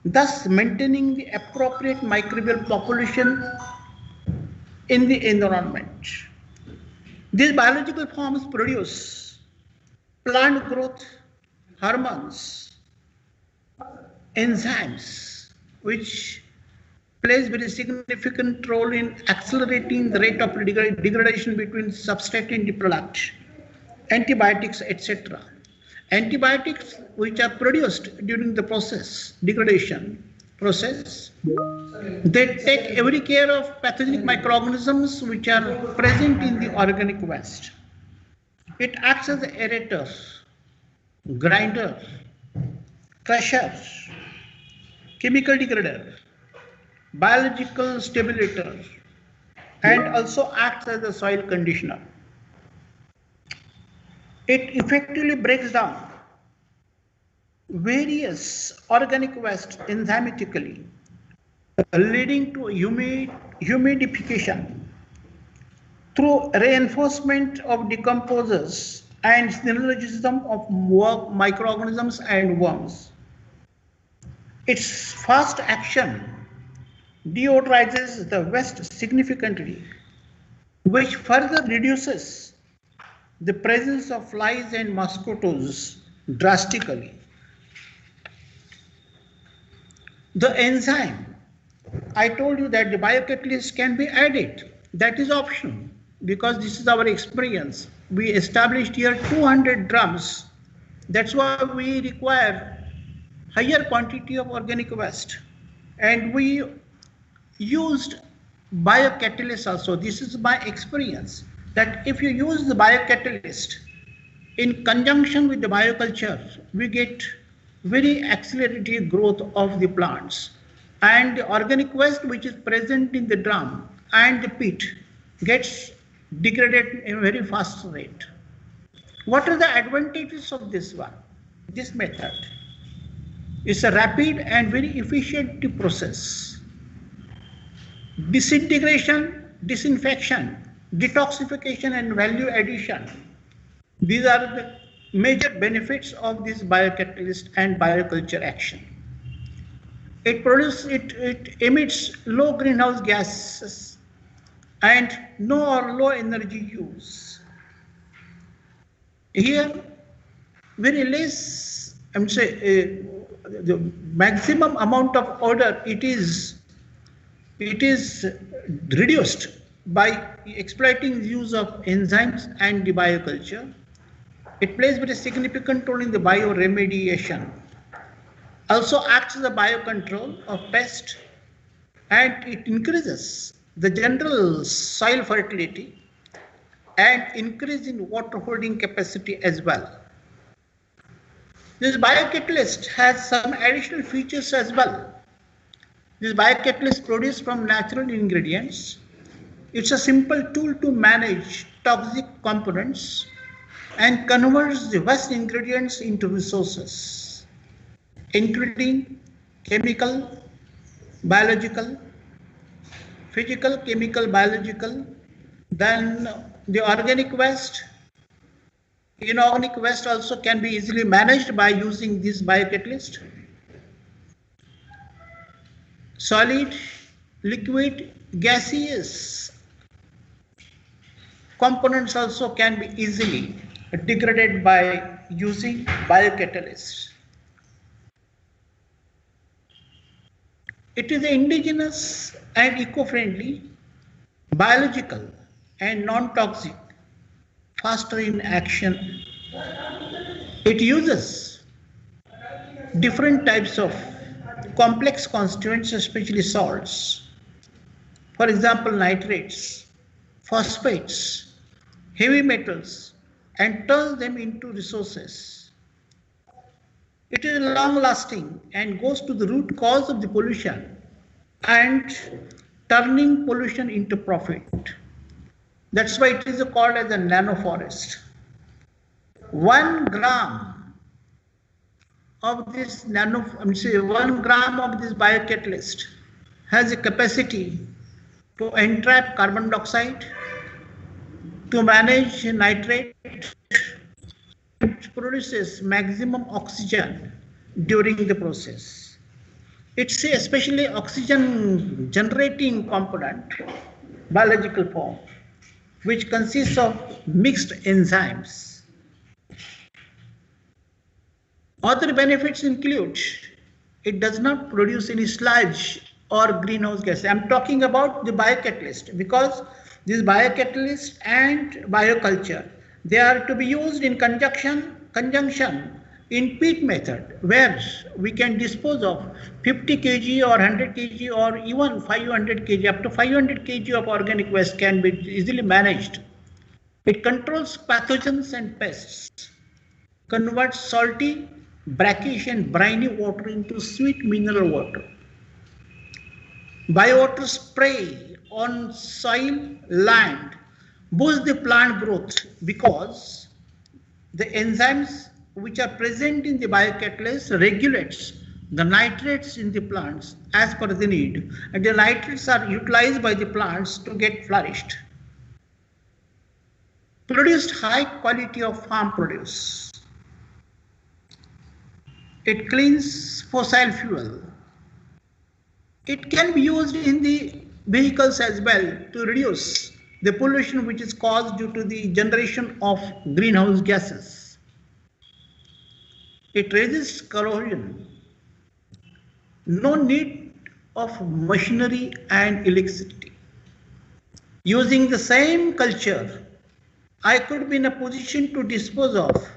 thus maintaining the appropriate microbial population in the environment. These biological forms produce plant growth hormones, enzymes, which plays very significant role in accelerating the rate of degradation between substrate and the product, antibiotics, etc. Antibiotics which are produced during the process, degradation process, they take every care of pathogenic microorganisms which are present in the organic waste. It acts as an aerator, grinder, crusher, chemical degrader, biological stimulator, and also acts as a soil conditioner. It effectively breaks down various organic waste enzymatically, leading to humidification through reinforcement of decomposers and synergism of microorganisms and worms. Its fast action deodorizes the waste significantly, which further reduces the presence of flies and mosquitoes drastically. The enzyme, I told you that the biocatalyst can be added that is optional because this is our experience. We established here 200 drums. That's why we require higher quantity of organic waste. And we used biocatalyst also. This is my experience that if you use the biocatalyst in conjunction with the bioculture, we get very accelerated growth of the plants. And the organic waste which is present in the drum and the pit gets degraded in a very fast rate. What are the advantages of this one? This method is a rapid and very efficient process. Disintegration, disinfection, detoxification and value addition. These are the major benefits of this biocatalyst and bioculture action. It emits low greenhouse gases and no or low energy use. Here, very less, the maximum amount of odor it is reduced by exploiting the use of enzymes and the bioculture. It plays very significant role in the bioremediation. Also acts as a biocontrol of pest, and it increases the general soil fertility and increase in water holding capacity as well. This biocatalyst has some additional features as well. This biocatalyst produced from natural ingredients. It's a simple tool to manage toxic components and converts the waste ingredients into resources, including chemical, biological, physical, chemical, biological, then the organic waste. Inorganic waste also can be easily managed by using this biocatalyst. Solid, liquid, gaseous components also can be easily degraded by using biocatalysts. It is indigenous and eco-friendly, biological and non-toxic, faster in action. It uses different types of complex constituents, especially salts. For example, nitrates, phosphates, heavy metals, and turns them into resources. It is long-lasting and goes to the root cause of the pollution and turning pollution into profit. That's why it is called as a nanoforest. 1 gram of this 1 gram of this biocatalyst has a capacity to entrap carbon dioxide, to manage nitrate. It produces maximum oxygen during the process. It's especially oxygen generating component, biological form, which consists of mixed enzymes. Other benefits include it does not produce any sludge or greenhouse gas. I'm talking about the biocatalyst because this biocatalyst and bioculture, they are to be used in conjunction in peat method, where we can dispose of 50 kg or 100 kg or even 500 kg, up to 500 kg of organic waste can be easily managed. It controls pathogens and pests, converts salty, brackish and briny water into sweet mineral water. Biowater spray on soil, land, boosts the plant growth because the enzymes which are present in the biocatalyst regulates the nitrates in the plants as per the need, and the nitrates are utilized by the plants to get flourished. Produced high quality of farm produce. It cleans fossil fuel. It can be used in the vehicles as well to reduce the pollution which is caused due to the generation of greenhouse gases. It resists corrosion. No need of machinery and electricity. Using the same culture, I could be in a position to dispose of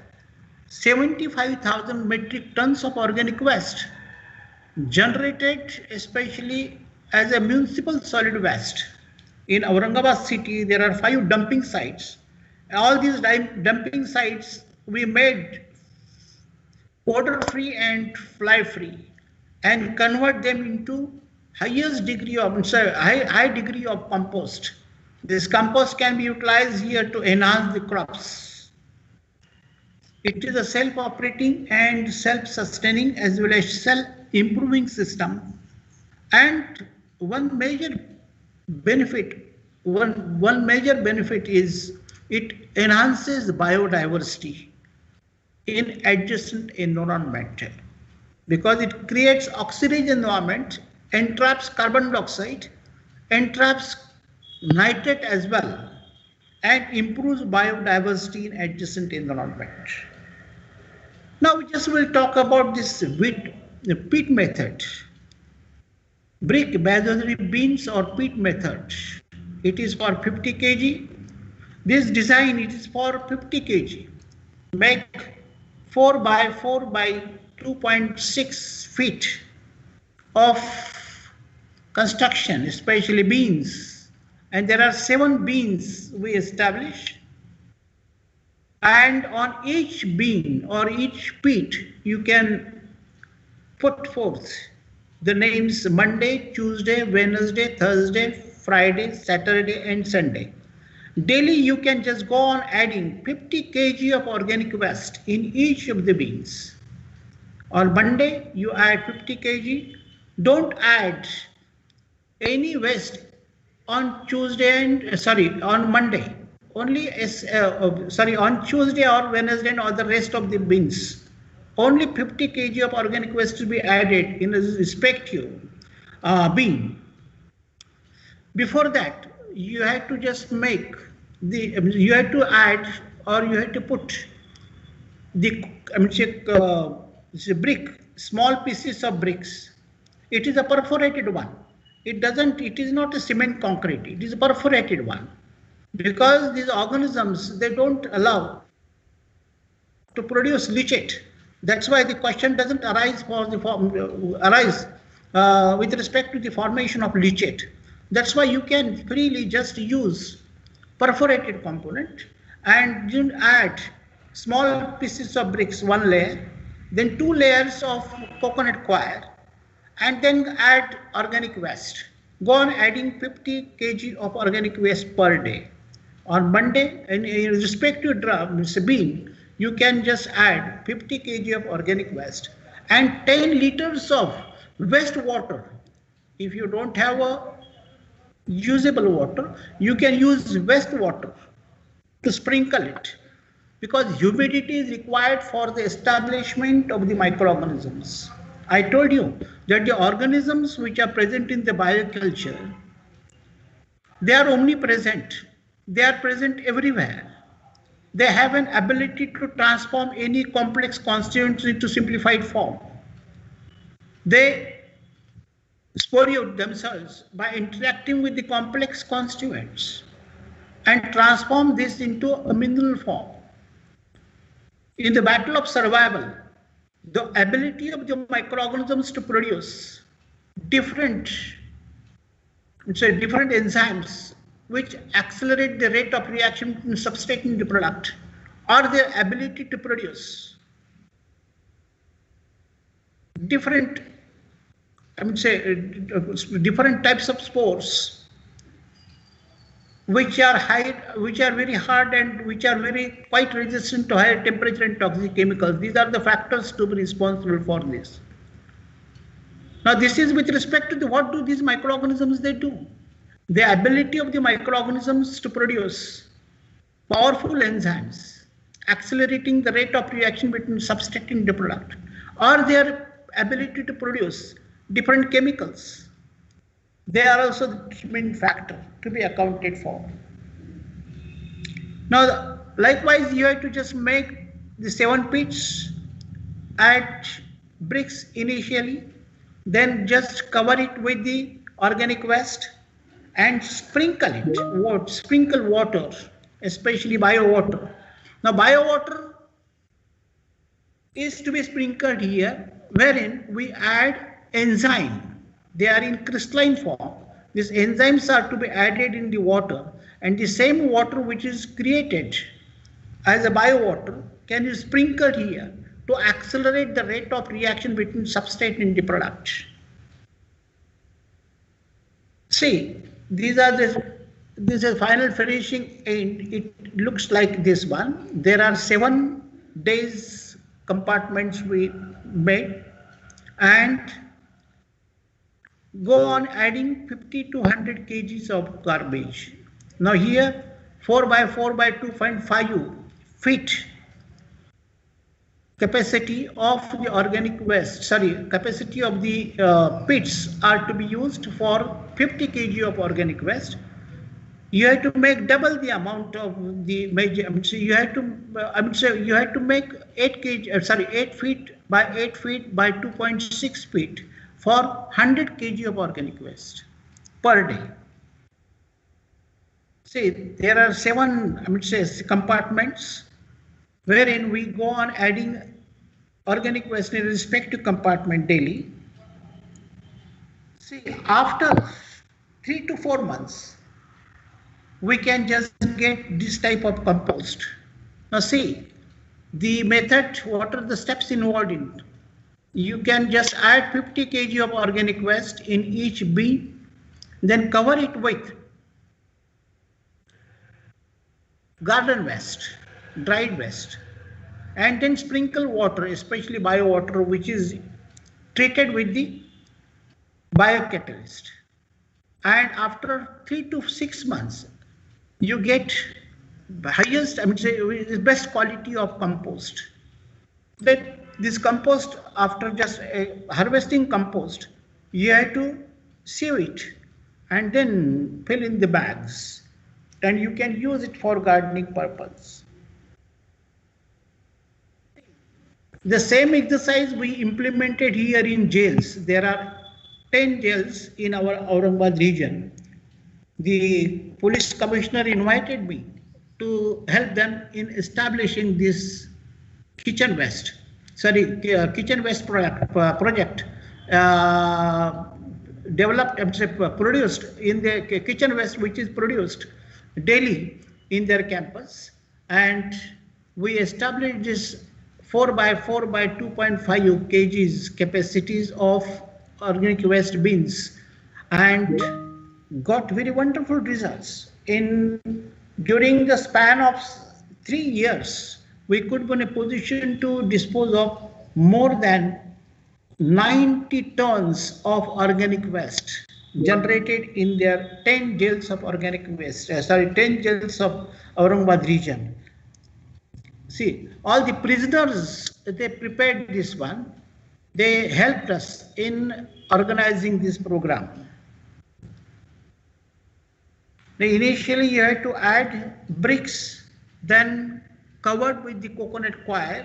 75,000 metric tons of organic waste generated especially as a municipal solid waste. In Aurangabad city, there are 5 dumping sites. All these dumping sites we made odor-free and fly-free and convert them into highest degree of high degree of compost. This compost can be utilized here to enhance the crops. It is a self-operating and self-sustaining as well as self-improving system. And one major benefit is it enhances biodiversity in adjacent environment because it creates oxygen environment, entraps carbon dioxide, entraps nitrate as well, and improves biodiversity in adjacent environment. Now we just will talk about this peat method. Brick basonary beans or peat method. It is for 50 kg. This design it is for 50 kg. Make 4 by 4 by 2.6 feet of construction, especially beans. And there are 7 beans we establish. And on each bean or each peat, you can put forth the names Monday, Tuesday, Wednesday, Thursday, Friday, Saturday, and Sunday. Daily, you can just go on adding 50 kg of organic waste in each of the beans. On Monday, you add 50 kg. Don't add any waste on Tuesday and on Monday. Only on Tuesday or Wednesday or the rest of the beans. Only 50 kg of organic waste to be added in a respective bean. Before that, you have to just make you have to add or you have to put the brick, small pieces of bricks. It is a perforated one. It is not a cement concrete. It is a perforated one because these organisms, they don't allow to produce leachate. That's why the question doesn't arise with respect to the formation of leachate. That's why you can freely just use perforated component and you add small pieces of bricks, 1 layer, then 2 layers of coconut coir, and then add organic waste. Go on adding 50 kg of organic waste per day. On Monday, in respective bean, you can just add 50 kg of organic waste and 10 liters of wastewater. If you don't have a usable water, you can use wastewater to sprinkle it because humidity is required for the establishment of the microorganisms. I told you that the organisms which are present in the bioculture, they are omnipresent. They are present everywhere. They have an ability to transform any complex constituents into simplified form. They sporulate themselves by interacting with the complex constituents and transform this into a mineral form. In the battle of survival, the ability of the microorganisms to produce different enzymes which accelerate the rate of reaction between substrate and the product, or their ability to produce different types of spores which are very hard and which are quite resistant to higher temperature and toxic chemicals. These are the factors to be responsible for this. Now this is with respect to what do these microorganisms they do. The ability of the microorganisms to produce powerful enzymes, accelerating the rate of reaction between substrate and the product, or their ability to produce different chemicals. They are also the main factor to be accounted for. Now, likewise, you have to just make the 7 pits, add bricks initially, then just cover it with the organic waste, and sprinkle it, sprinkle water, especially bio water. Now bio water is to be sprinkled here, wherein we add enzyme. They are in crystalline form. These enzymes are to be added in the water, and the same water which is created as a bio water can be sprinkled here to accelerate the rate of reaction between substrate and the product. See, these are this is final finishing end. It looks like this one. There are 7 days compartments we made, and go on adding 50 to 100 kgs of garbage. Now here 4 by 4 by 2.5 feet capacity of the organic waste, capacity of the pits are to be used for 50 kg of organic waste. You have to make double the amount of the major. You have to make 8 feet by 8 feet by 2.6 feet for 100 kg of organic waste per day. See, there are 7 compartments wherein we go on adding organic waste in respective compartment daily. See, after 3 to 4 months, we can just get this type of compost. Now see, the method, what are the steps involved in? You can just add 50 kg of organic waste in each bin, then cover it with garden waste, dried waste, and then sprinkle water, especially bio water, which is treated with the biocatalyst. And after 3 to 6 months, you get highest, best quality of compost. Then this compost, after just harvesting compost, you have to sieve it and then fill in the bags, and you can use it for gardening purpose. The same exercise we implemented here in jails. There are 10 jails in our Aurangabad region. The police commissioner invited me to help them in establishing this kitchen waste project produced in the kitchen waste, which is produced daily in their campus, and we established this 4 by 4 by 2.5 kgs capacities of organic waste bins, and got very wonderful results. During the span of 3 years, we could be in a position to dispose of more than 90 tons of organic waste generated in their 10 jails of organic waste, 10 jails of Aurangabad region. See, all the prisoners, they prepared this one. They helped us in organizing this program. Initially, you had to add bricks, then covered with the coconut coir,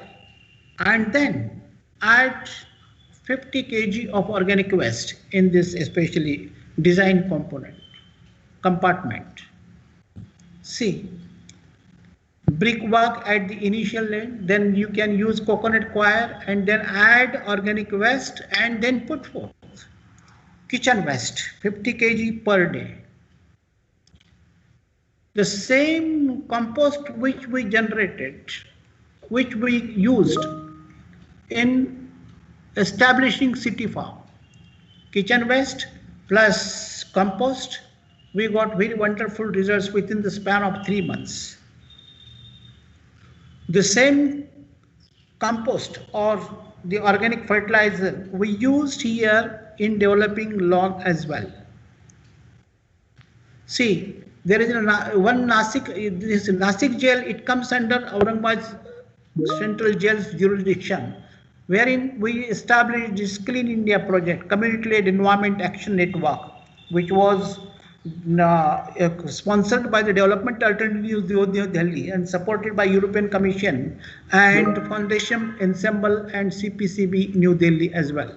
and then add 50 kg of organic waste in this especially design compartment. See, brickwork at the initial end, then you can use coconut coir and then add organic waste and then put forth kitchen waste, 50 kg per day. The same compost which we generated, which we used in establishing city farm, kitchen waste plus compost, we got very wonderful results within the span of 3 months. The same compost or the organic fertilizer we used here in developing lawn as well. See, there is one Nasik, this Nasik jail, it comes under Aurangabad Central Jail's jurisdiction, wherein we established this Clean India project, Community-led Environment Action Network, which was sponsored by the Development Alternatives New Delhi and supported by European Commission and Foundation Ensemble and CPCB New Delhi as well.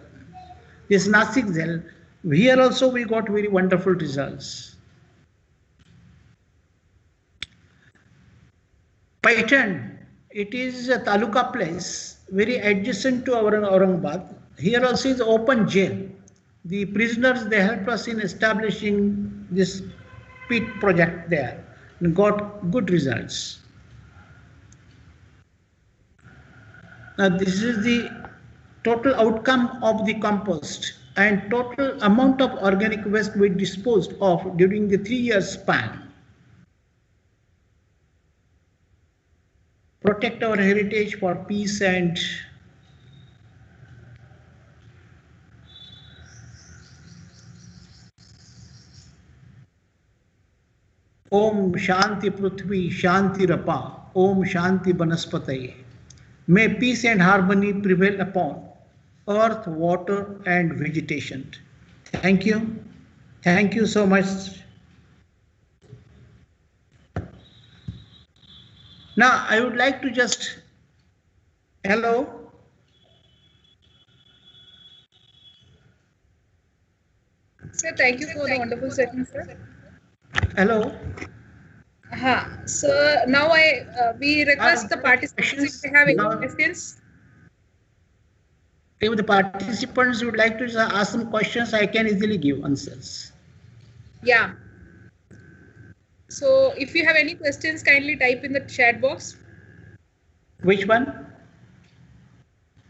This Nasik jail, here also we got very wonderful results. Paitan, it is a taluka place, very adjacent to our Aurangabad. Here also is open jail. The prisoners, they helped us in establishing this pit project there and got good results. Now this is the total outcome of the compost and total amount of organic waste we disposed of during the 3-year span. Protect our heritage for peace and Om Shanti Prithvi Shanti Rapa Om Shanti Banaspataye. May peace and harmony prevail upon earth, water and vegetation. Thank you. Thank you so much. Now I would like to just, hello. Sir, thank you for the wonderful session, sir. Hello. So now we request the participants if they have any questions. If the participants would like to ask some questions, I can easily give answers. Yeah. So if you have any questions, kindly type in the chat box. Which one?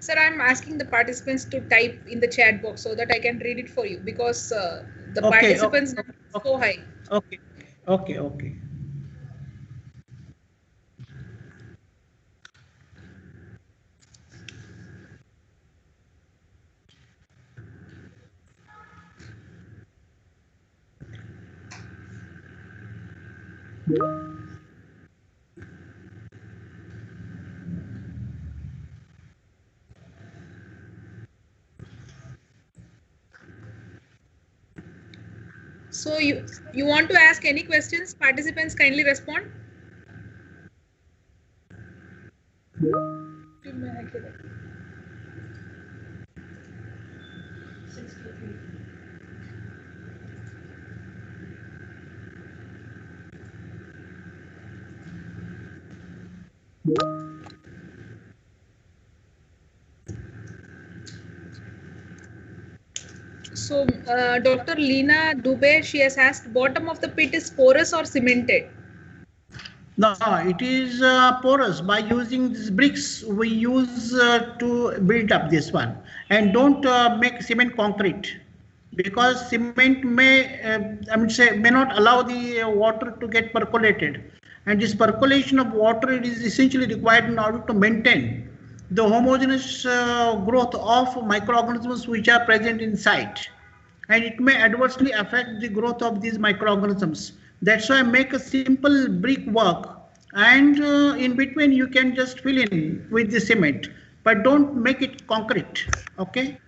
Sir, I'm asking the participants to type in the chat box so that I can read it for you, because the participants are so high. Okay. Okay. Okay. So you want to ask any questions? Participants, kindly respond. So Dr. Leena Dubey, she has asked, bottom of the pit is porous or cemented? No, it is porous. By using these bricks, we use to build up this one. And don't make cement concrete, because cement may, may not allow the water to get percolated. And this percolation of water, it is essentially required in order to maintain the homogeneous growth of microorganisms which are present inside. And it may adversely affect the growth of these microorganisms. That's why I make a simple brick work, and in between you can just fill in with the cement, but don't make it concrete. Okay.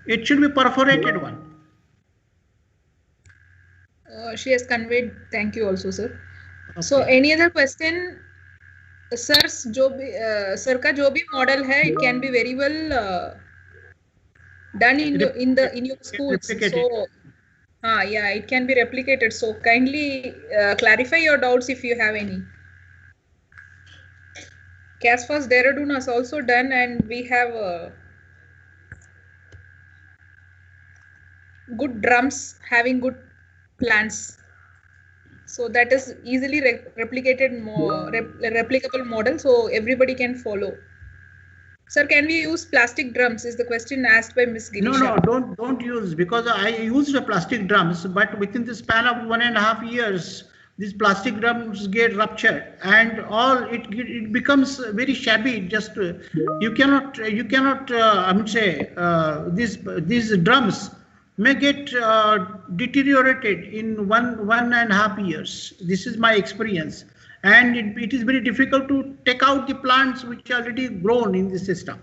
It should be perforated one. She has conveyed. Thank you also, sir. Okay. So any other question? Sir's sir का जो भी model है, it can be very well done in your schools. So yeah, it can be replicated. So kindly clarify your doubts if you have any. CASFOS Dehradun has also done, and we have good drums having good plants. So that is easily replicated, replicable model, so everybody can follow. Sir, can we use plastic drums? Is the question asked by Ms. Girisha. No, don't use, because I used the plastic drums, but within the span of 1.5 years, these plastic drums get ruptured, and all it becomes very shabby. Just you cannot I would say these drums may get deteriorated in 1.5 years. This is my experience. And it is very difficult to take out the plants which are already grown in the system.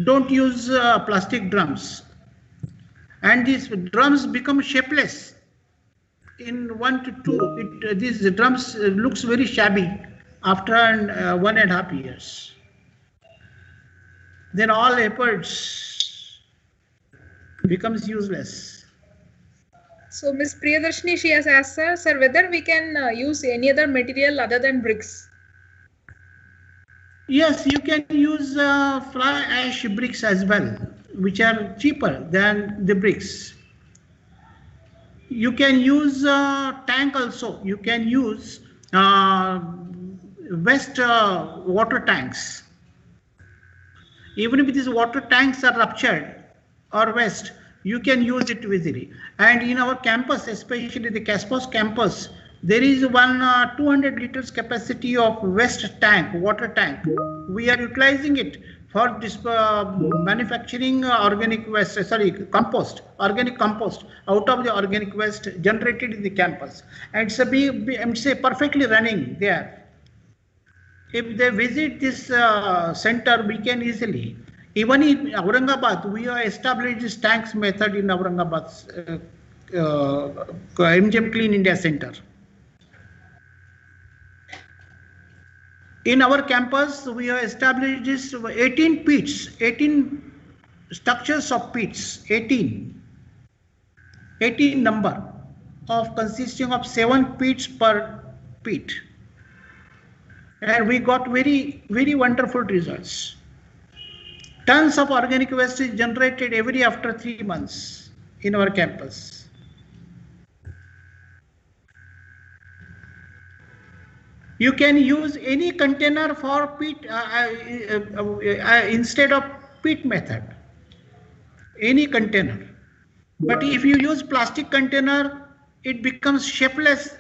Don't use plastic drums. And these drums become shapeless. In 1 to 2, these drums looks very shabby after 1.5 years. Then all efforts becomes useless. So Ms. Priyadarshini, she has asked sir, whether we can use any other material other than bricks. Yes, you can use fly ash bricks as well, which are cheaper than the bricks. You can use tank also. You can use waste water tanks. Even if these water tanks are ruptured or waste, you can use it easily. And in our campus, especially the CASFOS campus, there is one 200 liters capacity of waste tank, water tank. We are utilizing it for this manufacturing organic waste, compost, organic compost out of the organic waste generated in the campus. And it's perfectly running there. If they visit this center, we can easily, even in Aurangabad, we have established this tanks method in Aurangabad's MGM Clean India Center. In our campus, we have established this 18 pits, 18 structures of pits, 18 number of consisting of 7 pits per pit. And we got very, very wonderful results. Tons of organic waste is generated every after 3 months in our campus. You can use any container for pit instead of pit method. Any container. But if you use plastic container, it becomes shapeless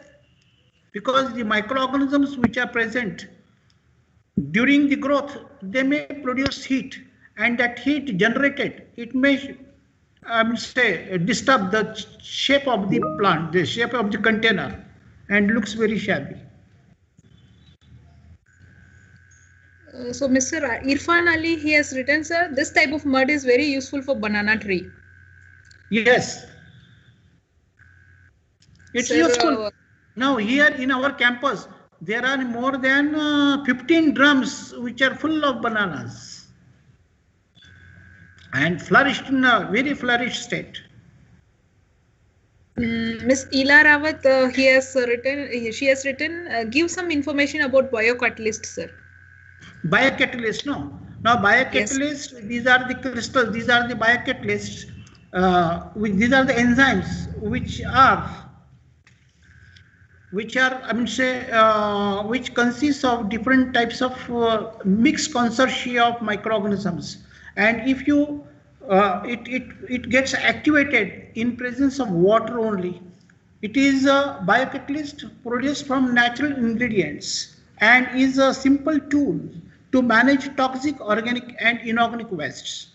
because the microorganisms which are present during the growth, they may produce heat, and that heat generated, it may disturb the shape of the plant, the shape of the container, and looks very shabby. So Mr. Irfan Ali, he has written, sir, this type of mud is very useful for banana tree. Yes. It's useful. Now here in our campus, there are more than 15 drums which are full of bananas and flourished in a very flourished state. Miss Ila Rawat, she has written, give some information about biocatalyst, sir. Biocatalyst, no. Now biocatalyst, yes. These are the crystals, these are the biocatalysts, these are the enzymes which consists of different types of mixed consortia of microorganisms, and if you it gets activated in presence of water only. It is a biocatalyst produced from natural ingredients and is a simple tool to manage toxic organic and inorganic wastes.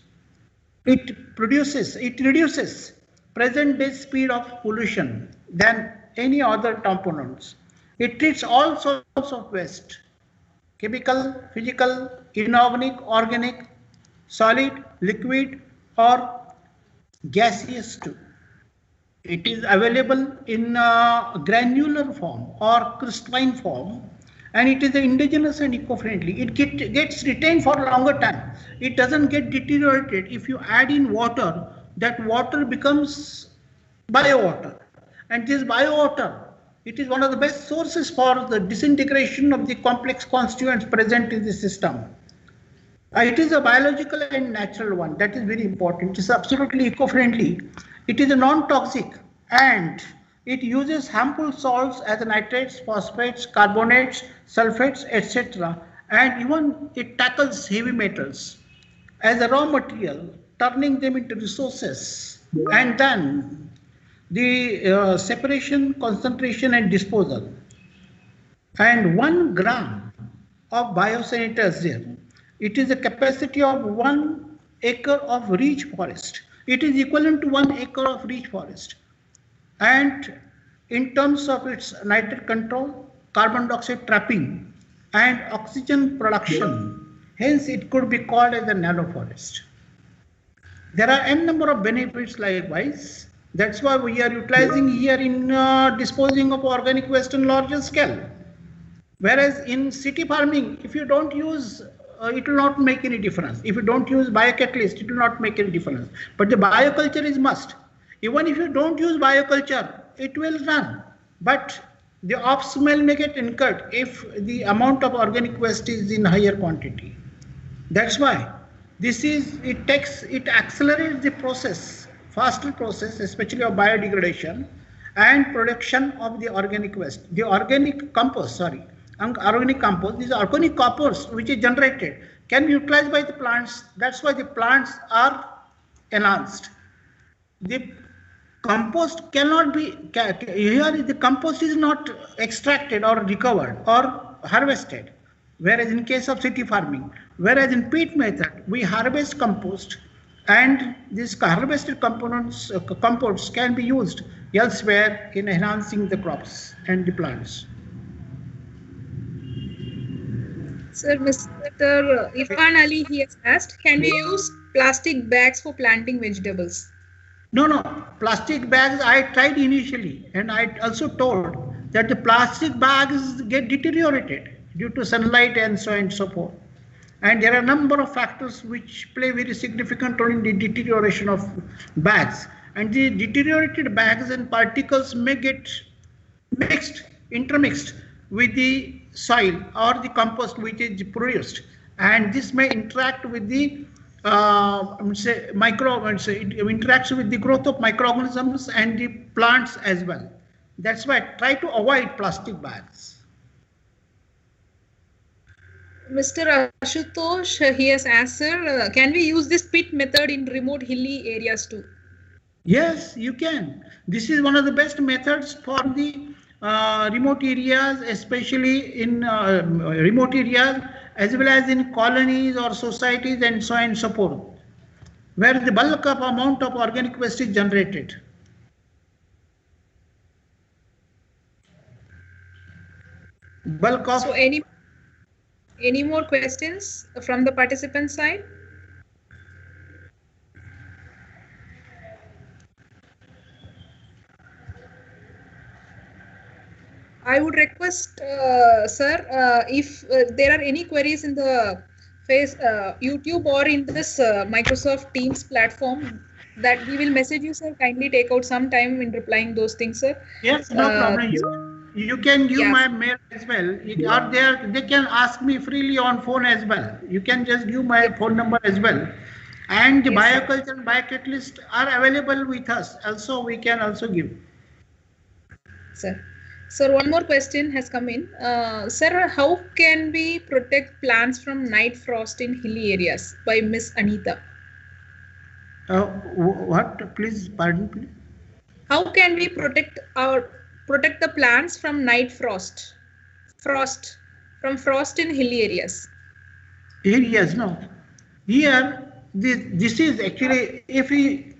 It reduces present day speed of pollution than any other components. It treats all sorts of waste, chemical, physical, inorganic, organic, solid, liquid, or gaseous too. It is available in granular form or crystalline form, and it is indigenous and eco-friendly. It gets retained for a longer time. It doesn't get deteriorated. If you add in water, that water becomes biowater. And this biowater, it is one of the best sources for the disintegration of the complex constituents present in the system. It is a biological and natural one. That is very important. It is absolutely eco-friendly. It is a non-toxic, and it uses harmful salts as nitrates, phosphates, carbonates, sulfates, etc. And even it tackles heavy metals as a raw material, turning them into resources, and then the separation, concentration, and disposal. And 1 gram of biosanitizer, it is a capacity of 1 acre of rich forest. It is equivalent to 1 acre of rich forest. And in terms of its nitrate control, carbon dioxide trapping, and oxygen production, hence it could be called as a nanoforest. There are n number of benefits likewise. That's why we are utilizing here in disposing of organic waste on larger scale. Whereas in city farming, if you don't use, it will not make any difference. If you don't use biocatalyst, it will not make any difference. But the bioculture is must. Even if you don't use bioculture, it will run. But the ops may get incurred if the amount of organic waste is in higher quantity. That's why it accelerates the process, faster process, especially of biodegradation and production of the organic waste. The organic compost, these organic compost which is generated can be utilized by the plants. That's why the plants are enhanced. The compost cannot be, here the compost is not extracted or recovered or harvested. Whereas in case of city farming, whereas in peat method, we harvest compost and these harvested components, composts can be used elsewhere in enhancing the crops and the plants. Sir, Mr. Irfan Ali, he has asked, can we use plastic bags for planting vegetables? No, plastic bags I tried initially, and I also told that the plastic bags get deteriorated due to sunlight and so on and so forth. And there are a number of factors which play very significant role in the deterioration of bags. And the deteriorated bags and particles may get intermixed with the soil or the compost which is produced. And this may interact with the it interacts with the growth of microorganisms and the plants as well. That's why try to avoid plastic bags. Mr. Ashutosh, he has asked, sir, can we use this pit method in remote hilly areas too? Yes, you can. This is one of the best methods for the remote areas, especially in remote areas, as well as in colonies or societies and so on and so forth, where the bulk of amount of organic waste is generated. So any more questions from the participant side? I would request, sir, if there are any queries in the YouTube or in this Microsoft Teams platform, that we will message you, sir. Kindly take out some time in replying those things, sir. Yes, no problem. You can give my mail as well. Or they can ask me freely on phone as well. You can just give my phone number as well. And the bioculture and biocatalyst are available with us. Also, we can also give. Sir. Sir, one more question has come in. Sir, how can we protect plants from night frost in hilly areas? By Miss Anita. What? Please, pardon, please. How can we protect the plants from night frost? From frost in hilly areas. Areas, no. Here, this is actually, if you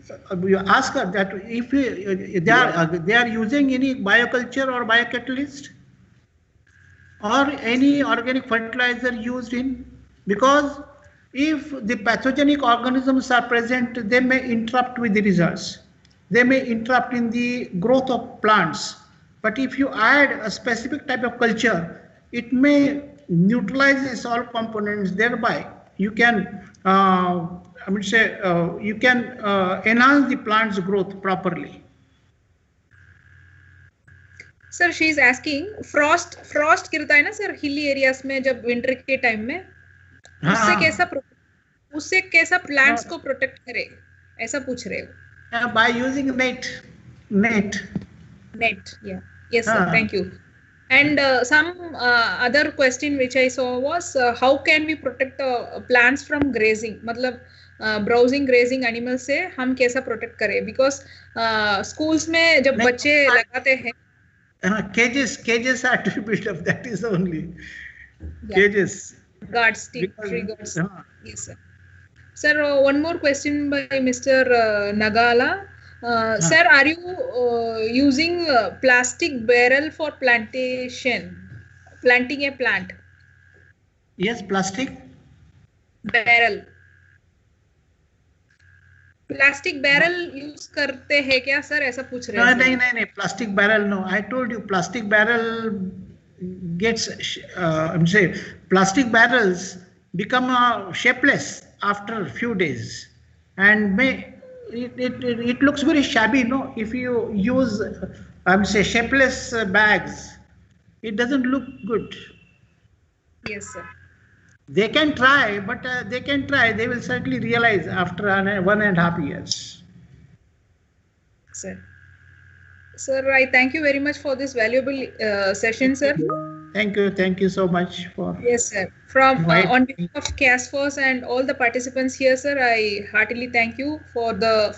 ask her that if they are using any bioculture or biocatalyst or any organic fertilizer used in, because if the pathogenic organisms are present, they may interrupt with the results. They may interrupt in the growth of plants. But if you add a specific type of culture, it may neutralize the soil components. Thereby, you can you can enhance the plant's growth properly. Sir, she is asking, frost गिरता है ना sir hilly areas में जब winter के time में, उससे कैसा plants को protect करे, ऐसा पूछ रहे हो? By using net. Yeah. Yes, sir. Thank you. And some other question which I saw was how can we protect plants from grazing? मतलब browsing grazing animals से हम कैसा protect करें? Because schools में जब बच्चे लगाते हैं cages are to be built up. That is only cages. Guards, tree guards. Yes, sir. Sir, one more question by Mr. Nagala. Sir, are you using plastic barrel for planting a plant? Yes, plastic barrel. Plastic barrel use करते हैं क्या sir? ऐसा पूछ रहे हैं? नहीं, plastic barrel no. I told you plastic barrel gets plastic barrels become shapeless after a few days and may it looks very shabby, no? If you use, say, shapeless bags, it doesn't look good. Yes, sir. They can try, but they can try. They will certainly realize after 1.5 years. Sir. Sir, I thank you very much for this valuable session, sir. Thank you. Thank you so much for. Yes, sir. From on behalf of CASFOS and all the participants here, sir, I heartily thank you for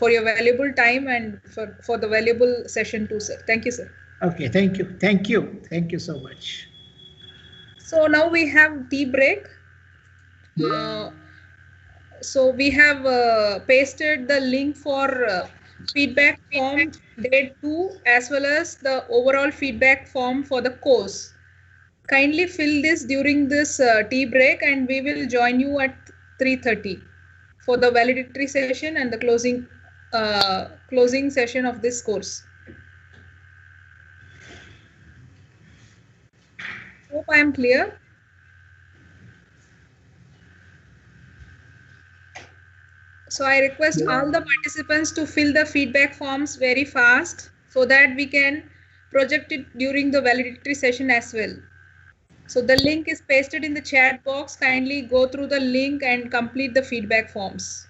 your valuable time and for the valuable session too, sir. Thank you, sir. Okay, thank you. Thank you. Thank you so much. So now we have tea break. So we have pasted the link for feedback form day 2 as well as the overall feedback form for the course. Kindly fill this during this tea break and we will join you at 3:30 for the valedictory session and the closing session of this course. Hope I am clear. So I request all the participants to fill the feedback forms very fast so that we can project it during the valedictory session as well. So the link is pasted in the chat box. Kindly go through the link and complete the feedback forms.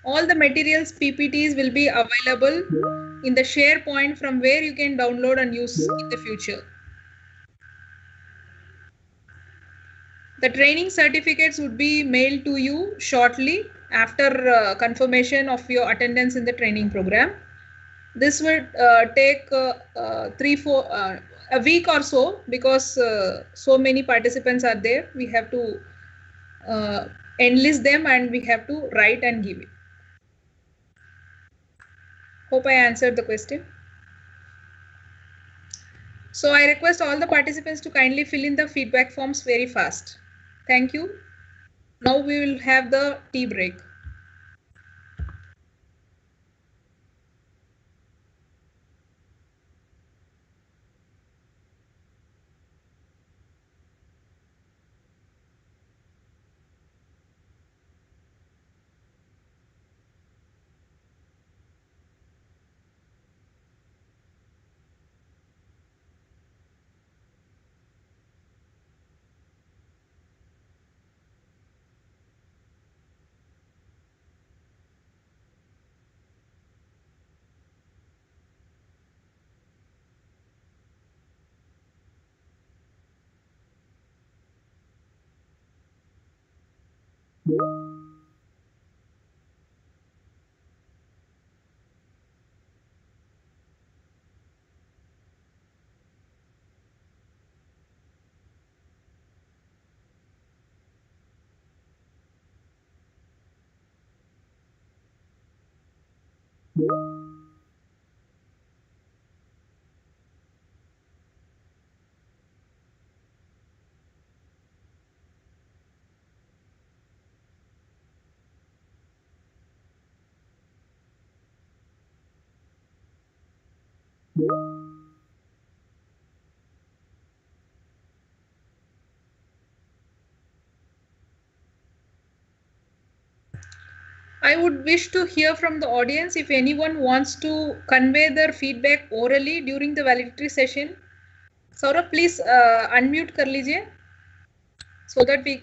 All the materials PPTs will be available in the SharePoint from where you can download and use in the future. The training certificates would be mailed to you shortly after confirmation of your attendance in the training program. This will take a week or so because so many participants are there. We have to enlist them and we have to write and give it. Hope I answered the question. So I request all the participants to kindly fill in the feedback forms very fast. Thank you. Now we will have the tea break. I would wish to hear from the audience if anyone wants to convey their feedback orally during the valedictory session. Saurabh, please unmute kar lijiye so that we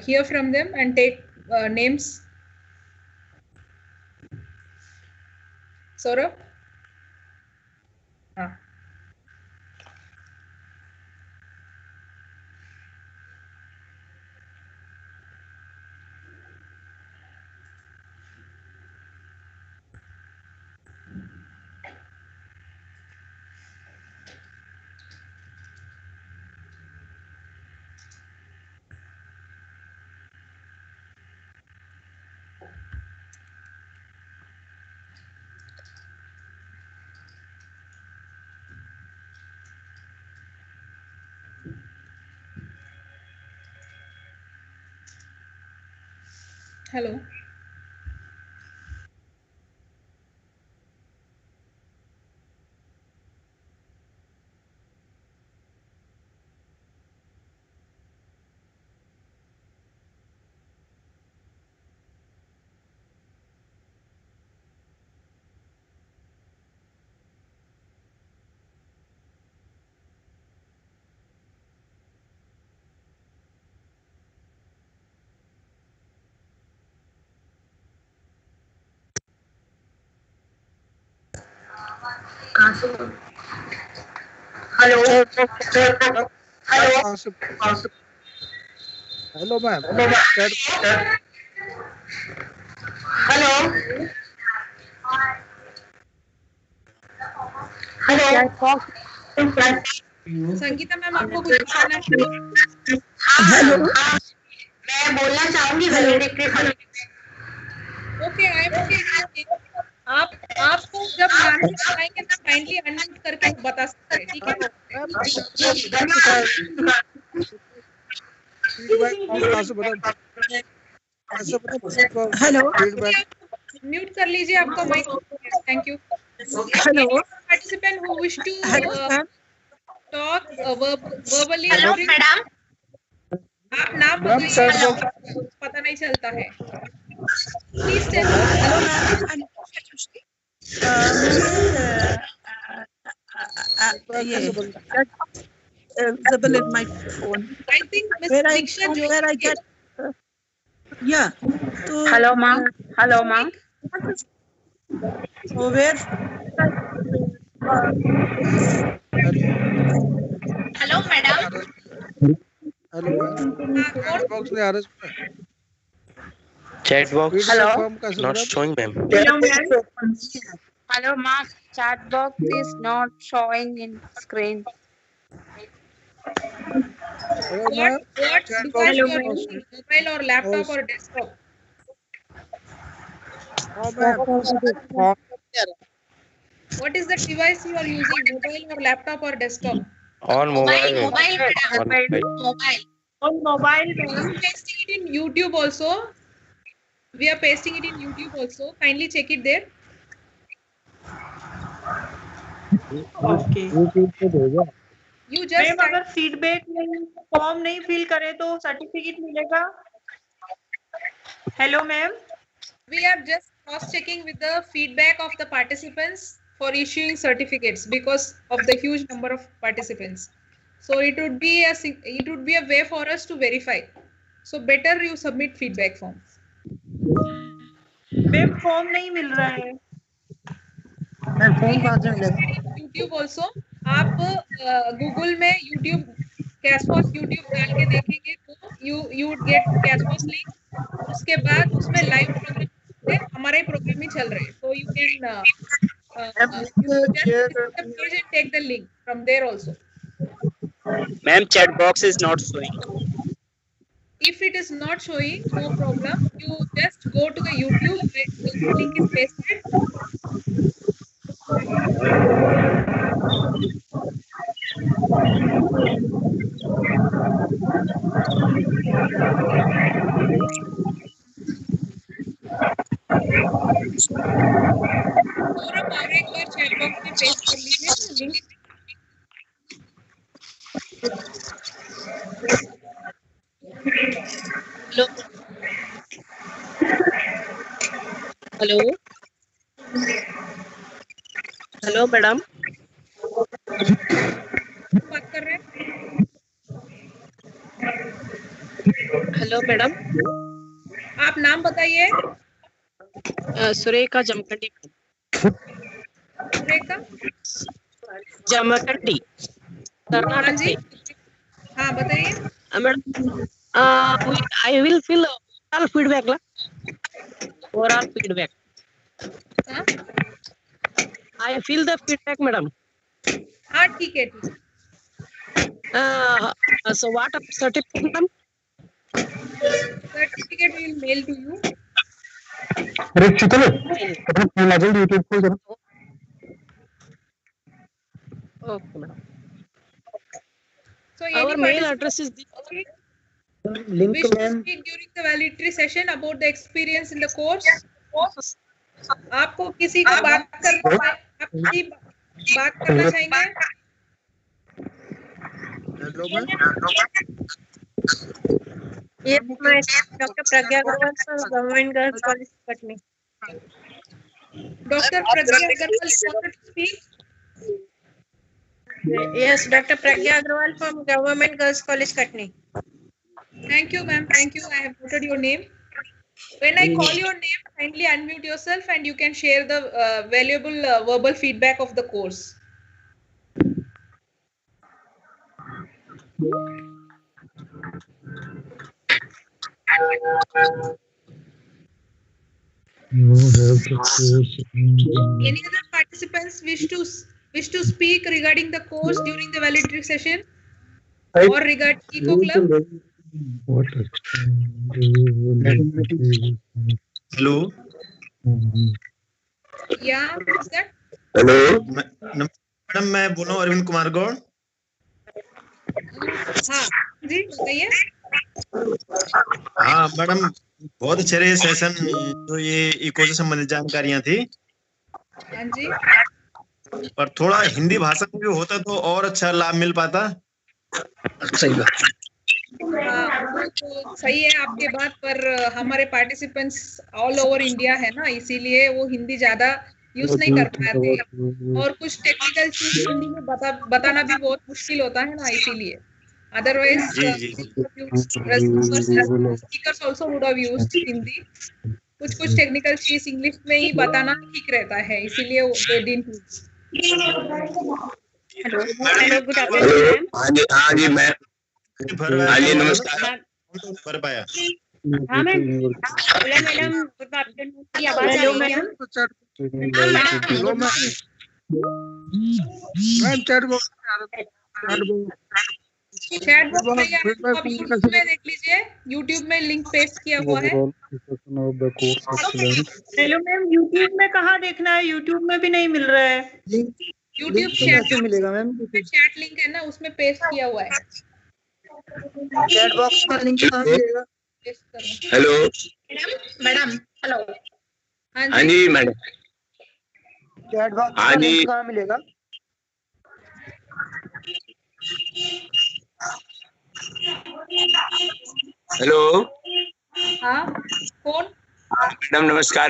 hear from them and take names. Saurabh? Hello. Hello. Hello, ma'am. Hello. Hello. Sangeeta ma'am आपको कुछ बताना है? Hello, मैं बोलना चाहूंगी validity. Okay, I am okay. आपको जब नाम से बताएंगे तो काइंडली अनम्यूट करके बता सकते हैं, ठीक है? हेलो, म्यूट कर लीजिए आपका mike. Thank you. Hello, participant who wish to talk verbally। Hello madam, आप नाम बताइए, पता नहीं चलता है। Please tell. Hello ma'am, visible in my phone. I think Miss Where Diksha where I get yeah. So, hello ma'am, hello ma'am. So where hello madam. Hello ma'am, chat box में आ रहा है। Chat box Hello. not showing, ma'am. Hello ma'am. Hello ma'am. Chat box is not showing in screen. what device you are using, mobile or laptop or desktop? What is the device you are using, mobile or laptop or desktop? On mobile. Mobile madam. On mobile. Mobile. On mobile We ma'am. are pasting it in YouTube also. We are pasting it in YouTube also. Kindly check it there. okay. You just ma'am अगर feedback form नहीं fill करे तो certificate मिलेगा? Hello ma'am, we are just cross checking with the feedback of the participants for issuing certificates because of the huge number of participants. So it would be a way for us to verify. So better you submit feedback forms. Ma'am form नहीं मिल रहा है। YouTube also आप Google में YouTube CASFOS YouTube डाल के देखेंगे तो you would get CASFOS link। उसके बाद उसमें लाइव प्रोग्राम हमारा ही प्रोग्राम ही चल रहा है, so you can just visit the page and take the link from there also. Ma'am, chat box is not showing. If it is not showing, no problem. You just go to the YouTube where the link is pasted. और एक बार chat box में paste कर लीजिए link. Hello hello madam, बात कर रहे हैं। Hello madam, आप नाम बताइए। सुरेखा जमखंडी। सुरेखा जमखंडी कर्नाटक से। हाँ बताइए। Madam, I will fill all feedback ला, overall feedback. I fill the feedback madam. हाँ ठीक है, ठीक है। So what certificate madam? Certificate will mail to you. अरे शीतल, अपना फोन आ जाए यूट्यूब खोल जरा। Okay madam. So our mail address is link ma'am. Speak during the validity session about the experience in the course. आपको किसी को बात करना चाहेंगे? Hello ma'am. Yes, मैं doctor Pragya Agrawal from government girls college Katni. Doctor Pragya Agrawal wanted to speak? Yes, Dr. Pragya Agrawal from Government Girls College, Katni. Thank you, ma'am. Thank you. I have noted your name. When I call your name, kindly unmute yourself and you can share the valuable verbal feedback of the course. Any other participants wish to speak regarding the course during the validity session or regarding Eco Club? Hello. Yeah, who's that? Hello madam, मैं बोल रहा हूँ अरविंद कुमार गौड़। हाँ जी बताइए। हाँ madam, बहुत अच्छे रहे सेशन, जो ये इको से संबंधित जानकारियां थी। हाँ जी। पर थोड़ा हिंदी भाषा में भी होता तो और अच्छा लाभ मिल पाता। सही बात। तो सही है आपके बात, पर हमारे पार्टिसिपेंट्स ऑल ओवर इंडिया है ना, इसीलिए वो हिंदी ज्यादा यूज नहीं कर पाते, और कुछ टेक्निकल चीज हिंदी में बताना भी बहुत मुश्किल होता है ना, इसीलिए। Otherwise speakers also would have used Hindi. कुछ टेक्निकल चीज इंग्लिश में ही बताना ठीक रहता है, इसीलिए they didn't use. Hello good afternoon ma'am. हाँ जी मैम। हाँ जी नमस्कार। भर पाया। हाँ मैम बोला मैडम गुड आफ्टरनून की आवाज आ रही है? हेलो मैम, चैट बॉक्स में देख लीजिए, यूट्यूब में लिंक पेस्ट किया हुआ है। हेलो मैम, यूट्यूब में कहाँ देखना है? यूट्यूब में भी नहीं मिल रहा है। यूट्यूब चैट मिलेगा मैम, चैट लिंक है ना, उसमें पेस्ट किया हुआ है। चैट बॉक्स का लिंक कहाँ मिलेगा? Hello madam hello. हाँ जी मैडम। चैट बॉक्स हाँ का जी। लिंक कहाँ मिलेगा? हेलो हाँ कौन? मैडम नमस्कार।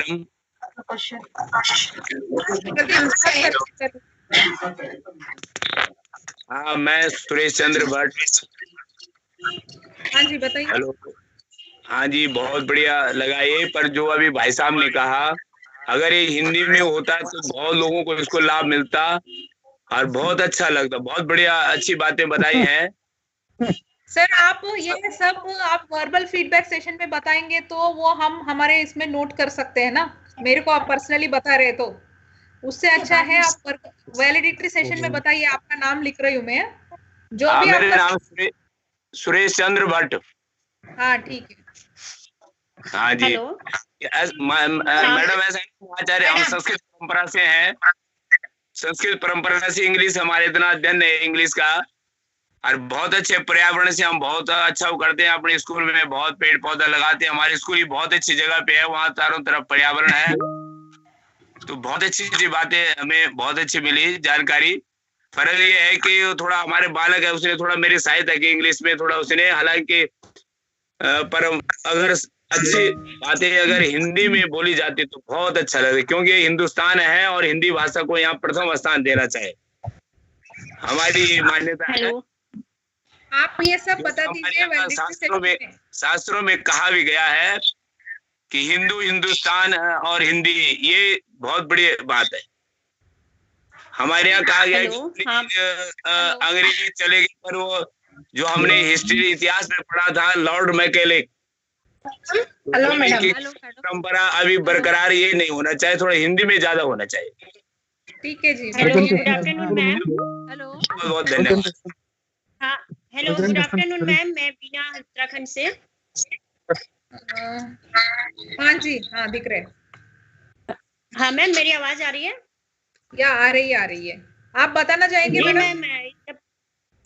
हाँ मैं सुरेश चंद्र भट्ट। हाँ जी बताइए। हेलो। हाँ जी बहुत बढ़िया लगा ये, पर जो अभी भाई साहब ने कहा, अगर ये हिंदी में होता तो बहुत लोगों को इसको लाभ मिलता और बहुत अच्छा लगता। बहुत बढ़िया अच्छी बातें बताई हैं सर। आप ये सब आप वर्बल फीडबैक सेशन में बताएंगे तो वो हम हमारे इसमें नोट कर सकते हैं ना। मेरे को आप पर्सनली बता रहे तो उससे अच्छा है आप वैलिडिटी सेशन में बताइए। आपका नाम लिख रही हूँ मैं, जो भी मेरे आपका नाम सुरेश चंद्र भट्ट। हाँ ठीक है। हाँ जी। मैडम ऐसा आचार्य हम संस्कृत परंपरा से हैं। संस्कृत परंपरा से इंग्लिश हमारे इतना अध्ययन है इंग्लिश का, और बहुत अच्छे पर्यावरण से हम बहुत अच्छा करते हैं। अपने स्कूल में बहुत पेड़ पौधा लगाते हैं। हमारे स्कूल ही बहुत अच्छी जगह पे है, वहाँ चारों तरफ पर्यावरण है, तो बहुत अच्छी बातें हमें बहुत अच्छी मिली जानकारी। फर्क ये है कि थोड़ा हमारे बालक है, उसने थोड़ा मेरी सहायता की इंग्लिश में थोड़ा उसने, हालांकि पर अगर अच्छी बातें अगर हिंदी में बोली जाती तो बहुत अच्छा लगे, क्योंकि हिंदुस्तान है और हिंदी भाषा को यहाँ प्रथम स्थान देना चाहिए, हमारी मान्यता है। आप ये सब बता दीजिए। शास्त्रों में कहा भी गया है कि हिंदू हिंदुस्तान और हिंदी, ये बहुत बड़ी बात है। हमारे यहाँ कहा गया कि अंग्रेजी चलेगी, पर वो जो हमने हिस्ट्री इतिहास में पढ़ा था लॉर्ड मैकेले, परंपरा अभी बरकरार ये नहीं होना चाहिए, थोड़ा हिंदी में ज्यादा होना चाहिए। ठीक है जी। Hello good afternoon ma'am. Hello बहुत धन्यवाद। हाँ हेलो गुड आफ्टरनून मैम, मैं बीना उत्तराखंड से। हाँ जी हाँ दिख रहे। हाँ मैम मेरी आवाज आ रही है? या आ रही है। आप बताना चाहेंगे मैडम?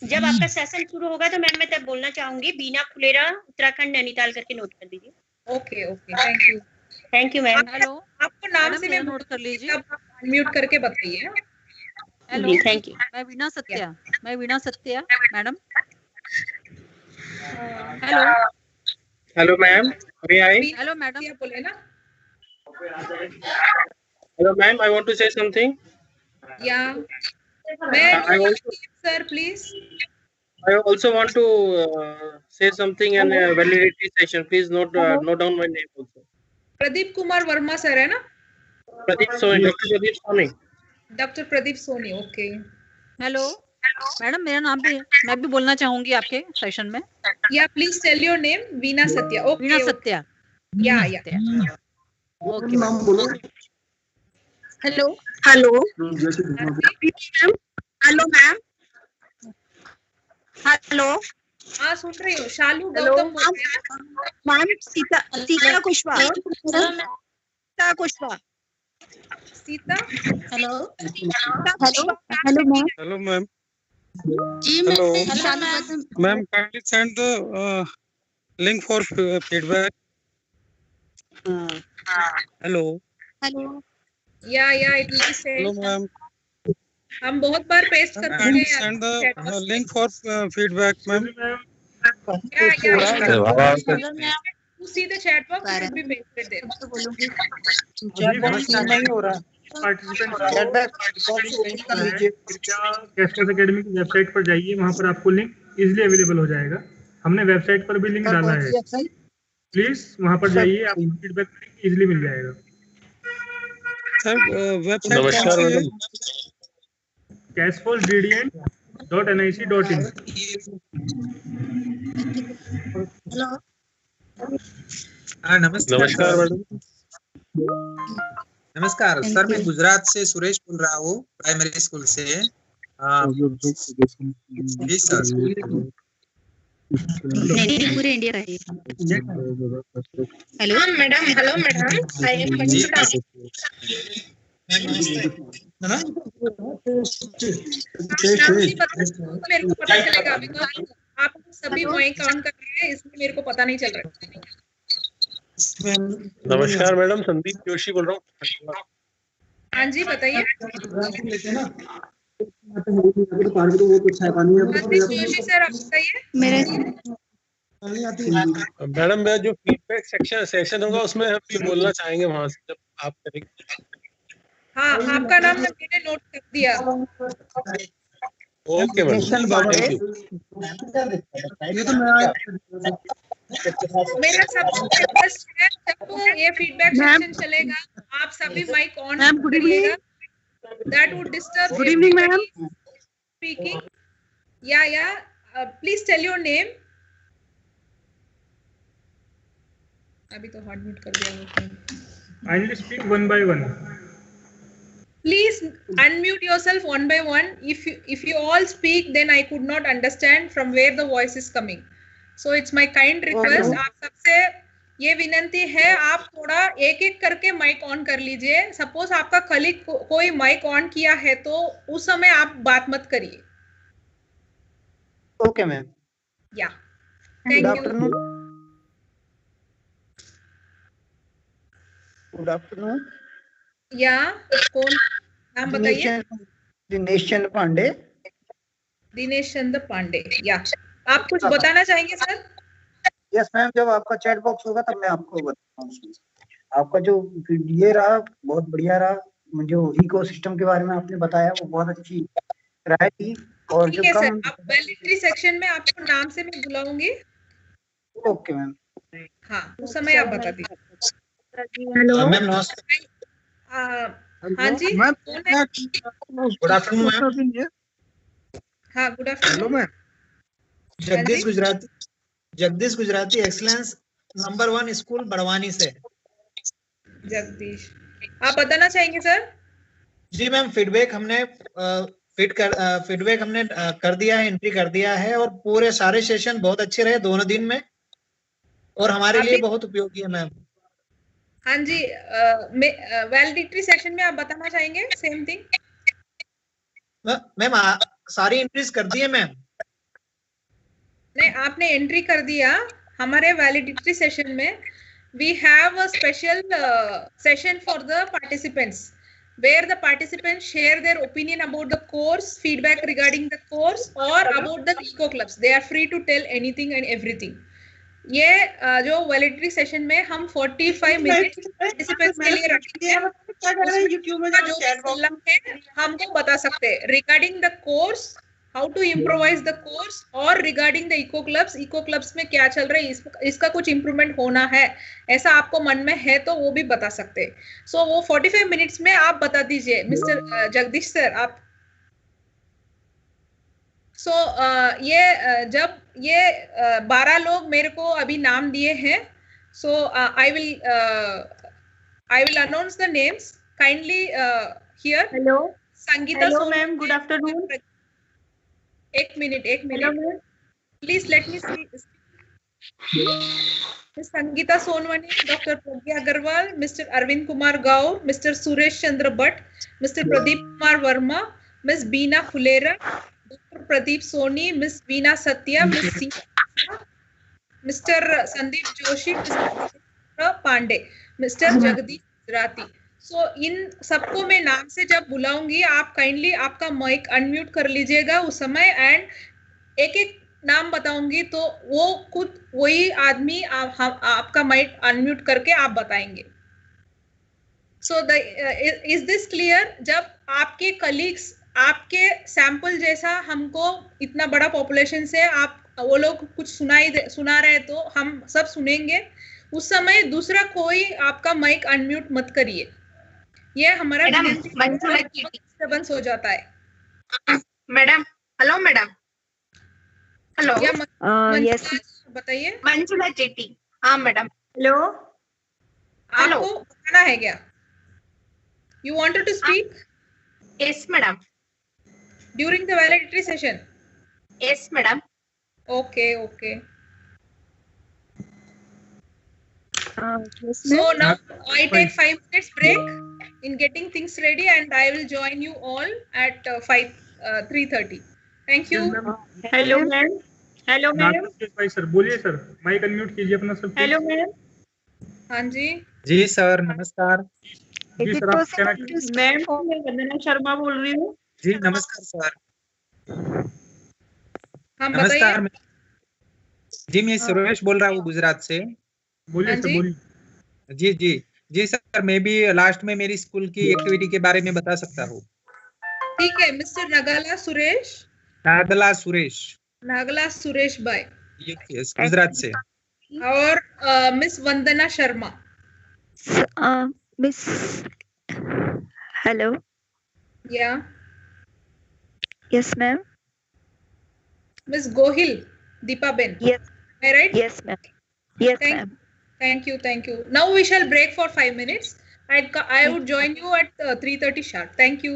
जब आपका सेशन शुरू होगा तो मैम मैं तब बोलना चाहूंगी। बीना फुलेरा उत्तराखंड नैनीताल करके नोट कर दीजिए। Okay okay thank you ma'am. Hello आपको नाम से मैं नोट कर लीजिए, म्यूट करके बताइए। Hello thank you. मैं Veena Satya madam. Hello hello ma'am, hello madam बोले ना। Hello ma'am, I want to say something. Yeah sir please. I also want to say something in validity session. Please note down my name also. Pradeep Kumar Verma sir है ना? Pradeep Soni, doctor Pradeep Soni. Doctor Pradeep Soni, okay. Hello madam मेरा नाम भी मैं भी बोलना चाहूंगी आपके सेशन में. Yeah, please tell your name. Veena Satya. Okay. Veena Satya. Yeah. Okay. Hello hello hello ma'am hello हाँ सुन रही हूँ. शालू हेलो गौतम बोल रहे हैं. Ma'am Sita Kushwaha Sita Kushwaha Sita. Hello hello ma'am Hello, ma'am. जी Hello. Ma'am Ma'am, kindly send the link for feedback. Hello. Hello Yeah, it will be Hello, sent. ma'am. हम बहुत बार पेस्ट कर चुके And हैं. send the link for feedback, ma'am. Yeah. You see the chat box, it will be pasted there. नहीं हो रहा. कैस्फोस academy की website पर जाइए, वहां पर आपको लिंक इजीली अवेलेबल हो जाएगा. हमने वेबसाइट पर भी लिंक डाला है, प्लीज वहां पर जाइए, आपको फीडबैक इजीली मिल जाएगा. सर वेबसाइट नमस्कार मैडम. casfosdient.nic.in. हाँ नमस्कार मैडम. नमस्कार सर, मैं गुजरात से सुरेश बोल रहा हूँ, प्राइमरी स्कूल से. जी सर. पूरे इंडिया का है. Hello madam I am Manjula. मेरे को पता चलेगा बिकॉज़ आप सभी माइक ऑन कर रहे हैं, इसलिए मेरे को पता नहीं चल रहा है. नमस्कार मैडम, संदीप जोशी बोल रहा हूँ. हाँ जी बताइए. जोशी सर आप बताइए. मैडम मैं जो फीडबैक सेक्शन होगा उसमें हम ये बोलना चाहेंगे वहां से जब आप करेंगे. हाँ आपका नाम मैंने नोट कर दिया. Okay madam. मेरा सबसे रिक्वेस्ट है, जब ये फीडबैक सेक्शन चलेगा आप सभी माइक ऑन करिएगा. That would disturb. Good evening ma'am. Speaking. या प्लीज टेल योर नेम. अभी तो हार्ड म्यूट कर दिया. Kindly speak one by one. Please unmute yourself one by one. If you all speak, then I could not understand from where the voice is coming. So it's my kind request. आप सबसे ये विनंती है, आप थोड़ा एक एक करके माइक ऑन कर लीजिए. सपोज आपका कलीग कोई माइक ऑन किया है तो उस समय आप बात मत करिए. Okay ma'am. या थैंक यू. Good afternoon. या कौन नाम बताइए. दिनेश चंद्र पांडे. दिनेश चंद्र पांडे. या आप कुछ बताना चाहेंगे सर. यस मैम, जब आपका चैट बॉक्स होगा तब मैं आपको बताऊंगा. आपका जो ये रहा बहुत बढ़िया रहा. जो इकोसिस्टम के बारे में आपने बताया वो बहुत अच्छी राय थी. और जो कम आप वैलिडिटी सेक्शन में आपको नाम से मैं बुलाऊंगी. Okay ma'am. हाँ उस समय आप बता दीजिए. हेलो मैम नमस्ते. हाँ जी गुड आफ्टरनून मैम. हाँ good afternoon ma'am. Jagdish Gujarati excellence number 1 school Barwani से. जगदीश आप बताना चाहेंगे सर. जी मैम, फीडबैक हमने कर दिया है, एंट्री कर दिया है और पूरे सारे सेशन बहुत अच्छे रहे दोनों दिन में और हमारे लिए बहुत उपयोगी है मैम. हाँ जी वैलिडिटी सेक्शन में आप बताना चाहेंगे सेम थिंग. मैम सारी एंट्रीज कर दी है मैम. नहीं आपने एंट्री कर दिया. हमारे वैलिडिटी सेशन में we have a special session for the participants where the participants share their opinion about the course, feedback regarding the course or about the eco clubs. They are free to tell anything and everything. ये जो validity session में हम 45 minute participants के लिए रखते हैं. हमको बता सकते हैं regarding the course, how to improvise the course और रिगार्डिंग द इको क्लब्स में क्या चल रहा है, इसका कुछ इम्प्रूवमेंट होना है ऐसा आपको मन में है तो वो भी बता सकते हैं. सो वो 45 मिनट्स में आप बता दीजिए. मिस्टर जगदीश सर आप. सो जब ये 12 लोग मेरे को अभी नाम दिए हैं, सो I will announce the names kindly here. Hello. Sangeeta Hello, Soni. ma'am. Good afternoon. एक minute Hello, ma'am. Please let me see. Ms. Sangeeta Sonwani, Dr. Pragya Agarwal, Mr. Arvind Kumar Gaur, Mr. Suresh Chandra Bhatt, Mr. Pradeep Kumar Verma, Ms. Beena Fulera, Dr. Pradeep Soni, Ms. Veena Satya, Ms. Seema, Mr. Sandeep Joshi, Mr. Divendra Pandey, Mr. Jagdish Gujrati. So इन सबको मैं नाम से जब बुलाऊंगी आप kindly आपका mic unmute कर लीजिएगा उस समय, एंड एक एक नाम बताऊंगी तो वो खुद वही आदमी आपका माइक अनम्यूट करके आप बताएंगे. So is this clear? जब आपके कलीग्स आपके सैंपल जैसा हमको इतना बड़ा पॉपुलेशन से आप वो लोग कुछ सुना रहे तो हम सब सुनेंगे. उस समय दूसरा कोई आपका माइक अनम्यूट मत करिए, ये हमारा डिस्टर्बेंस हो जाता है. Madam. Hello madam. Hello. Yes बताइए. मंजुला चेट्टी. हाँ मैडम. हेलो. आपको बताना है क्या? You wanted to speak? Yes, madam. During the validity session? Yes, madam. Okay, okay. Yes, So ma'am. now I take 5 minutes break in getting things ready, and I will join you all at 3:30. Thank you. Hello, ma'am. Hello, ma'am. भाई sir बोलिए sir, mic unmute कीजिए अपना सब. Hello, ma'am. हाँ जी. जी sir नमस्कार. जी sir आप कहना. Ma'am मैं वंदना शर्मा बोल रही हूँ. जी नमस्कार सर. हम नमस्कार. बताइए. जी मैं सुरेश बोल रहा हूँ गुजरात से. बोलिए सर बोलिए. जी जी जी सर, मैं भी लास्ट में मेरी स्कूल की एक्टिविटी के बारे में बता सकता हूँ. ठीक है. मिस्टर नागला सुरेश. नागला सुरेश. नागला सुरेश भाई. यस गुजरात से. और miss Vandana Sharma. Miss, hello. Yeah. Yes, ma'am. Miss Gohil, Deepa Ben. Yes. Am I right? Yes, ma'am. Yes, ma'am. Thank you, thank you. Now we shall break for 5 minutes. I would join you at 3:30 sharp. Thank you.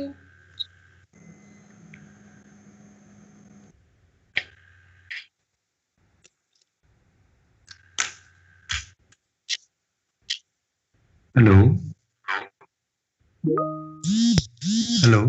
Hello. Hello.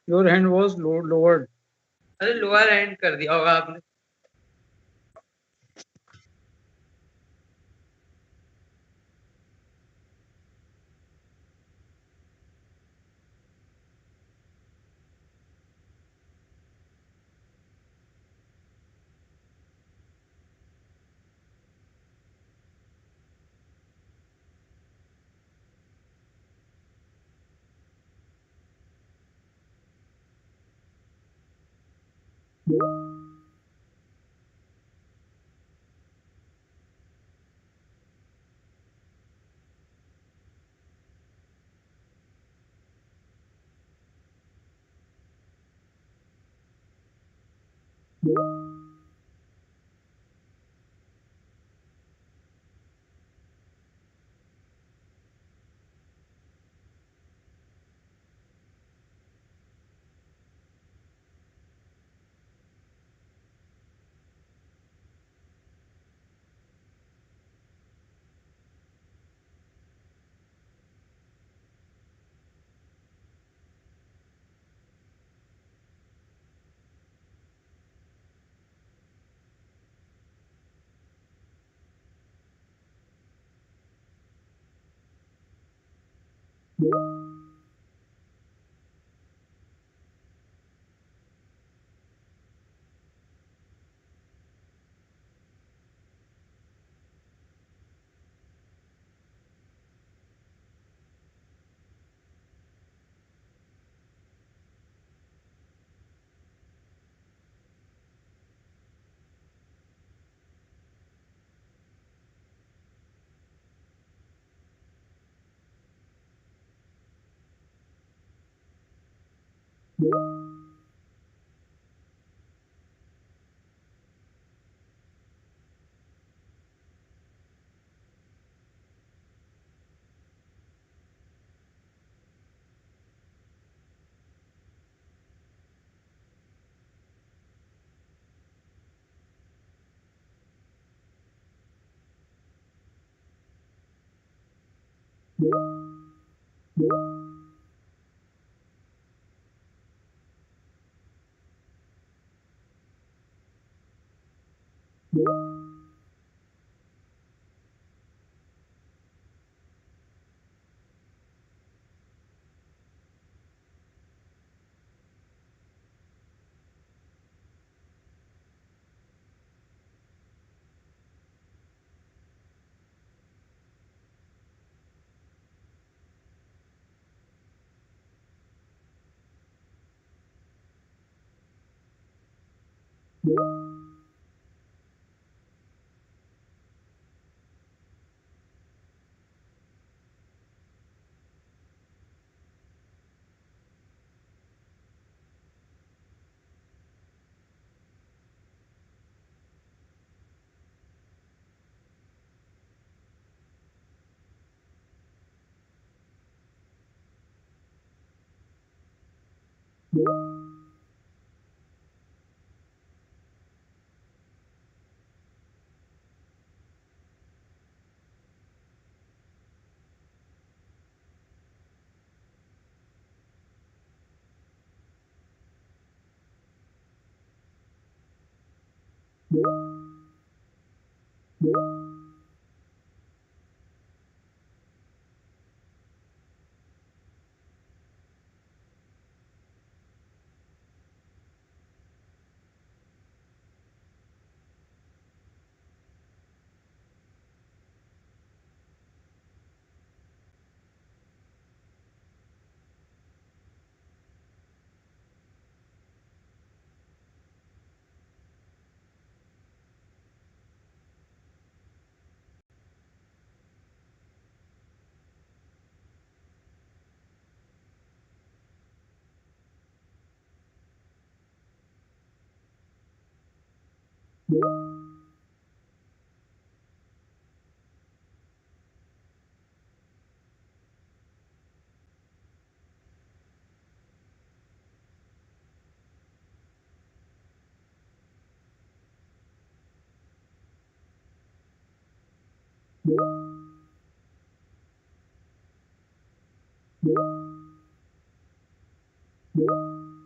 Your hand was lowered. अरे lower hand कर दिया होगा आपने. you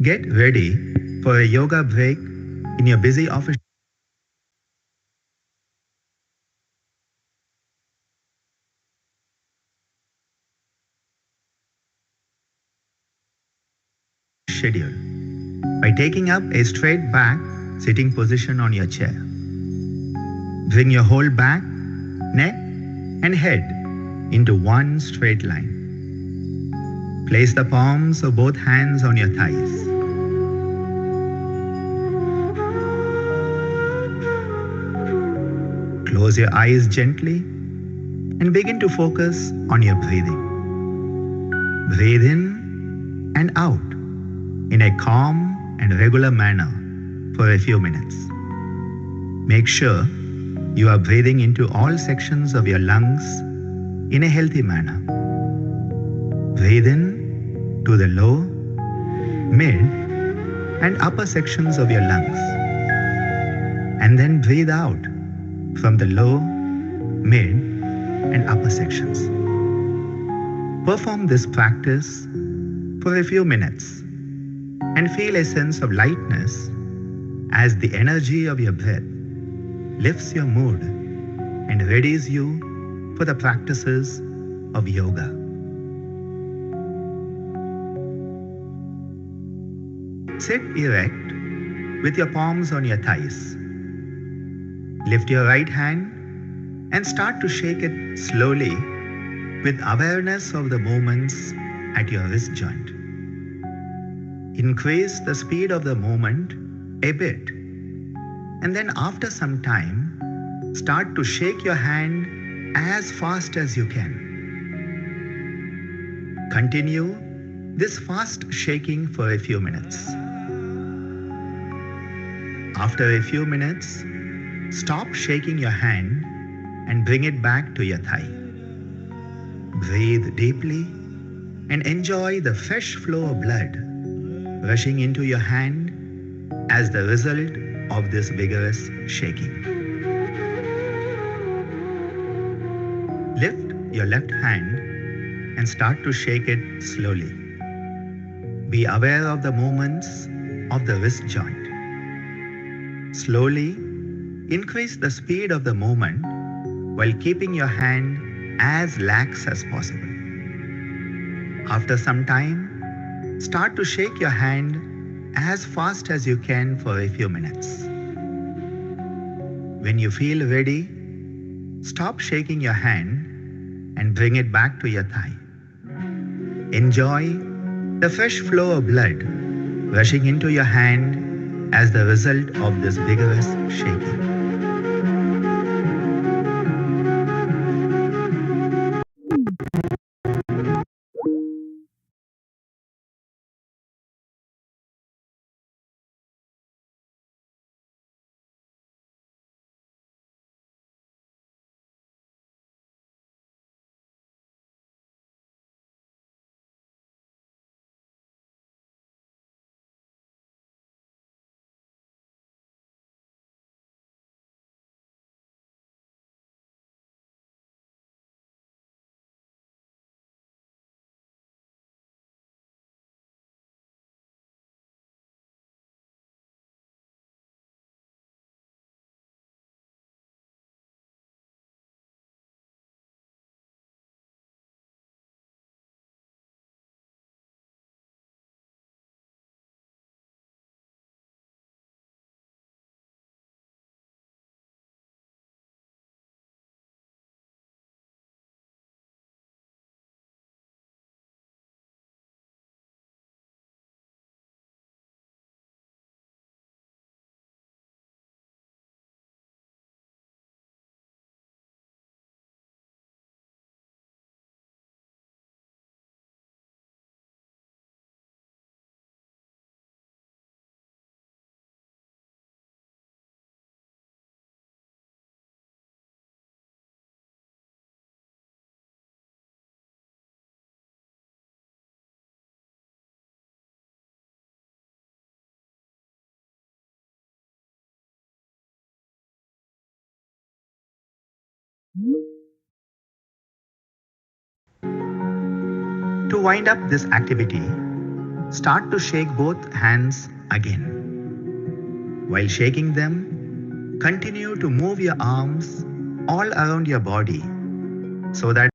Get ready for a yoga break in your busy office schedule by taking up a straight back sitting position on your chair. Bring your whole back, neck, and head into one straight line. Place the palms of both hands on your thighs. Close your eyes gently and begin to focus on your breathing. Breathe in and out in a calm and regular manner for a few minutes. Make sure you are breathing into all sections of your lungs in a healthy manner. Breathe in to the low, mid, and upper sections of your lungs. And then breathe out from the low, mid, and upper sections. Perform this practice for a few minutes and feel a sense of lightness as the energy of your breath lifts your mood and readies you for the practices of yoga. Sit erect with your palms on your thighs. Lift your right hand and start to shake it slowly with awareness of the movements at your wrist joint. Increase the speed of the movement a bit, and then after some time, start to shake your hand as fast as you can. Continue this fast shaking for a few minutes. After a few minutes, stop shaking your hand and bring it back to your thigh. Breathe deeply and enjoy the fresh flow of blood rushing into your hand as the result of this vigorous shaking. Lift your left hand and start to shake it slowly. Be aware of the movements of the wrist joint. Slowly increase the speed of the movement while keeping your hand as lax as possible. After some time, start to shake your hand as fast as you can for a few minutes. When you feel ready, stop shaking your hand and bring it back to your thigh. Enjoy the fresh flow of blood rushing into your hand as the result of this vigorous shaking. To wind up this activity, start to shake both hands again. While shaking them, continue to move your arms all around your body so that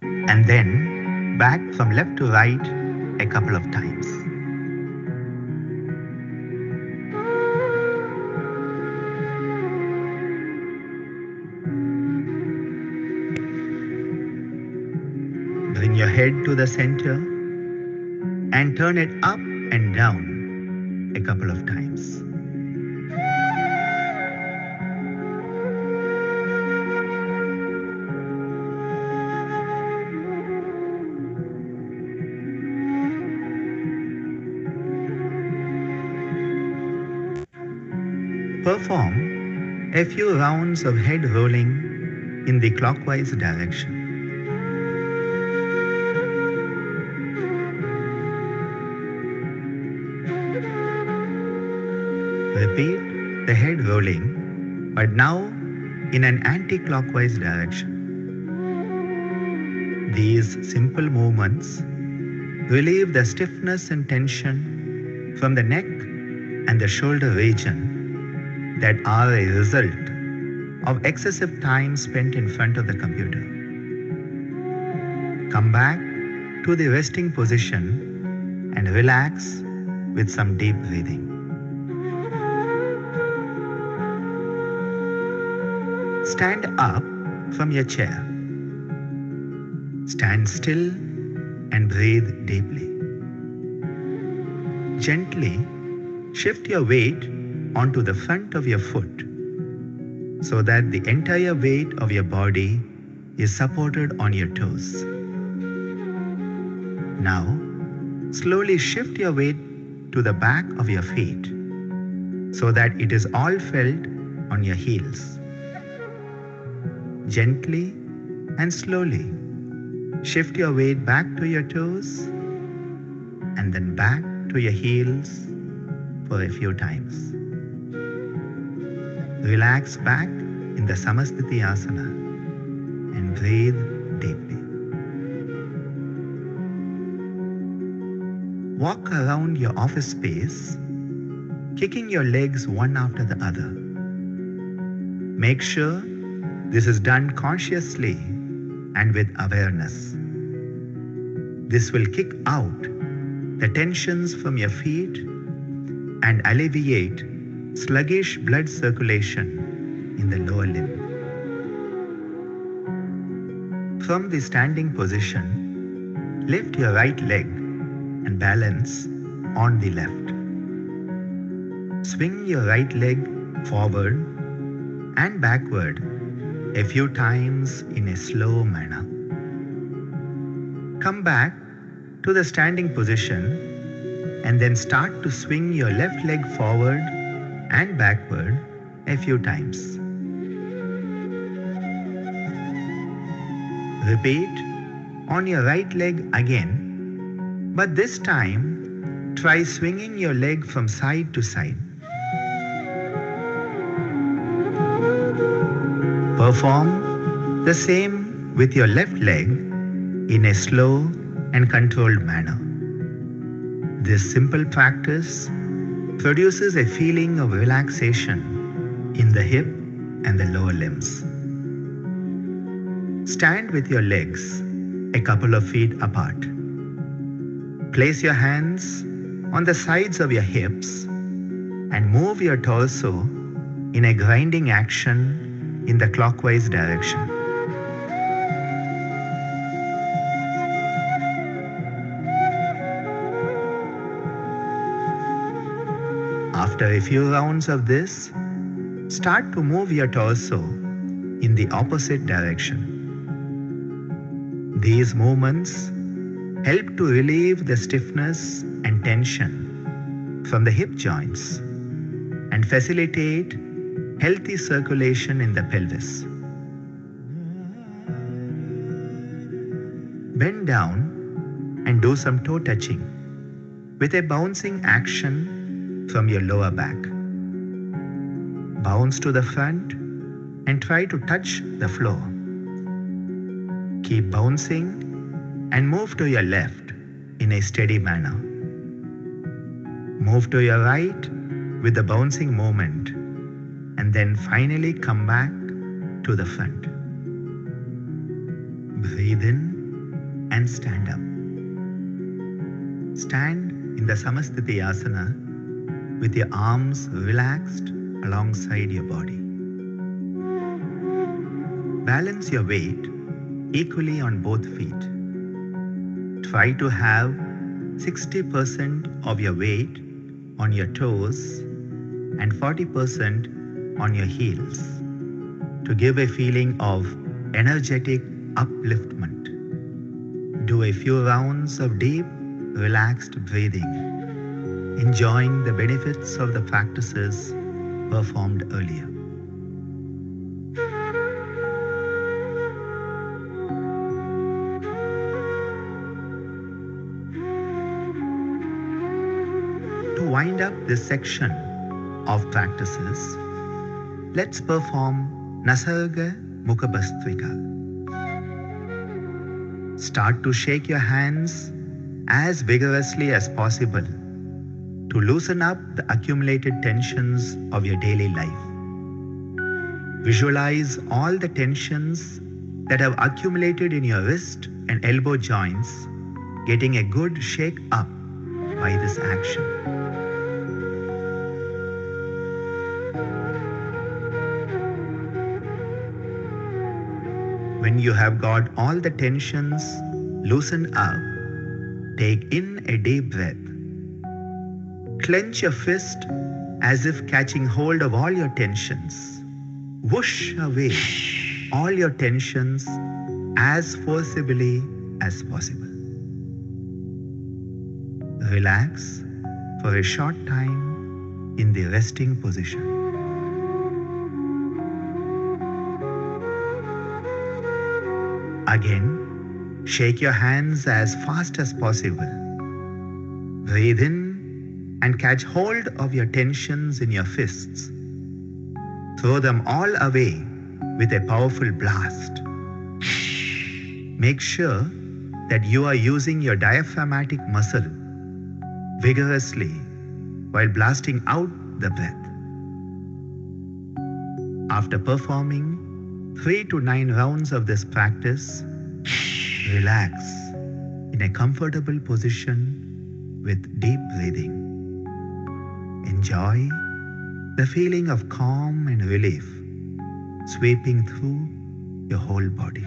And then back from left to right a couple of times. Bring your head to the center and turn it up and down a couple of times. Perform a few rounds of head rolling in the clockwise direction. Repeat the head rolling, but now in an anti-clockwise direction. These simple movements relieve the stiffness and tension from the neck and the shoulder region that are a result of excessive time spent in front of the computer. Come back to the resting position and relax with some deep breathing. Stand up from your chair. Stand still and breathe deeply. Gently shift your weight onto the front of your foot so that the entire weight of your body is supported on your toes. Now, slowly shift your weight to the back of your feet so that it is all felt on your heels. Gently and slowly shift your weight back to your toes and then back to your heels for a few times. Relax back in the Samasthiti Asana and breathe deeply. Walk around your office space, kicking your legs one after the other. Make sure this is done consciously and with awareness. This will kick out the tensions from your feet and alleviate sluggish blood circulation in the lower limb. From the standing position, lift your right leg and balance on the left. Swing your right leg forward and backward a few times in a slow manner. Come back to the standing position and then start to swing your left leg forward and backward a few times. Repeat on your right leg again, but this time try swinging your leg from side to side. Perform the same with your left leg in a slow and controlled manner. This simple practice produces a feeling of relaxation in the hip and the lower limbs. Stand with your legs a couple of feet apart. Place your hands on the sides of your hips and move your torso in a grinding action in the clockwise direction. After a few rounds of this, start to move your torso in the opposite direction. These movements help to relieve the stiffness and tension from the hip joints and facilitate healthy circulation in the pelvis. Bend down and do some toe touching with a bouncing action from your lower back. Bounce to the front and try to touch the floor. Keep bouncing and move to your left in a steady manner. Move to your right with the bouncing movement and then finally come back to the front. Breathe in and stand up. Stand in the Samasthiti Asana with your arms relaxed alongside your body. Balance your weight equally on both feet. Try to have 60% of your weight on your toes and 40% on your heels to give a feeling of energetic upliftment. Do a few rounds of deep, relaxed breathing, enjoying the benefits of the practices performed earlier. To wind up this section of practices, let's perform Nasarga Mukhabhastrika. Start to shake your hands as vigorously as possible to loosen up the accumulated tensions of your daily life. Visualize all the tensions that have accumulated in your wrist and elbow joints getting a good shake up by this action. When you have got all the tensions loosened up, take in a deep breath. Clench your fist as if catching hold of all your tensions. Whoosh away all your tensions as forcibly as possible. Relax for a short time in the resting position. Again, shake your hands as fast as possible. Breathe in and catch hold of your tensions in your fists. Throw them all away with a powerful blast. Make sure that you are using your diaphragmatic muscle vigorously while blasting out the breath. After performing 3 to 9 rounds of this practice, relax in a comfortable position with deep breathing. Enjoy the feeling of calm and relief sweeping through your whole body.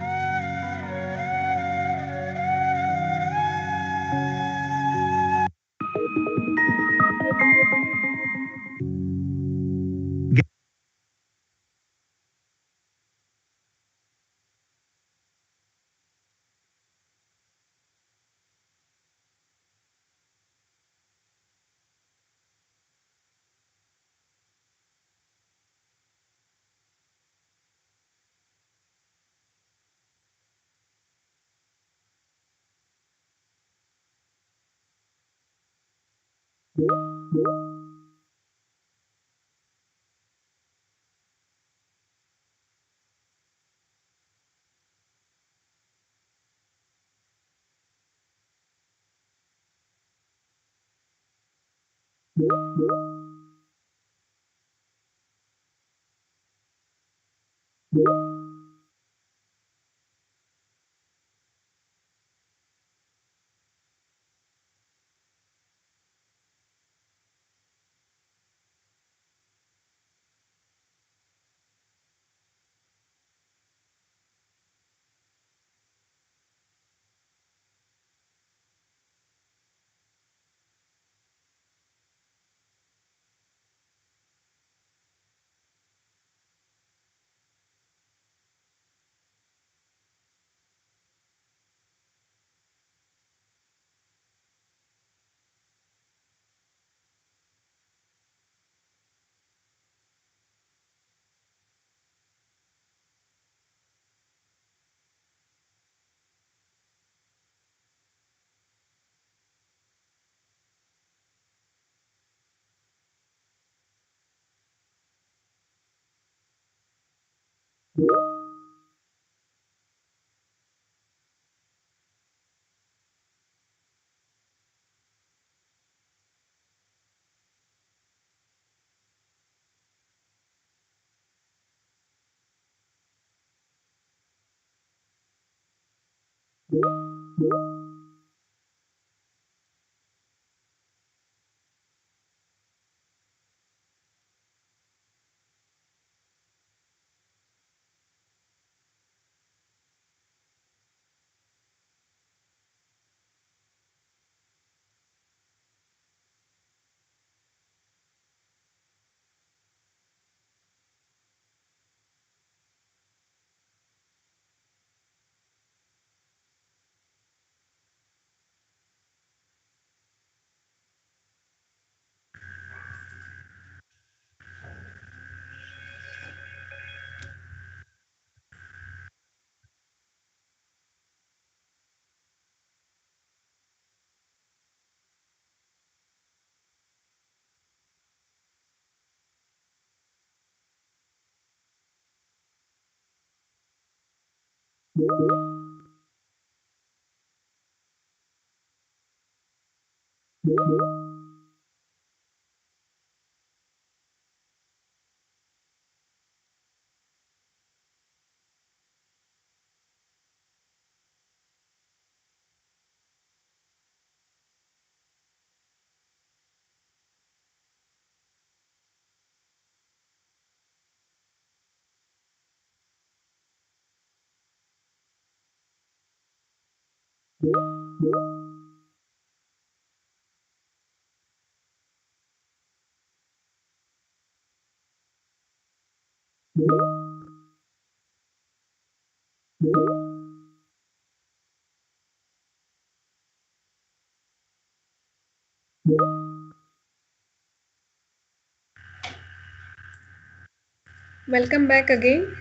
Welcome back again.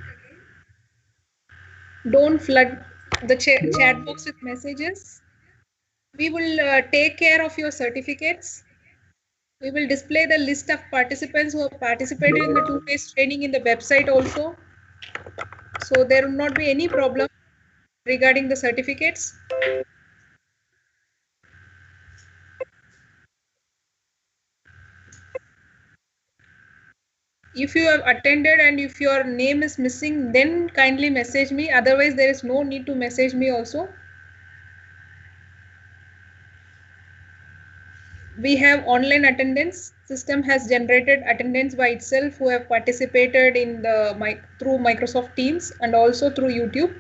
Don't flood the chat box with messages. We will take care of your certificates. We will display the list of participants who have participated in the 2 days training in the website also. So there will not be any problem regarding the certificates. If you have attended and if your name is missing, then kindly message me. Otherwise, there is no need to message me also. We have online attendance. System has generated attendance by itself who have participated in the through Microsoft Teams and also through YouTube.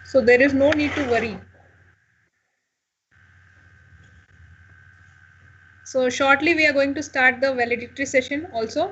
So there is no need to worry. So shortly we are going to start the valedictory session also.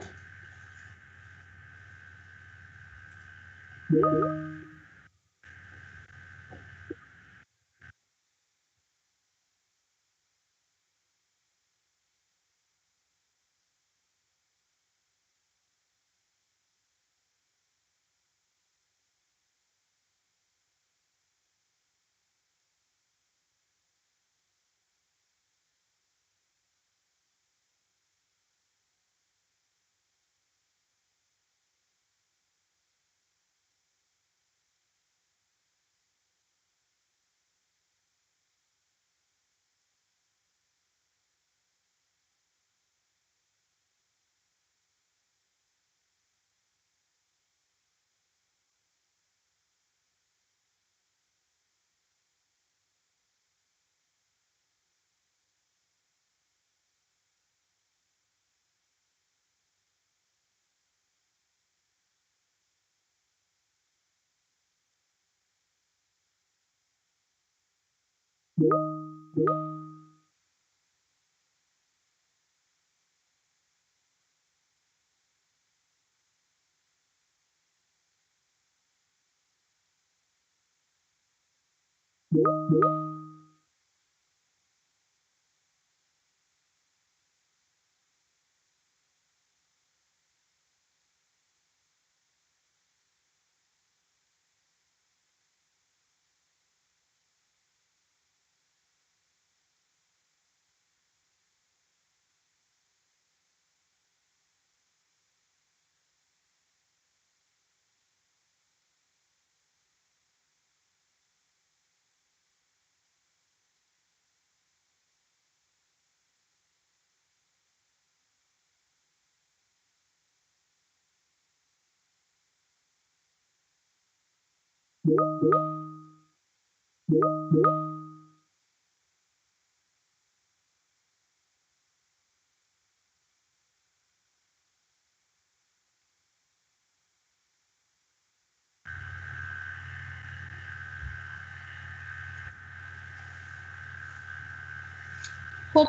Hope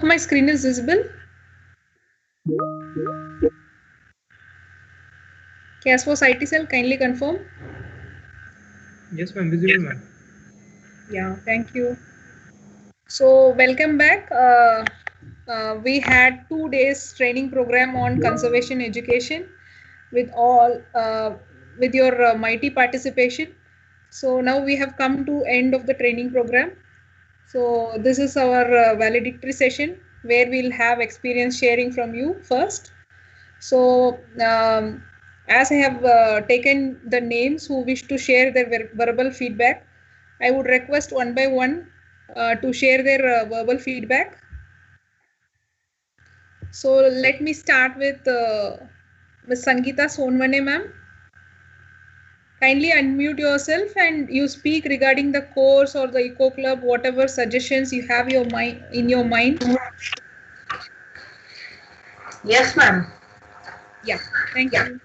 my screen is visible. CASFOS IT cell, kindly confirm. Yes, ma'am. Visible, ma'am. Yeah, thank you. So welcome back. We had 2 days training program on conservation education with all with your mighty participation. So now we have come to end of the training program. So this is our valedictory session where we'll have experience sharing from you first. So as I have taken the names who wish to share their verbal feedback, I would request one by one to share their verbal feedback. So let me start with Ms. Sangeeta Sonwane, ma'am. Kindly unmute yourself and you speak regarding the course or the Eco Club, whatever suggestions you have in your mind. Yes, ma'am. Yeah, thank you.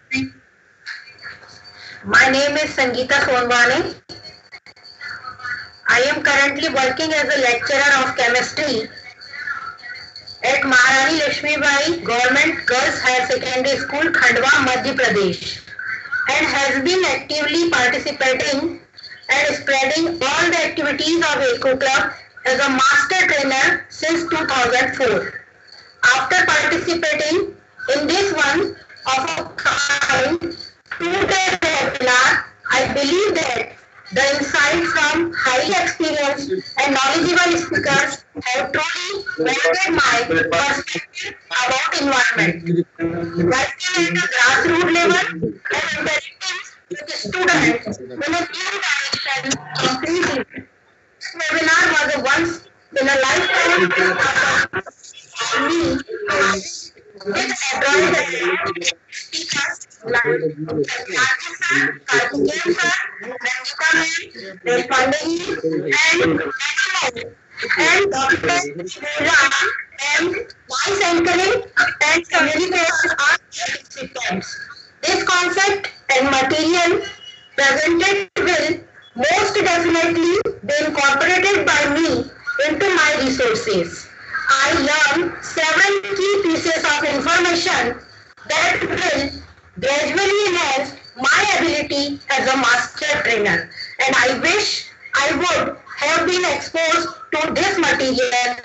My name is Sangeeta Sonwane. I am currently working as a lecturer of chemistry at Maharani Lakshmibai Government Girls Higher Secondary School, Khandwa, Madhya Pradesh, and has been actively participating and spreading all the activities of Eco Club as a master trainer since 2004. After participating in this one of a kind 2-day webinar, I believe that the insight from highly experienced and knowledgeable speakers have truly validated my perspective about environment. Working at a grassroots level and interacting with students in a new direction completely. This webinar was a once in a lifetime for me with adroit speakers like Karthikeyan sir, Ranjita ma'am, Deshpande and Dr. Ram and voice anchoring and communication are participants. This concept and material presented will most definitely be incorporated by me into my resources. I learned several key pieces of information that will gradually enhance my ability as a master trainer, and I wish I would have been exposed to this material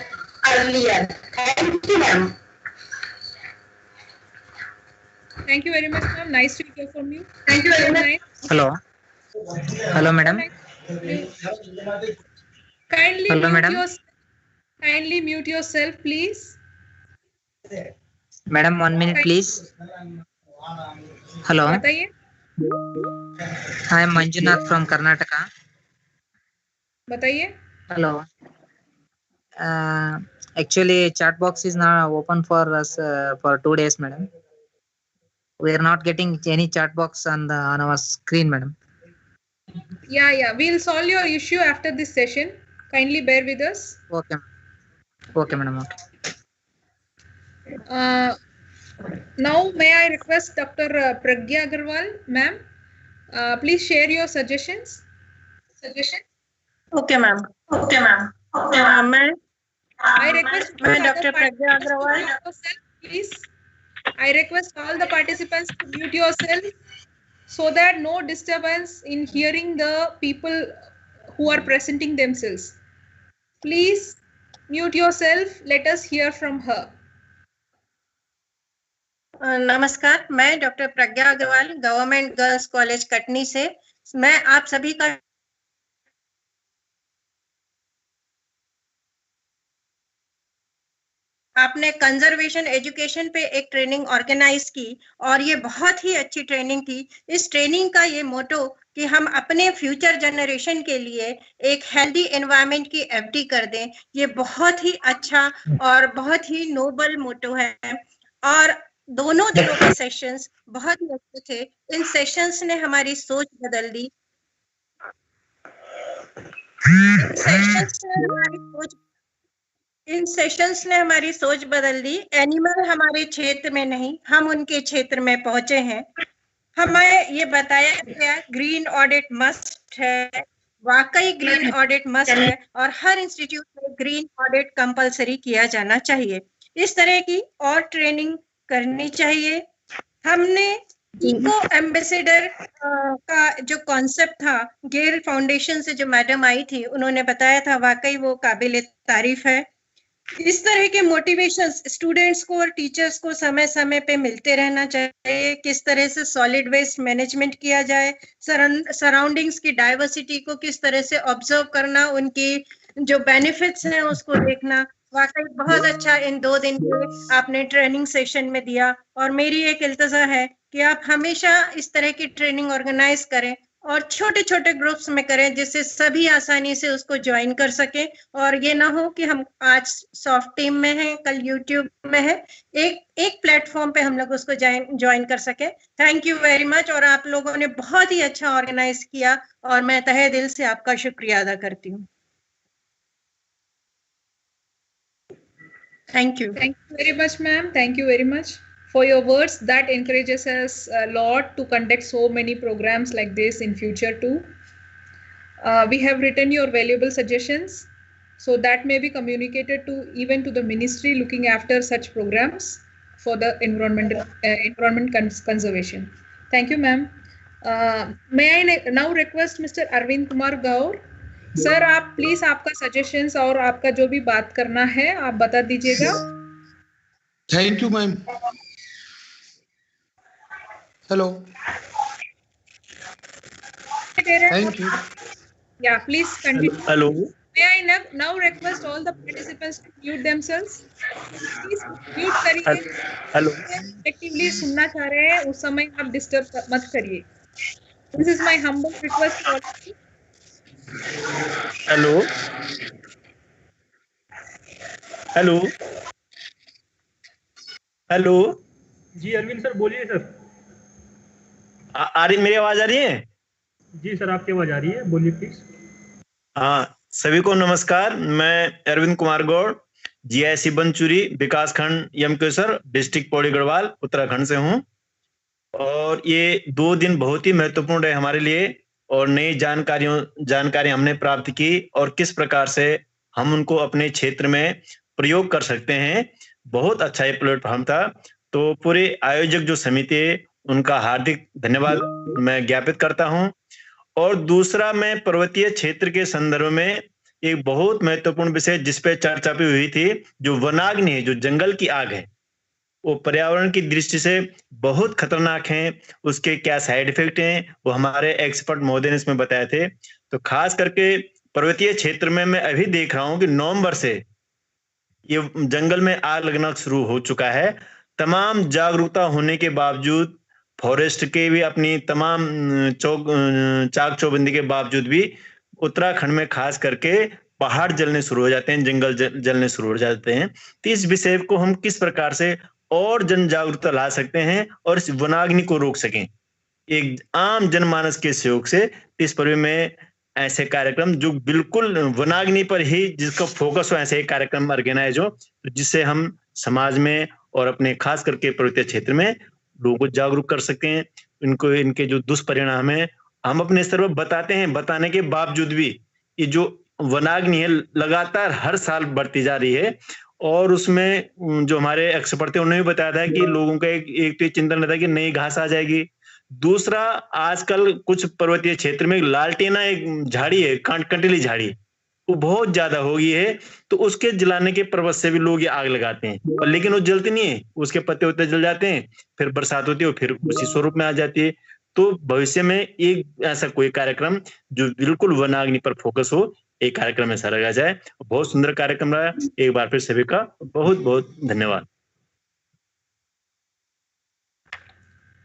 earlier. Thank you, ma'am. Thank you very much, ma'am. Nice to hear from you. Thank you very much. Hello. Hello, madam. Kindly Hello, mute madam. Kindly mute yourself, please. Madam, 1 minute, please. Hello. बताइए. I am Manjunath from Karnataka. बताइए. Hello. Actually, chat box is now open for us for 2 days, madam. We are not getting any chat box on our screen, madam. Yeah. We'll solve your issue after this session. Kindly bear with us. Okay. Okay, madam. Okay. Now, may I request Dr. Pragya Agarwal, ma'am, please share your suggestions. Okay, ma'am. Okay, ma'am. I request Dr. Pragya Agarwal. Please. I request all the participants to mute yourself so that no disturbance in hearing the people who are presenting themselves. Please mute yourself. Let us hear from her. नमस्कार, मैं doctor Pragya Agrawal government girls college Katni से मैं आप सभी का आपने conservation education पे एक ट्रेनिंग ऑर्गेनाइज की और ये बहुत ही अच्छी ट्रेनिंग थी। इस ट्रेनिंग का ये मोटो कि हम अपने फ्यूचर जनरेशन के लिए एक हेल्दी एनवायरनमेंट की एफडी कर दें, ये बहुत ही अच्छा और बहुत ही नोबल मोटो है। और दोनों दिनों के सेशंस बहुत ही अच्छे थे। इन सेशंस ने हमारी सोच बदल दी। इन सेशंस ने हमारी सोच बदल दी। एनिमल हमारे क्षेत्र में नहीं, हम उनके क्षेत्र में पहुंचे हैं। हमें ये बताया गया ग्रीन ऑडिट मस्ट है, वाकई ग्रीन ऑडिट मस्ट है और हर इंस्टीट्यूट में ग्रीन ऑडिट कंपलसरी किया जाना चाहिए। इस तरह की और ट्रेनिंग करनी चाहिए। हमने इको एम्बेसडर का जो कॉन्सेप्ट था, गेल फाउंडेशन से जो मैडम आई थी उन्होंने बताया था, वाकई वो काबिल तारीफ है। इस तरह के मोटिवेशन स्टूडेंट्स को और टीचर्स को समय समय पे मिलते रहना चाहिए। किस तरह से सॉलिड वेस्ट मैनेजमेंट किया जाए, सराउंडिंग्स की डाइवर्सिटी को किस तरह से ऑब्जर्व करना, उनकी जो बेनिफिट्स हैं उसको देखना। वाकई बहुत अच्छा इन 2 दिन के आपने ट्रेनिंग सेशन में दिया और मेरी एक इल्तजा है कि आप हमेशा इस तरह की ट्रेनिंग ऑर्गेनाइज करें और छोटे छोटे ग्रुप्स में करें जिससे सभी आसानी से उसको ज्वाइन कर सकें और ये ना हो कि हम आज सॉफ्ट टीम में हैं, कल यूट्यूब में है, एक प्लेटफॉर्म पे हम लोग उसको ज्वाइन कर सके। Thank you very much. और आप लोगों ने बहुत ही अच्छा ऑर्गेनाइज किया और मैं तहे दिल से आपका शुक्रिया अदा करती हूँ। Thank you. Thank you very much, ma'am. Thank you very much for your words. That encourages us a lot to conduct so many programs like this in future too. We have written your valuable suggestions, so that may be communicated to even to the ministry looking after such programs for the environment conservation. Thank you, ma'am. May I now request Mr. Arvind Kumar Gaur? Sir आप please आपका suggestions और आपका जो भी बात करना है आप बता दीजिएगा। Thank you ma'am. Hello, thank you. Yeah please continue. Hello, may I now request all the participants to mute themselves. Please mute करिए। हेलो, एक्टिवली सुनना चाह रहे हैं उस समय आप डिस्टर्ब मत करिए। This is my humble request for you. Hello hello hello जी अरविंद सर बोलिए सर। आ रही मेरी आवाज आ रही है? जी सर आपकी आवाज आ रही है, बोलिए प्लीज। हाँ, सभी को नमस्कार। मैं अरविंद कुमार गौड़, जीआईसी बनचुरी, विकास खंड यमकेश्वर, डिस्ट्रिक्ट पौड़ी गढ़वाल, उत्तराखंड से हूँ। और ये 2 दिन बहुत ही महत्वपूर्ण है हमारे लिए और नई जानकारी हमने प्राप्त की और किस प्रकार से हम उनको अपने क्षेत्र में प्रयोग कर सकते हैं। बहुत अच्छा ये प्लेटफॉर्म था। तो पूरे आयोजक जो समिति है उनका हार्दिक धन्यवाद मैं ज्ञापित करता हूं। और दूसरा, मैं पर्वतीय क्षेत्र के संदर्भ में एक बहुत महत्वपूर्ण विषय जिस पे चर्चा भी हुई थी, जो वनाग्नि है, जो जंगल की आग है, वो पर्यावरण की दृष्टि से बहुत खतरनाक हैं। उसके क्या साइड इफेक्ट हैं वो हमारे एक्सपर्ट महोदय ने इसमें बताए थे। तो खास करके पर्वतीय क्षेत्र में मैं अभी देख रहा हूं कि नवंबर से ये जंगल में आग लगना शुरू हो चुका है। तमाम जागरूकता होने के बावजूद, फॉरेस्ट के भी अपनी तमाम चाक चौबंदी के बावजूद भी उत्तराखंड में खास करके पहाड़ जलने शुरू हो जाते हैं, जंगल जलने शुरू हो जाते हैं। तो इस विषय को हम किस प्रकार से और जन जागरूकता ला सकते हैं और इस वनाग्नि को रोक सकें, एक आम जनमानस के सहयोग से। इस पर में ऐसे कार्यक्रम जो बिल्कुल वनाग्नि पर ही जिसका फोकस हो, ऐसे कार्यक्रम ऑर्गेनाइज हो जिससे हम समाज में और अपने खास करके पर्वतीय क्षेत्र में लोगों को जागरूक कर सकें। इनको इनके जो दुष्परिणाम है हम अपने स्तर पर बताते हैं, बताने के बावजूद भी ये जो वनाग्नि है लगातार हर साल बढ़ती जा रही है। और उसमें जो हमारे एक्सपर्ट थे उन्होंने भी बताया था कि लोगों का एक तो चिंतन रहता है कि नई घास आ जाएगी। दूसरा, आजकल कुछ पर्वतीय क्षेत्र में लालटेना एक झाड़ी है, कंटीली झाड़ी, वो बहुत ज्यादा हो गई है। तो उसके जलाने के पर्वत से भी लोग ये आग लगाते हैं, और लेकिन वो जलती नहीं है, उसके पत्ते उत्ते जल जाते हैं, फिर बरसात होती है फिर उसी स्वरूप में आ जाती है। तो भविष्य में एक ऐसा कोई कार्यक्रम जो बिल्कुल वनाग्नि पर फोकस हो, एक कार्यक्रम ऐसा रखा जाए। बहुत सुंदर कार्यक्रम रहा। एक बार फिर सभी का बहुत बहुत धन्यवाद।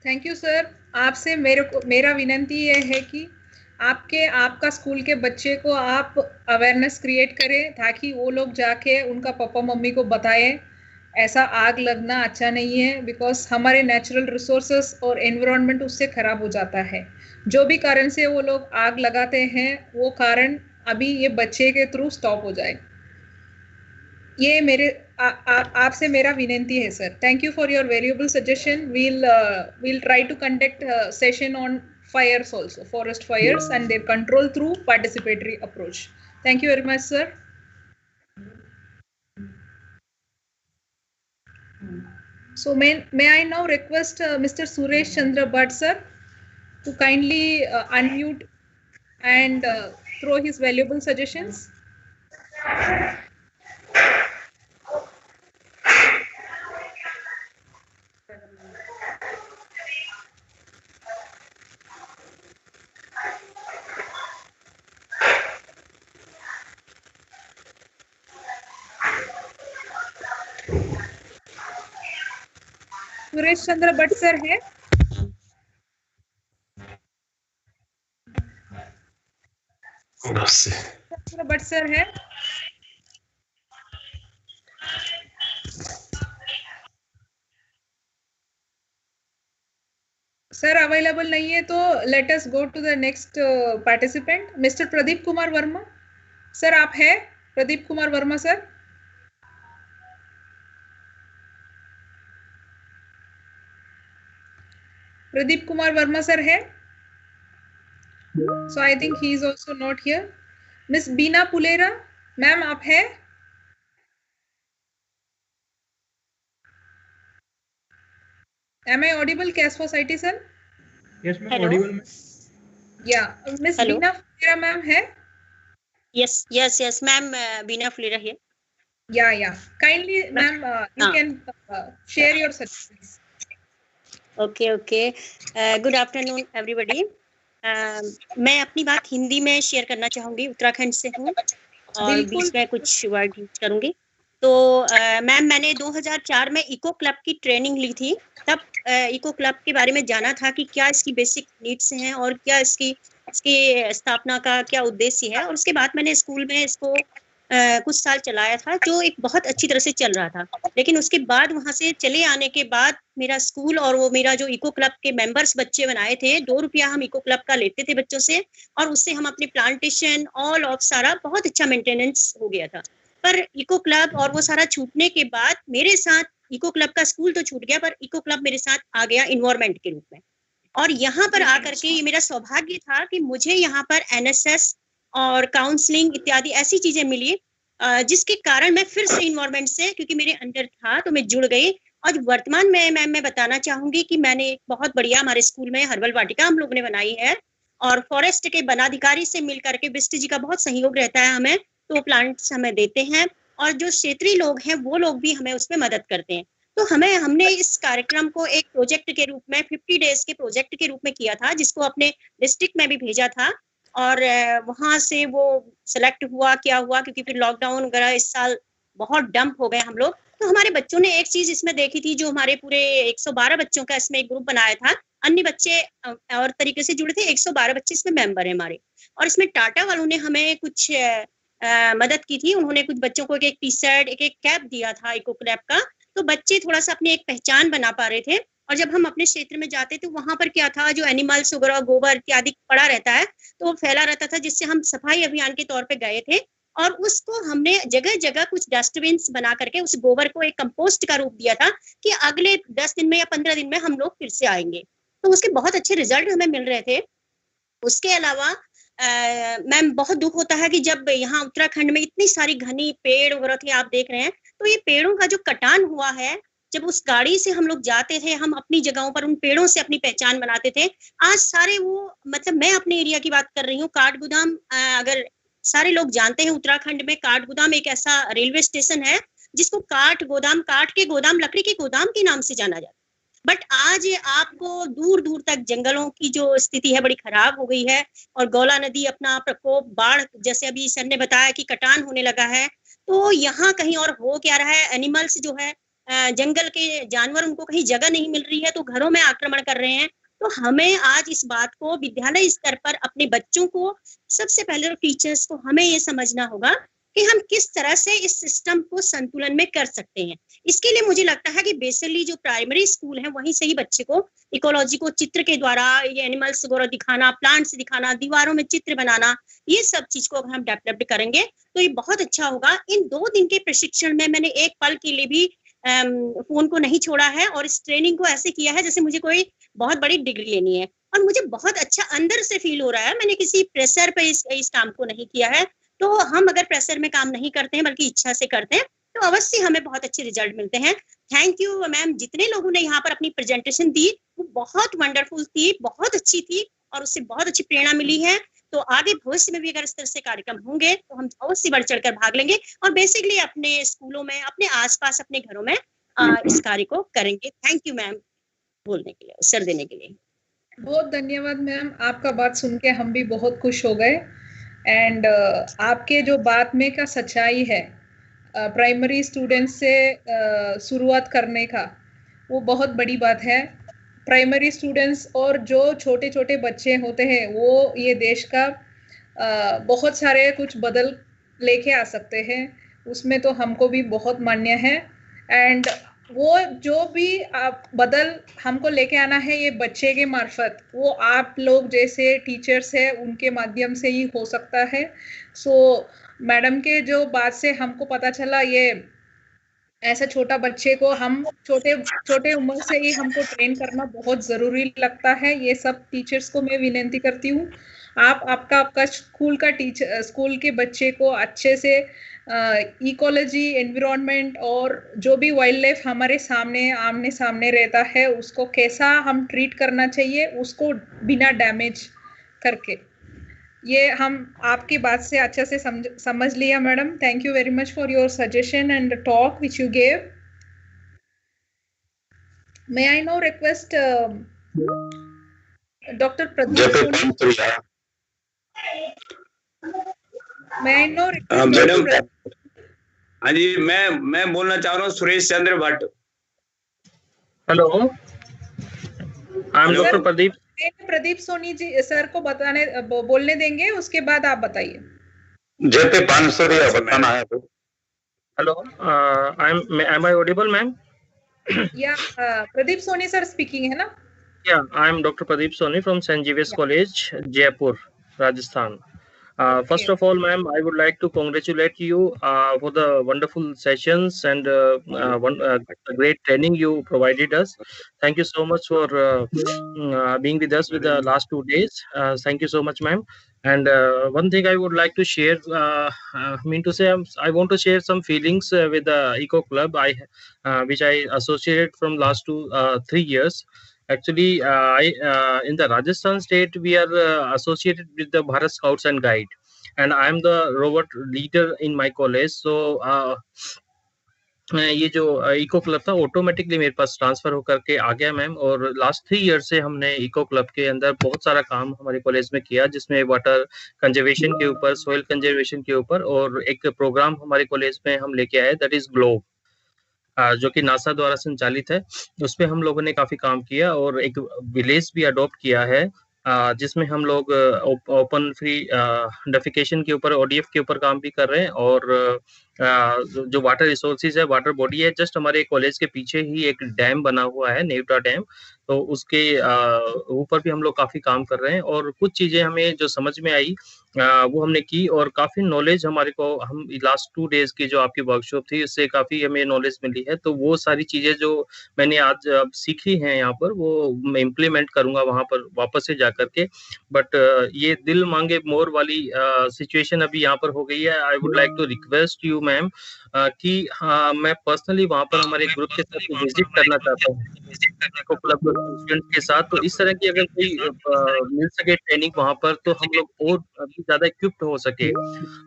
Thank you sir. आपसे मेरा विनती ये है कि आपका स्कूल के बच्चे को आप अवेयरनेस क्रिएट करें ताकि वो लोग जाके उनका पापा मम्मी को बताएं ऐसा आग लगना अच्छा नहीं है, बिकॉज हमारे नेचुरल रिसोर्सेस और एनवायरनमेंट उससे खराब हो जाता है। जो भी कारण से वो लोग आग लगाते हैं वो कारण अभी ये बच्चे के थ्रू स्टॉप हो जाए, ये मेरे आपसे मेरा विनती है sir. Thank you for your valuable suggestion. we'll try to conduct a session on fires also, forest fires and their control through participatory approach. Thank you very much sir. So may I now request Mr. Suresh Chandra Bhatt sir to kindly unmute and throw his valuable suggestions. Suresh Chandra Bhatt sir है? Chandra Bhatt sir है? Sir available नहीं है तो let us go to the next participant, mister Pradeep Kumar Verma sir. आप है Pradeep Kumar Verma sir? Pradeep Kumar Verma sir है? So I think he is also not here. Miss Beena Pulera, ma'am आप है? Am I audible, CASFOS IT sir? Yes ma'am, audible ma'am. Yeah, Miss Beena Pulera ma'am है? Yes ma'am, Beena Pulera here. Yeah. Kindly ma'am, you can share your suggestions. Okay. Good afternoon everybody. मैं अपनी बात हिंदी में share करना चाहूंगी, उत्तराखंड से हूँ और बीच में कुछ वर्ड यूज करूंगी। तो मैम मैंने 2004 में इको क्लब की ट्रेनिंग ली थी, तब इको क्लब के बारे में जाना था कि क्या इसकी बेसिक नीड्स हैं और क्या इसकी स्थापना का क्या उद्देश्य है। और उसके बाद मैंने स्कूल में इसको कुछ साल चलाया था, जो एक बहुत अच्छी तरह से चल रहा था। लेकिन उसके बाद वहां से चले आने के बाद मेरा स्कूल और वो मेरा जो इको क्लब के मेंबर्स बच्चे बनाए थे, 2 रुपया हम इको क्लब का लेते थे बच्चों से, और उससे हम अपने प्लांटेशन ऑल ऑफ सारा बहुत अच्छा मेंटेनेंस हो गया था। पर इको क्लब और वो सारा छूटने के बाद मेरे साथ इको क्लब का स्कूल तो छूट गया, पर इको क्लब मेरे साथ आ गया इन्वायरमेंट के रूप में। और यहाँ पर आकर के ये मेरा सौभाग्य था कि मुझे यहाँ पर NSS और काउंसलिंग इत्यादि ऐसी चीजें मिली, जिसके कारण मैं फिर से इन्वायरमेंट से, क्योंकि मेरे अंदर था तो मैं जुड़ गई। और वर्तमान में मैम मैं बताना चाहूंगी कि मैंने एक बहुत बढ़िया हमारे स्कूल में हर्बल वाटिका हम लोग ने बनाई है, और फॉरेस्ट के वनाधिकारी से मिल करके बिस्ट जी का बहुत सहयोग रहता है हमें, तो प्लांट्स हमें देते हैं, और जो क्षेत्रीय लोग हैं वो लोग भी हमें उसमें मदद करते हैं। तो हमने इस कार्यक्रम को एक प्रोजेक्ट के रूप में 50 डेज के प्रोजेक्ट के रूप में किया था, जिसको अपने डिस्ट्रिक्ट में भी भेजा था, और वहां से वो सिलेक्ट हुआ क्या हुआ, क्योंकि फिर लॉकडाउन वगैरह इस साल बहुत डंप हो गए हम लोग। तो हमारे बच्चों ने एक चीज इसमें देखी थी, जो हमारे पूरे 112 बच्चों का इसमें एक ग्रुप बनाया था, अन्य बच्चे और तरीके से जुड़े थे, 112 बच्चे इसमें मेंबर है हमारे। और इसमें टाटा वालों ने हमें कुछ मदद की थी, उन्होंने कुछ बच्चों को एक टी शर्ट एक कैप दिया था इको क्लब का, तो बच्चे थोड़ा सा अपनी एक पहचान बना पा रहे थे। और जब हम अपने क्षेत्र में जाते तो वहां पर क्या था, जो एनिमल्स वगैरह गोबर इत्यादि पड़ा रहता है तो वो फैला रहता था, जिससे हम सफाई अभियान के तौर पे गए थे, और उसको हमने जगह जगह कुछ डस्टबिन बना करके उस गोबर को एक कंपोस्ट का रूप दिया था कि अगले 10 दिन में या 15 दिन में हम लोग फिर से आएंगे। तो उसके बहुत अच्छे रिजल्ट हमें मिल रहे थे। उसके अलावा मैम बहुत दुख होता है कि जब यहाँ उत्तराखंड में इतनी सारी घनी पेड़ वगैरह थे, आप देख रहे हैं, तो ये पेड़ों का जो कटान हुआ है, जब उस गाड़ी से हम लोग जाते थे, हम अपनी जगहों पर उन पेड़ों से अपनी पहचान बनाते थे। आज सारे वो, मतलब मैं अपने एरिया की बात कर रही हूँ, काठगोदाम, अगर सारे लोग जानते हैं उत्तराखंड में काठगोदाम एक ऐसा रेलवे स्टेशन है जिसको काठ गोदाम, काठ के गोदाम, लकड़ी के गोदाम के नाम से जाना जाता है। बट आज आपको दूर दूर तक जंगलों की जो स्थिति है बड़ी खराब हो गई है, और गौला नदी अपना प्रकोप, बाढ़ जैसे अभी सर ने बताया कि कटान होने लगा है, तो यहाँ कहीं और हो क्या रहा है, एनिमल्स जो है जंगल के जानवर, उनको कहीं जगह नहीं मिल रही है तो घरों में आक्रमण कर रहे हैं। तो हमें आज इस बात को विद्यालय स्तर पर अपने बच्चों को, सबसे पहले तो टीचर्स को हमें ये समझना होगा कि हम किस तरह से इस सिस्टम को संतुलन में कर सकते हैं। इसके लिए मुझे लगता है कि बेसिकली जो प्राइमरी स्कूल है वहीं से ही बच्चे को इकोलॉजी को चित्र के द्वारा, ये एनिमल्स वगैरह दिखाना, प्लांट्स दिखाना, दीवारों में चित्र बनाना, ये सब चीज को अगर हम डेवलप करेंगे तो ये बहुत अच्छा होगा। इन 2 दिन के प्रशिक्षण में मैंने एक पल के लिए भी फोन को नहीं छोड़ा है और इस ट्रेनिंग को ऐसे किया है जैसे मुझे कोई बहुत बड़ी डिग्री लेनी है, और मुझे बहुत अच्छा अंदर से फील हो रहा है। मैंने किसी प्रेशर पे इस काम को नहीं किया है। तो हम अगर प्रेशर में काम नहीं करते हैं बल्कि इच्छा से करते हैं तो अवश्य हमें बहुत अच्छे रिजल्ट मिलते हैं। थैंक यू मैम, जितने लोगों ने यहाँ पर अपनी प्रेजेंटेशन दी वो बहुत वंडरफुल थी, बहुत अच्छी थी और उससे बहुत अच्छी प्रेरणा मिली है। तो आगे भविष्य में भी अगर इस तरह से कार्यक्रम होंगे तो हम अवश्य बढ़ चढ़कर भाग लेंगे और बेसिकली अपने स्कूलों में, अपने आसपास, अपने घरों में इस कार्य को करेंगे। थैंक यू मैम बोलने के लिए, अवसर देने के लिए। बहुत धन्यवाद मैम, आपका बात सुन के हम भी बहुत खुश हो गए। एंड आपके जो बात में का सच्चाई है प्राइमरी स्टूडेंट से शुरुआत करने का, वो बहुत बड़ी बात है। प्राइमरी स्टूडेंट्स और जो छोटे छोटे बच्चे होते हैं वो ये देश का बहुत सारे कुछ बदल लेके आ सकते हैं, उसमें तो हमको भी बहुत मान्य है। एंड वो जो भी बदल हमको लेके आना है ये बच्चे के मार्फत, वो आप लोग जैसे टीचर्स हैं उनके माध्यम से ही हो सकता है। सो मैडम के जो बात से हमको पता चला, ये ऐसा छोटा बच्चे को हम छोटे उम्र से ही हमको ट्रेन करना बहुत ज़रूरी लगता है। ये सब टीचर्स को मैं विनती करती हूँ, आपका स्कूल के बच्चे को अच्छे से इकोलॉजी, एनवायरनमेंट और जो भी वाइल्ड लाइफ हमारे आमने सामने रहता है उसको कैसा हम ट्रीट करना चाहिए, उसको बिना डैमेज करके। ये हम आपकी बात से अच्छे से समझ लिया madam. Thank you very much for your suggestion and talk which you gave. May I know request doctor Pradeep Soni. मैं नो मैडम, हाँ जी, मैं बोलना चाह रहा हूँ Suresh Chandra Bhatt. Hello, I am doctor Pradeep. Pradeep Soni ji sir को बोलने देंगे, उसके बाद आप बताइए। जेपी पानसरिया बताना है तो। Hello, am I audible, ma'am? या प्रदीप सोनी सर स्पीकिंग है ना? Yeah, I am Dr. Pradeep Soni from St. Xavier's College, Jaipur, Rajasthan. First of all, ma'am, I would like to congratulate you for the wonderful sessions and the great training you provided us. Thank you so much for being with us with the last 2 days. Thank you so much, ma'am. And one thing I would like to share, I want to share some feelings with the Eco Club, which I associated from last 3 years. Actually, in the Rajasthan state, we are associated with the Bharat Scouts and Guide, and I am the robot leader in my college. So, ये जो eco club था automatically मेरे पास transfer होकर के आ गया ma'am. और last 3 year से हमने इको क्लब के अंदर बहुत सारा काम हमारे कॉलेज में किया, जिसमें वाटर कंजर्वेशन के ऊपर, सॉइल कंजर्वेशन के ऊपर, और एक प्रोग्राम हमारे कॉलेज में हम लेके आए, दैट इज ग्लोब, जो कि नासा द्वारा संचालित है। उसमें हम लोगों ने काफी काम किया और एक विलेज भी अडॉप्ट किया है, जिसमें हम लोग ओपन फ्री डेफिकेशन के ऊपर, ओडीएफ के ऊपर काम भी कर रहे हैं। और जो वाटर रिसोर्सेज है, वाटर बॉडी है, जस्ट हमारे कॉलेज के पीछे ही एक डैम बना हुआ है, नेवटा डैम, तो उसके ऊपर भी हम लोग काफी काम कर रहे हैं। और कुछ चीजें हमें जो समझ में आई वो हमने की, और काफी नॉलेज हमारे को, हम लास्ट 2 डेज की जो आपकी वर्कशॉप थी उससे काफी हमें नॉलेज मिली है। तो वो सारी चीजें जो मैंने आज सीखी हैं यहाँ पर, वो मैं इम्प्लीमेंट करूंगा वहां पर वापस से जाकर के। बट ये दिल मांगे मोर वाली सिचुएशन अभी यहाँ पर हो गई है। I would like to request you ma'am कि मैं पर्सनली वहां पर हमारे ग्रुप के साथ विजिट करना चाहता हूँ, क्लब स्टूडेंट्स के साथ। तो इस तरह की अगर कोई मिल सके ट्रेनिंग वहां पर, तो हम लोग और अभी ज्यादा इक्विप्ड हो सके।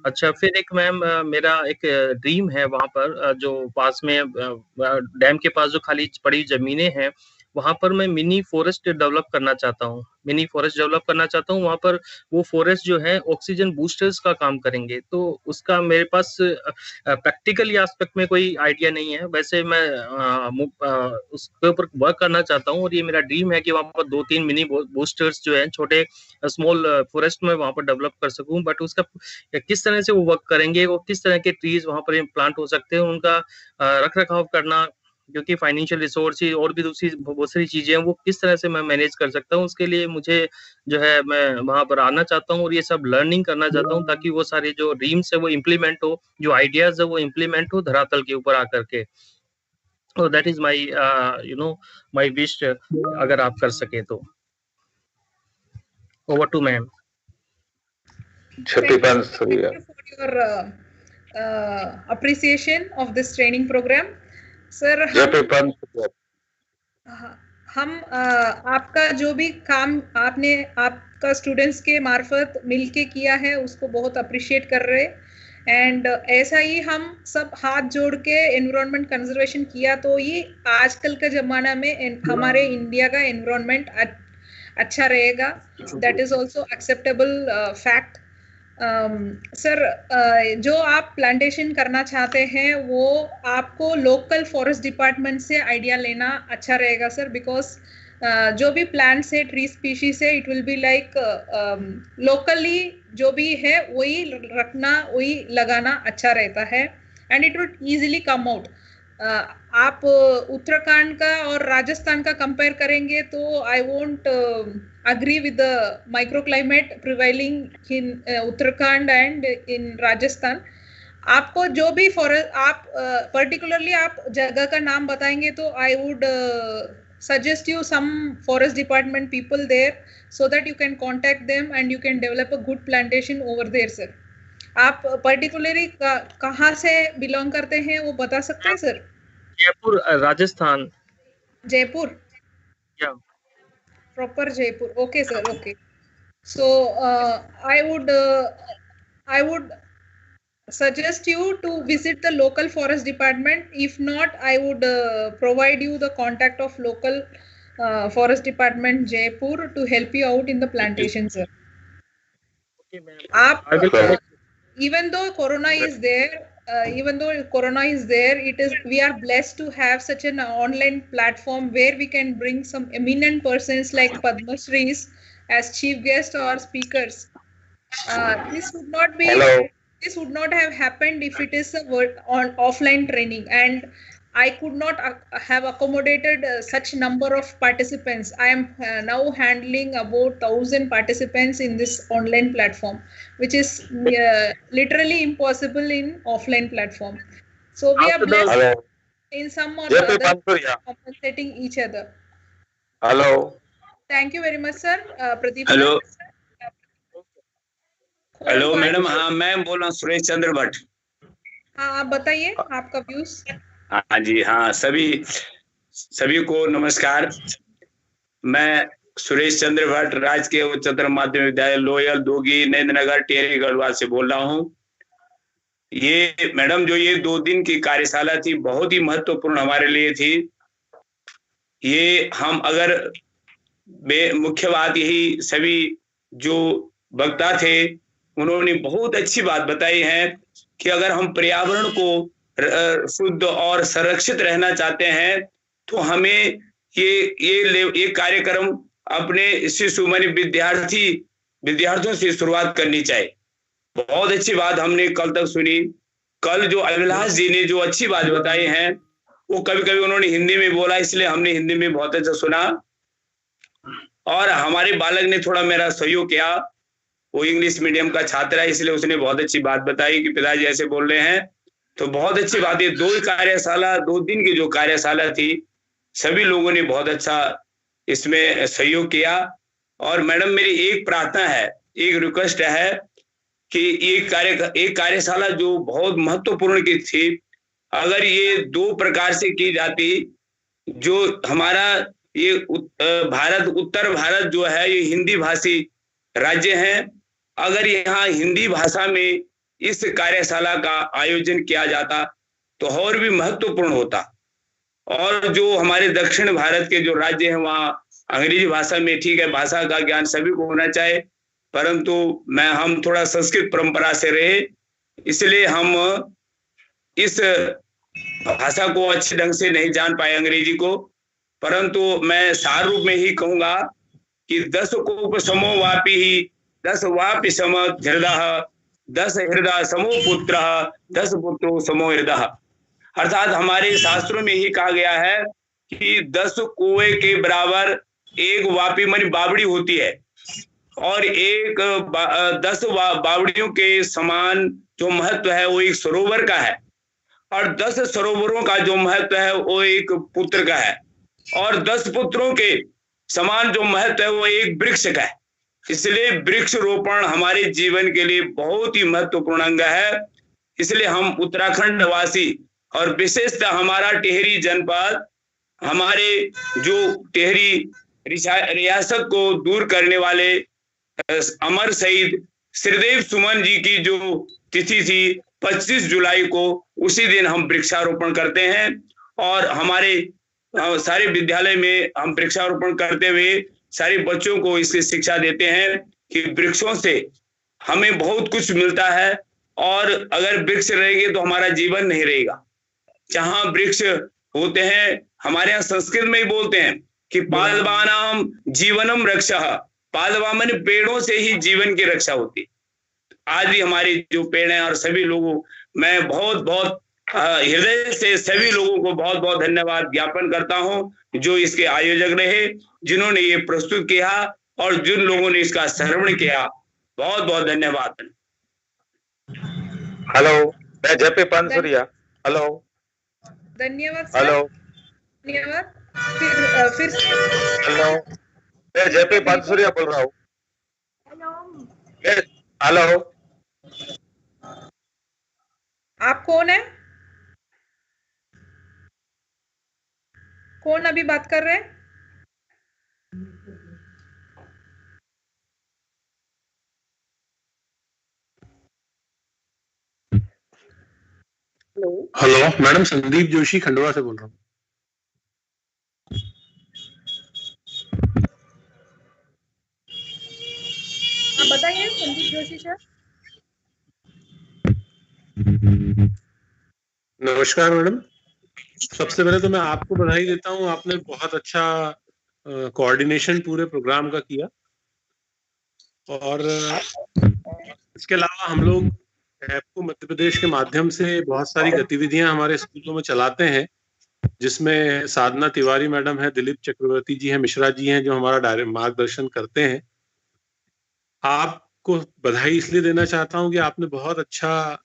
अच्छा, फिर एक मैम मेरा एक ड्रीम है वहां पर, जो पास में डैम के पास जो खाली पड़ी जमीनें हैं, वहां पर मैं मिनी फॉरेस्ट डेवलप करना चाहता हूँ। वहां पर वो फॉरेस्ट जो है ऑक्सीजन बूस्टर्स का काम करेंगे। तो उसका मेरे पास प्रैक्टिकली एस्पेक्ट में कोई आइडिया नहीं है। वैसे मैं उसके ऊपर वर्क करना चाहता हूँ और ये मेरा ड्रीम है कि वहां पर 2-3 मिनी बूस्टर्स जो है छोटे स्मॉल फॉरेस्ट में वहां पर डेवलप कर सकूं। बट उसका किस तरह से वो वर्क करेंगे, वो किस तरह के ट्रीज वहां पर प्लांट हो सकते हैं, उनका रख रखाव करना, क्योंकि फाइनेंशियल रिसोर्सेज और भी दूसरी बहुत सारी चीजें हैं, वो किस तरह से मैं मैनेज कर सकता हूँ, उसके लिए मुझे जो है मैं वहां पर आना चाहता हूँ और ये सब लर्निंग करना चाहता हूँ, ताकि वो सारे जो ड्रीम्स है वो इम्प्लीमेंट हो, जो आइडियाज है वो इम्प्लीमेंट हो धरातल के ऊपर आकर के। और that is my my wish, अगर आप कर सके तो। Over to ma'am. Thank you for your appreciation of this training program. Sir, हम आपका जो भी काम आपका स्टूडेंट्स के मार्फत मिलके किया है उसको बहुत अप्रिशिएट कर रहे हैं। एंड ऐसा ही हम सब हाथ जोड़ के एनवायरनमेंट कंजर्वेशन किया तो ये आजकल के ज़माना में हमारे इंडिया का एनवायरनमेंट अच्छा रहेगा। That is also acceptable fact. Sir, जो आप प्लांटेशन करना चाहते हैं वो आपको लोकल फॉरेस्ट डिपार्टमेंट से आइडिया लेना अच्छा रहेगा सर, बिकॉज जो भी प्लांट्स है, ट्री स्पीशीज है, it will be like locally जो भी है वही रखना, वही लगाना अच्छा रहता है and it would easily come out. आप उत्तराखंड का और राजस्थान का कंपेयर करेंगे तो I won't agree with the microclimate prevailing in Uttarakhand and in Rajasthan. आपको जो भी फॉरेस्ट आप पर्टिकुलरली आप जगह का नाम बताएंगे तो I would suggest you some forest department people there so that you can contact them and you can develop a good plantation over there sir. आप पर्टिकुलरली कहाँ से बिलोंग करते हैं वो बता सकते हैं sir? Jaipur, Rajasthan. Jaipur? Yeah. Proper Jaipur. Okay, sir. Okay. So I would suggest you to visit the local forest department. If not, I would provide you the contact of local forest department Jaipur to help you out in the plantation, sir. Okay, ma'am. Even though Corona is there, we are blessed to have such an online platform where we can bring some eminent persons like Padma Shris as chief guests or speakers. This would not have happened if it is on offline training, and I could not have accommodated such number of participants. I am now handling about 1,000 participants in this online platform, which is literally impossible in offline platform. So we are blessed in some or other compensating each other. Hello. Thank you very much, sir. Pradeep. Hello. Hello madam. हाँ, मैं बोल रहा हूँ सुरेश चंद्र भट्ट। हाँ, आप बताइए आपका views. हाँ जी, हाँ, सभी को नमस्कार। मैं सुरेश चंद्र भट्ट, राजकीय उच्चतर माध्यमिक विद्यालय लोयल दोगी नरेंद्रनगर टेरी गढ़वाल से बोल रहा हूँ। ये मैडम जो ये 2 दिन की कार्यशाला थी बहुत ही महत्वपूर्ण हमारे लिए थी। ये हम अगर मुख्य बात यही, सभी जो वक्ता थे उन्होंने बहुत अच्छी बात बताई है कि अगर हम पर्यावरण को शुद्ध और संरक्षित रहना चाहते हैं तो हमें ये कार्यक्रम अपने शिशु माने विद्यार्थियों से शुरुआत करनी चाहिए। बहुत अच्छी बात हमने कल तक सुनी। कल जो अभिलाष जी ने जो अच्छी बात बताई है वो कभी उन्होंने हिंदी में बोला, इसलिए हमने हिंदी में बहुत अच्छा सुना। और हमारे बालक ने थोड़ा मेरा सहयोग किया, वो इंग्लिश मीडियम का छात्र है, इसलिए उसने बहुत अच्छी बात बताई कि पिताजी ऐसे बोल रहे हैं। तो बहुत अच्छी बात है। 2 दिन की जो कार्यशाला थी सभी लोगों ने बहुत अच्छा इसमें सहयोग किया। और मैडम मेरी एक प्रार्थना है, एक रिक्वेस्ट है कि एक कार्यशाला जो बहुत महत्वपूर्ण की थी, अगर ये 2 प्रकार से की जाती, जो हमारा ये उत्तर भारत जो है ये हिंदी भाषी राज्य है, अगर यहाँ हिंदी भाषा में इस कार्यशाला का आयोजन किया जाता तो और भी महत्वपूर्ण होता। और जो हमारे दक्षिण भारत के जो राज्य हैं वहाँ अंग्रेजी भाषा में ठीक है, भाषा का ज्ञान सभी को होना चाहिए, परंतु हम थोड़ा संस्कृत परंपरा से रहे, इसलिए हम इस भाषा को अच्छे ढंग से नहीं जान पाए अंग्रेजी को। परंतु मैं सार रूप में ही कहूंगा कि 10 कोप समो वापी ही 10 वापि सम हृदय 10 हृदय समो पुत्र 10 पुत्रो समो हृदय। अर्थात हमारे शास्त्रों में ही कहा गया है कि 10 कुएं के बराबर एक वापी मानी बावड़ी होती है, और 10 बावड़ियों के समान जो महत्व है वो एक सरोवर का है, और 10 सरोवरों का जो महत्व है वो एक पुत्र का है, और 10 पुत्रों के समान जो महत्व है वो एक वृक्ष का है। इसलिए वृक्ष रोपण हमारे जीवन के लिए बहुत ही महत्वपूर्ण अंग है। इसलिए हम उत्तराखंड वासी और विशेषतः हमारा टिहरी जनपद, हमारे जो टिहरी रियासत को दूर करने वाले अमर शहीद श्रीदेव सुमन जी की जो तिथि थी 25 जुलाई को, उसी दिन हम वृक्षारोपण करते हैं, और हमारे सारे विद्यालय में हम वृक्षारोपण करते हुए सारे बच्चों को इसकी शिक्षा देते हैं कि वृक्षों से हमें बहुत कुछ मिलता है, और अगर वृक्ष रहेंगे तो हमारा जीवन नहीं रहेगा। जहां वृक्ष होते हैं, हमारे यहाँ संस्कृत में ही बोलते हैं कि पादवानाम जीवनम रक्षः, पादवा माने पेड़ों से ही जीवन की रक्षा होती। आज भी हमारे जो पेड़ हैं, और सभी लोगों, मैं बहुत बहुत हृदय से सभी लोगों को बहुत बहुत धन्यवाद ज्ञापन करता हूं जो इसके आयोजक रहे, जिन्होंने ये प्रस्तुत किया, और जिन लोगों ने इसका श्रवण किया, बहुत बहुत धन्यवाद। हेलो, मैं जेपी पानसुरिया। हेलो, धन्यवाद। हेलो, धन्यवाद। फिर हेलो, मैं जेपी पानसुरिया बोल रहा हूँ। हेलो, आप कौन है? कौन अभी बात कर रहे हैं? हेलो मैडम, संदीप जोशी खंडवा से बोल रहा हूँ। बताइए संदीप जोशी सर। नमस्कार मैडम, सबसे पहले तो मैं आपको बधाई देता हूँ, आपने बहुत अच्छा कोऑर्डिनेशन पूरे प्रोग्राम का किया, और इसके अलावा हम लोग ऐपको मध्य प्रदेश के माध्यम से बहुत सारी गतिविधियां हमारे स्कूलों में चलाते हैं, जिसमें साधना तिवारी मैडम है, दिलीप चक्रवर्ती जी हैं, मिश्रा जी हैं, जो हमारा डायरेक्ट मार्गदर्शन करते हैं। आपको बधाई इसलिए देना चाहता हूं कि आपने बहुत अच्छा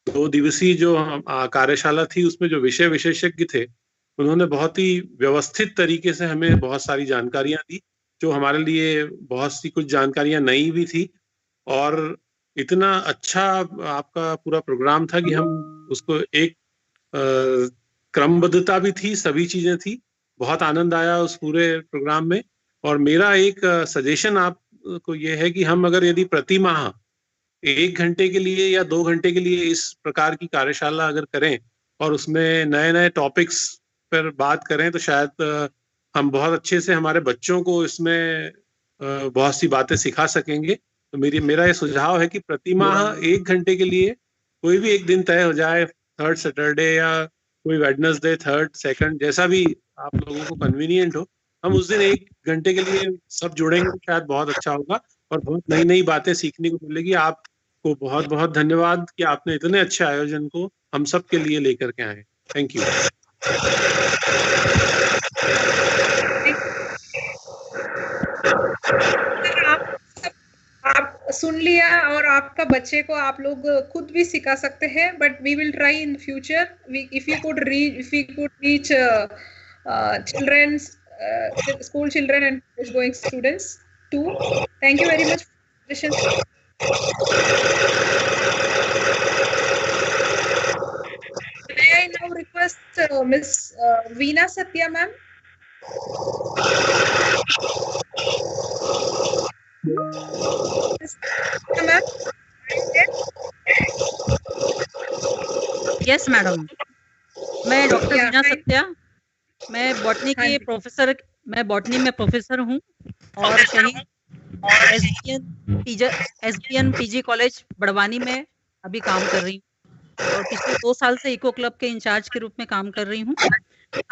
2 दिवसीय जो कार्यशाला थी, उसमें जो विषय विशेषज्ञ थे, उन्होंने बहुत ही व्यवस्थित तरीके से हमें बहुत सारी जानकारियां दी, जो हमारे लिए बहुत सी कुछ जानकारियां नई भी थी, और इतना अच्छा आपका पूरा प्रोग्राम था कि हम उसको एक क्रमबद्धता भी थी, सभी चीजें थी, बहुत आनंद आया उस पूरे प्रोग्राम में। और मेरा एक सजेशन आपको ये है कि हम अगर यदि प्रति माह 1 घंटे के लिए या 2 घंटे के लिए इस प्रकार की कार्यशाला अगर करें, और उसमें नए नए टॉपिक्स पर बात करें, तो शायद हम बहुत अच्छे से हमारे बच्चों को इसमें बहुत सी बातें सिखा सकेंगे। तो मेरा ये सुझाव है कि प्रति माह 1 घंटे के लिए कोई भी एक दिन तय हो जाए, 3rd सैटरडे या कोई वेडनेसडे, 3rd, 2nd, जैसा भी आप लोगों को कन्वीनियंट हो, हम उस दिन 1 घंटे के लिए सब जुड़ेंगे, शायद बहुत अच्छा होगा और बहुत नई नई बातें सीखने को मिलेगी। आपको बहुत बहुत धन्यवाद कि आपने इतने अच्छे आयोजन को हम सब के लिए लेकर के आए। Thank you. आप सुन लिया, और आपका बच्चे को आप लोग खुद भी सिखा सकते हैं, but we will try in future if we could reach children's school children and college going students too. Thank you very much for the May I now request Miss Veena Satya ma'am? Yes madam, मैं doctor Veena Satya मैं botany के professor मैं botany में professor हूँ और शहीद SBN PG college Barwani में अभी काम कर रही हूँ और पिछले 2 साल से इको क्लब के इंचार्ज के रूप में काम कर रही हूँ।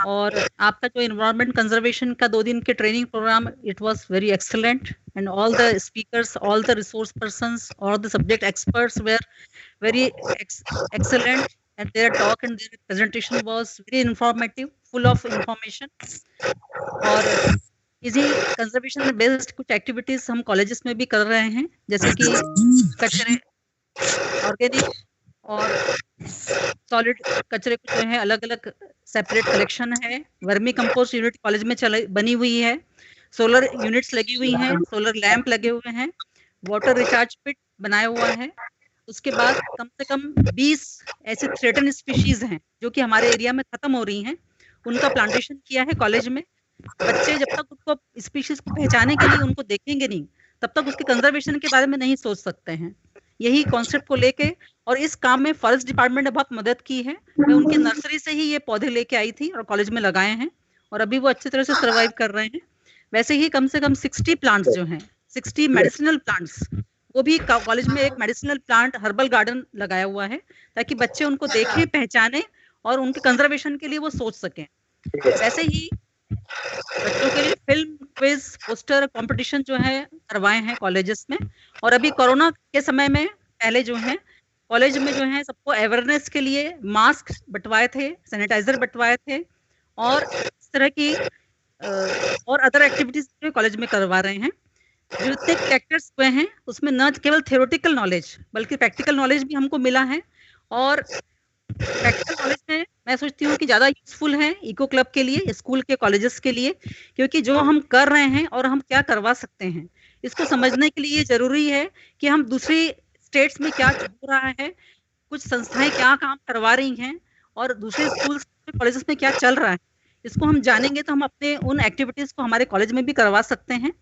और आपका जो एनवायरनमेंट कंजर्वेशन का 2 दिन के training program, it was very excellent and all the speakers, all the resource persons, all the subject experts were very excellent and their talk and their presentation was very informative, full of information. और इसी conservation based कुछ activities हम colleges में भी कर रहे हैं, जैसे कि कचरे, ऑर्गेनिक और सॉलिड कचरे को जो है अलग अलग सेपरेट कलेक्शन है। वर्मी कंपोस्ट यूनिट कॉलेज में बनी हुई है, सोलर यूनिट्स लगी हुई हैं, सोलर लैंप लगे हुए हैं, वाटर रिचार्ज पिट बनाया हुआ है। उसके बाद कम से कम 20 ऐसे थ्रेटन स्पीशीज हैं जो कि हमारे एरिया में खत्म हो रही हैं, उनका प्लांटेशन किया है कॉलेज में। बच्चे जब तक उसको स्पीशीज को पहचाने के लिए उनको देखेंगे नहीं, तब तक उसके कंजर्वेशन के बारे में नहीं सोच सकते हैं। यही कॉन्सेप्ट को लेके और इस काम में फॉरेस्ट डिपार्टमेंट ने बहुत मदद की है। मैं उनकी नर्सरी से ही ये पौधे लेके आई थी और कॉलेज में लगाए हैं और अभी वो अच्छी तरह से सर्वाइव कर रहे हैं। वैसे ही कम से कम 60 प्लांट्स जो हैं, 60 मेडिसिनल प्लांट्स, वो भी कॉलेज में एक मेडिसिनल प्लांट हर्बल गार्डन लगाया हुआ है ताकि बच्चे उनको देखें, पहचाने और उनके कंजर्वेशन के लिए वो सोच सकें। वैसे ही बच्चों के लिए फिल्म, क्विज, पोस्टर कंपटीशन जो है करवाए हैं कॉलेजेस में। और अभी कोरोना के समय में पहले जो है कॉलेज में जो है सबको अवेयरनेस के लिए मास्क बंटवाए थे, सैनिटाइजर बंटवाए थे और इस तरह की और अदर एक्टिविटीज कॉलेज में करवा रहे हैं। जो जितने कैरेक्टर्स हुए हैं उसमें न केवल थ्योरेटिकल नॉलेज बल्कि प्रैक्टिकल नॉलेज भी हमको मिला है। और प्रैक्टिकल नॉलेज में मैं सोचती हूँ कि ज़्यादा यूजफुल है इको क्लब के लिए, स्कूल के कॉलेजेस के लिए, क्योंकि जो हम कर रहे हैं और हम क्या करवा सकते हैं इसको समझने के लिए जरूरी है कि हम दूसरी स्टेट्स में क्या हो रहा है, कुछ संस्थाएं क्या काम करवा रही हैं और दूसरे स्कूल कॉलेजेस में क्या चल रहा है। इसको हम जानेंगे तो हम अपने उन एक्टिविटीज को हमारे कॉलेज में भी करवा सकते हैं।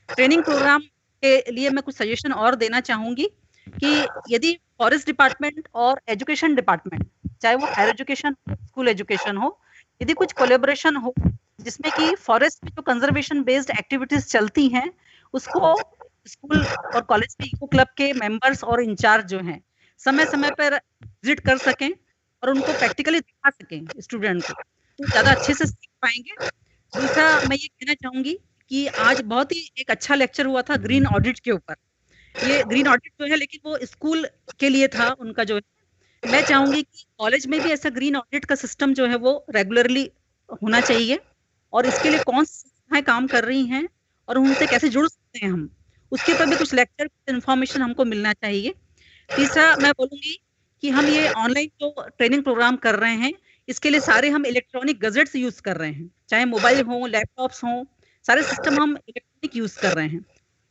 ट्रेनिंग प्रोग्राम के लिए मैं कुछ सजेशन और देना चाहूंगी कि यदि फॉरेस्ट डिपार्टमेंट और एजुकेशन डिपार्टमेंट, चाहे वो हायर एजुकेशन, स्कूल एजुकेशन हो, यदि कुछ कोलेबोरेशन हो जिसमें कि फॉरेस्ट में जो कंजर्वेशन बेस्ड एक्टिविटीज चलती हैं उसको स्कूल और कॉलेज के इको क्लब के मेंबर्स और इंचार्ज जो हैं समय समय पर विजिट कर सकें और उनको प्रैक्टिकली दिखा सकें स्टूडेंट को, तो ज़्यादा अच्छे से सीख पाएंगे। दूसरा मैं ये कहना चाहूंगी कि आज बहुत ही एक अच्छा लेक्चर हुआ था ग्रीन ऑडिट के ऊपर। ये ग्रीन ऑडिट जो है लेकिन वो स्कूल के लिए था उनका जो है। मैं चाहूंगी कि कॉलेज में भी ऐसा ग्रीन ऑडिट का सिस्टम जो है वो रेगुलरली होना चाहिए और इसके लिए कौन सी संस्थाएं काम कर रही हैं और उनसे कैसे जुड़ सकते हैं हम, उसके ऊपर भी कुछ लेक्चर, कुछ इन्फॉर्मेशन हमको मिलना चाहिए। तीसरा मैं बोलूंगी कि हम ये ऑनलाइन जो ट्रेनिंग प्रोग्राम कर रहे हैं इसके लिए सारे हम इलेक्ट्रॉनिक गजेट्स यूज कर रहे हैं, चाहे मोबाइल हो, लैपटॉप्स हो, सारे सिस्टम हम इलेक्ट्रॉनिक यूज कर रहे हैं।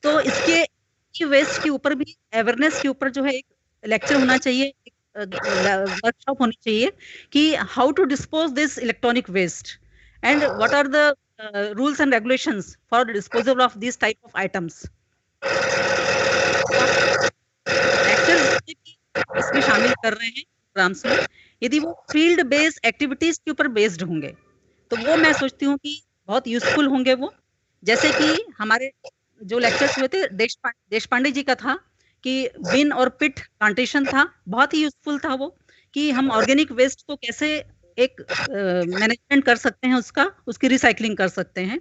तो इसके वेस्ट के ऊपर भी अवेयरनेस के ऊपर जो है एक लेक्चर होना चाहिए, वर्कशॉप होनी चाहिए कि how to dispose this electronic waste and what are the rules and regulations for the disposal of this type of items. इसमें शामिल कर रहे हैं प्रोग्राम्स में, यदि वो फील्ड बेस्ड एक्टिविटीज के ऊपर बेस्ड होंगे तो वो मैं सोचती हूँ कि बहुत यूजफुल होंगे वो। जैसे कि हमारे जो लेक्चर्स हुए थे देश पांडे जी का था कि बिन और पिट प्लांटेशन था, बहुत ही यूजफुल था वो, कि हम ऑर्गेनिक वेस्ट को कैसे एक मैनेजमेंट कर सकते हैं, उसकी रिसाइकलिंग कर सकते हैं।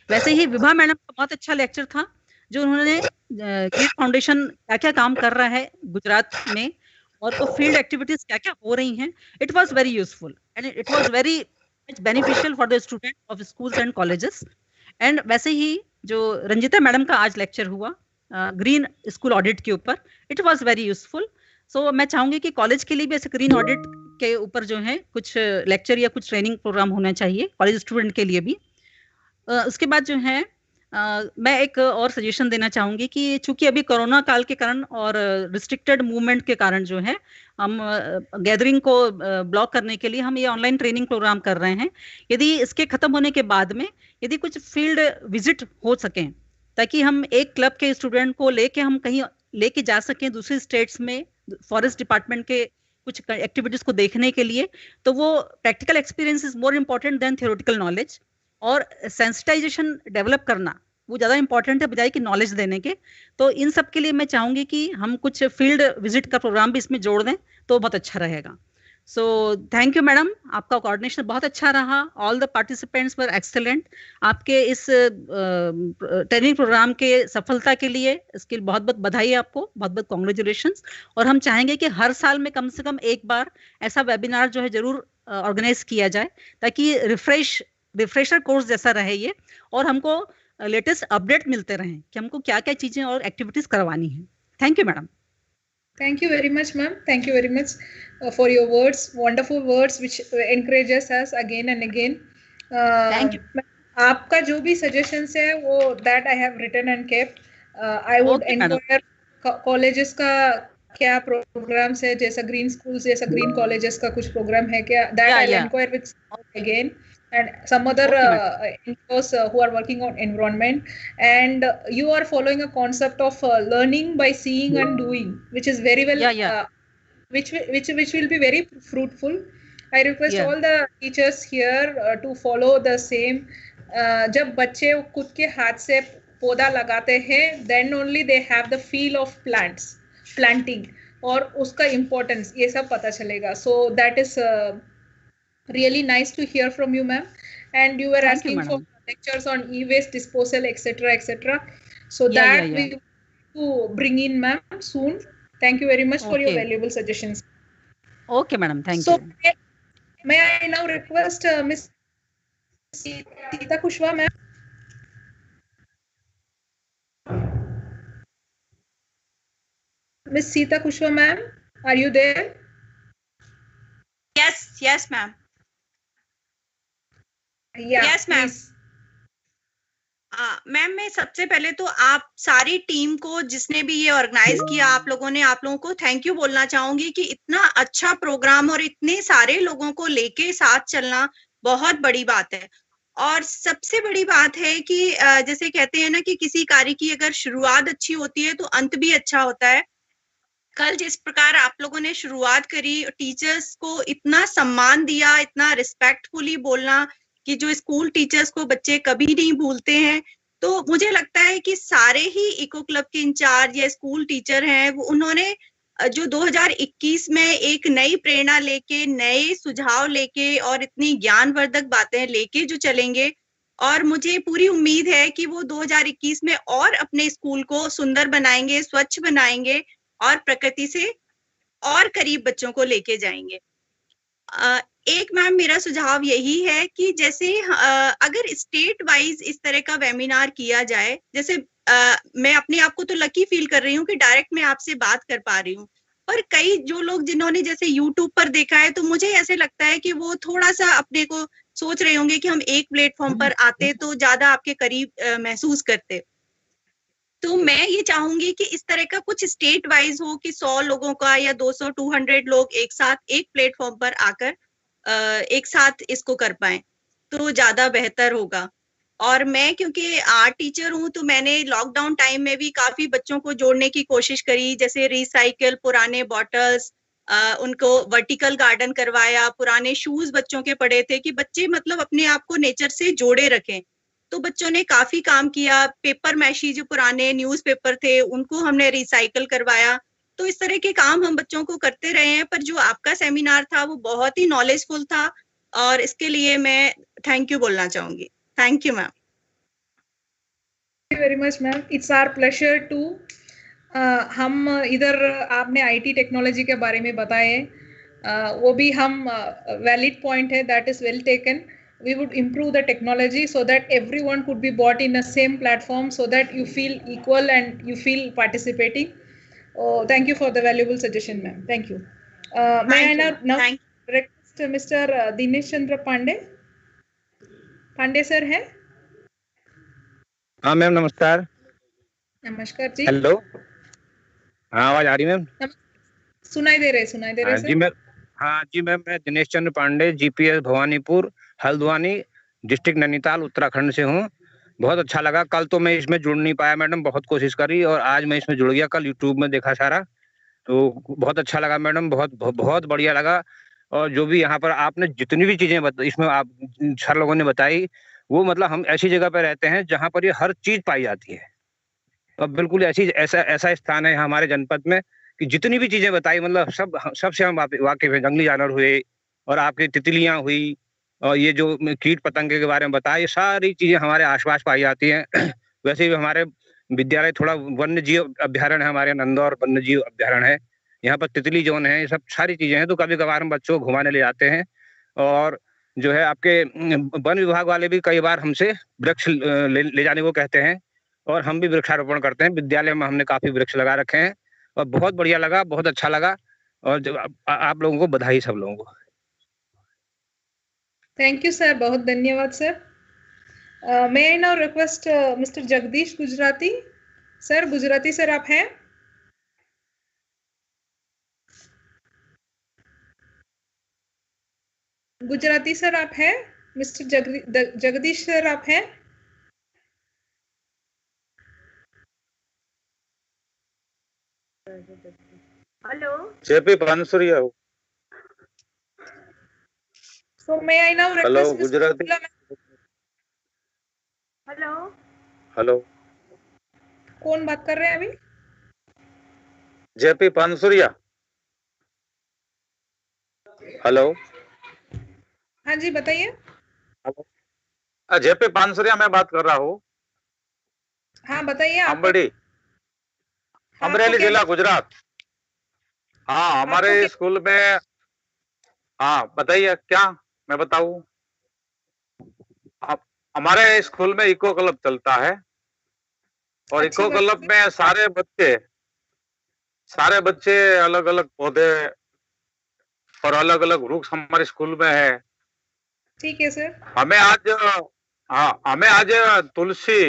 वैसे ही विभा मैडम का बहुत अच्छा लेक्चर था जो उन्होंने ग्रीन फाउंडेशन क्या क्या काम कर रहा है गुजरात में और वो फील्ड एक्टिविटीज क्या क्या हो रही हैं। It was very useful and it was very beneficial for the student of schools and colleges. And वैसे ही जो रंजिता मैडम का आज लेक्चर हुआ ग्रीन स्कूल ऑडिट के ऊपर, इट वाज वेरी यूजफुल। सो मैं चाहूंगी कि कॉलेज के लिए भी ऐसे ग्रीन ऑडिट के ऊपर जो है कुछ लेक्चर या कुछ ट्रेनिंग प्रोग्राम होना चाहिए कॉलेज स्टूडेंट के लिए भी। उसके बाद जो है मैं एक और सजेशन देना चाहूंगी कि चूंकि अभी कोरोना काल के कारण और रिस्ट्रिक्टेड मूवमेंट के कारण जो है हम गैदरिंग को ब्लॉक करने के लिए हम ये ऑनलाइन ट्रेनिंग प्रोग्राम कर रहे हैं। यदि इसके खत्म होने के बाद में यदि कुछ फील्ड विजिट हो सकें ताकि हम एक क्लब के स्टूडेंट को लेके हम कहीं लेके जा सकें दूसरी स्टेट्स में, फॉरेस्ट डिपार्टमेंट के कुछ एक्टिविटीज को देखने के लिए, तो वो practical experience is more important then theoretical knowledge, और सेंसिटाइजेशन डेवलप करना वो ज़्यादा इंपॉर्टेंट है बजाय कि नॉलेज देने के। तो इन सब के लिए मैं चाहूंगी कि हम कुछ फील्ड विजिट का प्रोग्राम भी इसमें जोड़ दें तो बहुत अच्छा रहेगा। सो थैंक यू मैडम, आपका कोऑर्डिनेशन बहुत अच्छा रहा, all the participants were excellent. आपके इस ट्रेनिंग प्रोग्राम के सफलता के लिए इसके बहुत बहुत बधाई आपको, बहुत बहुत कॉन्ग्रेचुलेशंस। और हम चाहेंगे कि हर साल में कम से कम एक बार ऐसा वेबिनार जो है जरूर ऑर्गेनाइज किया जाए, ताकि रिफ्रेशर कोर्स जैसा रहे ये, और हमको लेटेस्ट अपडेट मिलते रहें कि हमको क्या क्या चीजें और एक्टिविटीज करवानी है। Thank you madam. Thank you very much, ma'am. Thank you very much for your words, wonderful words which encourages us again and again. Thank you. आपका जो भी suggestions है वो that I have written and kept. I would inquire colleges का क्या programs है, जैसा green schools जैसा green colleges का कुछ program है क्या, that I'll inquire with again. And some other NGOs who are working on environment, and you are following a concept of learning by seeing and doing, which is very well which will be very fruitful. I request all the teachers here to follow the same. जब बच्चे खुद के हाथ से पौधा लगाते हैं, then only they have the feel of planting, और उसका importance ये सब पता चलेगा. So that is really nice to hear from you, ma'am. And you were asking for lectures on e-waste disposal, etc. So that we to bring in, ma'am, soon. Thank you very much for your valuable suggestions. Okay, madam. Thank you. So may I now request Miss Sita Kushwa, ma'am. Miss Sita Kushwa, ma'am, are you there? Yes, ma'am. Yes, ma'am. Ma'am, मैं सबसे पहले तो आप सारी team को जिसने भी ये ऑर्गेनाइज किया, आप लोगों को थैंक यू बोलना चाहूंगी कि इतना अच्छा प्रोग्राम और इतने सारे लोगों को लेके साथ चलना बहुत बड़ी बात है। और सबसे बड़ी बात है कि जैसे कहते हैं ना कि किसी कार्य की अगर शुरुआत अच्छी होती है तो अंत भी अच्छा होता है। कल जिस प्रकार आप लोगों ने शुरुआत करी, टीचर्स को इतना सम्मान दिया, इतना रिस्पेक्टफुली बोलना कि जो स्कूल टीचर्स को बच्चे कभी नहीं भूलते हैं, तो मुझे लगता है कि सारे ही इको क्लब के इंचार्ज या स्कूल टीचर हैं, वो उन्होंने जो 2021 में एक नई प्रेरणा लेके, नए सुझाव लेके और इतनी ज्ञानवर्धक बातें लेके जो चलेंगे, और मुझे पूरी उम्मीद है कि वो 2021 में और अपने स्कूल को सुंदर बनाएंगे, स्वच्छ बनाएंगे और प्रकृति से और करीब बच्चों को लेके जाएंगे। एक मैम मेरा सुझाव यही है कि जैसे अगर स्टेट वाइज इस तरह का वेबिनार किया जाए, जैसे मैं अपने आप को तो लकी फील कर रही हूँ कि डायरेक्ट मैं आपसे बात कर पा रही हूँ, पर कई जो लोग जिन्होंने जैसे यूट्यूब पर देखा है, तो मुझे ऐसे लगता है कि वो थोड़ा सा अपने को सोच रहे होंगे कि हम एक प्लेटफॉर्म पर आते तो ज्यादा आपके करीब महसूस करते। तो मैं ये चाहूंगी कि इस तरह का कुछ स्टेट वाइज हो कि 100 लोगों का या 200 200 लोग एक साथ एक प्लेटफॉर्म पर आकर एक साथ इसको कर पाए तो ज्यादा बेहतर होगा। और मैं क्योंकि आर्ट टीचर हूँ, तो मैंने लॉकडाउन टाइम में भी काफी बच्चों को जोड़ने की कोशिश करी, जैसे रिसाइकल पुराने बॉटल्स, उनको वर्टिकल गार्डन करवाया, पुराने शूज बच्चों के पड़े थे कि बच्चे मतलब अपने आप को नेचर से जोड़े रखें, तो बच्चों ने काफी काम किया। पेपर मैशी जो पुराने न्यूज़पेपर थे उनको हमने रिसाइकल करवाया। तो इस तरह के काम हम बच्चों को करते रहे हैं, पर जो आपका सेमिनार था वो बहुत ही नॉलेजफुल था और इसके लिए मैं थैंक यू बोलना चाहूंगी। Thank you ma'am. Very much ma'am, it's our pleasure to. हम इधर आपने आईटी टेक्नोलॉजी के बारे में बताए, वो भी हम वैलिड पॉइंट है, that is well taken. We would improve the technology so that everyone could be brought in the same platform so that you feel equal and you feel participating. Thank you for the valuable suggestion, ma'am. Thank you. May I now request Mr. Dinesh Chandra Pandey? Pandey sir है? हाँ ma'am, नमस्कार। नमस्कार जी। Hello, हाँ आवाज आ रही ma'am? सुनाई दे रहे जी मैम। हाँ जी मैम, मैं दिनेश चंद्र पांडे, जीपीएस भवानीपुर हल्द्वानी डिस्ट्रिक्ट नैनीताल उत्तराखंड से हूँ। बहुत अच्छा लगा। कल तो मैं इसमें जुड़ नहीं पाया मैडम, बहुत कोशिश करी और आज मैं इसमें जुड़ गया। कल यूट्यूब में देखा सारा, तो बहुत अच्छा लगा मैडम, बहुत बहुत बढ़िया लगा। और जो भी यहाँ पर आपने जितनी भी चीजें इसमें आप सर लोगों ने बताई, वो मतलब हम ऐसी जगह पे रहते हैं जहाँ पर ये हर चीज पाई जाती है। और बिल्कुल ऐसा स्थान है हमारे जनपद में कि जितनी भी चीजें बताई मतलब सबसे हम वाकिफ हैं। जंगली जानवर हुए और आपकी तितलियां हुई और ये जो कीट पतंगे के बारे में बताया, ये सारी चीजें हमारे आसपास पाई जाती हैं। वैसे भी हमारे विद्यालय थोड़ा वन्य जीव अभ्यारण्य है, हमारे नंदौर वन्य जीव अभ्यारण्य है। यहाँ पर तितली जोन है, ये सब सारी चीजें हैं। तो कभी कभार हम बच्चों को घुमाने ले जाते हैं। और जो है आपके वन विभाग वाले भी कई बार हमसे वृक्ष ले जाने को कहते हैं और हम भी वृक्षारोपण करते हैं। विद्यालय में हमने काफी वृक्ष लगा रखे हैं और बहुत बढ़िया लगा, बहुत अच्छा लगा। और जब आप लोगों को बधाई, सब लोगों को। थैंक यू सर, बहुत धन्यवाद sir. May I now request mister Jagdish Gujarati sir. Gujarati sir आप हैं? गुजराती सर आप हैं? मिस्टर जगदीश सर आप हैं? Hello JP Pansuriya. So may I now hello request Gujarati. Hello hello, कौन बात कर रहे हैं अभी? जेपी पानसुरिया। हेलो, हाँ जी बताइए। जेपी पानसुरिया मैं बात कर रहा हूँ। हाँ बताइए। अम्बड़ी, अमरेली जिला गुजरात। हाँ हमारे स्कूल में। हाँ बताइए क्या मैं बताऊं। आप हमारे स्कूल में इको क्लब चलता है और इको क्लब में सारे बच्चे अलग अलग पौधे और अलग अलग वृक्ष हमारे स्कूल में है। ठीक है सर। हमें आज तुलसी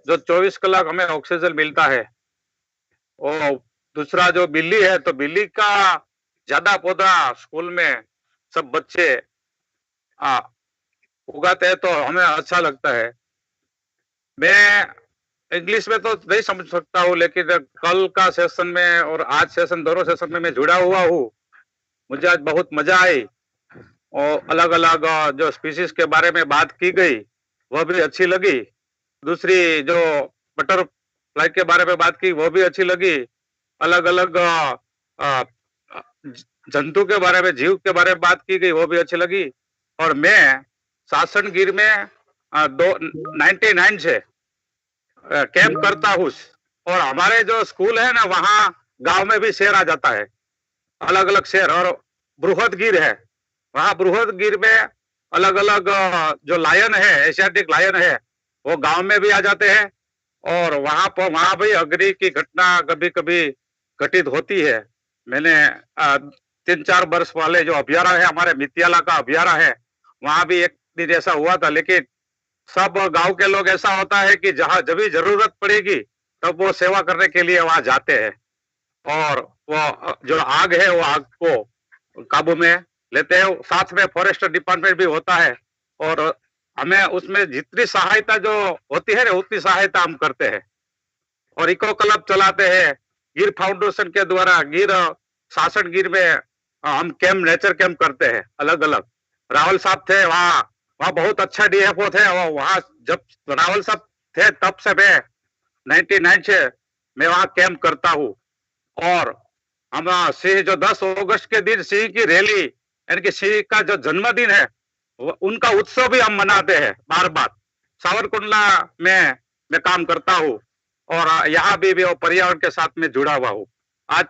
जो 24 कलाक हमें ऑक्सीजन मिलता है। और दूसरा जो बिल्ली है, तो बिल्ली का ज्यादा पौधा स्कूल में सब बच्चे उगाते हैं, तो हमें अच्छा लगता है। मैं इंग्लिश में तो नहीं समझ सकता हूँ, लेकिन कल का सेशन में और आज सेशन, दोनों सेशन में मैं जुड़ा हुआ हूँ। मुझे आज बहुत मजा आई और अलग अलग जो स्पीशीज के बारे में बात की गई वह भी अच्छी लगी। दूसरी जो बटरफ्लाई के बारे में बात की वो भी अच्छी लगी। अलग अलग जंतु के बारे में, जीव के बारे में बात की गई वो भी अच्छी लगी। और मैं सासनगिर में 99 से कैंप करता हूँ। और हमारे जो स्कूल है ना, वहाँ गांव में भी शेर आ जाता है, अलग अलग शेर। और बृहदगिर है, वहाँ बृहदगिर में अलग अलग जो लायन है, एशियाटिक लायन है, वो गांव में भी आ जाते हैं। और वहां भी अग्नि की घटना कभी कभी घटित होती है। मैंने 3-4 वर्ष पहले जो अभ्यारण्य है, हमारे मित्याला का अभ्यारण्य है, वहां भी एक दिन ऐसा हुआ था। लेकिन सब गांव के लोग ऐसा होता है कि जहां जब भी जरूरत पड़ेगी तब वो सेवा करने के लिए वहां जाते हैं और वो जो आग है वो आग को काबू में लेते हैं। साथ में फॉरेस्ट डिपार्टमेंट भी होता है और हमें उसमें जितनी सहायता जो होती है ना, उतनी सहायता हम करते हैं। और इको क्लब चलाते हैं गिर फाउंडेशन के द्वारा। शासन गिर में हम कैंप, नेचर कैंप करते हैं अलग अलग। रावल साहब थे वहाँ बहुत अच्छा डीएफओ थे। और वहाँ जब रावल साहब थे तब से मैं 99 से मैं वहाँ कैंप करता हूँ। और हम सिंह जो 10 अगस्त के दिन सिंह की रैली, यानी कि सिंह का जो जन्मदिन है, उनका उत्सव भी हम मनाते हैं बार बार। सावरकुंडला में मैं काम करता हूँ और यहाँ भी वो पर्यावरण के साथ में जुड़ा हुआ हूँ। आज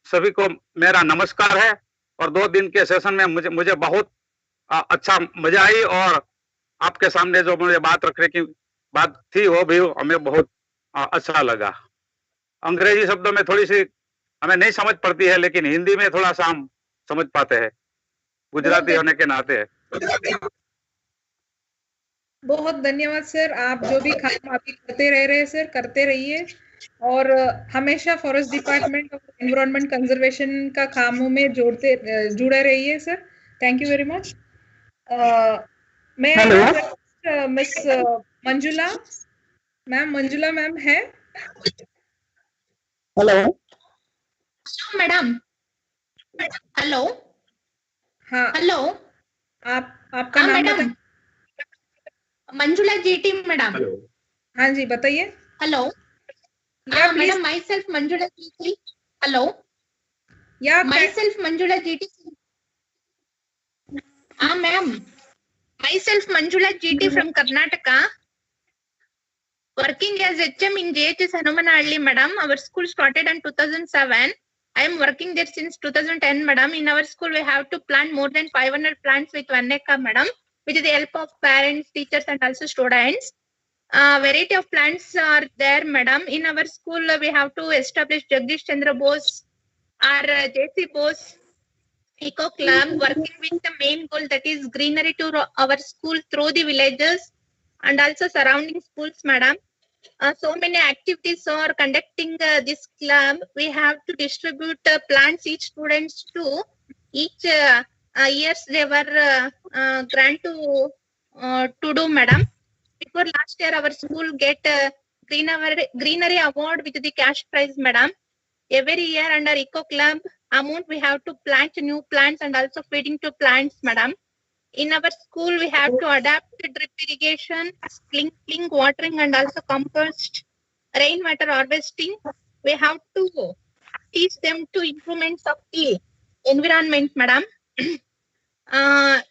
सभी को मेरा नमस्कार है। और 2 दिन के सेशन में मुझे बहुत अच्छा मजा आई। और आपके सामने जो मुझे बात रखने की बात थी वो भी हमें बहुत अच्छा लगा। अंग्रेजी शब्दों में थोड़ी सी हमें नहीं समझ पड़ती है, लेकिन हिंदी में थोड़ा सा हम समझ पाते हैं गुजराती होने के नाते। बहुत धन्यवाद सर। आप जो भी काम आप करते रह रहे हैं सर, करते रहिए और हमेशा फॉरेस्ट डिपार्टमेंट और एनवायरनमेंट कंजर्वेशन का कामों में जुड़े रहिए सर। Thank you very much. मैं miss Manjula ma'am, Manjula ma'am है? हेलो मैडम हेलो हाँ हेलो आपका नाम मैडम मंजुला जीटी मैडम हाँ जी बताइए। Hello yeah madam myself Manjula GT hello yeah myself Manjula GT ma'am myself Manjula GT from Karnataka working as HM in JHS Hanumanalli, madam. Our school started in 2007. I am working there since 2010, madam. In our school, we have to plant more than 500 plants with 1 acre, madam, with the help of parents, teachers, and also students. Variety of plants are there, madam. In our school, we have to establish Jagdish Chandra Bose or JC Bose Eco Club, working with the main goal that is greenery to our school through the villages and also surrounding schools, madam. So many activities are conducting this club. We have to distribute plants each students to each years they were grant to do, madam. Before last year, our school get greenery award with the cash prize, madam. Every year under Eco Club amount we have to plant new plants and also feeding to plants, madam. In our school, we have to adapt drip irrigation, sprinkling, watering, and also compost, rainwater harvesting. We have to teach them to improvements of the environment, madam.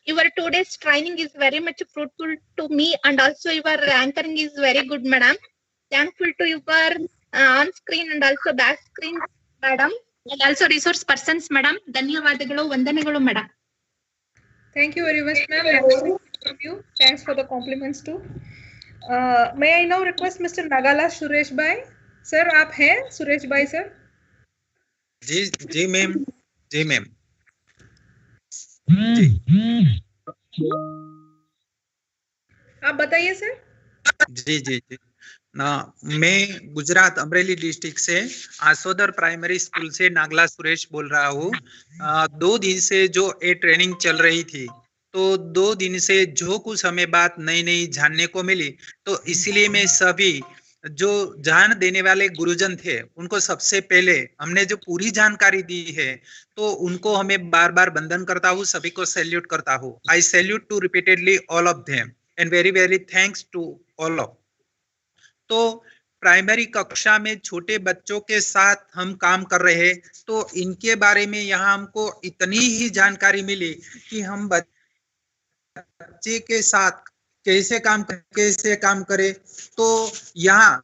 Your today's training is very much fruitful to me, and also your anchoring is very good, madam. Thankful to your on-screen and also back screen, madam, and also resource persons, madam. ಧನ್ಯವಾದಗಳು ವಂದನೆಗಳು, madam. Thank you very much, ma'am. From you. Thanks for the compliments too. May I now request Mr. Nagala Suresh Bhai? Sir, आप हैं सुरेश भाई sir? जी जी ma'am, जी ma'am. आप बताइए sir. जी जी जी ना, मैं Gujarat Amreli district से आसोदर प्राइमरी स्कूल से नागला सुरेश बोल रहा हूँ। 2 दिन से जो ये ट्रेनिंग चल रही थी, तो 2 दिन से जो कुछ हमें बात नई नई जानने को मिली, तो इसीलिए मैं सभी जो जान देने वाले गुरुजन थे उनको सबसे पहले हमने जो पूरी जानकारी दी है, तो उनको हमें बार बार वंदन करता हूँ, सभी को सैल्यूट करता हूँ। I salute to repeatedly all of them and very very thanks to all of. तो प्राइमरी कक्षा में छोटे बच्चों के साथ हम काम कर रहे हैं, तो इनके बारे में यहाँ हमको इतनी ही जानकारी मिली कि हम बच्चे के साथ कैसे काम करें। तो यहाँ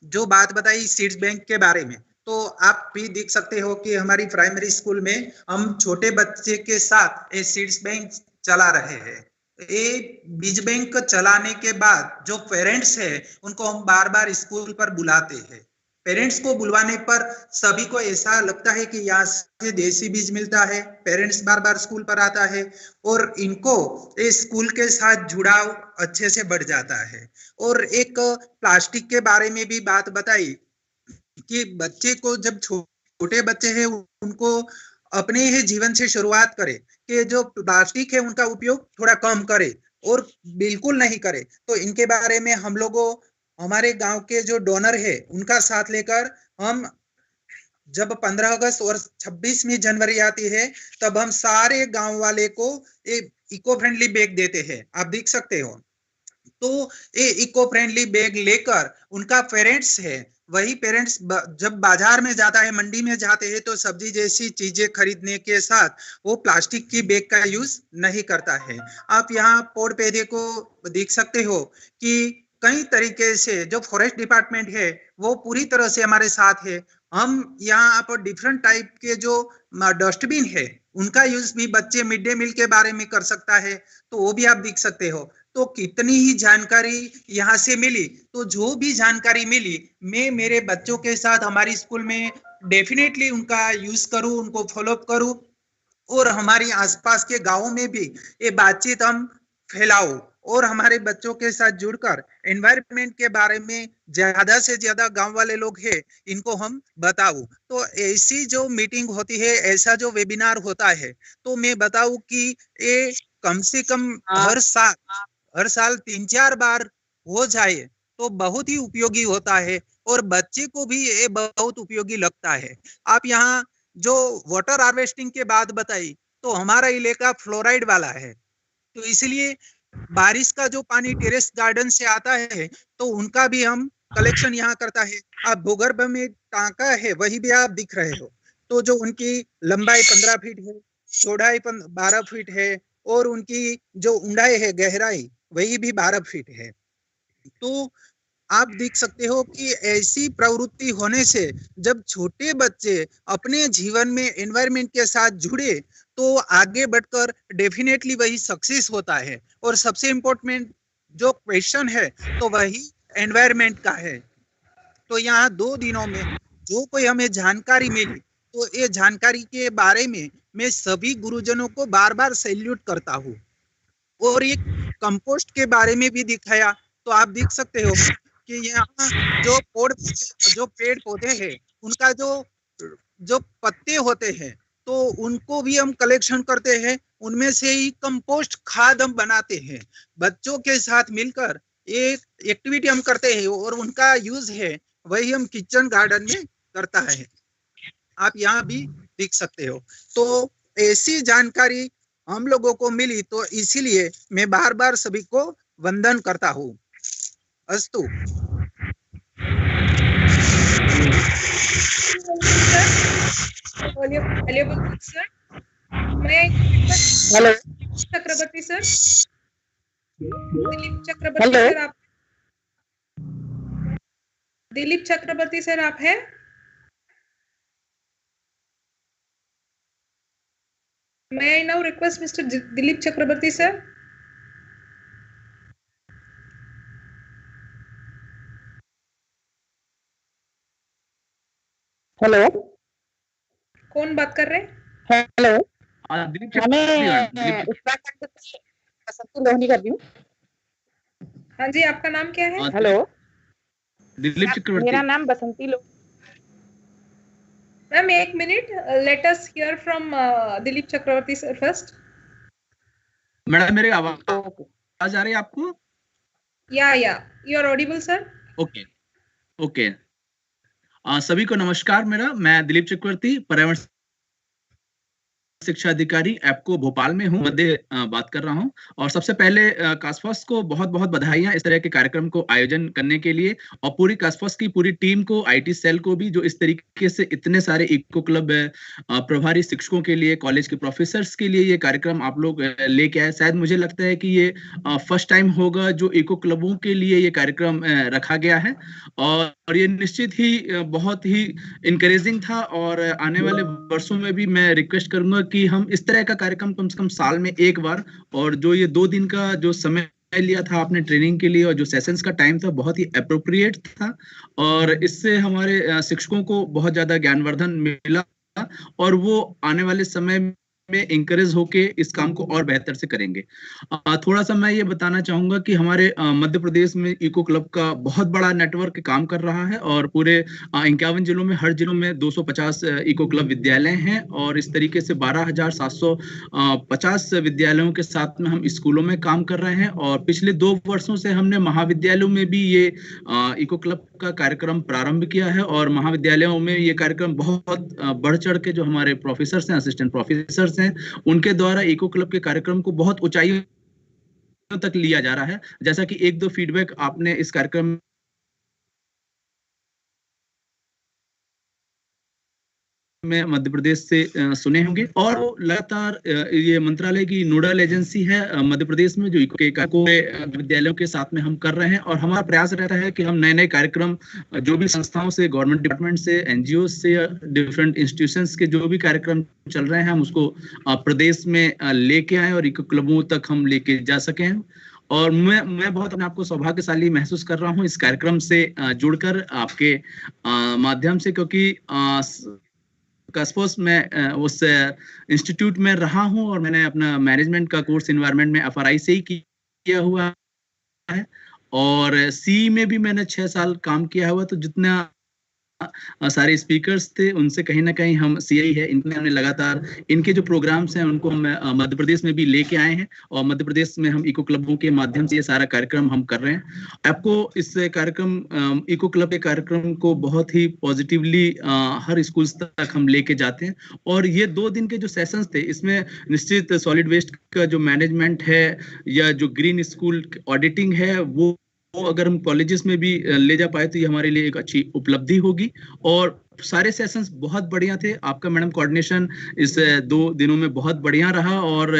जो बात बताई सीड्स बैंक के बारे में, तो आप भी देख सकते हो कि हमारी प्राइमरी स्कूल में हम छोटे बच्चे के साथ ये सीड्स बैंक चला रहे हैं। ये बीज बैंक चलाने के बाद जो पेरेंट्स है उनको हम बार बार स्कूल पर बुलाते हैं। पेरेंट्स को बुलवाने पर सभी को ऐसा लगता है कि यहाँ से देसी बीज मिलता है। पेरेंट्स बार बार स्कूल पर आता है और इनको इस स्कूल के साथ जुड़ाव अच्छे से बढ़ जाता है। और एक प्लास्टिक के बारे में भी बात बताई कि बच्चे को जब छोटे बच्चे हैं उनको अपने ही जीवन से शुरुआत करे कि जो प्लास्टिक है उनका उपयोग थोड़ा कम करे और बिल्कुल नहीं करे। तो इनके बारे में हम लोगों हमारे गांव के जो डोनर है उनका साथ लेकर हम जब 15 अगस्त और 26 जनवरी आती है तब हम सारे गांव वाले को एक इको फ्रेंडली बैग देते हैं। आप देख सकते हो। तो ये इको फ्रेंडली बैग लेकर उनका पेरेंट्स है, वही पेरेंट्स जब बाजार में जाता है, मंडी में जाते हैं, तो सब्जी जैसी चीजें खरीदने के साथ वो प्लास्टिक की बैग का यूज नहीं करता है। आप यहाँ पौध पौधे को देख सकते हो कि कई तरीके से जो फॉरेस्ट डिपार्टमेंट है वो पूरी तरह से हमारे साथ है। हम यहाँ पर डिफरेंट टाइप के जो डस्टबिन है उनका यूज भी बच्चे मिड डे मील के बारे में कर सकता है, तो वो भी आप देख सकते हो। तो कितनी ही जानकारी यहाँ से मिली। तो जो भी जानकारी मिली मैं मेरे बच्चों के साथ हमारी स्कूल में डेफिनेटली उनका यूज करूँ, उनको फॉलोअप करूँ और हमारी आसपास के गांवों में भी ये बातचीत हम फैलाओ और हमारे बच्चों के साथ जुड़कर एनवायरनमेंट के बारे में ज्यादा से ज्यादा गांव वाले लोग हैं इनको हम बताऊं। तो ऐसी जो मीटिंग होती है, ऐसा जो वेबिनार होता है, तो मैं बताऊं कि ये कम से कम हर साल 3-4 बार हो जाए तो बहुत ही उपयोगी होता है और बच्चे को भी ये बहुत उपयोगी लगता है। आप यहाँ जो वाटर हार्वेस्टिंग के बाद बताई, तो हमारा इलाका फ्लोराइड वाला है, तो इसलिए बारिश का जो पानी टेरेस गार्डन से आता है तो उनका भी हम कलेक्शन यहाँ करता है। आप भूगर्भ में टांका है वही भी आप दिख रहे हो, तो जो उनकी लंबाई 15 फीट है, चौड़ाई 12 फीट है और उनकी जो ऊंचाई है, गहराई, वही भी 12 फीट है। तो आप देख सकते हो कि ऐसी प्रवृत्ति होने से जब छोटे बच्चे अपने जीवन में एनवायरनमेंट के साथ जुड़े तो आगे बढ़कर डेफिनेटली वही सक्सेस होता है। और सबसे इम्पोर्टेंट जो क्वेश्चन है तो वही एनवायरनमेंट का है। तो यहाँ 2 दिनों में जो कोई हमें जानकारी मिली, तो ये जानकारी के बारे में मैं सभी गुरुजनों को बार बार सैल्यूट करता हूँ। और एक कंपोस्ट के बारे में भी दिखाया, तो आप देख सकते हो कि यहाँ जो पेड़ पौधे हैं उनका जो पत्ते होते हैं तो उनको भी हम कलेक्शन करते हैं, उनमें से ही कंपोस्ट खाद हम बनाते हैं। बच्चों के साथ मिलकर एक एक्टिविटी हम करते हैं और उनका यूज है वही हम किचन गार्डन में करता है। आप यहाँ भी देख सकते हो। तो ऐसी जानकारी हम लोगों को मिली, तो इसीलिए मैं बार बार सभी को वंदन करता हूँ। अस्तु। हेलो चक्रवर्ती सर, दिलीप चक्रवर्ती सर, आप दिलीप चक्रवर्ती सर आप हैं? May I now request Mr. Dilip Chakrabarti sir? Hello, कौन बात कर रहे हैं? हेलो, दिलीप मैं उत्तराखंड से बसंती लोहनी कर रही हूँ। हाँ जी, आपका नाम क्या है? हेलो, दिलीप चक्रवर्ती। मेरा नाम बसंती लोहनी। मैम एक minute, let us hear from Dilip Chakravarti sir first. Madam मेरी आवाज आ रही है आपको? या you are audible sir. Okay. सभी को नमस्कार। मैं दिलीप चक्रवर्ती, पर्यावरण शिक्षा अधिकारी एप्को भोपाल में हूँ, मध्य बात कर रहा हूँ। और सबसे पहले कास्फॉस को बहुत बहुत बधाइयाँ इस तरह के कार्यक्रम को आयोजन करने के लिए, और पूरी कास्फॉस की पूरी टीम को, आईटी सेल को भी, जो इस तरीके से इतने सारे इको क्लब प्रभारी शिक्षकों के लिए, कॉलेज के प्रोफेसर्स के लिए ये कार्यक्रम आप लोग लेके आए। शायद मुझे लगता है कि ये फर्स्ट टाइम होगा जो इको क्लबों के लिए ये कार्यक्रम रखा गया है, और ये निश्चित ही बहुत ही इंकरेजिंग था। और आने वाले वर्षों में भी मैं रिक्वेस्ट करूंगा कि हम इस तरह का कार्यक्रम कम से कम साल में एक बार, और जो ये 2 दिन का जो समय लिया था आपने ट्रेनिंग के लिए और जो सेशंस का टाइम था बहुत ही अप्रोप्रिएट था, और इससे हमारे शिक्षकों को बहुत ज्यादा ज्ञानवर्धन मिला और वो आने वाले समय में इंकरेज होके इस काम को और बेहतर से करेंगे। थोड़ा सा मैं ये बताना चाहूंगा कि हमारे मध्य प्रदेश में इको क्लब का बहुत बड़ा नेटवर्क काम कर रहा है, और पूरे 51 जिलों में, हर जिलों में 250 इको क्लब विद्यालय हैं, और इस तरीके से 12,750 विद्यालयों के साथ में हम स्कूलों में काम कर रहे हैं। और पिछले 2 वर्षों से हमने महाविद्यालयों में भी ये इको क्लब का कार्यक्रम प्रारंभ किया है, और महाविद्यालयों में ये कार्यक्रम बहुत बढ़ चढ़ के जो हमारे प्रोफेसर्स हैं, असिस्टेंट प्रोफेसर्स हैं, उनके द्वारा इको क्लब के कार्यक्रम को बहुत ऊंचाइयों तक लिया जा रहा है। जैसा कि 1-2 फीडबैक आपने इस कार्यक्रम में मध्य प्रदेश से सुने होंगे, और लगातार ये मंत्रालय की नोडल एजेंसी है मध्य प्रदेश में जो इको के विद्यालयों के साथ में हम कर रहे हैं। और हमारा प्रयास रहता है कि हम नए-नए कार्यक्रम जो भी संस्थाओं से, गवर्नमेंट डिपार्टमेंट से, एनजीओ से, डिफरेंट इंस्टीट्यूशंस के जो भी कार्यक्रम चल रहे हैं हम उसको प्रदेश में लेके आए और इको क्लबों तक हम लेके जा सके। और मैं बहुत अपने आप को सौभाग्यशाली महसूस कर रहा हूँ इस कार्यक्रम से जुड़कर आपके माध्यम से, क्योंकि कास्फोस में उस इंस्टीट्यूट में रहा हूं, और मैंने अपना मैनेजमेंट का कोर्स एनवायरनमेंट में एफआरआई से ही किया हुआ है, और सी में भी मैंने 6 साल काम किया हुआ। तो जितना सारे स्पीकर्स थे, उनसे कहीं ना कहीं हम सीआई है, इनमें हमने लगातार इनके जो प्रोग्राम्स हैं उनको हम मध्य प्रदेश में भी लेके आए हैं और मध्य प्रदेश में हम इको क्लबों के माध्यम से ये सारा कार्यक्रम हम कर रहे हैं। आपको इस कार्यक्रम इको क्लब के कार्यक्रम को बहुत ही पॉजिटिवली हर स्कूल तक हम लेके जाते हैं और ये 2 दिन के जो सेशंस थे इसमें निश्चित सॉलिड वेस्ट का जो मैनेजमेंट है या जो ग्रीन स्कूल ऑडिटिंग है वो अगर हम कॉलेजेस में भी ले जा पाए तो ये हमारे लिए एक अच्छी उपलब्धि होगी। और सारे सेशंस बहुत बढ़िया थे। आपका मैडम कोऑर्डिनेशन इस 2 दिनों में बहुत बढ़िया रहा और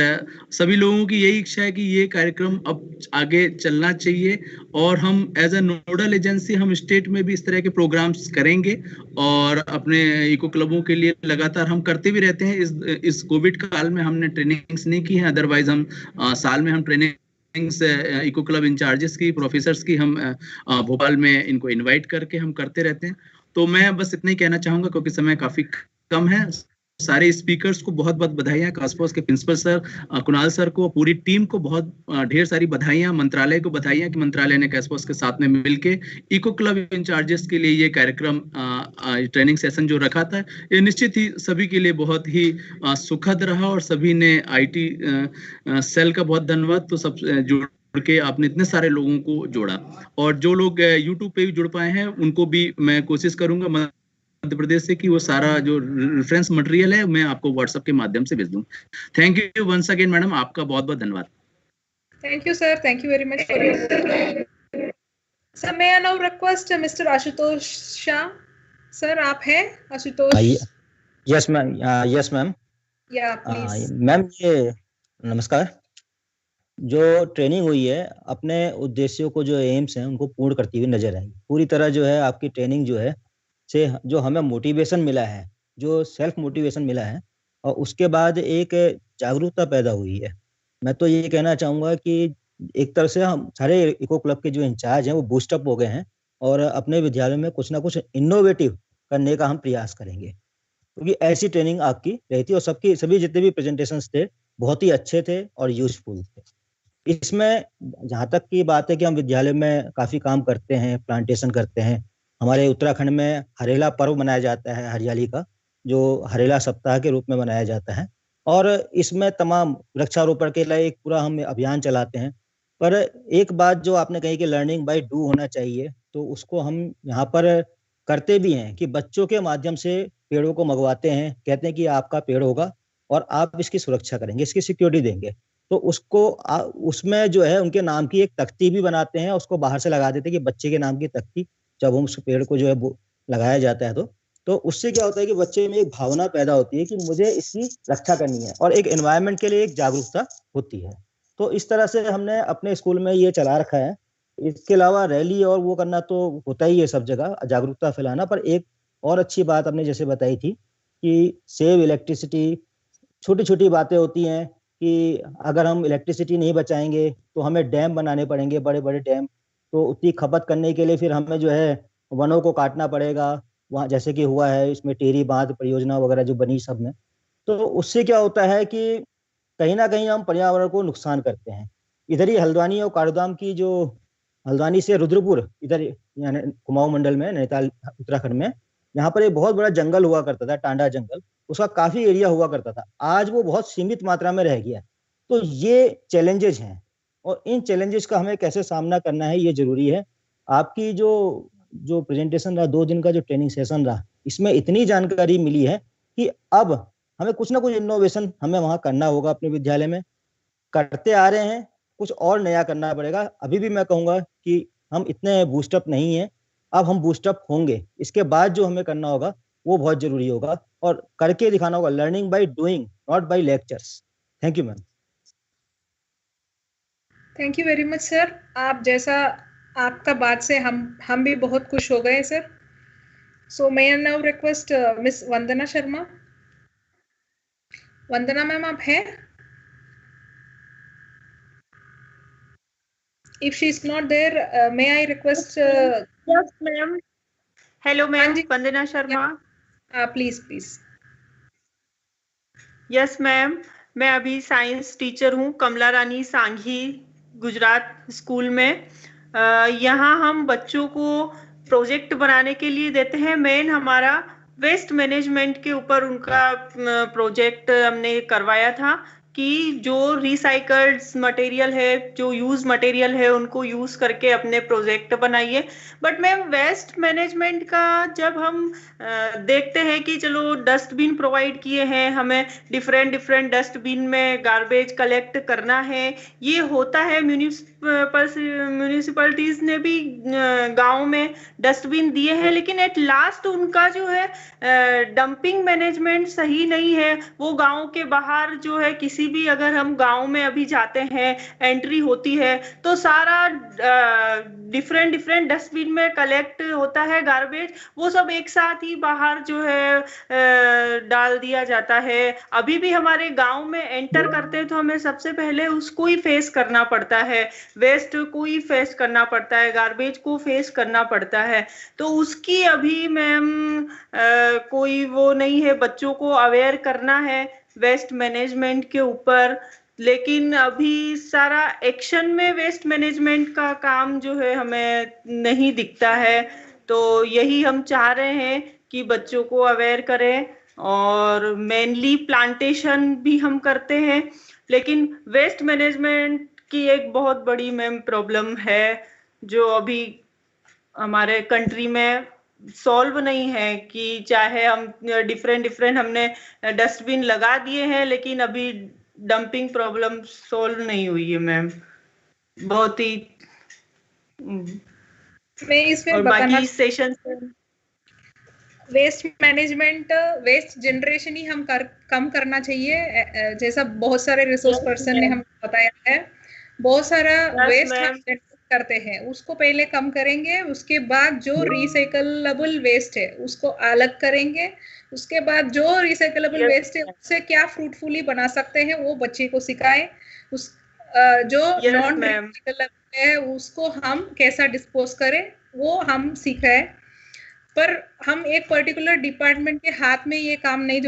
सभी लोगों की यही इच्छा है कि ये कार्यक्रम अब आगे चलना चाहिए और हम एज ए नोडल एजेंसी हम स्टेट में भी इस तरह के प्रोग्राम्स करेंगे और अपने इको क्लबों के लिए लगातार हम करते भी रहते हैं। इस कोविड काल में हमने ट्रेनिंग्स नहीं की है, अदरवाइज हम साल में हम ट्रेनिंग इको क्लब इंचार्जेस की, प्रोफेसर्स की हम भोपाल में इनको इनवाइट करके हम करते रहते हैं। तो मैं बस इतना ही कहना चाहूंगा क्योंकि समय काफी कम है। सारे स्पीकर्स को बहुत बहुत बधाइयां, कास्फोस के प्रिंसिपल सर कुणाल सर को, पूरी टीम को बहुत ढेर सारी बधाइयां, मंत्रालय को बधाइयां कि मंत्रालय ने कास्फोस के साथ में मिलके इको क्लब इंचार्जेस के लिए ये कार्यक्रम ट्रेनिंग सेशन जो रखा था ये निश्चित ही सभी के लिए बहुत ही सुखद रहा और सभी ने आईटी सेल का बहुत धन्यवाद। तो सब जुड़ के आपने इतने सारे लोगों को जोड़ा और जो लोग यूट्यूब पे भी जुड़ पाए हैं उनको भी मैं कोशिश करूंगा मध्य प्रदेश से कि वो सारा जो रेफरेंस मटेरियल है मैं आपको व्हाट्सएप के माध्यम से भेज दूं। Thank you once again madam, आपका बहुत बहुत धन्यवाद। Thank you sir, thank you very much for your sir. मैं now request mister Ashutosh Shah sir, आप हैं Ashutosh? Yes ma'am, yes ma'am. Yeah please ma'am, ये नमस्कार। जो ट्रेनिंग हुई है अपने उद्देश्यों को, जो एम्स हैं उनको पूर्ण करती हुई नजर आई। पूरी तरह जो है आपकी ट्रेनिंग जो है से जो हमें मोटिवेशन मिला है, जो सेल्फ मोटिवेशन मिला है और उसके बाद एक जागरूकता पैदा हुई है। मैं तो ये कहना चाहूँगा कि एक तरह से हम सारे इको क्लब के जो इंचार्ज हैं वो बूस्टअप हो गए हैं और अपने विद्यालय में कुछ ना कुछ इनोवेटिव करने का हम प्रयास करेंगे, क्योंकि ऐसी ट्रेनिंग आपकी रही थी और सभी जितने भी प्रेजेंटेशंस थे बहुत ही अच्छे थे और यूजफुल थे। इसमें जहाँ तक की बात है कि हम विद्यालय में काफ़ी काम करते हैं, प्लांटेशन करते हैं। हमारे उत्तराखंड में हरेला पर्व मनाया जाता है हरियाली का, जो हरेला सप्ताह के रूप में मनाया जाता है और इसमें तमाम वृक्षारोपण के लिए एक पूरा हम अभियान चलाते हैं। पर एक बात जो आपने कही कि लर्निंग बाय डू होना चाहिए, तो उसको हम यहाँ पर करते भी हैं कि बच्चों के माध्यम से पेड़ों को मंगवाते हैं, कहते हैं कि आपका पेड़ होगा और आप इसकी सुरक्षा करेंगे, इसकी सिक्योरिटी देंगे। तो उसको उसमें जो है उनके नाम की एक तख्ती भी बनाते हैं, उसको बाहर से लगा देते हैं कि बच्चे के नाम की तख्ती जब हम उस पेड़ को जो है लगाया जाता है तो उससे क्या होता है कि बच्चे में एक भावना पैदा होती है कि मुझे इसकी रक्षा करनी है और एक एनवायरनमेंट के लिए एक जागरूकता होती है। तो इस तरह से हमने अपने स्कूल में ये चला रखा है। इसके अलावा रैली और वो करना तो होता ही है सब जगह, जागरूकता फैलाना। पर एक और अच्छी बात आपने जैसे बताई थी कि सेव इलेक्ट्रिसिटी, छोटी छोटी बातें होती हैं कि अगर हम इलेक्ट्रिसिटी नहीं बचाएंगे तो हमें डैम बनाने पड़ेंगे, बड़े बड़े डैम। तो उतनी खपत करने के लिए फिर हमें जो है वनों को काटना पड़ेगा, वहाँ जैसे कि हुआ है इसमें टेरी बांध परियोजना वगैरह जो बनी सब में। तो उससे क्या होता है कि कहीं ना कहीं हम पर्यावरण को नुकसान करते हैं। इधर ही हल्द्वानी और कारदाम की, जो हल्द्वानी से रुद्रपुर इधर यानी कुमाऊं मंडल में, नैनीताल उत्तराखंड में, यहाँ पर एक बहुत बड़ा जंगल हुआ करता था, टांडा जंगल। उसका काफी एरिया हुआ करता था, आज वो बहुत सीमित मात्रा में रह गया। तो ये चैलेंजेस हैं और इन चैलेंजेस का हमें कैसे सामना करना है ये जरूरी है। आपकी जो प्रेजेंटेशन रहा, 2 दिन का जो ट्रेनिंग सेशन रहा, इसमें इतनी जानकारी मिली है कि अब हमें कुछ ना कुछ इनोवेशन हमें वहाँ करना होगा। अपने विद्यालय में करते आ रहे हैं, कुछ और नया करना पड़ेगा। अभी भी मैं कहूँगा कि हम इतने बूस्टअप नहीं है, अब हम बूस्टअप होंगे। इसके बाद जो हमें करना होगा वो बहुत जरूरी होगा और करके दिखाना होगा। Learning by doing, not by lectures. Thank you ma'am. Thank you very much sir. आप जैसा आपका बात से हम भी बहुत खुश हो गए sir. So may I now request miss Vandana Sharma. Vandana ma'am आप हैं? If she is not there, may I request? Yes, ma'am. Hello, ma'am. Vandana Sharma. Please. Yes, ma'am. मैं अभी साइंस टीचर हूँ कमला रानी सांघी गुजरात स्कूल में। यहाँ हम बच्चों को प्रोजेक्ट बनाने के लिए देते हैं। मेन हमारा वेस्ट मैनेजमेंट के ऊपर उनका प्रोजेक्ट हमने करवाया था कि जो रिसाइकल्ड मटेरियल है, जो यूज मटेरियल है, उनको यूज करके अपने प्रोजेक्ट बनाइए। बट मैम वेस्ट मैनेजमेंट का जब हम देखते हैं कि चलो डस्टबिन प्रोवाइड किए हैं, हमें डिफरेंट डिफरेंट डस्टबिन में गार्बेज कलेक्ट करना है, ये होता है। म्यूनिसिपैलिटीज ने भी गांव में डस्टबिन दिए हैं, लेकिन एट लास्ट उनका जो है डंपिंग मैनेजमेंट सही नहीं है। वो गांव के बाहर जो है, किसी भी अगर हम गांव में अभी जाते हैं, एंट्री होती है तो सारा डिफरेंट डिफरेंट डस्टबिन में कलेक्ट होता है गार्बेज, वो सब एक साथ ही बाहर जो है डाल दिया जाता है। अभी भी हमारे गांव में एंटर करते हैं तो हमें सबसे पहले उसको ही फेस करना पड़ता है, वेस्ट को ही फेस करना पड़ता है, गार्बेज को फेस करना पड़ता है। तो उसकी अभी मैम कोई वो नहीं है, बच्चों को अवेयर करना है वेस्ट मैनेजमेंट के ऊपर, लेकिन अभी सारा एक्शन में वेस्ट मैनेजमेंट का काम जो है हमें नहीं दिखता है। तो यही हम चाह रहे हैं कि बच्चों को अवेयर करें, और मेनली प्लांटेशन भी हम करते हैं, लेकिन वेस्ट मैनेजमेंट की एक बहुत बड़ी मैम प्रॉब्लम है जो अभी हमारे कंट्री में सॉल्व नहीं है, कि चाहे हम डिफरेंट डिफरेंट हमने डस्टबिन लगा दिए हैं, लेकिन अभी डंपिंग प्रॉब्लम सॉल्व नहीं हुई है मैम। बहुत ही मैं इसमें और बाकी session waste management, waste generation ही हम कम करना चाहिए। जैसा बहुत सारे रिसोर्स पर्सन ने हमें बताया है, बहुत सारा वेस्ट हम जनरेट करते हैं, उसको पहले कम करेंगे, उसके बाद जो रिसाइकलेबल वेस्ट है उसको अलग करेंगे, उसके बाद जो रिसाइकलेबल वेस्ट है उससे क्या फ्रूटफुली बना सकते हैं वो बच्चे को सिखाएं, उस जो नॉन रिसाइकलेबल है उसको हम कैसा डिस्पोज करें वो हम सिखाएं। पर हम एक पर्टिकुलर डिपार्टमेंट के हाथ में ये काम नहीं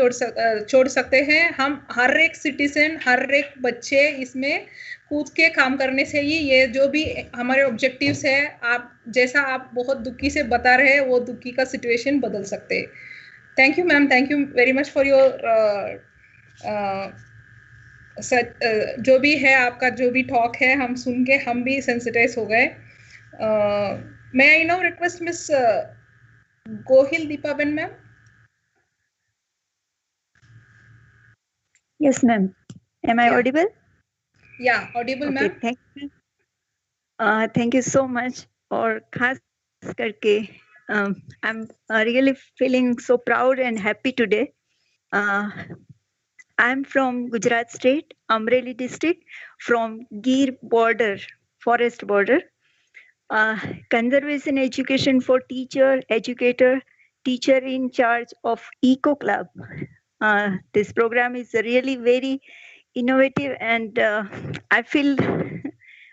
छोड़ सकते हैं। हम हर एक सिटीजन, हर एक बच्चे इसमें कूद के काम करने से ही ये जो भी हमारे ऑब्जेक्टिव्स है, आप जैसा आप बहुत दुखी से बता रहे हैं, वो दुखी का सिचुएशन बदल सकते हैं। Thank you ma'am, thank you very much for your जो भी है आपका, जो भी टॉक है, हम सुन के हम भी सेंसिटाइज हो गए। मैं आई now request miss Gohil Deepaben ma'am. Yes ma'am. Am I audible? Yeah, audible ma'am. Thank you. Thank you so much. और खास करके I'm really feeling so proud and happy today. I'm from Gujarat state, Amreli district, from Gir border, forest border. Conservation education for educator, teacher in charge of Eco Club. This program is really very innovative, and I feel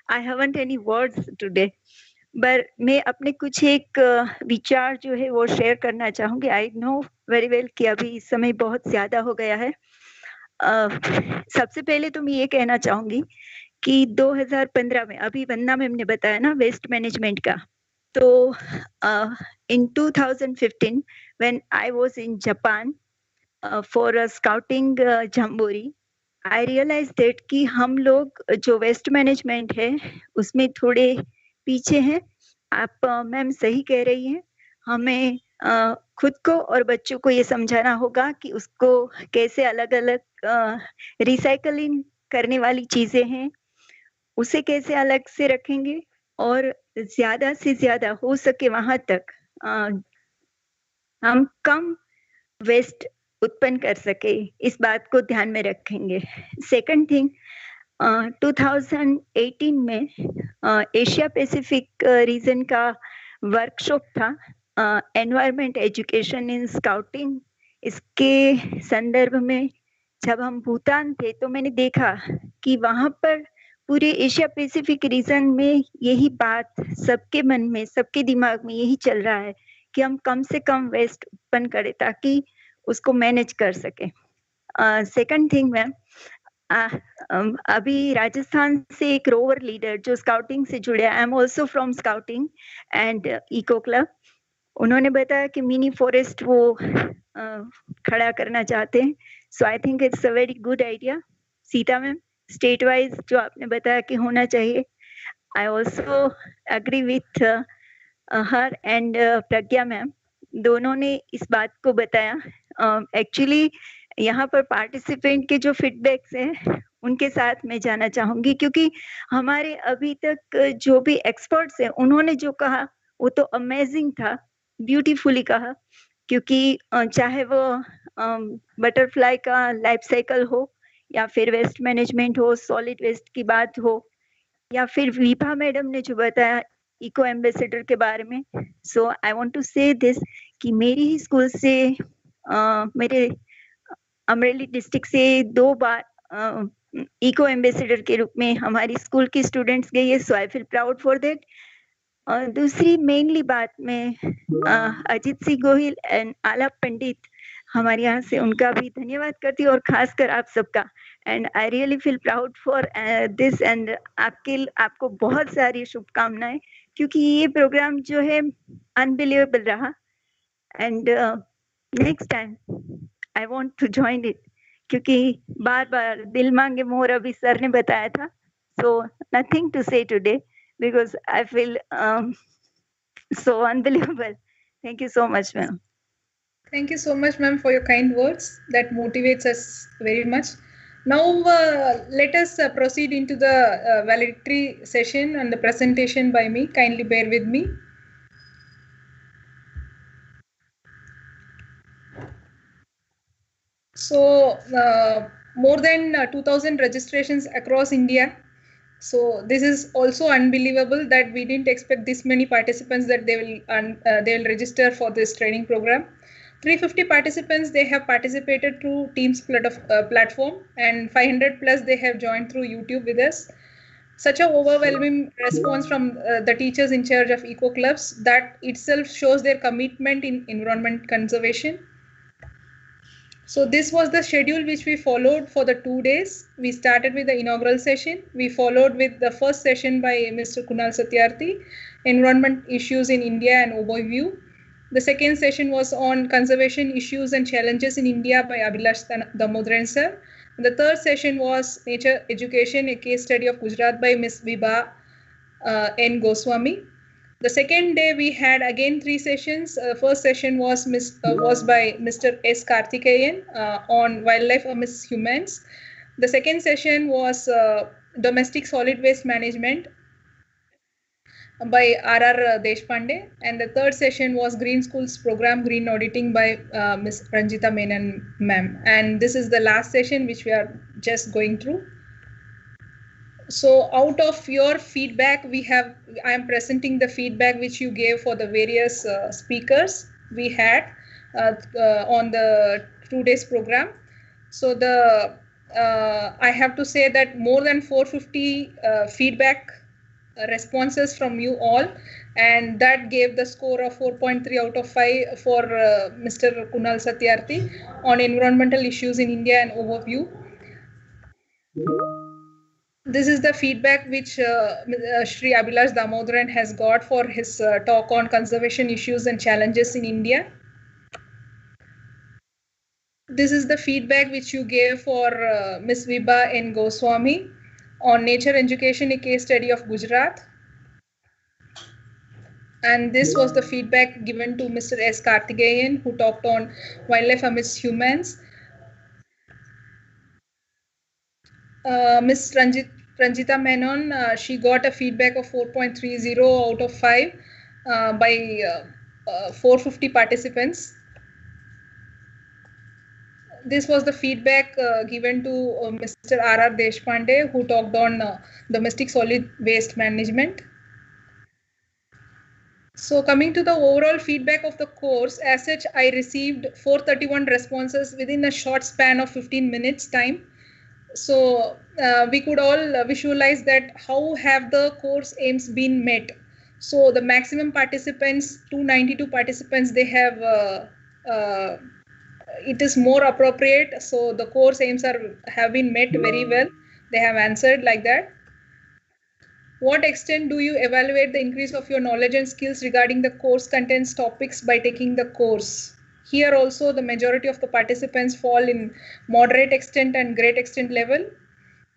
I haven't any words today. But मैं अपने कुछ एक विचार जो है वो share करना चाहूंगी। I know very well कि अभी इस समय बहुत ज्यादा हो गया है। सबसे पहले तो मैं ये कहना चाहूंगी कि 2015 में, अभी वंदना मैम ने बताया ना वेस्ट मैनेजमेंट का, तो in 2015 when I was in Japan for a scouting jamboree, I realise that कि हम लोग जो वेस्ट मैनेजमेंट है उसमें थोड़े पीछे हैं। आप मैम सही कह रही हैं, हमें खुद को और बच्चों को ये समझाना होगा कि उसको कैसे अलग अलग रिसाइकलिंग करने वाली चीजें हैं उसे कैसे अलग से रखेंगे, और ज्यादा से ज्यादा हो सके वहां तक हम कम वेस्ट उत्पन्न कर सके, इस बात को ध्यान में रखेंगे। सेकंड थिंग, 2018 में एशिया पैसिफिक रीजन का वर्कशॉप था, एनवायरमेंट एजुकेशन इन स्काउटिंग। इसके संदर्भ में जब हम भूटान थे तो मैंने देखा कि वहां पर पूरे एशिया पैसिफिक रीजन में यही बात सबके मन में, सबके दिमाग में यही चल रहा है कि हम कम से कम वेस्ट उत्पन्न करें ताकि उसको मैनेज कर सके। सेकंड थिंग मैम, अभी राजस्थान से एक रोवर लीडर जो स्काउटिंग से जुड़े, I am also from scouting and eco club, उन्होंने बताया कि मिनी फॉरेस्ट वो खड़ा करना चाहते हैं. So I think it's a very good idea. Sita ma'am, state wise जो आपने बताया कि होना चाहिए, I also agree with her and Pragya ma'am, दोनों ने इस बात को बताया. एक्चुअली यहाँ पर पार्टिसिपेंट के जो फीडबैक्स हैं उनके साथ मैं जाना चाहूंगी, क्योंकि हमारे अभी तक जो भी एक्सपर्ट्स हैं उन्होंने जो कहा वो तो अमेजिंग था, ब्यूटीफुली कहा. क्योंकि चाहे वो बटरफ्लाई का लाइफ साइकिल हो या फिर वेस्ट मैनेजमेंट हो, सॉलिड वेस्ट की बात हो, या फिर विभा मैडम ने जो बताया इको एम्बेसडर के बारे में. सो आई वांट टू से दिस कि मेरी ही स्कूल से मेरे अमरेली डिस्ट्रिक्ट से 2 बार इको एम्बेसडर के रूप में हमारी स्कूल की स्टूडेंट्स गई है. So I feel proud for that. दूसरी मेनली बात में अजीत सिंह गोहिल एंड आलाप पंडित हमारे यहाँ से, उनका भी धन्यवाद करती हूँ, और खासकर आप सबका. And I really feel proud for this. And आपको बहुत सारी शुभकामनाएं, क्योंकि ये प्रोग्राम जो है अनबिलीवेबल रहा. And next time I want to join it, क्योंकि बार बार दिल मांगे मोर अभी सर ने बताया था. सो नथिंग टू से today because I feel so unbelievable. Thank you so much, ma'am. Thank you so much, ma'am, for your kind words. That motivates us very much. Now, let us proceed into the valedictory session and the presentation by me. Kindly bear with me. So, more than 2,000 registrations across India. So this is also unbelievable that we didn't expect this many participants that they will register for this training program. 350 participants, they have participated through Teams platform, and 500 plus they have joined through YouTube with us. Such a overwhelming response from the teachers in charge of eco clubs, that itself shows their commitment in environment conservation. So this was the schedule which we followed for the 2 days. We started with the inaugural session. We followed with the first session by Mr. Kunal Satyarthi, Environment Issues in India and Overview. The second session was on Conservation Issues and Challenges in India by Abhilash Damodharan sir. The third session was Nature Education, a case study of Gujarat by Ms. Vibha N. Goswami. The second day we had again 3 sessions. First session was by Mr. S. Karthikeyan on wildlife amidst humans. The second session was domestic solid waste management by R.R. Deshpande, and the third session was Green Schools Program Green Auditing by Ms. Ranjita Menon ma'am. And this is the last session which we are just going through. So out of your feedback, I am presenting the feedback which you gave for the various speakers we had on the 2 days program. So I have to say that more than 450 feedback responses from you all, and that gave the score of 4.3 out of 5 for Mr. Kunal Satyarthi on environmental issues in India and overview. This is the feedback which Shri Abhilash Damodharan has got for his talk on conservation issues and challenges in India. This is the feedback which you gave for Ms. Vibha N. Goswami on nature education, a case study of Gujarat. And this was the feedback given to Mr. S. Karthikeyan, who talked on wildlife amidst humans. Ms. Ranjita Menon, she got a feedback of 4.30 out of 5 by 450 participants. This was the feedback given to Mr. R.R. Deshpande, who talked on domestic solid waste management. So coming to the overall feedback of the course, as such, I received 431 responses within a short span of 15 minutes time. So we could all visualize that how have the course aims been met. So the maximum participants, 292 participants, they have, it is more appropriate. So the course aims have been met very well. They have answered like that. What extent do you evaluate the increase of your knowledge and skills regarding the course contents topics by taking the course? Here also the majority of the participants fall in moderate extent and great extent level.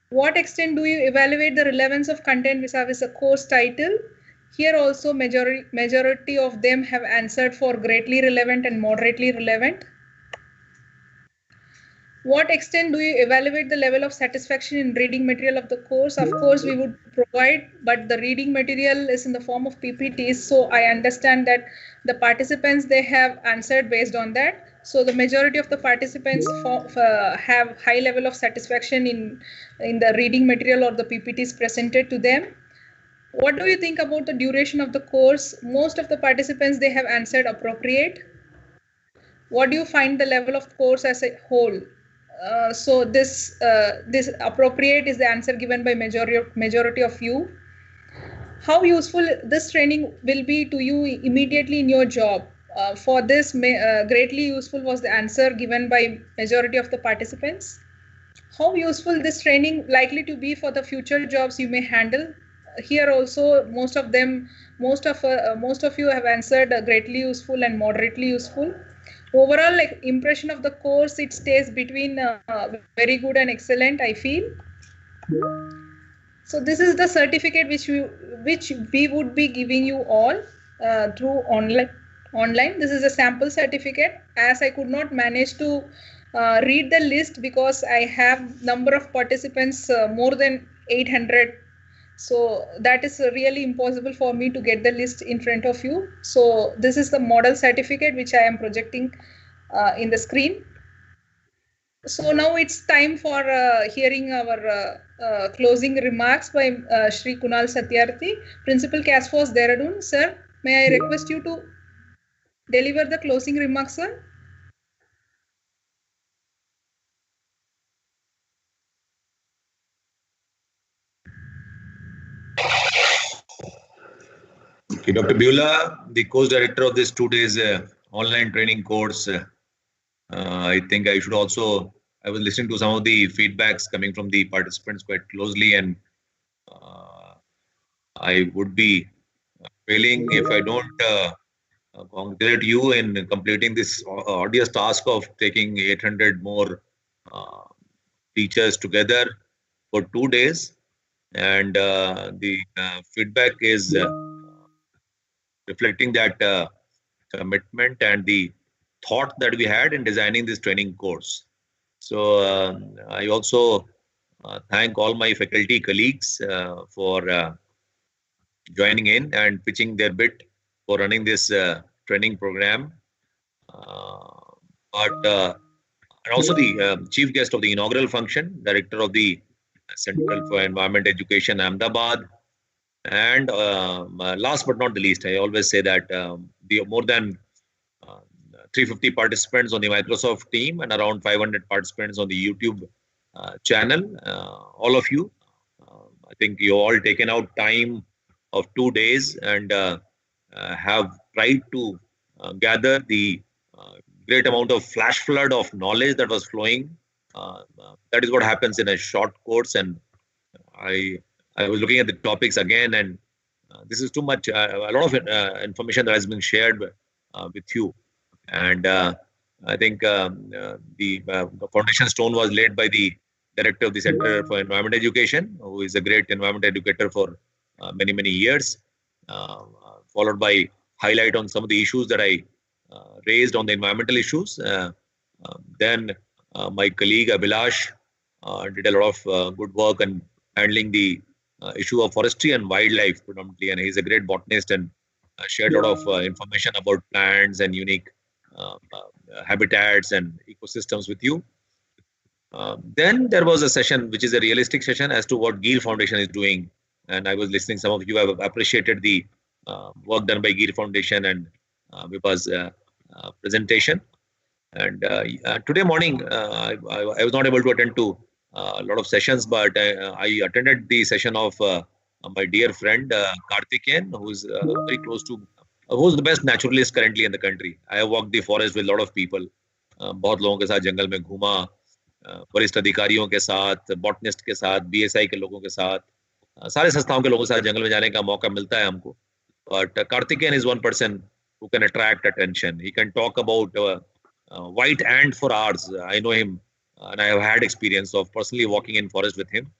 What extent do you evaluate the relevance of content vis-a-vis a course title? Here also majority of them have answered for greatly relevant and moderately relevant. What extent do you evaluate the level of satisfaction in reading material of the course? Of course, we would provide, but the reading material is in the form of PPTs. So I understand that the participants, they have answered based on that. So the majority of the participants have high level of satisfaction in the reading material or the PPTs presented to them. What do you think about the duration of the course? Most of the participants, they have answered appropriate. What do you find the level of course as a whole? So this appropriate is the answer given by majority of you. How useful this training will be to you immediately in your job? For this, greatly useful was the answer given by majority of the participants. How useful this training likely to be for the future jobs you may handle? Here also most of you have answered greatly useful and moderately useful. Overall, like impression of the course, it stays between very good and excellent, I feel. So this is the certificate which we would be giving you all through online. This is a sample certificate. As I could not manage to read the list because I have number of participants more than 800. So that is really impossible for me to get the list in front of you. So this is the model certificate which I am projecting in the screen. So now it's time for hearing our closing remarks by Shri Kunal Satyarthi, Principal CASFOS Dehradun. Sir, may I request you to deliver the closing remarks, sir? Okay, Dr. Beulah, the course director of this 2 days online training course. I think I should also, I was listening to some of the feedbacks coming from the participants quite closely, and I would be failing if I don't congratulate you in completing this arduous task of taking 800 more teachers together for 2 days. And the feedback is reflecting that commitment and the thought that we had in designing this training course. So I also thank all my faculty colleagues for joining in and pitching their bit for running this training program. And also the chief guest of the inaugural function, director of the Center for Environment Education, Ahmedabad. And last but not the least, I always say that the more than 350 participants on the Microsoft team and around 500 participants on the YouTube channel, all of you, I think you all taken out time of 2 days and have tried to gather the great amount of flash flood of knowledge that was flowing. That is what happens in a short course. And I was looking at the topics again, and this is too much, a lot of information that has been shared with you. And I think the foundation stone was laid by the director of the Center for Environment Education, who is a great environment educator for many, many years, followed by highlight on some of the issues that I raised on the environmental issues. Then my colleague Abhilash did a lot of good work on handling the issue of forestry and wildlife predominantly, and he's a great botanist and shared a lot of information about plants and unique habitats and ecosystems with you. Then there was a session which is a realistic session as to what Gear Foundation is doing, and I was listening. Some of you have appreciated the work done by Gear Foundation and Vipa's presentation. And today morning, I was not able to attend to a lot of sessions, but I attended the session of my dear friend Karthikeyan, who is very close to, who's the best naturalist currently in the country. I have walked the forest with a lot of people. बहुत लोगों के साथ जंगल में घूमा, वरिष्ठ अधिकारियों के साथ, बॉटनिस्ट के साथ, BSI के लोगों के साथ, सारे संस्थाओं के लोगों के साथ जंगल में जाने का मौका मिलता है हमको, but Karthikeyan is one person who can attract attention. He can talk about white ant for hours. I know him, and I have had experience of personally walking in forest with him.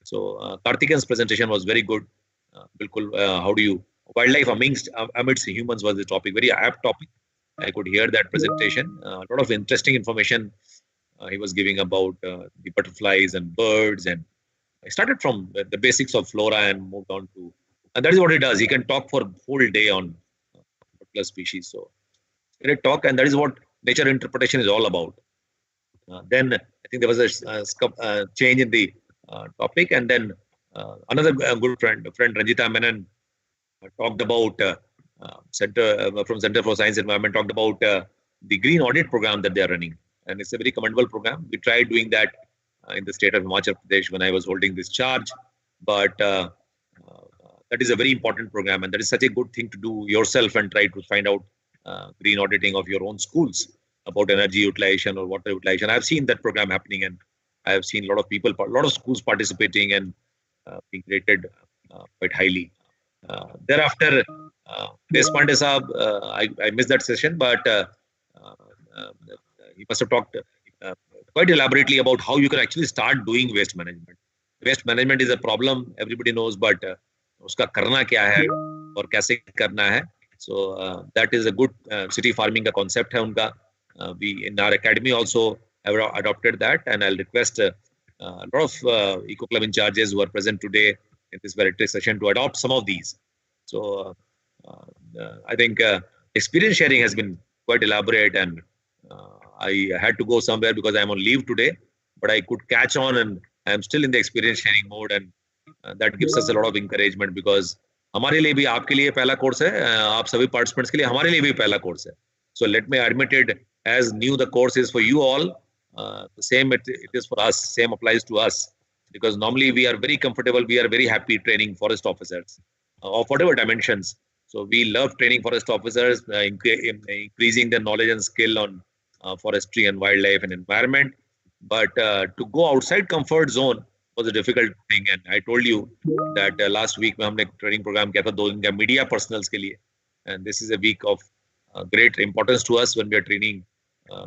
So Karthikeyan's presentation was very good. Bilkul, how do you wildlife amidst humans was the topic, very apt topic. I could hear that presentation. A lot of interesting information he was giving about the butterflies and birds, and I started from the basics of flora and moved on to, and that is what he does. He can talk for a whole day on particular species. So great talk, and that is what nature interpretation is all about. Then I think there was a change in the topic, and then another good friend Ranjita Menon talked about from Center for Science Environment, talked about the green audit program that they are running, and it's a very commendable program. We tried doing that in the state of Himachal Pradesh when I was holding this charge, but that is a very important program, and that is such a good thing to do yourself and try to find out green auditing of your own schools about energy utilization or water utilization. I've seen that program happening, and I have seen a lot of people, a lot of schools participating and being rated quite highly. Thereafter, Deshpande Saab, I missed that session, but he must have talked quite elaborately about how you can actually start doing waste management. Waste management is a problem, everybody knows, but uska karna kya hai aur kaise karna hai. So that is a good city farming ka concept hai unka. We in our academy also have adopted that, and I'll request a lot of Eco Club in charges who are present today in this variety session to adopt some of these. So I think experience sharing has been quite elaborate, and I had to go somewhere because I'm on leave today, but I could catch on, and I'm still in the experience sharing mode, and that gives us a lot of encouragement because हमारे लिए भी आपके लिए पहला course है, आप सभी participants के लिए हमारे लिए भी पहला कोर्स है. So let me admit it, as new the course is for you all, the same it is for us, same applies to us, because normally we are very comfortable, we are very happy training forest officers of whatever dimensions. So we love training forest officers, increasing their knowledge and skill on forestry and wildlife and environment. But to go outside comfort zone was a difficult thing. And I told you that last week में हमने training program किया था 2 दिन का media personals के लिए. And this is a week of great importance to us when we are training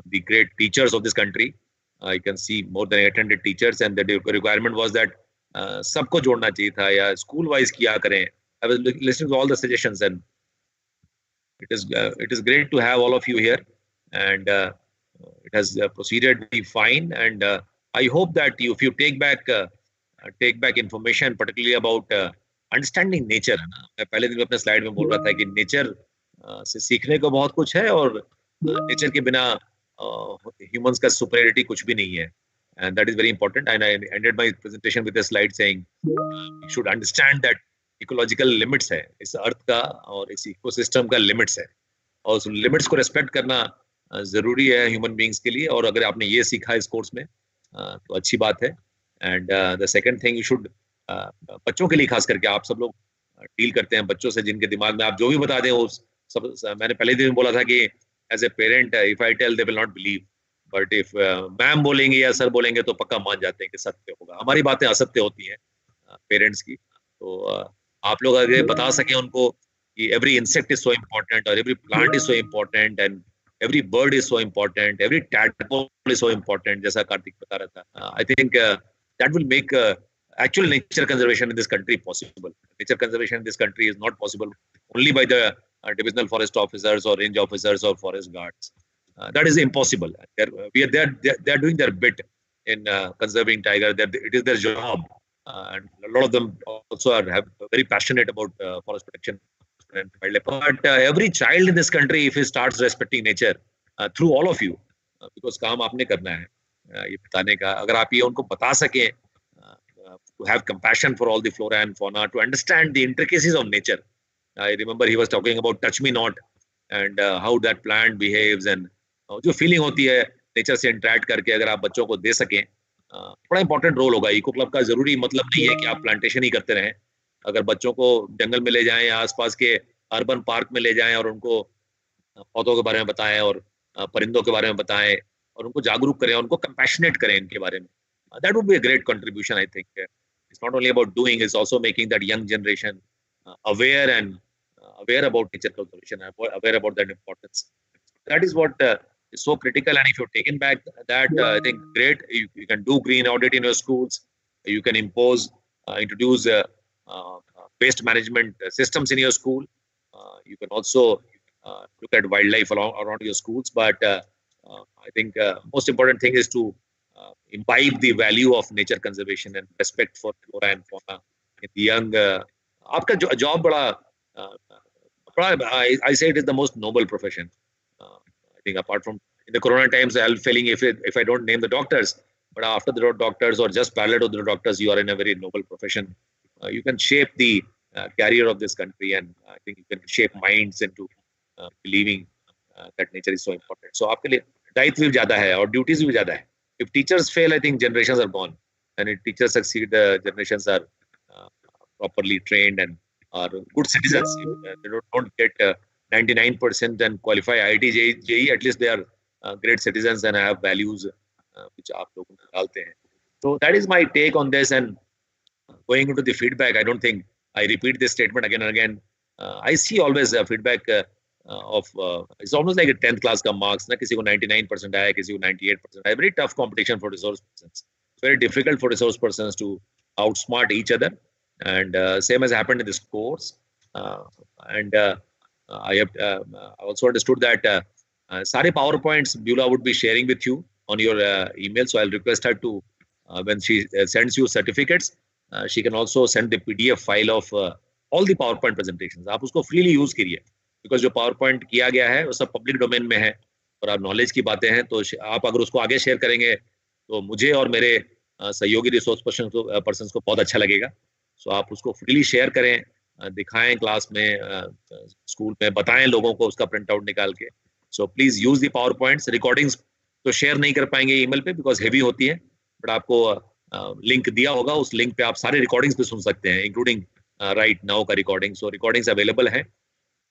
the great teachers of this country. I can see more than 800 teachers, and the requirement was that सबको जोड़ना चाहिए था या school wise किया करें. I was listening to all the suggestions, and it is great to have all of you here, and it has proceeded fine. And I hope that if you take back information, particularly about understanding nature. मैं पहले दिन अपने slide में बोल रहा था कि nature से सीखने को बहुत कुछ है, और नेचर के बिना ह्यूमंस का सुपीरियरिटी कुछ भी नहीं है. And that is very important. And I ended my presentation with a slide saying you should understand that ecological limits है इस अर्थ का और इस इकोसिस्टम का लिमिट्स है, और उस लिमिट्स को रेस्पेक्ट करना जरूरी है ह्यूमन बीइंग्स के लिए. और अगर आपने ये सीखा इस कोर्स में तो अच्छी बात है. And the second thing, you should बच्चों के लिए खास करके आप सब लोग डील करते हैं बच्चों से, जिनके दिमाग में आप जो भी बता दें वो सब. मैंने पहले दिन बोला था कि as a parent if I tell they will not believe, but if ma'am बोलेंगे या सर बोलेंगे तो पक्का मान जाते हैं कि सत्य होगा. हमारी बातें असत्य होती हैं पेरेंट्स की. तो आप लोग अगर बता सके उनको कि every insect is so important, और every plant is so important, and every bird is so important, every tadpole is so important, जैसा कार्तिक बता रहा था. I think that will make actual nature conservation in this country possible. Nature conservation in this country is not possible only by the divisional forest officers or range officers or forest guards. That is impossible. They are doing their bit in conserving tiger. It is their job, and a lot of them also are very passionate about forest protection and wildlife. But every child in this country, if he starts respecting nature through all of you, because काम आपने करना है ये बताने का, अगर आप ये उनको बता सकें, to have compassion for all the flora and fauna, to understand the intricacies of nature. I remember he was talking about touch me not, and how that plant behaves, and जो feeling होती है nature से interact करके अगर आप बच्चों को दे सकें, बड़ा important role होगा. इको क्लब का जरूरी मतलब नहीं है कि आप प्लांटेशन ही करते रहें. अगर बच्चों को जंगल में ले जाएं या आसपास के अर्बन पार्क में ले जाएं और उनको पौधों के बारे में बताएं और परिंदों के बारे में बताएं और उनको जागरूक करें, उनको compassionate करें इनके बारे में, that would be a great contribution, I think. it's not only about doing, it's also making that young generation aware and aware about nature conservation, aware about that importance. That is what is so critical. And if you've taken back that, I think great. You can do green audit in your schools. You can introduce waste management systems in your school. You can also look at wildlife around your schools. But I think most important thing is to imbibe the value of nature conservation and respect for flora and fauna in the young. आपका job I say it is the most noble profession. I think apart from in the corona times, I'm feeling if I don't name the doctors, but after the doctors or just parallel to the doctors, you are in a very noble profession. You can shape the career of this country, and I think you can shape minds into believing that nature is so important. So आपके लिए दायित्व भी ज़्यादा है और duties भी ज़्यादा है. If teachers fail, I think generations are gone. And if teachers succeed, the generations are properly trained and are good citizens. They don't get 99% and qualify IIT, JEE. At least they are great citizens and have values which आप लोगों को डालते हैं. So that is my take on this. And going into the feedback, I don't think I repeat this statement again and again. I see always feedback of it's almost like a 10th class का marks. ना किसी को 99% आया, किसी को 98% आया. Very tough competition for resource persons. Very difficult for resource persons to outsmart each other. And same has happened in this course. I have also understood that सारे PowerPoints Beulah would be sharing with you on your email. So I'll request her to, when she sends you certificates, she can also send the PDF file of all the PowerPoint presentations. आप उसको freely use करिए, because जो PowerPoint किया गया है वो सब public domain में है और आप knowledge की बातें हैं. तो आप अगर उसको आगे share करेंगे तो मुझे और मेरे सहयोगी resource persons को बहुत अच्छा लगेगा. So आप उसको freely share करें, दिखाएं क्लास में, स्कूल में बताएं लोगों को उसका प्रिंट आउट निकाल के. So please use the PowerPoints. Recordings तो शेयर नहीं कर पाएंगे ईमेल पे because heavy होती है, बट आपको लिंक दिया होगा, उस लिंक पे आप सारे रिकॉर्डिंग्स पे सुन सकते हैं, इंक्लूडिंग राइट नाउ का रिकॉर्डिंग. सो रिकॉर्डिंग्स अवेलेबल है.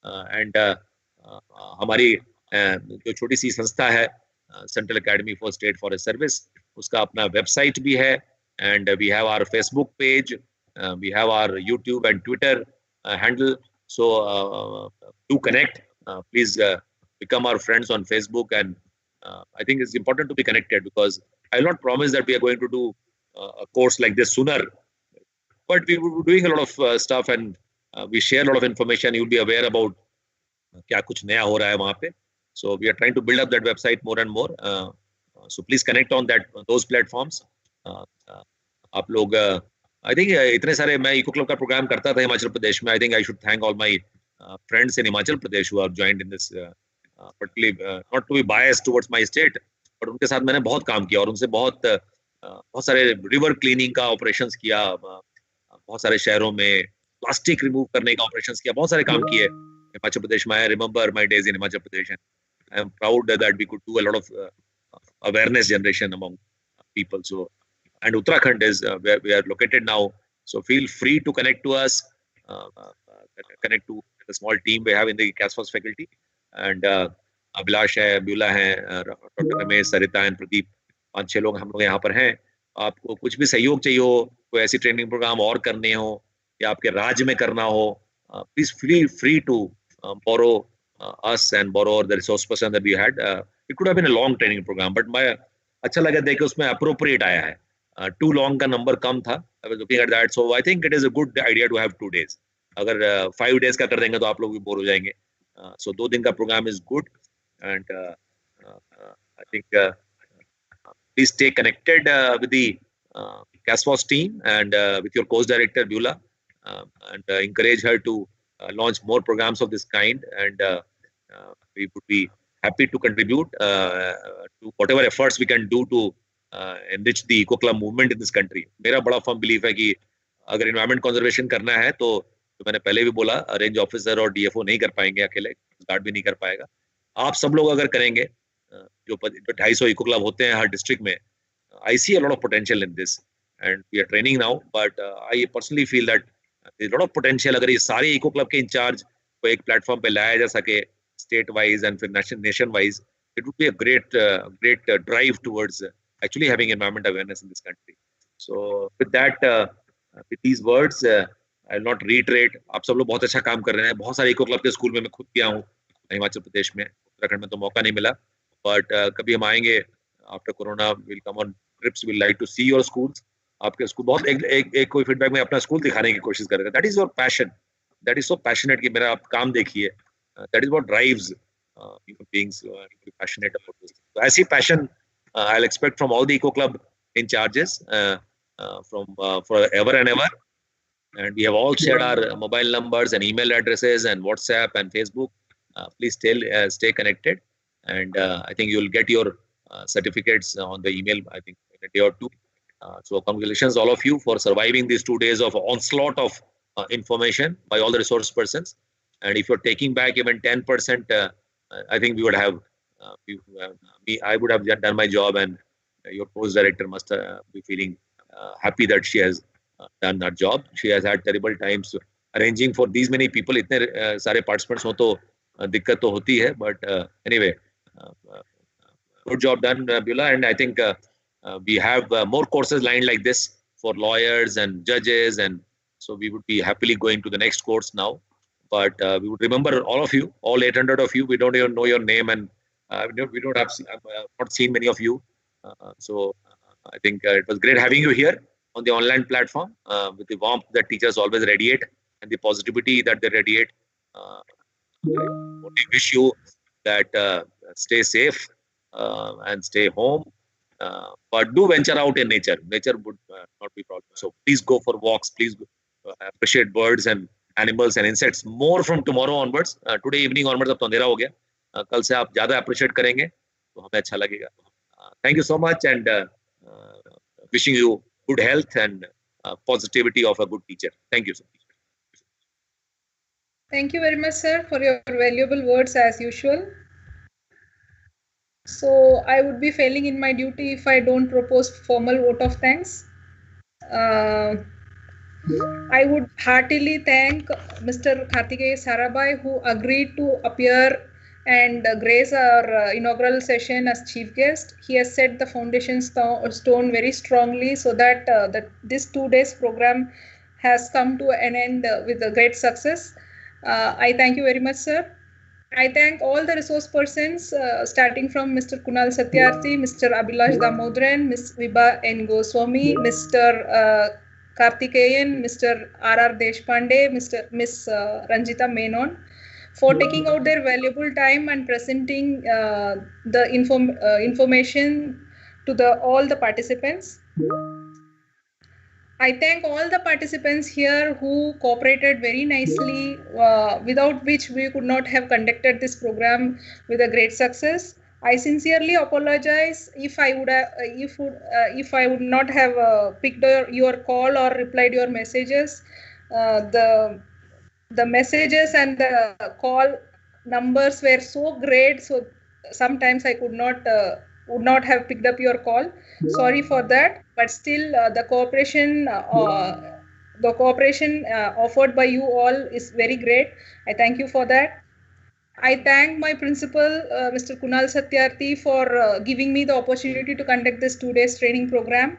एंड हमारी जो छोटी सी संस्था है central academy for state forest service, उसका अपना वेबसाइट भी है. And we have our Facebook page, we have our YouTube and Twitter handle. So do connect. Please become our friends on Facebook. And I think it's important to be connected, because I will not promise that we are going to do a course like this sooner. But we will be doing a lot of stuff, and we share a lot of information. You will be aware about क्या कुछ नया हो रहा है वहाँ पे. So we are trying to build up that website more and more. So please connect on those platforms. आप लोग I think इतने सारे, मैं इको क्लब का प्रोग्राम करता था हिमाचल प्रदेश में. I think I should thank all my friends in Himachal Pradesh who have joined in this, particularly not to be biased towards my state, but उनके साथ मैंने बहुत काम किया और उनसे बहुत सारे रिवर क्लीनिंग का ऑपरेशंस किया, बहुत सारे शहरों में प्लास्टिक रिमूव करने का ऑपरेशंस किया, बहुत सारे काम किए हिमाचल प्रदेश में. I remember my days in Himachal Pradesh, and I am proud that we could do a lot of awareness generation among people. So, and Uttarakhand is where we are located now. So feel free to connect to us, connect to the small team we have in the CASFOS faculty. And Abhilash hai, Beulah hai, Dr. Ramesh, Sarita and Pradeep, 5-6 लोग हम लोग यहाँ पर हैं. आपको कुछ भी सहयोग चाहिए हो, कोई ऐसी ट्रेनिंग प्रोग्राम और करने हो या आपके राज्य में करना हो, please feel free to borrow us and borrow the resource person that we had. It could have been a long training program, but मैं अच्छा लगा देख के उसमें appropriate आया है. Too long का नंबर कम था. I was looking at that, so I think it is a good idea to have 2 days. अगर 5 days का कर देंगे तो आप लोग भी बोर हो जाएंगे. So 2 दिन का program is good, and I think please stay connected with the CASFOS team and with your course director Beulah, and encourage her to launch more programs of this kind. And we would be happy to contribute to whatever efforts we can do to enrich the eco club movement in this country. मेरा बड़ा firm belief है कि अगर environment conservation करना है तो मैंने पहले भी बोला, रेंज ऑफिसर और DFO नहीं कर पाएंगे अकेले, गार्ड भी नहीं कर पाएगा. आप सब लोग अगर करेंगे, जो 250 इको क्लब होते हैं हर डिस्ट्रिक्ट में, I see a lot of potential in this, and we are training now. But I personally feel that there's a lot of potential. अगर ये सारे इको क्लब के इंचार्ज को एक प्लेटफॉर्म पे लाया जा सके, स्टेट वाइज एंड फिर nation wise, it would be a great drive towards actually having environment awareness in this country. So with that, with these words, I will not reiterate. आप सब लोग बहुत अच्छा काम कर रहे हैं. बहुत सारे इको क्लब के स्कूल में मैं खुद गया हूँ हिमाचल प्रदेश में. उत्तराखंड में तो मौका नहीं मिला, बट कभी हम आएंगे after corona, will come on trips, will like to see your schools. आपके स्कूल बहुत एक कोई फीडबैक में अपना स्कूल दिखाने की कोशिश करेगा. That is your passion, that is so passionate कि मेरा आप काम देखिए. That is what drives human beings passionate about this. So ऐसी passion I'll expect from all the eco club in charges from forever and ever. And we have all shared our mobile numbers and email addresses and WhatsApp and Facebook. Please stay connected, and I think you'll get your certificates on the email, I think, in a day or two. So congratulations all of you for surviving these 2 days of onslaught of information by all the resource persons. And if you're taking back even 10%, I think we would have, I would have done my job, and your post director must be feeling happy that she has done that job. She has had terrible times arranging for these many people. इतने सारे participants हो तो दिक्कत तो होती है, but anyway, good job done, Beulah. And I think we have more courses lined like this for lawyers and judges, and so we would be happily going to the next course now. But we would remember all of you, all 800 of you. We don't even know your name, and we don't have not seen many of you. So I think it was great having you here on the online platform with the warmth that teachers always radiate and the positivity that they radiate. I only wish you that stay safe and stay home, but do venture out in nature. Nature would not be problem. So please go for walks. Please appreciate birds and animals and insects more from tomorrow onwards. Today evening onwards, अब तो अंधेरा हो गया. कल से आप ज़्यादा appreciate करेंगे तो हमें अच्छा लगेगा. Thank you so much, and wishing you good health and positivity of a good teacher. Thank you so much. Thank you very much, sir, for your valuable words as usual. So I would be failing in my duty if I don't propose formal vote of thanks. I would heartily thank Mr. Karthikeya Sarabhai, who agreed to appear and grace our inaugural session as chief guest. He has set the foundation stone very strongly so that this 2 days program has come to an end with a great success. I thank you very much, sir. I thank all the resource persons, starting from Mr. Kunal Satyarthi, Mr. Abhilash Damodaran, Ms. Vibha N. Goswami, Mr. Karthikeyan, Mr. R.R. Deshpande, Ms. Ranjita Menon, for taking out their valuable time and presenting the information to all the participants. I thank all the participants here who cooperated very nicely, without which we could not have conducted this program with a great success. I sincerely apologize if I would not have picked your call or replied your messages. The messages and the call numbers were so great, so sometimes I would not have picked up your call. Sorry for that, but still the cooperation offered by you all is very great. I thank you for that. I thank my principal, Mr. Kunal Satyarthi, for giving me the opportunity to conduct this 2 days training program.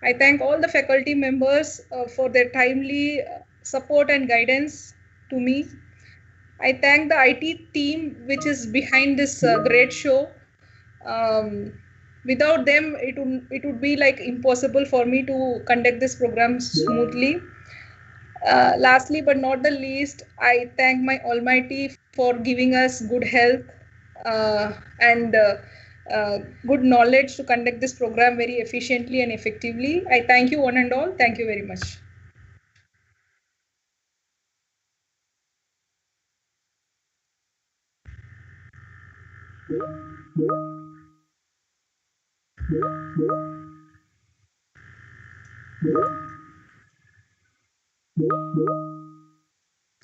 I thank all the faculty members for their timely support and guidance to me. I thank the IT team which is behind this great show. Without them, it would be like impossible for me to conduct this program smoothly. Lastly but not the least, I thank my Almighty for giving us good health and good knowledge to conduct this program very efficiently and effectively. I thank you one and all. Thank you very much.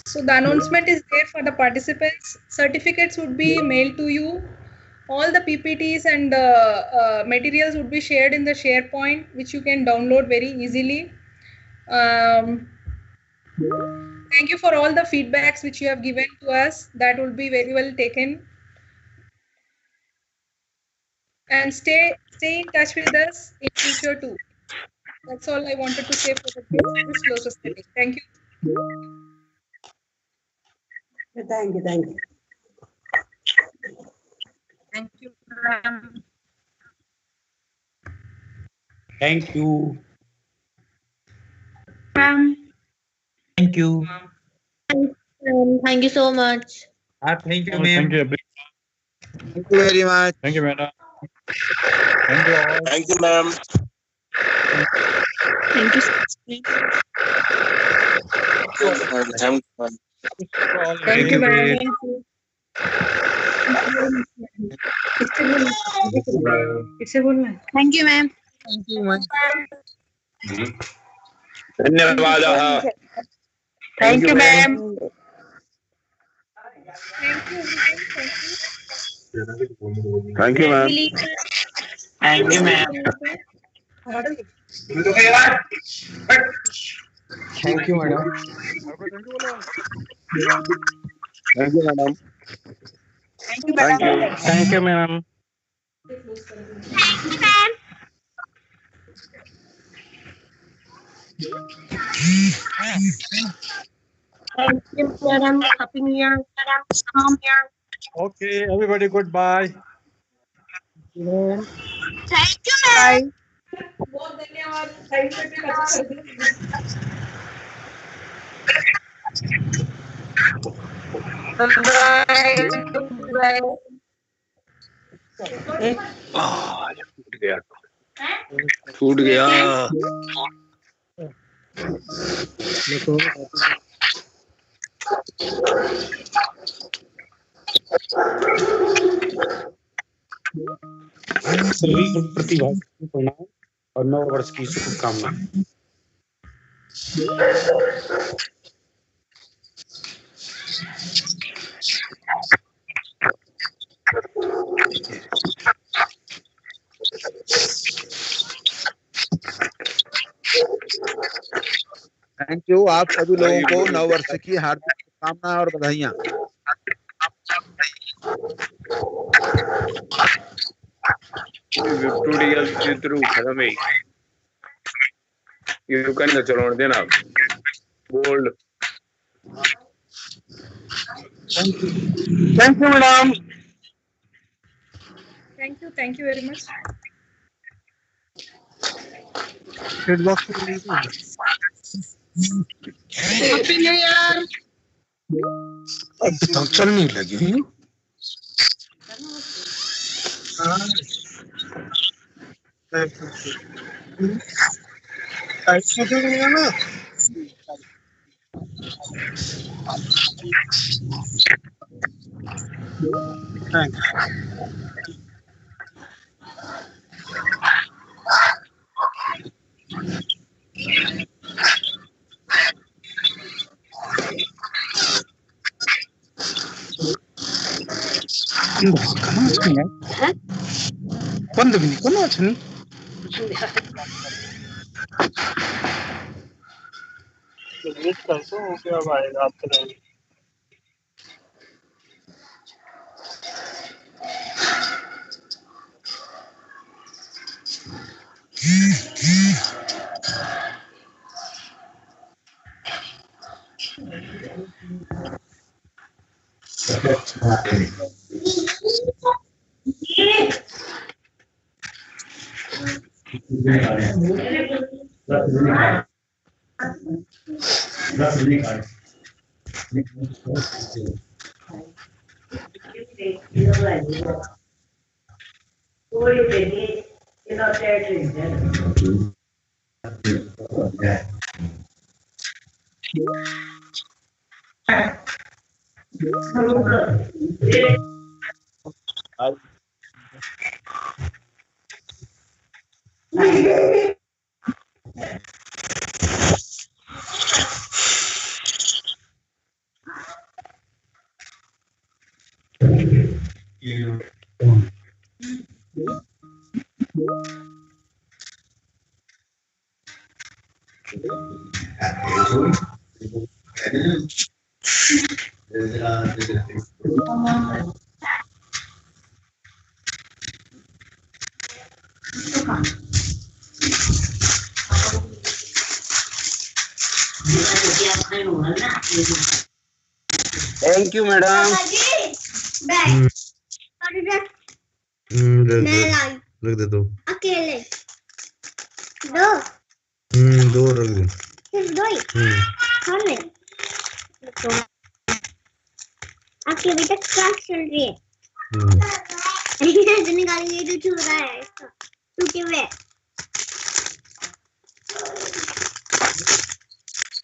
So the announcement is there for the participants. Certificates would be mailed to you. All the PPTs and materials would be shared in the SharePoint, which you can download very easily. Thank you for all the feedbacks which you have given to us. That will be very well taken. And stay in touch with us in future too. That's all I wanted to say for the gift. This closes the meeting. Thank you. Thank you. Thank you. Thank you, ma'am. Thank you. Ma'am. Thank you. Thank you so much. Thank you, Thank ma'am. you. Thank you very much. Thank you, madam. Thank you all. Thank you, ma'am. Thank you. Thank you, ma'am. इससे बोलना है. Thank you, ma'am. Thank you, ma'am. धन्यवादः. Thank you, ma'am. Thank you, everyone. Thank you, ma'am. Thank you, ma'am. Thank you, madam. Thank you, madam. Thank you, Thank you. Thank you, madam. Thank you, madam. Happy New Year. Okay, everybody, goodbye. Thank you, ma'am. बहुत धन्यवाद. Time पे भी अच्छा कर दिया. छूट गया. सभी प्रतिभागियों को प्रणाम और नव वर्ष की शुभकामनाएं. Thank you. आप सभी लोगों को नव वर्ष की हार्दिक शुभकामनाएं और बधाइयां. Tutorial through Academy. You can चलाने देना. Bold. Thank you, madam. Thank you very much. Happy New Year. अब तो चलने लगी हुई. बंद भी नहीं करना चाहिए. हो गया भाई आपका. Thank you madam. रख दे दो। अकेले दो दो रख दे। सिर्फ दो ही हाँ नहीं आपकी अभी तक क्लास चल रही है निकालिए तो छू रहा है इसको टूटे हुए